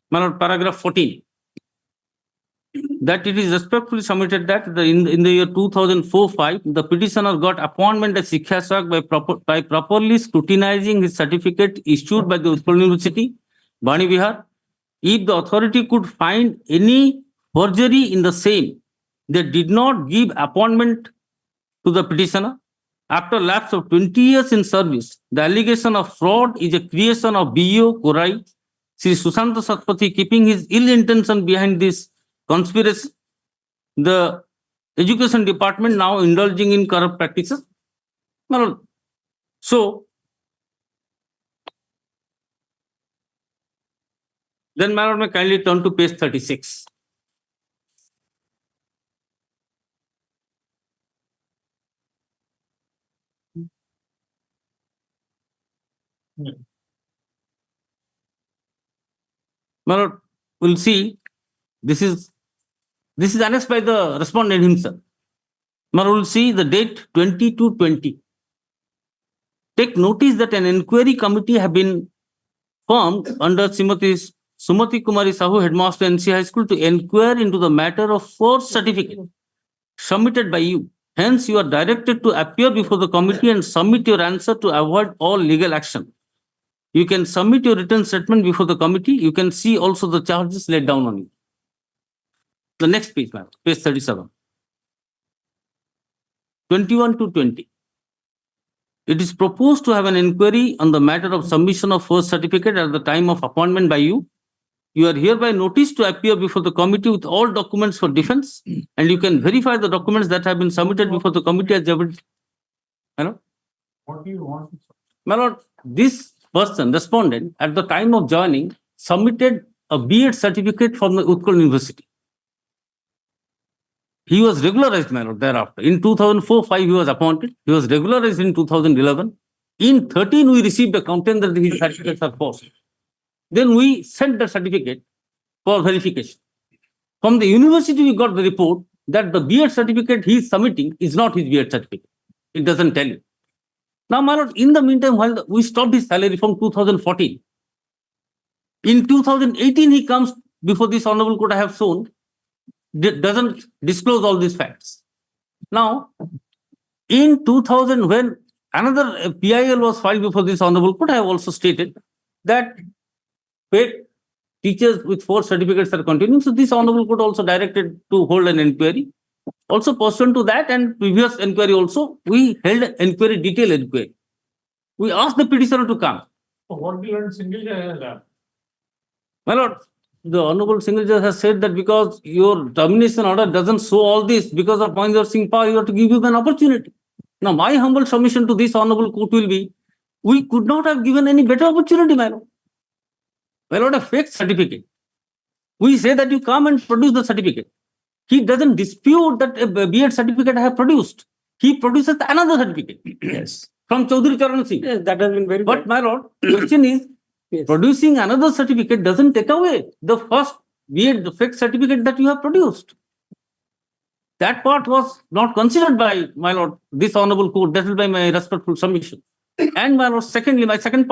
My lord, paragraph 14. That it is respectfully submitted that in the year 2004-5, the petitioner got appointment as Shiksha Sahayak by properly scrutinizing his certificate issued by the Utkal University, Bani Vihar. If the authority could find any forgery in the same, they did not give appointment to the petitioner. After lapse of 20 years in service, the allegation of fraud is a creation of B.O. Korai, Sri Sushanta Satpathy, keeping his ill intention behind this conspiracy. The education department now indulging in corrupt practices. So, then my lord may kindly turn to page 36. My lord, we'll see, this is annexed by the respondent himself. My lord, we'll see the date 22/20. Take notice that an inquiry committee have been formed under Srimati Sumati Kumari Sahu, Headmaster NC High School, to inquire into the matter of forged certificate submitted by you. Hence, you are directed to appear before the committee and submit your answer to avoid all legal action. You can submit your written statement before the committee. You can see also the charges laid down on you. The next page, ma'am, page 37. 21-20. It is proposed to have an inquiry on the matter of submission of forged certificate at the time of appointment by you. You are hereby noticed to appear before the committee with all documents for defense, and you can verify the documents that have been submitted before the committee as evidence. Hello? What do you want? My lord, this person, respondent, at the time of joining, submitted a B.Ed certificate from the Utkal University. He was regularized, my lord, thereafter. In 2004-5, he was appointed. He was regularized in 2011. In 13, we received a complaint that his certificates are false. Then we sent the certificate for verification. From the university, we got the report that the B.Ed certificate he is submitting is not his B.Ed certificate. It doesn't tell you. Now, my lord, in the meantime, while we stopped his salary from 2014, in 2018, he comes before this honorable court I have shown, doesn't disclose all these facts. Now, in 2000, when another PIL was filed before this honorable court, I have also stated that paid teachers with 4 certificates are continuing. So this honorable court also directed to hold an inquiry. Also pursuant to that and previous inquiry also, we held an inquiry, detailed inquiry. We asked the petitioner to come. What do you want single judge? My lord, the honorable single judge has said that because your termination order doesn't show all this, because of power, you have to give you an opportunity. Now, my humble submission to this honorable court will be We could not have given any better opportunity, my lord. My lord, a fake certificate. We say that you come and produce the certificate. He doesn't dispute that a B.Ed certificate I have produced. He produces another certificate. Yes. From Chaudhary Charan Singh. Yes, that has been very. But my lord, question is, Yes. producing another certificate doesn't take away the first B.Ed fake certificate that you have produced. That part was not considered by, my lord, this honorable court. That is by my respectful submission. And my lord, secondly, my second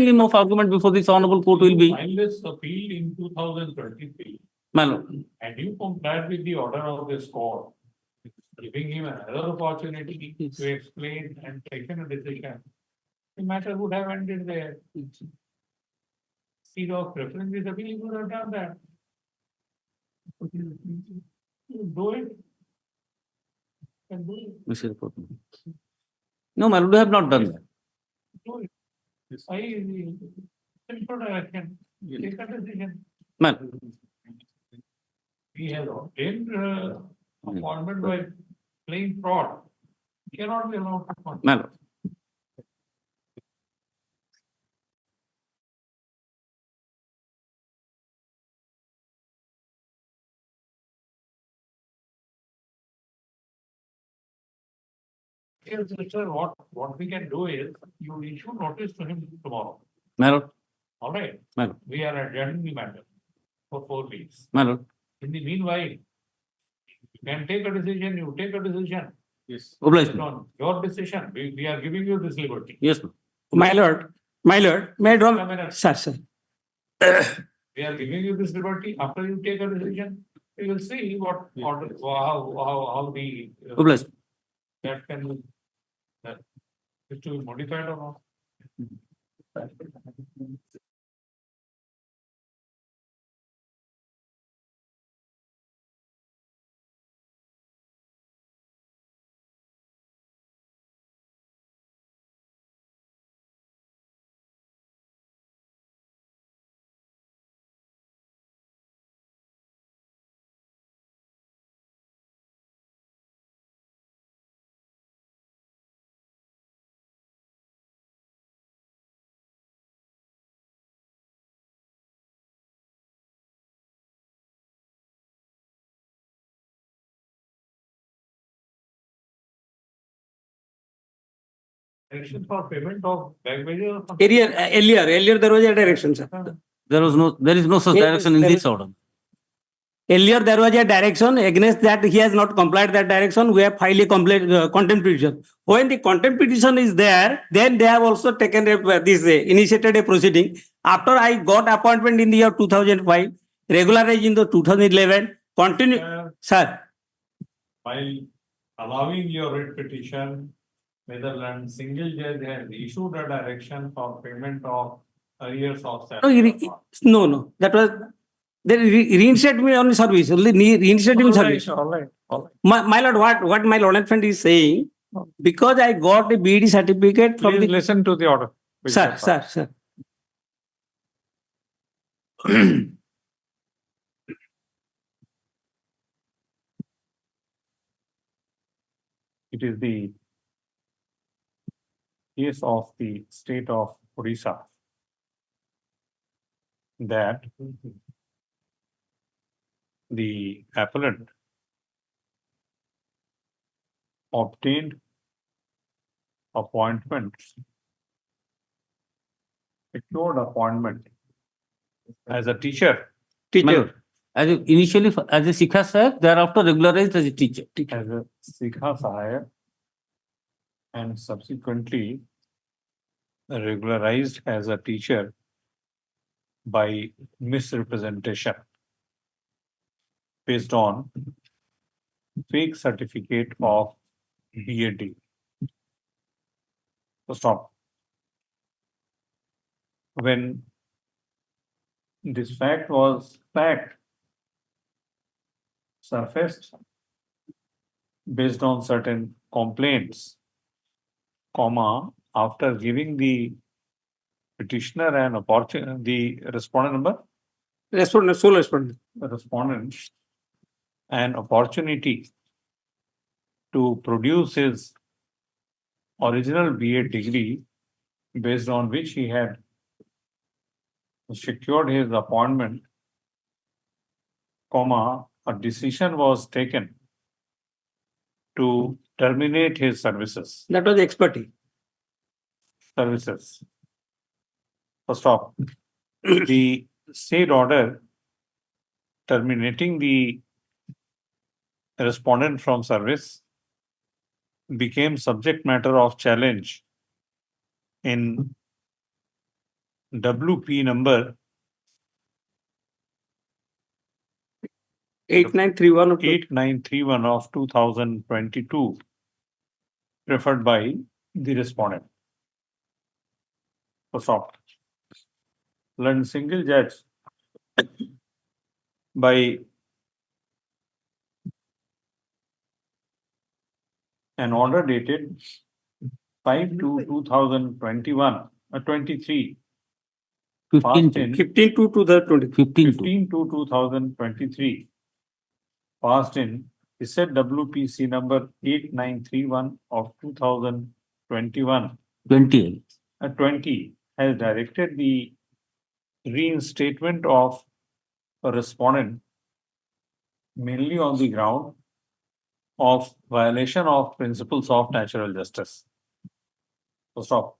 limb of argument before this honorable court will be, Filed this appeal in 2023, my lord, and you complied with the order of this court, giving him another opportunity to explain and taken a decision. The matter would have ended there. Instead of preferring this appeal, you would have done that. You do it. Can do it. Mr. Report. No, my lord, we have not done that. Do it. I, simple direction, take a decision. My lord. He has obtained appointment by playing fraud. Cannot be allowed to fund. My lord. Yes, sir, what we can do is, you issue notice to him tomorrow. My lord. All right? My lord. We are adjourning the matter for 4 weeks. My lord. In the meanwhile, you can take a decision, you take a decision. Yes. Obliged. Based on your decision, we are giving you this liberty. Yes, ma'am. My lord, may I draw? Sir. We are giving you this liberty. After you take a decision, we will see what order, how the Obliged. that can be is to be modified or not. Direction for payment of back wages or something? Earlier there was a direction, sir. There is no such Yes, direction in there this is- order. Earlier there was a direction against that he has not complied that direction. We have filed a contempt petition. When the contempt petition is there, then they have also taken initiated a proceeding. After I got appointment in the year 2005, regularized in the 2011, continue, sir. While allowing your writ petition, Netherlands single judge has issued a direction for payment of arrears of salary. No, that was, they reinstate me on service, only reinstate me in service. All right. My lord, what my lord friend is saying, because I got a BD certificate from Please the. listen to the order. Sir. It is the case of the state of Orissa that the appellant obtained appointment, secured appointment as a teacher. My lord, initially as a Sikha Sahib, thereafter regularized as a teacher. As a Sikha Sahib and subsequently regularized as a teacher by misrepresentation based on fake certificate of BAD. So stop. When this fact surfaced based on certain complaints, after giving the petitioner an opportunity, the respondent, an opportunity to produce his original BA degree, based on which he had secured his appointment, a decision was taken to terminate his services. That was expertise. Services. First off, the said order terminating the respondent from service became subject matter of challenge in WP number 8931 of 2022, preferred by the respondent. First off, learned single judge by an order dated 5/2/2021, 23. 15 to 2023, passed in is said WPC number 8931 of 2021. 20. 20 has directed the reinstatement of a respondent mainly on the ground of violation of principles of natural justice. So stop.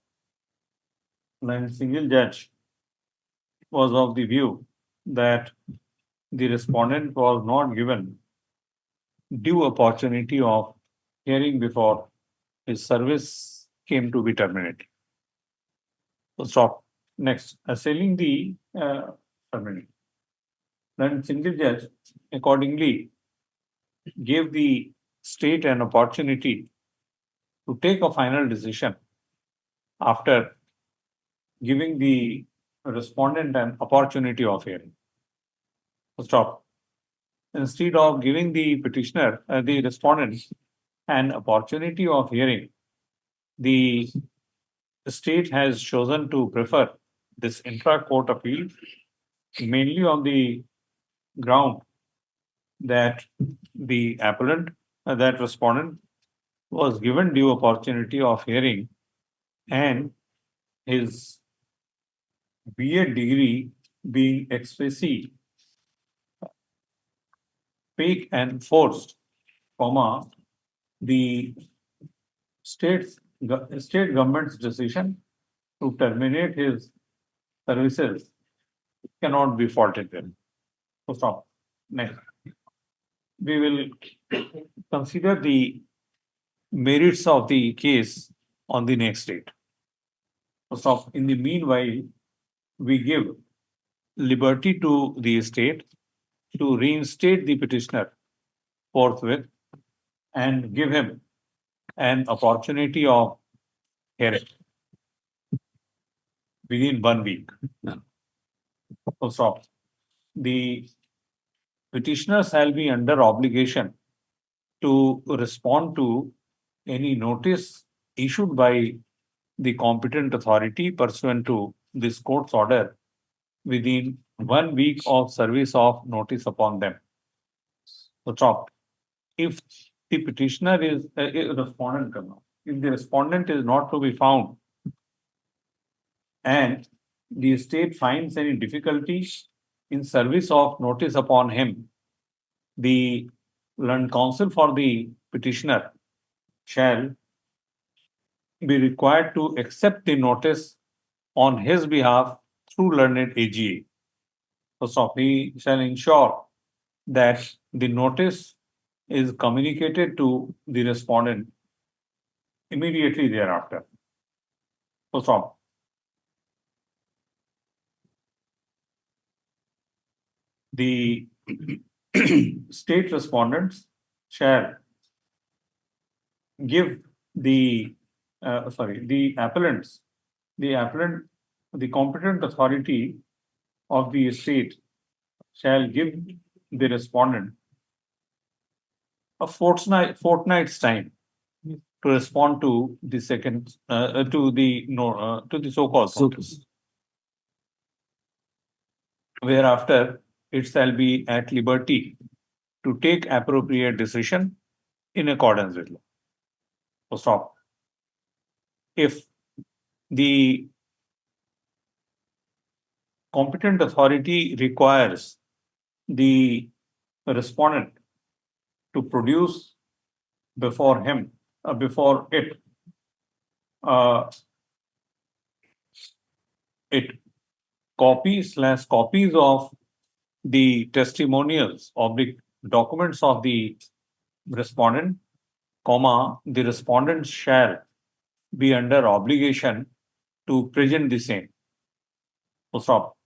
When single judge was of the view that the respondent was not given due opportunity of hearing before his service came to be terminated. So stop. Next, assailing the termination. Then single judge accordingly gave the state an opportunity to take a final decision after giving the respondent an opportunity of hearing. So stop. Instead of giving the petitioner, the respondent, an opportunity of hearing, the state has chosen to prefer this intra-court appeal mainly on the ground that the appellant, that respondent, was given due opportunity of hearing and his B.Ed degree being expressly fake and forced, the state government's decision to terminate his services cannot be faulted with. So stop. Next, we will consider the merits of the case on the next date. So stop. In the meanwhile, we give liberty to the state to reinstate the petitioner forthwith and give him an opportunity of hearing within 1 week. So stop. The petitioner shall be under obligation to respond to any notice issued by the competent authority pursuant to this court's order within 1 week of service of notice upon them. So stop. If the petitioner is a respondent, if the respondent is not to be found and the state finds any difficulty in service of notice upon him, the learned counsel for the petitioner shall be required to accept the notice on his behalf through learned AGA. So he shall ensure that the notice is communicated to the respondent immediately thereafter. So stop. The state respondents shall give the appellants, the competent authority of the state shall give the respondent a fortnight's time to respond to the second to the so-called notice. Whereafter it shall be at liberty to take appropriate decision in accordance with law. So stop. If the competent authority requires the respondent to produce before him, before it, copies of the testimonials of the documents of the respondent, comma, the respondent shall be under obligation to present the same. So stop.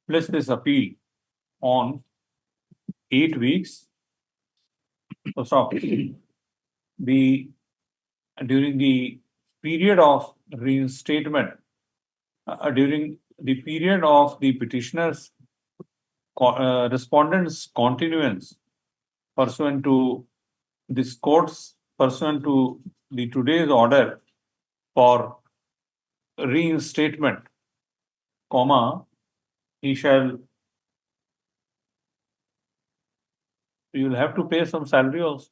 Place this appeal on 8 weeks. So stop. During the period of reinstatement, during the period of the petitioner's respondent's continuance pursuant to this court's, pursuant to the today's order for reinstatement, comma, you will have to pay some salary also.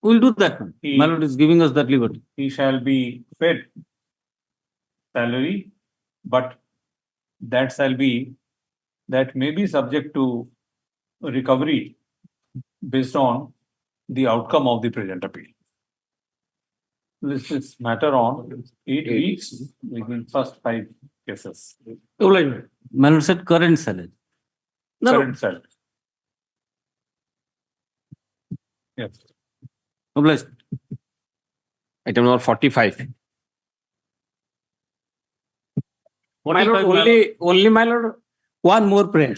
We'll do that. My lord is giving us that liberty. He shall be paid salary, but that may be subject to recovery based on the outcome of the present appeal. This is matter on 8 weeks within first 5 cases. My lord said current salary. Current salary. Yes. Obliged. Item number 45. My lord, only my lord, one more prayer.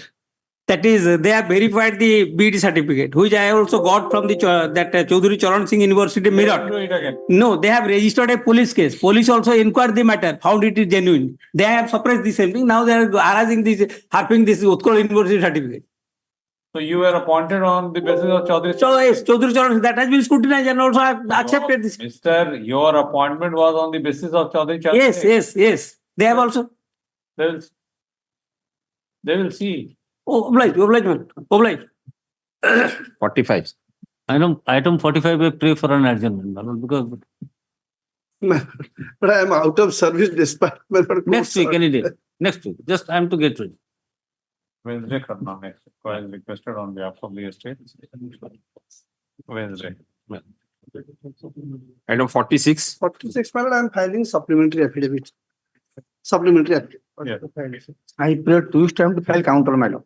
That is, they have verified the BD certificate, which I also got from the Chaudhary Charan Singh University, Meerut. Do it again. No, they have registered a police case. Police also inquired the matter, found it is genuine. They have suppressed the same thing. Now they are arising this, harping this Utkal University certificate. So you were appointed on the basis of Chaudhary. So yes, Chaudhary Charan, that has been scrutinized and also I have accepted this. Mister, your appointment was on the basis of Chaudhary Charan. Yes. They have also. They will see. Oh, obliged. 45. Item 45, I pray for an adjournment, my lord, because But I am out of service despite my next week, any day. Next week. Just I am to get ready. Wednesday, Karna next. As requested on behalf of the estate. Wednesday. Item 46. 46, my lord, I am filing supplementary affidavit. Yeah. I pray 2 weeks time to file counter, my lord.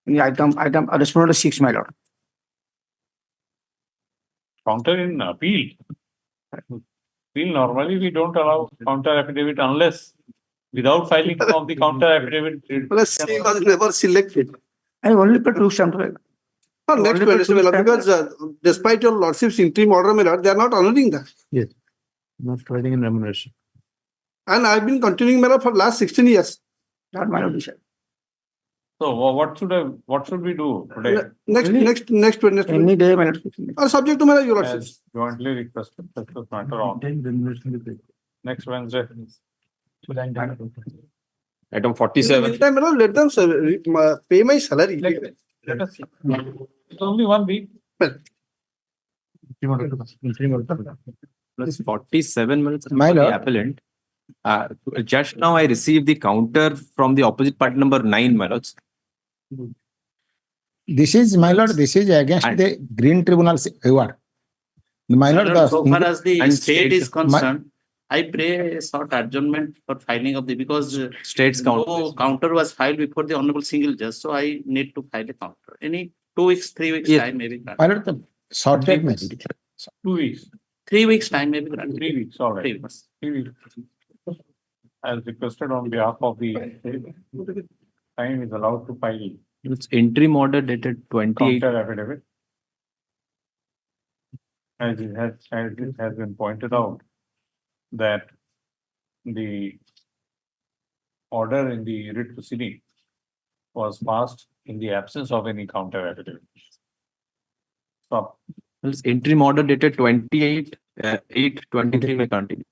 In the item respondent 6, my lord. Counter in appeal. Appeal, normally we don't allow counter affidavit unless without filing of the counter affidavit. C was never selected. I only put 2 weeks time to file. Next Wednesday, my lord, because despite your lordship's interim order, my lord, they are not honoring that. Yes. Not providing in remuneration. And I've been continuing, my lord, for last 16 years. Not my lord. So what should we do today? Next Wednesday. Any day, my lord. Or subject to my lord, As jointly requested, that was matter on next Wednesday. Item 47. Meantime, my lord, let them pay my salary. Let us see. It's only 1 week. Plus 47 minutes. My lord. Appellant. Just now I received the counter from the opposite party number 9, my lords. This is, my lord, this is against the Green Tribunal's award. My lord, So far as the and state is state- concerned, I pray a short adjournment for filing of the, because State's no counter. counter was filed before the honorable single judge, so I need to file a counter. Any 2 weeks, 3 weeks Yes. time maybe. my lord, the short date may be. 2 weeks. 3 weeks time maybe. 3 weeks, all right. 3 weeks. 3 weeks. As requested on behalf of the time is allowed to file It's interim order dated 28. counter affidavit. As it has been pointed out that the order in the writ proceeding was passed in the absence of any counter affidavit. Stop. It's interim order dated 28/8/23 may continue.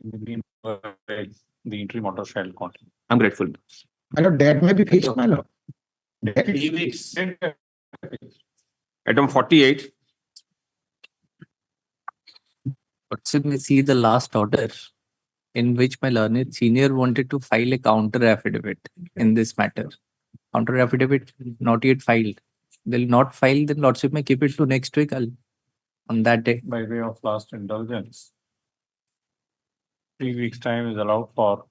In the meanwhile, the interim order shall continue. I'm grateful. My lord, that may be fixed, my lord. 3 weeks. Item 48. But should we see the last order? in which my learned senior wanted to file a counter affidavit in this matter. Counter affidavit not yet filed. They'll not file, then Lordship may keep it to next week on that day. By way of last indulgence, 3 weeks' time is allowed for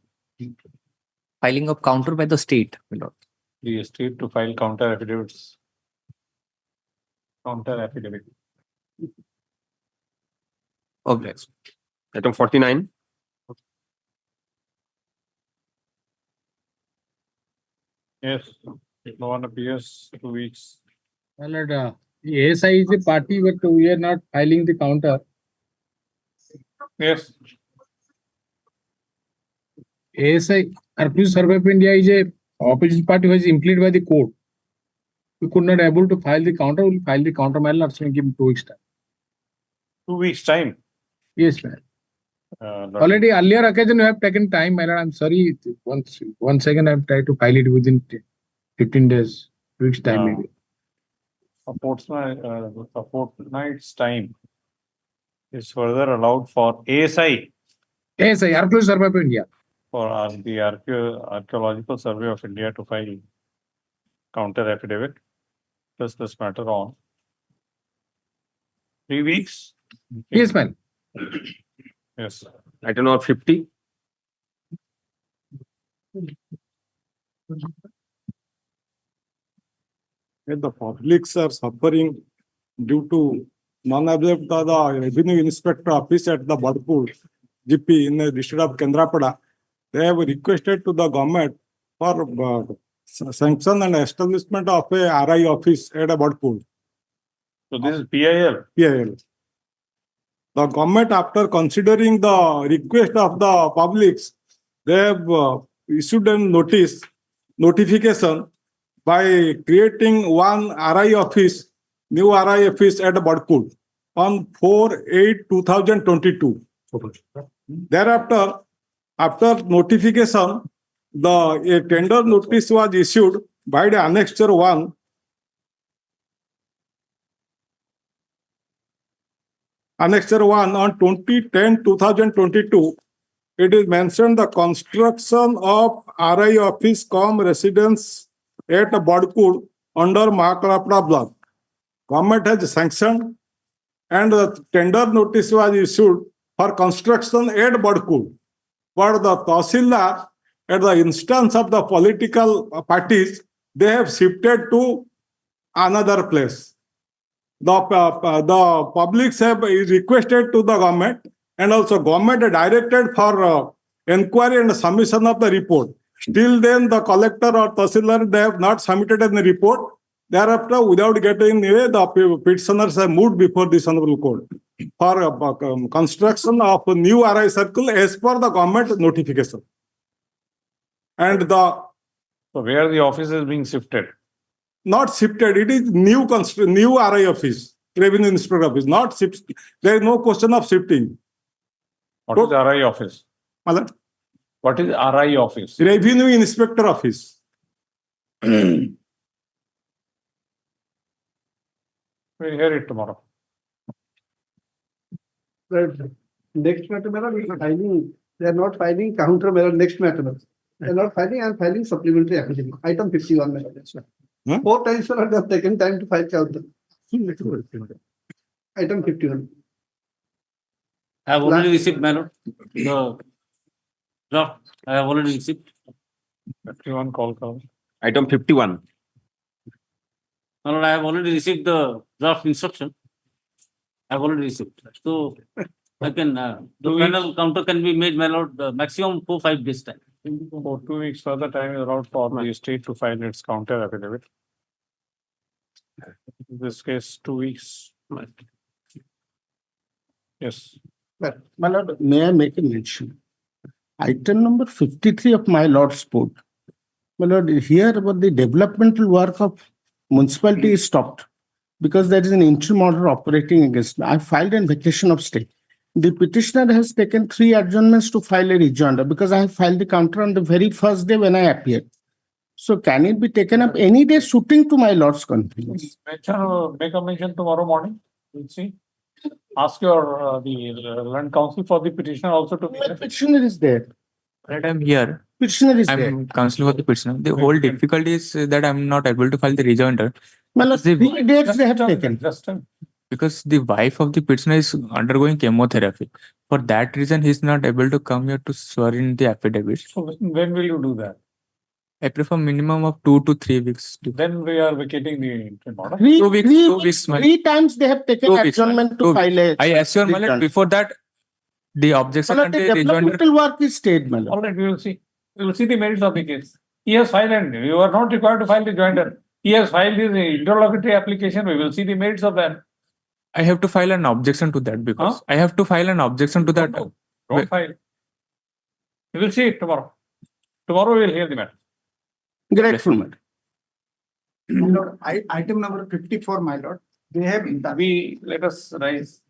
Filing of counter by the state, my lord. the state to file counter affidavits. Counter affidavit. Okay. Item 49. Yes, if no one appears, 2 weeks. My lord, ASI is a party, but we are not filing the counter. Yes. ASI, Archaeological Survey of India is a opposition party who is implemented by the court. We could not able to file the counter, we'll file the counter, my lord, so we give 2 weeks time. 2 weeks' time. Yes, ma'am. Already earlier occasion you have taken time, my lord. I'm sorry. One second, I've tried to file it within 15 days, 2 weeks time maybe. A fortnight's time is further allowed for ASI. ASI, Archaeological Survey of India. For the Archaeological Survey of India to file counter affidavit. Plus this matter on 3 weeks. Yes, ma'am. Yes. Item number 50. The publics are suffering due to non-observed the revenue inspector office at the Badpur GP in the district of Kendrapada. They have requested to the government for sanction and establishment of a RI office at a Badpur. So this is PIL. PIL. The government, after considering the request of the publics, they have issued a notification by creating one RI office, new RI office at Badpur on 4/8/2022. Thereafter, after notification, a tender notice was issued by the Annexure 1 on 20/10/2022. It is mentioned the construction of RI office cum residence at Badpur under Mahakalapda block. Government has sanctioned and the tender notice was issued for construction at Badpur. But the Tahsildar, at the instance of the political parties, they have shifted to another place. The publics have requested to the government, and also government directed for inquiry and submission of the report. Still then the collector or Tahsildar, they have not submitted any report. Thereafter, without getting the petitioners have moved before this honorable court for construction of a new RI circle as per the government notification. And So where the office is being shifted? Not shifted, it is new RI office, revenue inspector office, not shifted. There is no question of shifting. What is RI office? Madam? What is RI office? Revenue inspector office. We'll hear it tomorrow. Next matter, filing. They are not filing counter matter. Next matter, they are not filing. I am filing supplementary affidavit. Item 51, madam. 4 times they have taken time to file counter. Item 51. I have already received, my lord. The draft I have already received. 51 call. Item 51. My lord, I have already received the draft instruction. I have already received. So I can, the final counter can be made, my lord, maximum 4-5 days time. For 2 weeks further time is allowed for the state to file its counter affidavit. In this case, 2 weeks. Yes. Well, my lord, may I make a mention? Item number 53 of my lord's report. My lord, here about the developmental work of municipality is stopped because there is an interim order operating against me. I filed a vacation of stay. The petitioner has taken 3 adjournments to file a rejoinder because I have filed the counter on the very first day when I appeared. So can it be taken up any day suiting to my lord's convenience? Make a mention tomorrow morning. We'll see. ask your, the relevant counsel for the petitioner also to. My petitioner is there. That I'm here. Petitioner is there. I'm counsel for the petitioner. The whole difficulty is that I'm not able to file the rejoinder. Well, 3 dates they have taken. Because the wife of the petitioner is undergoing chemotherapy. For that reason, he's not able to come here to swear in the affidavit. So when will you do that? I prefer minimum of 2 to 3 weeks. Then we are vacating the interim order. 2 weeks. 2 weeks. My- 3 times they have taken 2 weeks, adjournment to 2 file a. I assure my lord, before that, the objection Well, and the the rejoinder. developmental work is stayed, my lord. All right, we will see. We will see the merits of the case. He has filed and you are not required to file the joinder. He has filed his interlocutory application. We will see the merits of that. I have to file an objection to that because I have to file an objection to that. Don't file. We will see it tomorrow. Tomorrow we will hear the matter. Grateful, my lord. My lord, item number 54, my lord. They have We let us rise.